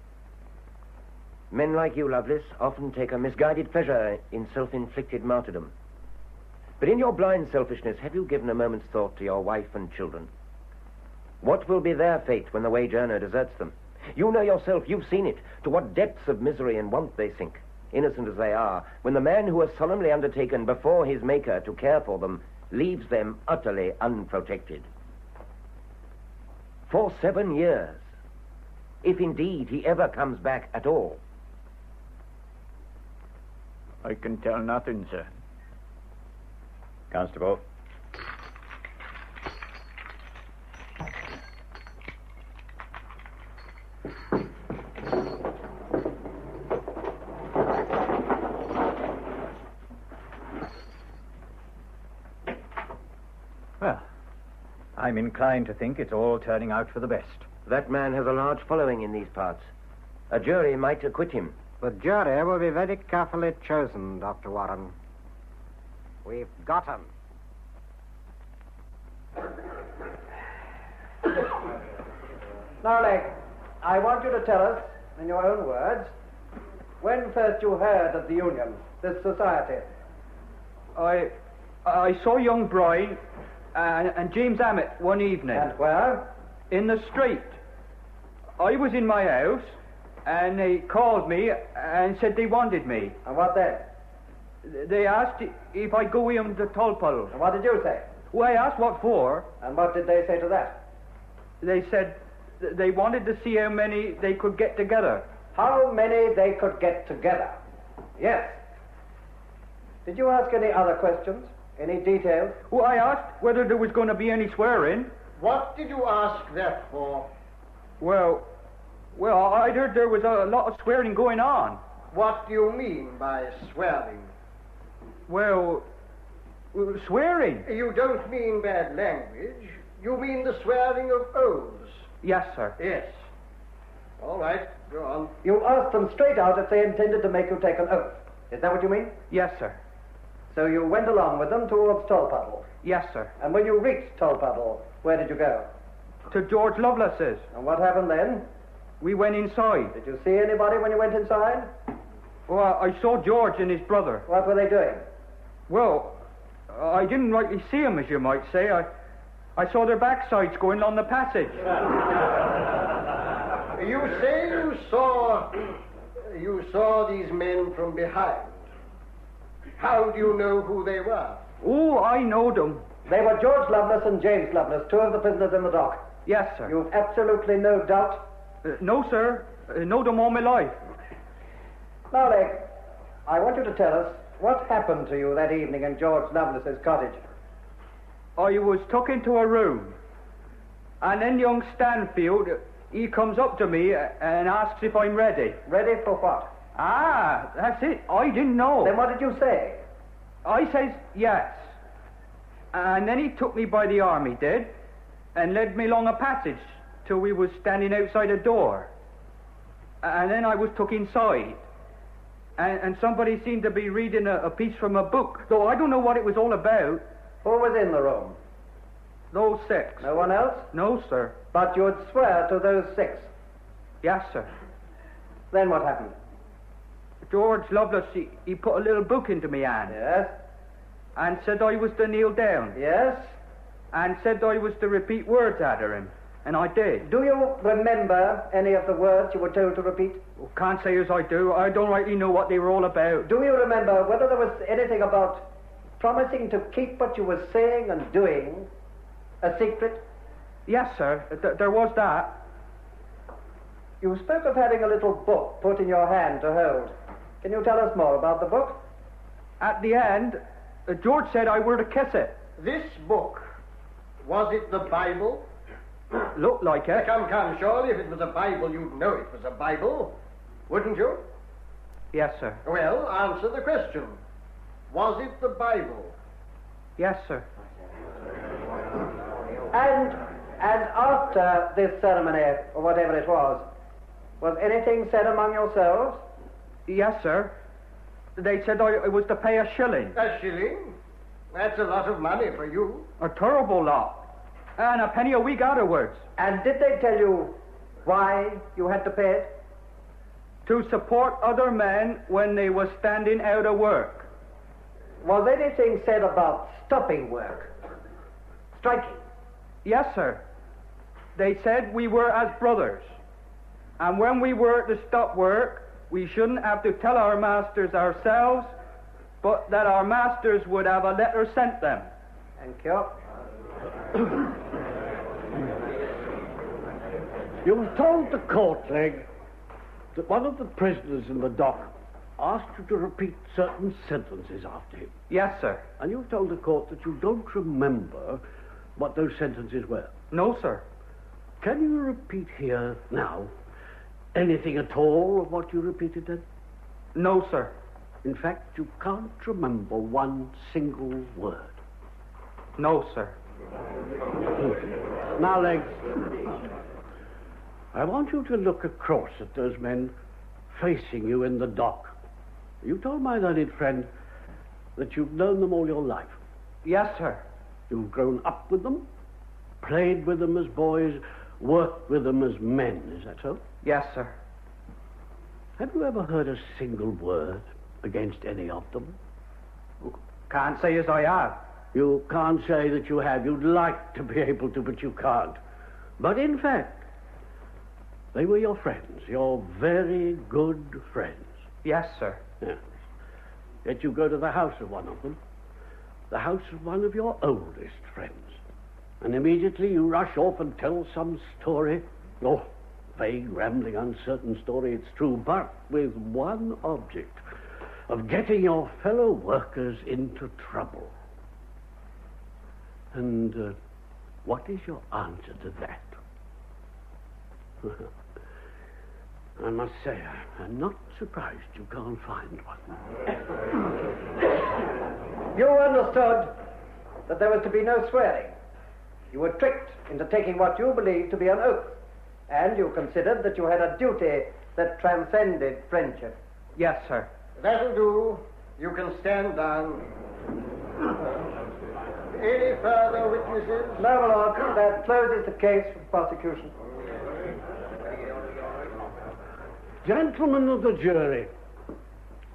Men like you, Lovelace, often take a misguided pleasure in self-inflicted martyrdom. But in your blind selfishness, have you given a moment's thought to your wife and children? What will be their fate when the wage earner deserts them? You know yourself, you've seen it, to what depths of misery and want they sink, innocent as they are, when the man who has solemnly undertaken before his Maker to care for them leaves them utterly unprotected. For 7 years, if indeed he ever comes back at all. I can tell nothing, sir. Constable. Well, I'm inclined to think it's all turning out for the best. That man has a large following in these parts. A jury might acquit him. The jury will be very carefully chosen, Dr. Warren. We've got him. Now, Leg, I want you to tell us, in your own words, when first you heard of the union, this society. I saw young Brian and James Ammett one evening. And where? In the street. I was in my house, and they called me and said they wanted me. And what then? They asked if I'd go with them to Tolpuddle. And what did you say? Well, I asked what for. And what did they say to that? They said they wanted to see how many they could get together. How many they could get together? Yes. Did you ask any other questions? Any details? Well, I asked whether there was going to be any swearing. What did you ask that for? Well, I'd heard there was a lot of swearing going on. What do you mean by swearing? Well, swearing. You don't mean bad language. You mean the swearing of oaths. Yes, sir. Yes. All right, go on. You asked them straight out if they intended to make you take an oath. Is that what you mean? Yes, sir. So you went along with them towards Tolpuddle? Yes, sir. And when you reached Tolpuddle, where did you go? To George Lovelace's. And what happened then? We went inside. Did you see anybody when you went inside? Well, I saw George and his brother. What were they doing? Well, I didn't rightly see them, as you might say. I saw their backsides going along the passage. You say you saw these men from behind. How do you know who they were? Oh, I know them. They were George Lovelace and James Lovelace, two of the prisoners in the dock. Yes, sir. You've absolutely no doubt? No, sir. Know them all my life. Now, Legg, I want you to tell us what happened to you that evening in George Lovelace's cottage. I was took into a room, and then young Stanfield, he comes up to me and asks if I'm ready. Ready for what? Ah, that's it. I didn't know. Then what did you say? I says yes. And then he took me by the arm, he did, and led me along a passage till we was standing outside a door. And then I was took inside. And somebody seemed to be reading a piece from a book, though I don't know what it was all about. Who was in the room? Those six. No one else? No, sir. But you'd swear to those six? Yes, sir. Then what happened? George Lovelace, he put a little book into me hand. Yes? And said I was to kneel down. Yes? And said I was to repeat words after him. And I did. Do you remember any of the words you were told to repeat? Well, can't say as I do. I don't rightly know what they were all about. Do you remember whether there was anything about promising to keep what you were saying and doing a secret? Yes, sir. There was that. You spoke of having a little book put in your hand to hold. Can you tell us more about the book? At the end, George said I were to kiss it. This book, was it the Bible? Looked like it. Come, surely if it was a Bible, you'd know it was a Bible, wouldn't you? Yes, sir. Well, answer the question. Was it the Bible? Yes, sir. And after this ceremony, or whatever it was anything said among yourselves? Yes, sir. They said I was to pay a shilling. A shilling? That's a lot of money for you. A terrible lot. And a penny a week afterwards. And did they tell you why you had to pay it? To support other men when they were standing out of work. Was anything said about stopping work? Striking? Yes, sir. They said we were as brothers. And when we were to stop work, we shouldn't have to tell our masters ourselves, but that our masters would have a letter sent them. Thank you. You told the court, Legg, that one of the prisoners in the dock asked you to repeat certain sentences after him. Yes, sir. And you've told the court that you don't remember what those sentences were. No, sir. Can you repeat here now anything at all of what you repeated then? No, sir. In fact, you can't remember one single word. No, sir. Now, Legg, I want you to look across at those men facing you in the dock. You told my learned friend that you've known them all your life. Yes, sir. You've grown up with them, played with them as boys, worked with them as men. Is that so? Yes, sir. Have you ever heard a single word against any of them? Can't say as I have. You can't say that you have. You'd like to be able to, but you can't. But in fact, they were your friends, your very good friends. Yes, sir. Yes. Yet you go to the house of one of them, the house of one of your oldest friends, and immediately you rush off and tell some story. Oh, vague, rambling, uncertain story, it's true, but with one object, of getting your fellow workers into trouble. And what is your answer to that? I must say, I'm not surprised you can't find one. You understood that there was to be no swearing. You were tricked into taking what you believed to be an oath, and you considered that you had a duty that transcended friendship. Yes, sir. That'll do. You can stand down. Any further witnesses? No, my Lord. That closes the case for prosecution. Gentlemen of the jury,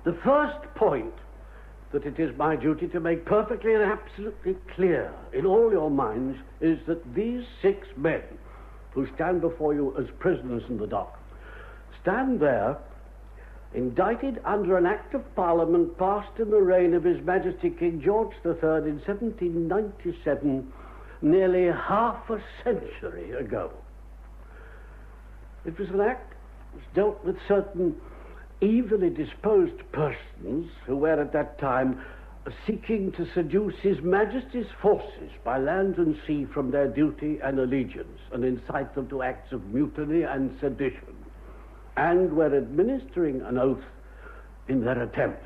the first point that it is my duty to make perfectly and absolutely clear in all your minds is that these 6 men who stand before you as prisoners in the dock stand there, indicted under an Act of Parliament passed in the reign of His Majesty King George III in 1797, nearly half a century ago. It was an act which dealt with certain evilly disposed persons who were at that time seeking to seduce His Majesty's forces by land and sea from their duty and allegiance and incite them to acts of mutiny and sedition, and were administering an oath in their attempt.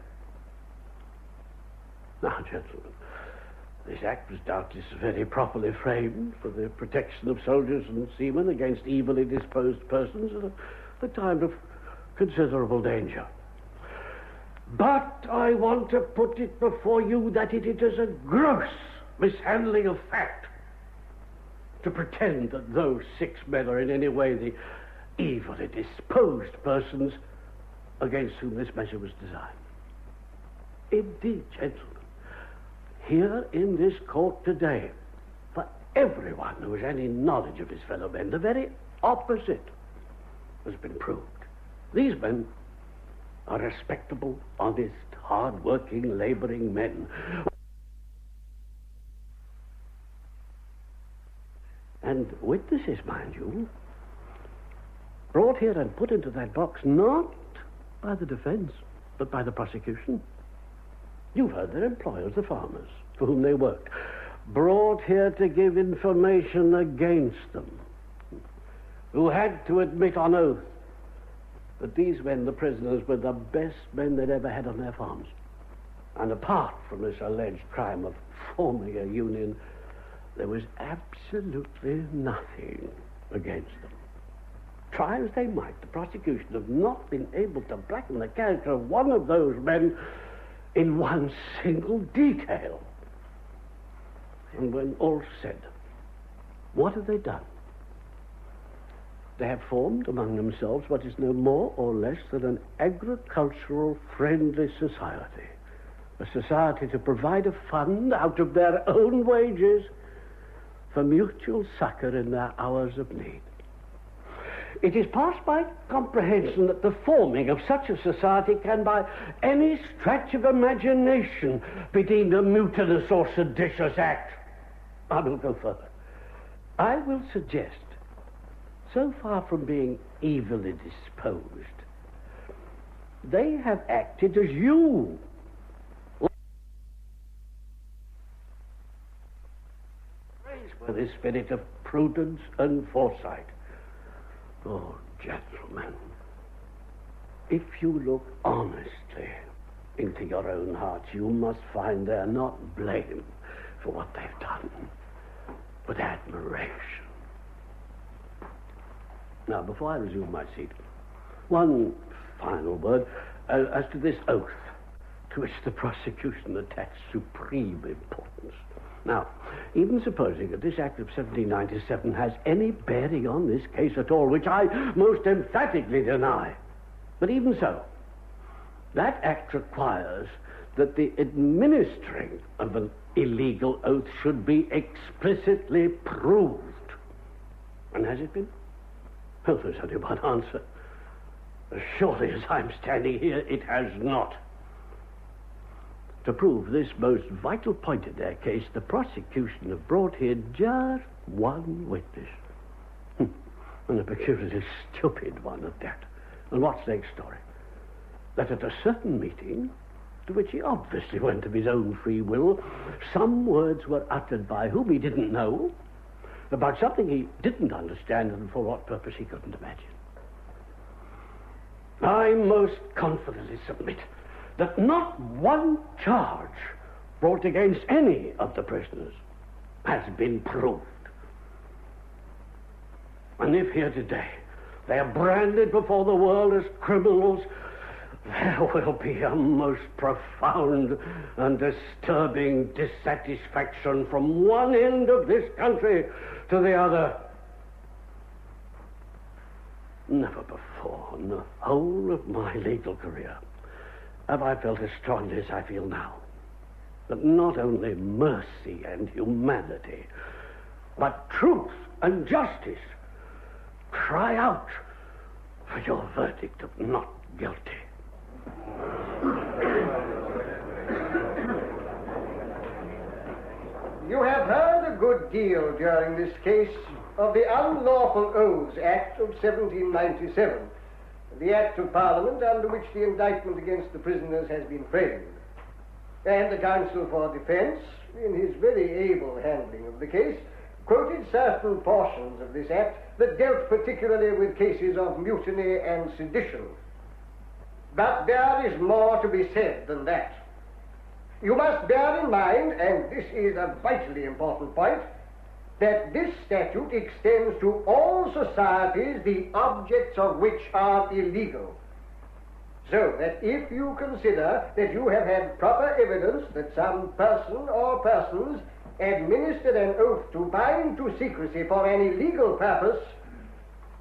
Now, gentlemen, this act was doubtless very properly framed for the protection of soldiers and seamen against evilly disposed persons at a time of considerable danger. But I want to put it before you that it is a gross mishandling of fact to pretend that those 6 men are in any way the evilly disposed persons against whom this measure was designed. Indeed, gentlemen, here in this court today, for everyone who has any knowledge of his fellow men, the very opposite has been proved. These men are respectable, honest, hard-working, laboring men. And witnesses, mind you, brought here and put into that box not by the defense, but by the prosecution. You've heard their employers, the farmers, for whom they worked, brought here to give information against them, who had to admit on oath that these men, the prisoners, were the best men they'd ever had on their farms. And apart from this alleged crime of forming a union, there was absolutely nothing against them. Try as they might, the prosecution have not been able to blacken the character of one of those men in one single detail. And when all's said, what have they done? They have formed among themselves what is no more or less than an agricultural friendly society. A society to provide a fund out of their own wages for mutual succor in their hours of need. It is past my comprehension that the forming of such a society can by any stretch of imagination be deemed a mutinous or seditious act. I will go further. I will suggest, so far from being evilly disposed, they have acted as you. With this spirit of prudence and foresight. Oh, gentlemen, if you look honestly into your own hearts, you must find they're not blame for what they've done, but admiration. Now, before I resume my seat, one final word as to this oath to which the prosecution attached supreme importance. Now, even supposing that this Act of 1797 has any bearing on this case at all, which I most emphatically deny, but even so, that Act requires that the administering of an illegal oath should be explicitly proved. And has it been? Well, there's only one answer. As surely as I'm standing here, it has not. To prove this most vital point in their case, the prosecution have brought here just one witness. And a peculiarly stupid one at that. And what's the next story? That at a certain meeting, to which he obviously went of his own free will, some words were uttered by whom he didn't know, about something he didn't understand, and for what purpose he couldn't imagine. I most confidently submit that not one charge brought against any of the prisoners has been proved. And if here today they are branded before the world as criminals, there will be a most profound and disturbing dissatisfaction from one end of this country to the other. Never before in the whole of my legal career have I felt as strongly as I feel now that not only mercy and humanity, but truth and justice cry out for your verdict of not guilty. You have heard a good deal during this case of the Unlawful Oaths Act of 1797, the Act of Parliament under which the indictment against the prisoners has been framed. And the counsel for defence, in his very able handling of the case, quoted certain portions of this act that dealt particularly with cases of mutiny and sedition. But there is more to be said than that. You must bear in mind, and this is a vitally important point, that this statute extends to all societies the objects of which are illegal. So that if you consider that you have had proper evidence that some person or persons administered an oath to bind to secrecy for an illegal purpose,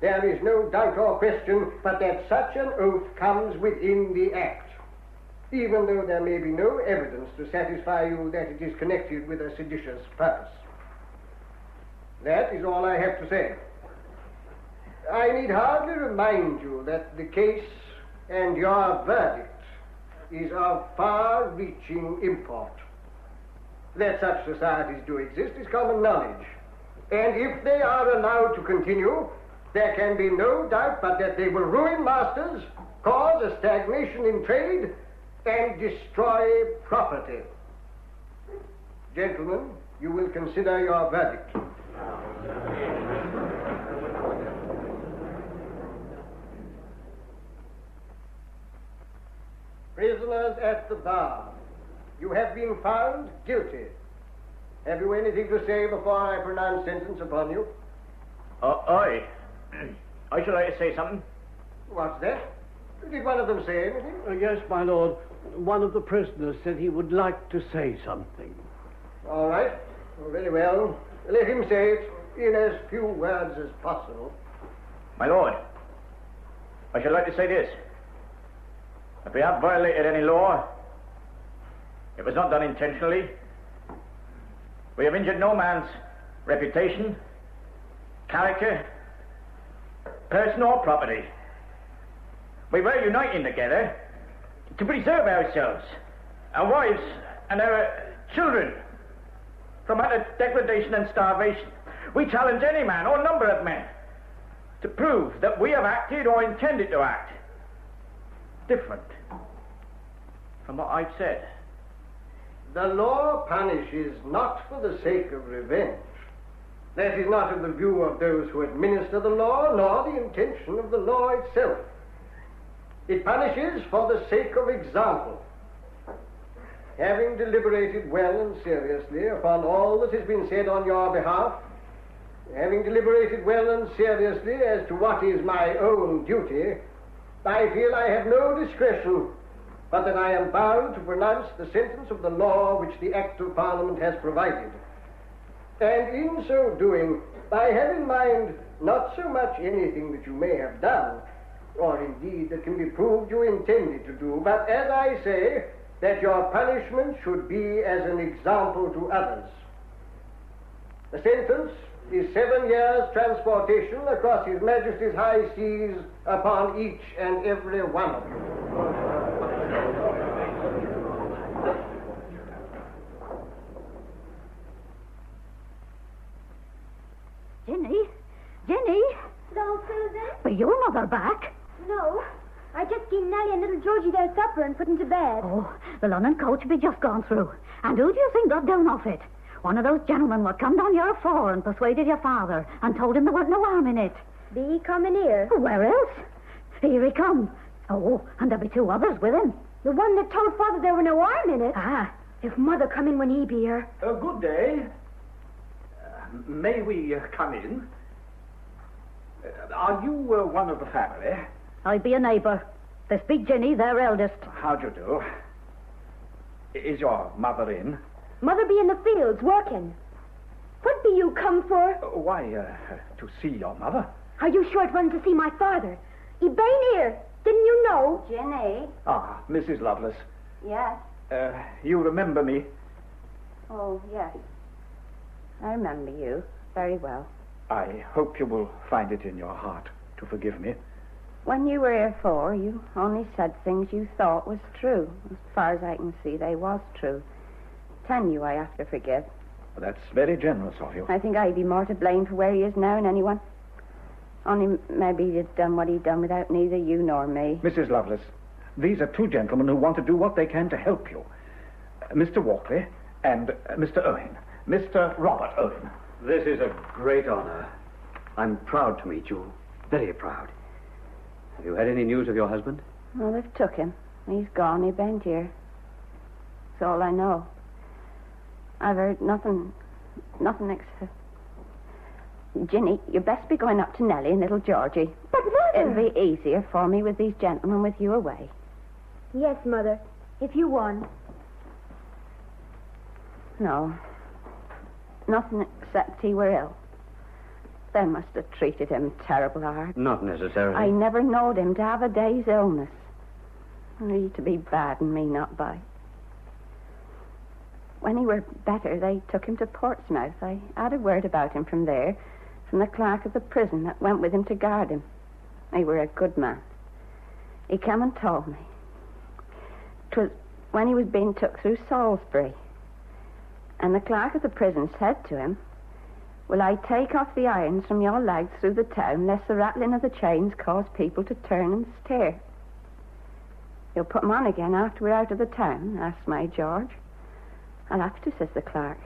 there is no doubt or question but that such an oath comes within the Act, even though there may be no evidence to satisfy you that it is connected with a seditious purpose. That is all I have to say. I need hardly remind you that the case and your verdict is of far-reaching import. That such societies do exist is common knowledge, and if they are allowed to continue, there can be no doubt but that they will ruin masters, cause a stagnation in trade, and destroy property. Gentlemen, you will consider your verdict. Prisoners at the bar, you have been found guilty. Have you anything to say before I pronounce sentence upon you? I should like to say something. What's that? Did one of them say anything? Yes, my lord. One of the prisoners said he would like to say something. All right. Very well. Let him say it in as few words as possible. My lord, I should like to say this. If we have violated any law, it was not done intentionally. We have injured no man's reputation, character, person or property. We were uniting together to preserve ourselves, our wives and our children from utter degradation and starvation. We challenge any man or number of men to prove that we have acted or intended to act different from what I've said. The law punishes not for the sake of revenge. That is not in the view of those who administer the law, nor the intention of the law itself. It punishes for the sake of example. Having deliberated well and seriously upon all that has been said on your behalf, having deliberated well and seriously as to what is my own duty, I feel I have no discretion, but that I am bound to pronounce the sentence of the law which the Act of Parliament has provided. And in so doing, I have in mind not so much anything that you may have done, or indeed that can be proved you intended to do, but as I say, that your punishment should be as an example to others. The sentence is 7 years' transportation across His Majesty's high seas upon each and every one of you. Jenny? Hello, Susan? Are your mother back? No. I just gave Nellie and little Georgie their supper and put them to bed. Oh, the London coach be just gone through. And who do you think got down off it? One of those gentlemen what come down here afore and persuaded your father and told him there wasn't no harm in it. Be he coming here? Where else? Here he come. Oh, and there'll be 2 others with him. The one that told Father there were no harm in it? Ah. If Mother come in when he be here. Good day. May we come in? Are you one of the family? I be a neighbour. This be Jenny, their eldest. How do you do? Is your mother in? Mother be in the fields working. What be you come for? Why, to see your mother. Are you sure it wasn't to see my father? He been here. Didn't you know? Jenny? Ah, Mrs. Lovelace. Yes? You remember me? Oh, yes. I remember you very well. I hope you will find it in your heart to forgive me. When you were here for, you only said things you thought was true. As far as I can see, they was true. 10 you I have to forgive. Well, that's very generous of you. I think I'd be more to blame for where he is now than anyone. Only maybe he'd done what he'd done without neither you nor me. Mrs. Lovelace, these are two gentlemen who want to do what they can to help you. Mr. Walkley and Mr. Owen. Mr. Robert Owen. This is a great honor. I'm proud to meet you. Very proud. Have you had any news of your husband? Well, they've took him. He's gone. He bent here. That's all I know. I've heard nothing except... Ginny, you best be going up to Nellie and little Georgie. But, Mother... It'll be easier for me with these gentlemen with you away. Yes, Mother. If you want. No. Nothing except he were ill. They must have treated him terrible hard. Not necessarily. I never knowed him to have a day's illness. He to be bad and me not by. When he were better, they took him to Portsmouth. I had a word about him from there, from the clerk of the prison that went with him to guard him. He were a good man. He came and told me. 'Twas when he was being took through Salisbury. And the clerk of the prison said to him, "Will I take off the irons from your legs through the town, lest the rattling of the chains cause people to turn and stare?" "You'll put 'em on again after we're out of the town?" asked my George. "I'll have to," says the clerk.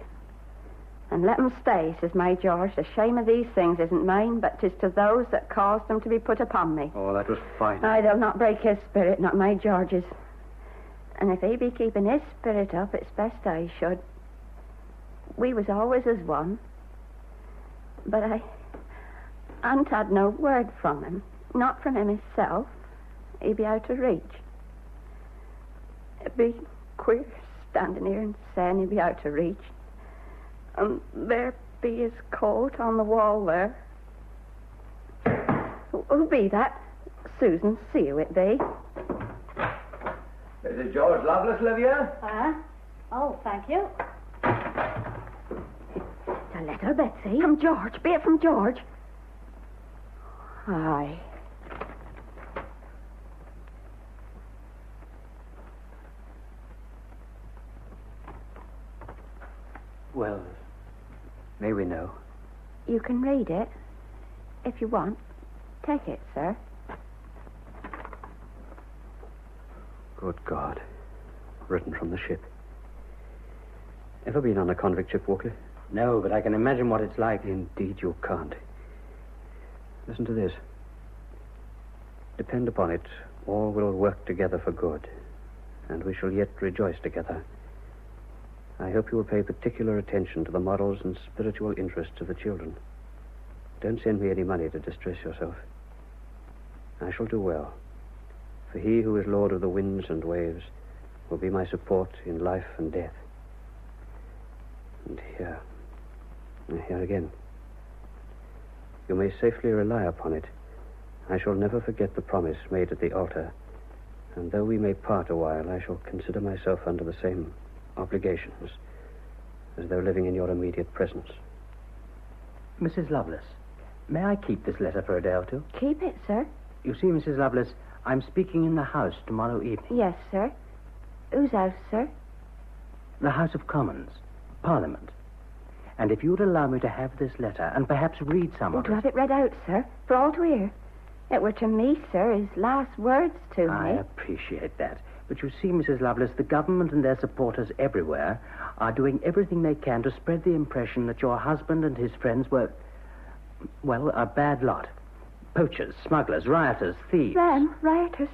"And let 'em stay," says my George. "The shame of these things isn't mine, but 'tis to those that caused them to be put upon me." Oh, that was fine. Aye, they'll not break his spirit, not my George's. And if he be keeping his spirit up, it's best I should. We was always as one. But I hadn't had no word from him. Not from him himself. He'd be out of reach. It'd be queer standing here and saying he'd be out of reach. And there be his coat on the wall there. Who'll be that? Susan, see who it be. Mrs. George Lovelace, Livia? Oh, thank you. A letter, Betsy. From George. Be it from George? Aye. Well, may we know? You can read it. If you want. Take it, sir. Good God. Written from the ship. Ever been on a convict ship, Walkley? No, but I can imagine what it's like. Indeed you can't. Listen to this. Depend upon it, all will work together for good, and we shall yet rejoice together. I hope you will pay particular attention to the morals and spiritual interests of the children. Don't send me any money to distress yourself. I shall do well, for he who is Lord of the winds and waves will be my support in life and death. And here again. You may safely rely upon it. I shall never forget the promise made at the altar, and though we may part a while, I shall consider myself under the same obligations as though living in your immediate presence. Mrs. Lovelace, may I keep this letter for a day or two? Keep it, sir. You see, Mrs. Lovelace, I'm speaking in the House tomorrow evening. Yes, sir. Whose house, sir? The House of Commons, Parliament. And if you'd allow me to have this letter and perhaps read some of To have it read out, sir, for all to hear. It were to me, sir, his last words to I me. appreciate that. But you see, Mrs. Lovelace, the government and their supporters everywhere are doing everything they can to spread the impression that your husband and his friends were, well, a bad lot. Poachers, smugglers, rioters, thieves. Them, rioters.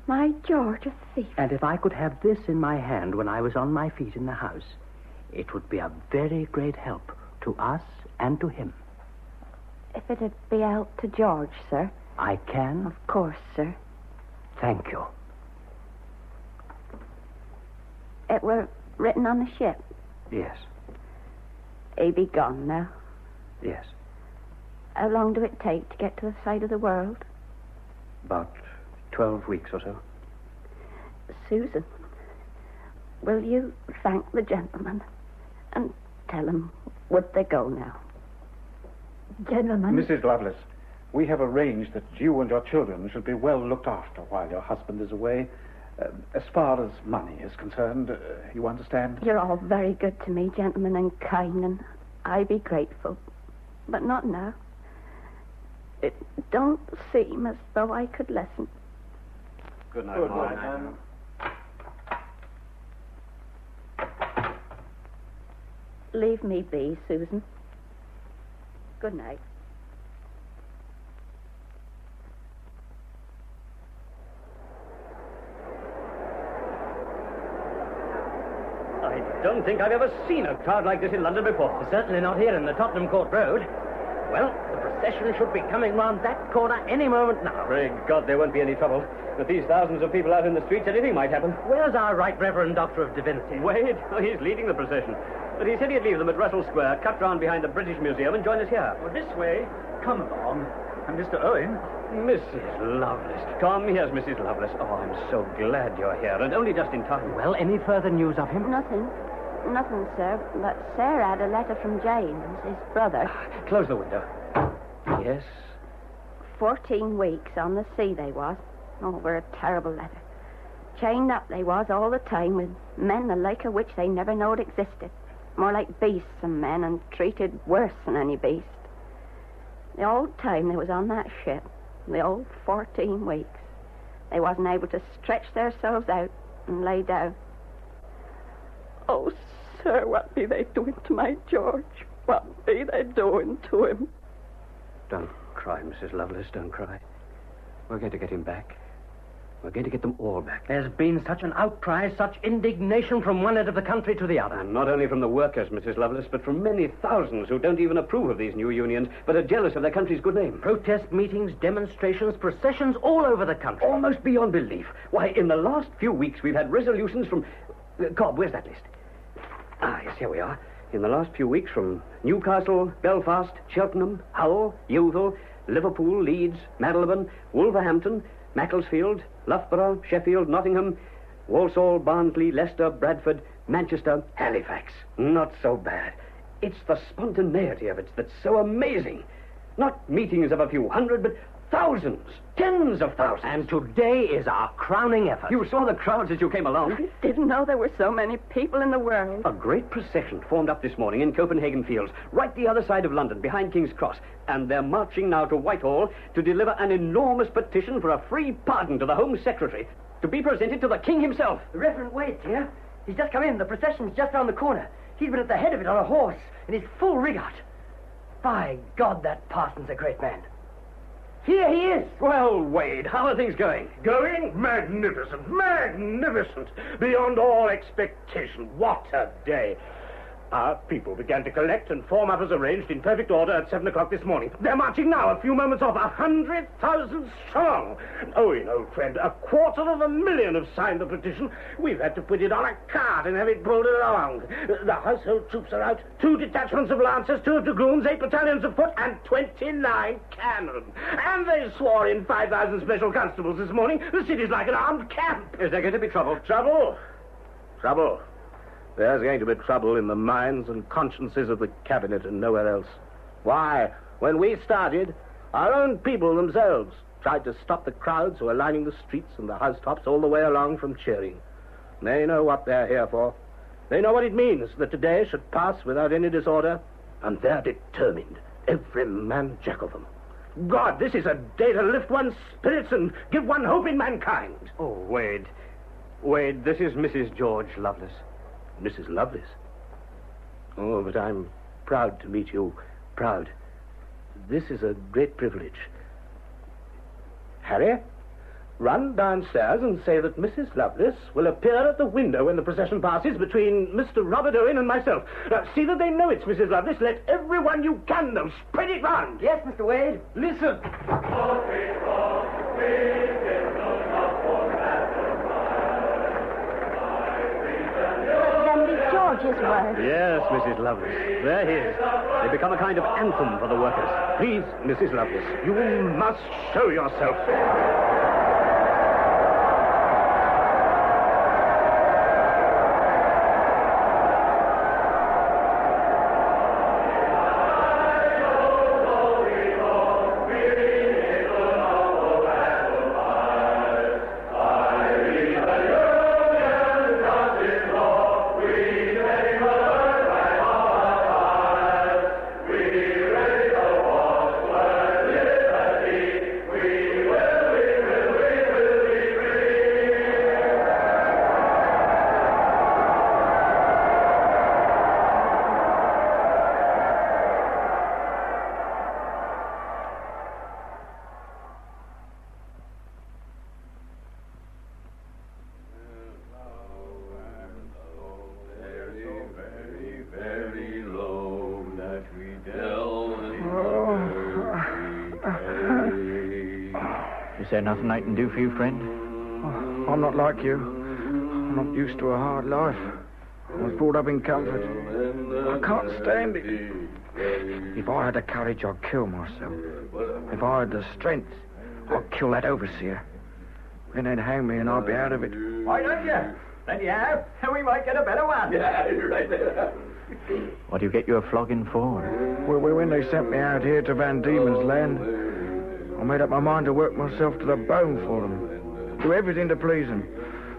My George, a thief. And if I could have this in my hand when I was on my feet in the house, it would be a very great help to us and to him. If it'd be help to George, sir. I can? Of course, sir. Thank you. It were written on the ship. Yes. He be gone now. Yes. How long do it take to get to the side of the world? About 12 weeks or so. Susan, will you thank the gentleman and tell him would they go now? Gentlemen. Mrs. Lovelace, We have arranged that you and your children shall be well looked after while your husband is away. As far as money is concerned, you understand? You're all very good to me, gentlemen, and kind, and I be grateful. But not now. It don't seem as though I could listen. Good night, Good Mom. night. Leave me be, Susan. Good night. I don't think I've ever seen a crowd like this in London before. Certainly not here in the Tottenham Court Road. Well, the procession should be coming round that corner any moment now. Pray God there won't be any trouble. With these thousands of people out in the streets, anything might happen. Where's our Right Reverend Doctor of Divinity? Wade? Oh, he's leading the procession. But he said he'd leave them at Russell Square, cut round behind the British Museum, and join us here. Well, this way. Come along. And Mr. Owen. Mrs. Lovelace. Come, here's Mrs. Lovelace. Oh, I'm so glad you're here, and only just in time. Well, any further news of him? Nothing, sir. But Sarah had a letter from James, his brother. Close the window. Yes? 14 weeks on the sea they was. Oh, were a terrible letter. Chained up they was all the time with men the like of which they never knowed existed. More like beasts than men, and treated worse than any beast. The old time they was on that ship, the old 14 weeks, they wasn't able to stretch themselves out and lay down. Oh, sir, what be they doing to my George? What be they doing to him? Don't cry, Mrs. Lovelace, don't cry. We're going to get him back. We're going to get them all back. There's been such an outcry, such indignation from one end of the country to the other. And not only from the workers, Mrs. Lovelace, but from many thousands who don't even approve of these new unions, but are jealous of their country's good name. Protest meetings, demonstrations, processions all over the country. Almost beyond belief. Why, in the last few weeks, we've had resolutions from... Cobb, where's that list? Ah, yes, here we are. In the last few weeks, from Newcastle, Belfast, Cheltenham, Hull, Youthall, Liverpool, Leeds, Marylebone, Wolverhampton, Macclesfield, Loughborough, Sheffield, Nottingham, Walsall, Barnsley, Leicester, Bradford, Manchester, Halifax. Not so bad. It's the spontaneity of it that's so amazing. Not meetings of a few hundred, but thousands, tens of thousands. And today is our crowning effort. You saw the crowds as you came along. I didn't know there were so many people in the world. A great procession formed up this morning in Copenhagen Fields, right the other side of London, behind King's Cross. And they're marching now to Whitehall to deliver an enormous petition for a free pardon to the Home Secretary, to be presented to the King himself. The Reverend Wade's here. He's just come in. The procession's just round the corner. He's been at the head of it on a horse, in his full rig-out. By God, that parson's a great man. Here he is. Well, Wade, how are things going? Going? Magnificent. Magnificent. Beyond all expectation. What a day. Our people began to collect and form up as arranged in perfect order at 7 o'clock this morning. They're marching now, a few moments off, 100,000 strong. Owen, old friend, 250,000 have signed the petition. We've had to put it on a cart and have it pulled along. The household troops are out, 2 detachments of lancers, 2 of dragoons, 8 battalions of foot, and 29 cannon. And they swore in 5,000 special constables this morning. The city's like an armed camp. Is there going to be trouble? Trouble? Trouble. There's going to be trouble in the minds and consciences of the cabinet and nowhere else. Why, when we started, our own people themselves tried to stop the crowds who are lining the streets and the housetops all the way along from cheering. They know what they're here for. They know what it means that today should pass without any disorder, and they're determined, every man jack of them. God, this is a day to lift one's spirits and give one hope in mankind. Oh, Wade. Wade, this is Mrs. George Lovelace. Mrs. Lovelace? Oh, but I'm proud to meet you. Proud. This is a great privilege. Harry, run downstairs and say that Mrs. Lovelace will appear at the window when the procession passes between Mr. Robert Owen and myself. Now, see that they know it's Mrs. Lovelace. Let everyone you can know spread it round. Yes, Mr. Wade. Listen. George's word. Yes, Mrs. Lovelace. There he is. They become a kind of anthem for the workers. Please, Mrs. Lovelace, you must show yourself. Is there nothing I can do for you, friend? Oh, I'm not like you. I'm not used to a hard life. I was brought up in comfort. I can't stand it. If I had the courage, I'd kill myself. If I had the strength, I'd kill that overseer. Then they'd hang me and I'd be out of it. Why don't you? Then you have, and we might get a better one. Yeah, right there. What do you get you a flogging for? Well, when they sent me out here to Van Diemen's Land, I made up my mind to work myself to the bone for them. Do everything to please them.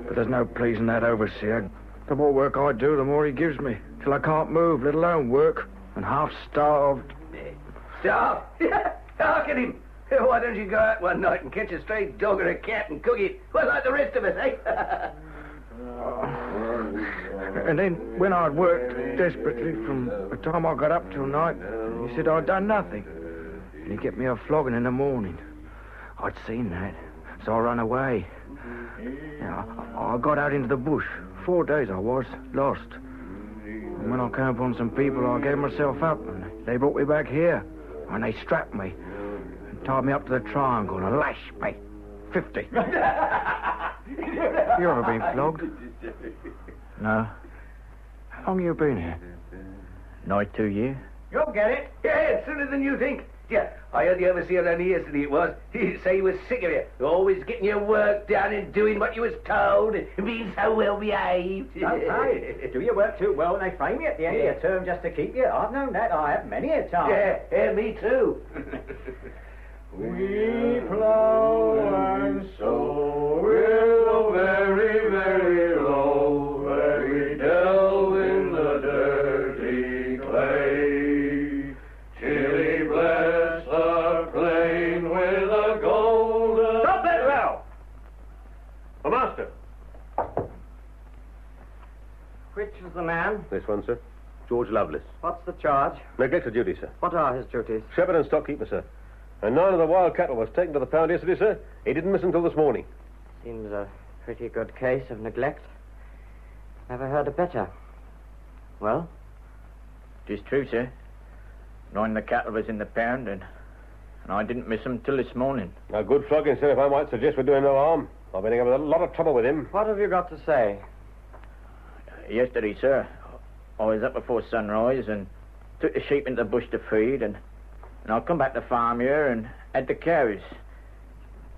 But there's no pleasing that overseer. The more work I do, the more he gives me. Till I can't move, let alone work. And half starved. Starved? Look at him. Why don't you go out one night and catch a stray dog or a cat and cook it? Well, like the rest of us, eh? And then, when I'd worked desperately from the time I got up till night, he said I'd done nothing. And he'd get me a flogging in the morning. I'd seen that, so I ran away. I got out into the bush. 4 days I was, lost. And when I came upon some people, I gave myself up, and they brought me back here. And they strapped me and tied me up to the triangle and lashed me. 50. You ever been flogged? No. How long you been here? Nigh 2 years. You'll get it. Yeah, sooner than you think. Yeah, I heard the overseer only yesterday it was. He'd say he was sick of you. Always getting your work done and doing what you was told and being so well behaved. Okay. Do your work too well and they frame you at the end of your term just to keep you. I've known that. I have many a time. Yeah, me too. We plow and sow with a very, very low, where we delve in the dirty clay, till he bless the plain with a golden... Stop that row! The master. Which is the man? This one, sir. George Lovelace. What's the charge? Neglect of duty, sir. What are his duties? Shepherd and stockkeeper, sir. And 9 of the wild cattle was taken to the pound yesterday, sir. He didn't miss until this morning. Seems a pretty good case of neglect. Never heard a better. Well? It is true, sir. 9 of the cattle was in the pound, and I didn't miss them till this morning. A good flogging, sir, if I might suggest we're doing no harm. I've been having a lot of trouble with him. What have you got to say? Yesterday, sir, I was up before sunrise and took the sheep into the bush to feed, and I come back to farm here and had the cows.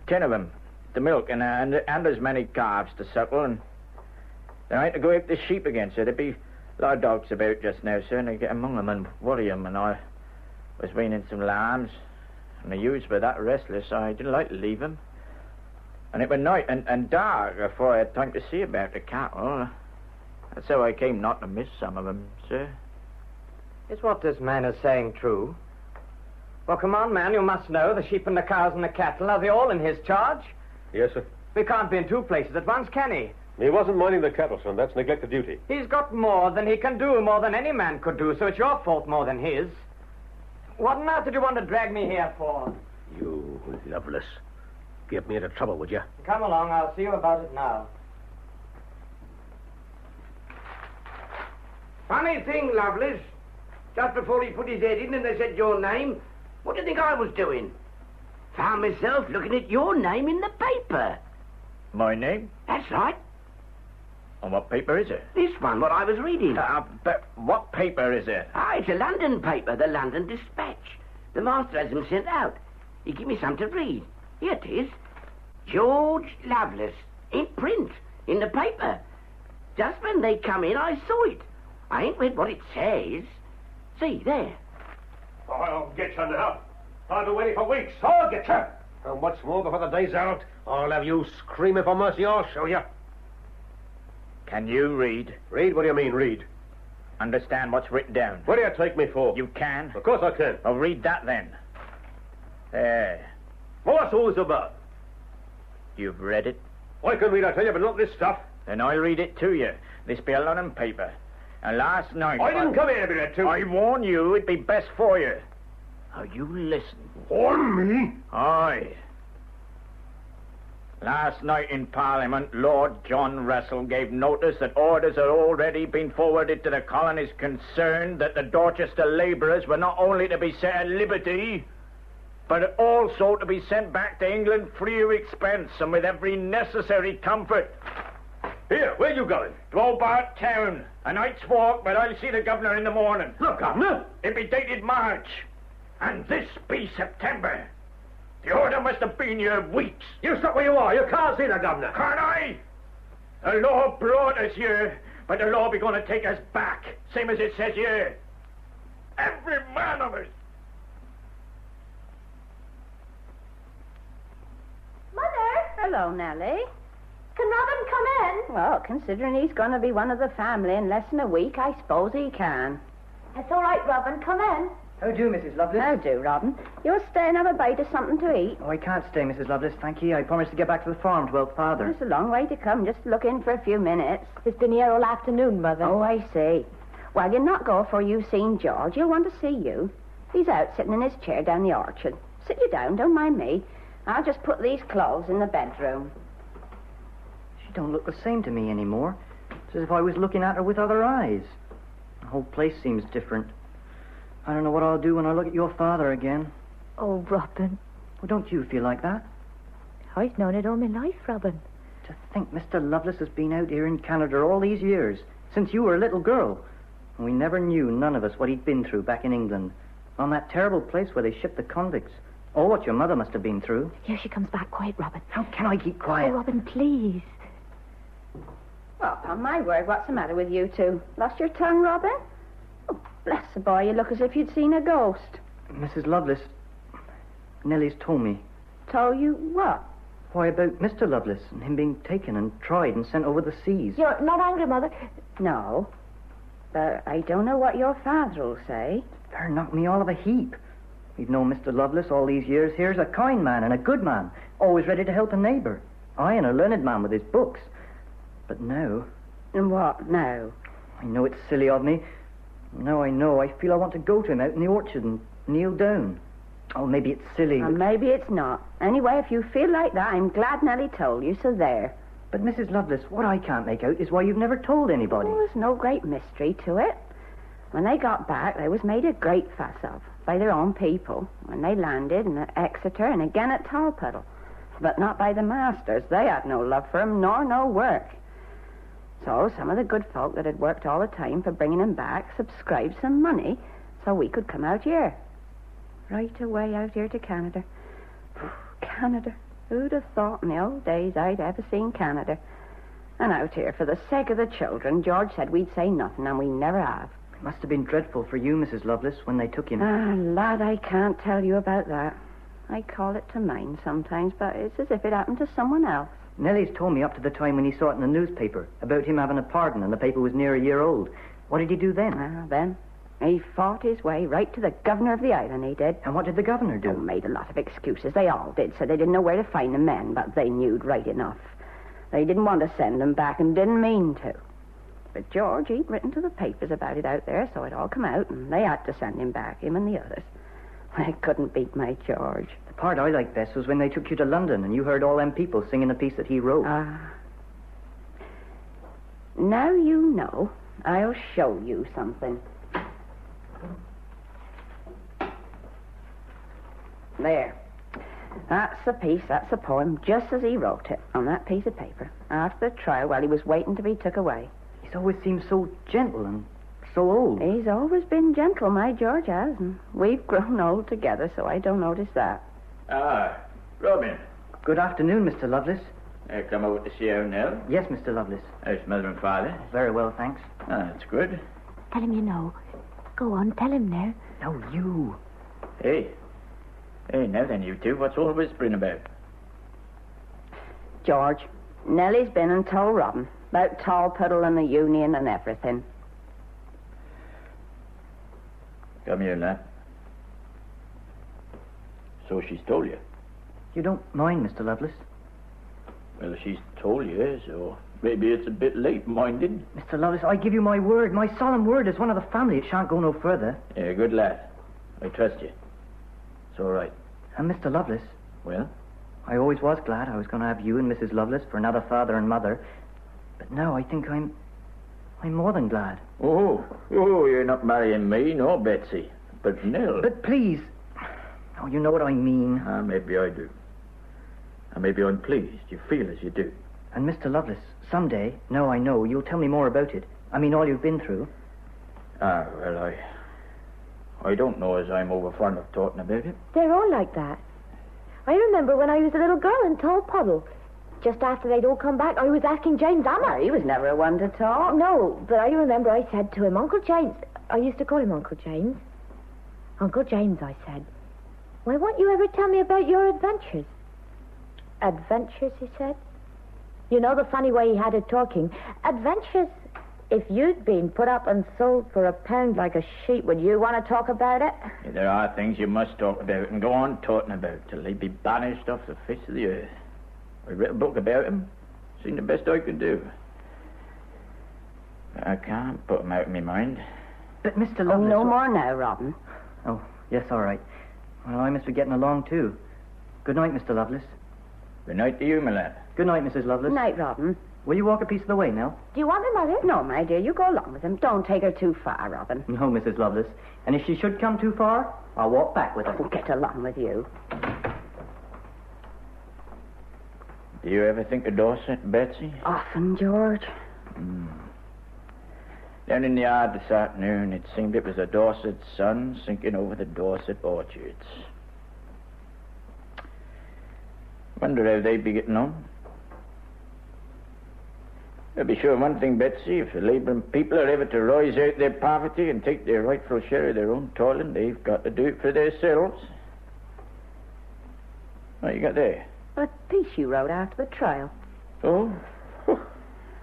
10 of them, the milk, and as many calves to suckle, and then I had to go out the sheep again, sir. There'd be a lot of dogs about just now, sir, and I get among them and worry them, and I was weaning some lambs, and the ewes were that restless, I didn't like to leave them. And it was night and dark before I had time to see about the cattle. That's how I came not to miss some of them, sir. Is what this man is saying true? Well, come on, man, you must know. The sheep and the cows and the cattle, are they all in his charge? Yes, sir. We can't be in 2 places at once, can he? He wasn't minding the cattle, son. That's neglect of duty. He's got more than he can do, more than any man could do, so it's your fault more than his. What on earth did you want to drag me here for? You Lovelace. Get me into trouble, would you? Come along, I'll see you about it now. Funny thing, Lovelace. Just before he put his head in and they said your name, what do you think I was doing? Found myself looking at your name in the paper. My name? That's right. On what paper is it? This one, what I was reading. But what paper is it? It's a London paper, the London Dispatch. The master has them sent out. He gave me some to read. Here it is. George Lovelace, in print, in the paper. Just when they come in, I saw it. I ain't read what it says. See, there. I'll get you now. I've been waiting for weeks. I'll get you. And what's more, before the day's out, I'll have you screaming for mercy. I'll show you. Can you read? Read? What do you mean, read? Understand what's written down. What do you take me for? You can? Of course I can. Well, read that then. There. Well, what's all this about? You've read it? I can read, I tell you, but not this stuff. Then I'll read it to you. This be a London paper. And last night... I didn't come here to be read to. I warn you, it'd be best for you. Now, you listen. Warn me? Aye. Last night in Parliament, Lord John Russell gave notice that orders had already been forwarded to the colonies concerned that the Dorchester labourers were not only to be set at liberty, but also to be sent back to England free of expense and with every necessary comfort. Here, where you going? To Hobart Town. A night's walk, but I'll see the governor in the morning. The governor? It be dated March. And this be September. The order must have been here weeks. You stop where you are. You can't see the governor. Can't I? The law brought us here, but the law be going to take us back, same as it says here. Every man of us. Mother! Hello, Nellie. Can Robin come in? Well, considering he's going to be one of the family in less than a week, I suppose he can. It's all right, Robin. Come in. How do, Mrs. Lovelace? How do, Robin? You'll stay and have a bite of something to eat. Oh, I can't stay, Mrs. Lovelace, thank you. I promised to get back to the farm to help Father. It's a long way to come just to look in for a few minutes. It's been here all afternoon, Mother. Oh, I see. Well, you'll not go for you've seen George. He'll want to see you. He's out sitting in his chair down the orchard. Sit you down, don't mind me. I'll just put these clothes in the bedroom. She don't look the same to me anymore. It's as if I was looking at her with other eyes. The whole place seems different. I don't know what I'll do when I look at your father again. Oh, Robin. Well, don't you feel like that? I've known it all my life, Robin. To think Mr. Lovelace has been out here in Canada all these years, since you were a little girl. And we never knew, none of us, what he'd been through back in England. On that terrible place where they shipped the convicts. Or what your mother must have been through. Here she comes back quiet, Robin. How can I keep quiet? Oh, Robin, please. Well, upon my word, what's the matter with you two? Lost your tongue, Robin? Oh, bless the boy, you look as if you'd seen a ghost. Mrs. Lovelace, Nellie's told me. Told you what? Why, about Mr. Lovelace and him being taken and tried and sent over the seas. You're not angry, Mother? No. But I don't know what your father'll say. They're knocked me all of a heap. We've known Mr. Lovelace all these years. Here's a kind man and a good man, always ready to help a neighbour. I and a learned man with his books. But now... And what now? I know it's silly of me. Now I know. I feel I want to go to him out in the orchard and kneel down. Oh, maybe it's silly. Well, maybe it's not. Anyway, if you feel like that, I'm glad Nellie told you, so there. But, Mrs. Lovelace, what I can't make out is why you've never told anybody. Oh, there's no great mystery to it. When they got back, they was made a great fuss of by their own people when they landed in Exeter and again at Tolpuddle. But not by the masters. They had no love for 'em nor no work. So some of the good folk that had worked all the time for bringing 'em back subscribed some money so we could come out here. Right away out here to Canada. Canada. Who'd have thought in the old days I'd ever seen Canada? And out here, for the sake of the children, George said we'd say nothing, and we never have. It must have been dreadful for you, Mrs. Lovelace, when they took him. Ah, lad, I can't tell you about that. I call it to mind sometimes, but it's as if it happened to someone else. Nellie's told me up to the time when he saw it in the newspaper about him having a pardon and the paper was near a year old. What did he do then? Then he fought his way right to the governor of the island, he did. And what did the governor do? Oh, made a lot of excuses. They all did, so they didn't know where to find the men, but they knewed right enough. They didn't want to send them back and didn't mean to. But George, he'd written to the papers about it out there, so it all come out, and they had to send him back, him and the others. I couldn't beat my George. The part I liked best was when they took you to London and you heard all them people singing a piece that he wrote. Ah. Now you know. I'll show you something. There. That's the piece, that's the poem, just as he wrote it, on that piece of paper, after the trial while he was waiting to be took away. He's always seemed so gentle and so old. He's always been gentle, my George has, and we've grown old together, so I don't notice that. Ah, Robin. Good afternoon, Mr. Lovelace. Come over to see our Nell? Yes, Mr. Lovelace. How's mother and father? Very well, thanks. Ah, that's good. Tell him you know. Go on, tell him now. No, you. Hey, now then, you two, what's all whispering about? George, Nellie's been and told Robin about Tolpuddle and the Union and everything. Come here, lad. So she's told you? You don't mind, Mr. Lovelace? Well, she's told you, so maybe it's a bit late minded. Mr. Lovelace, I give you my word, my solemn word as one of the family. It shan't go no further. Yeah, good lad. I trust you. It's all right. And Mr. Lovelace? Well? I always was glad I was going to have you and Mrs. Lovelace for another father and mother. But now I think I'm more than glad. Oh, you're not marrying me nor Betsy, but Nell. But please, Oh, you know what I mean. Maybe I do. And maybe I'm pleased you feel as you do. And Mr. Lovelace, someday, no, I know, you'll tell me more about it. I mean, all you've been through. Well, I don't know as I'm over fond of talking about it. They're all like that. I remember when I was a little girl in Tall Puddle. Just after they'd all come back, I was asking James Ammett. He was never one to talk. No, but I remember I said to him, Uncle James... I used to call him Uncle James. Uncle James, I said, why won't you ever tell me about your adventures? Adventures, he said. You know the funny way he had it talking. Adventures. If you'd been put up and sold for £1 like a sheep, would you want to talk about it? Yeah, there are things you must talk about and go on talking about till they be banished off the face of the earth. I read a book about them. Seen the best I could do. But I can't put them out of my mind. But Mr. Lovelace... Oh, no more now, Robin. Oh, yes, all right. Well, I must be getting along, too. Good night, Mr. Lovelace. Good night to you, my lad. Good night, Mrs. Lovelace. Good night, Robin. Will you walk a piece of the way now? Do you want me, Mother? No, my dear, you go along with him. Don't take her too far, Robin. No, Mrs. Lovelace. And if she should come too far, I'll walk back with her. Oh, get along with you. Do you ever think of Dorset, Betsy? Often, George. Down in the yard this afternoon, it seemed it was a Dorset sun sinking over the Dorset orchards. Wonder how they'd be getting on. I'll be sure one thing, Betsy, if the labouring people are ever to rise out their poverty and take their rightful share of their own toiling, they've got to do it for themselves. What you got there? A piece you wrote after the trial. Oh?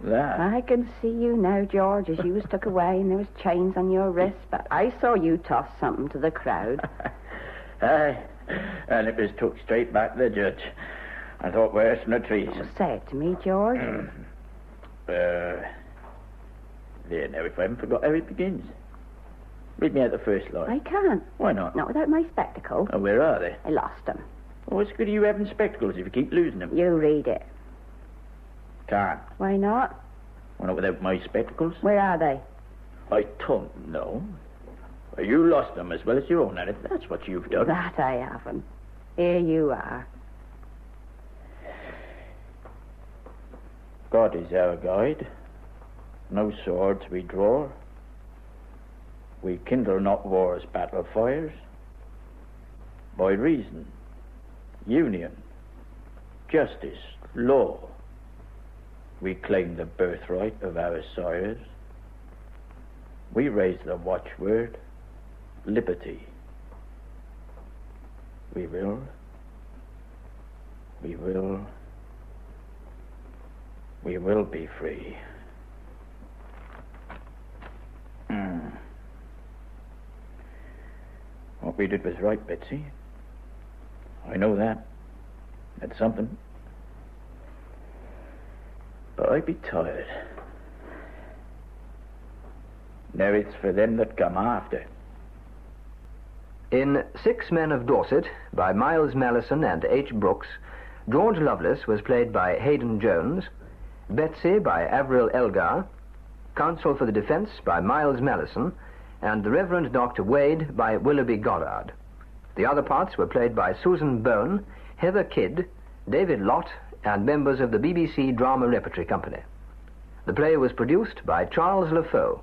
That. I can see you now, George, as you was took away and there was chains on your wrists, but I saw you toss something to the crowd. Aye, and it was took straight back to the judge. I thought worse than a treason. Say it to me, George. There, now, if I haven't forgot how it begins. Read me out the first line. I can't. Why not? Not without my spectacles. Oh, where are they? I lost them. Oh, what's good of you having spectacles if you keep losing them? You read it. Can't. Why not? Why not without my spectacles? Where are they? I don't know. Well, you lost them as well as your own at it. That's what you've done. That I haven't. Here you are. God is our guide. No swords we draw. We kindle not war's battle fires. By reason, union, justice, law, we claim the birthright of our sires. We raise the watchword, liberty. We will be free. What we did was right, Betsy. I know that. That's something. But I'd be tired. Now it's for them that come after. In 6 Men of Dorset, by Miles Malleson and H. Brooks, George Lovelace was played by Hayden Jones, Betsy by Avril Elgar, Counsel for the Defense by Miles Malleson, and the Reverend Dr. Wade by Willoughby Goddard. The other parts were played by Susan Bone, Heather Kidd, David Lott, and members of the BBC Drama Repertory Company. The play was produced by Charles LaFoe.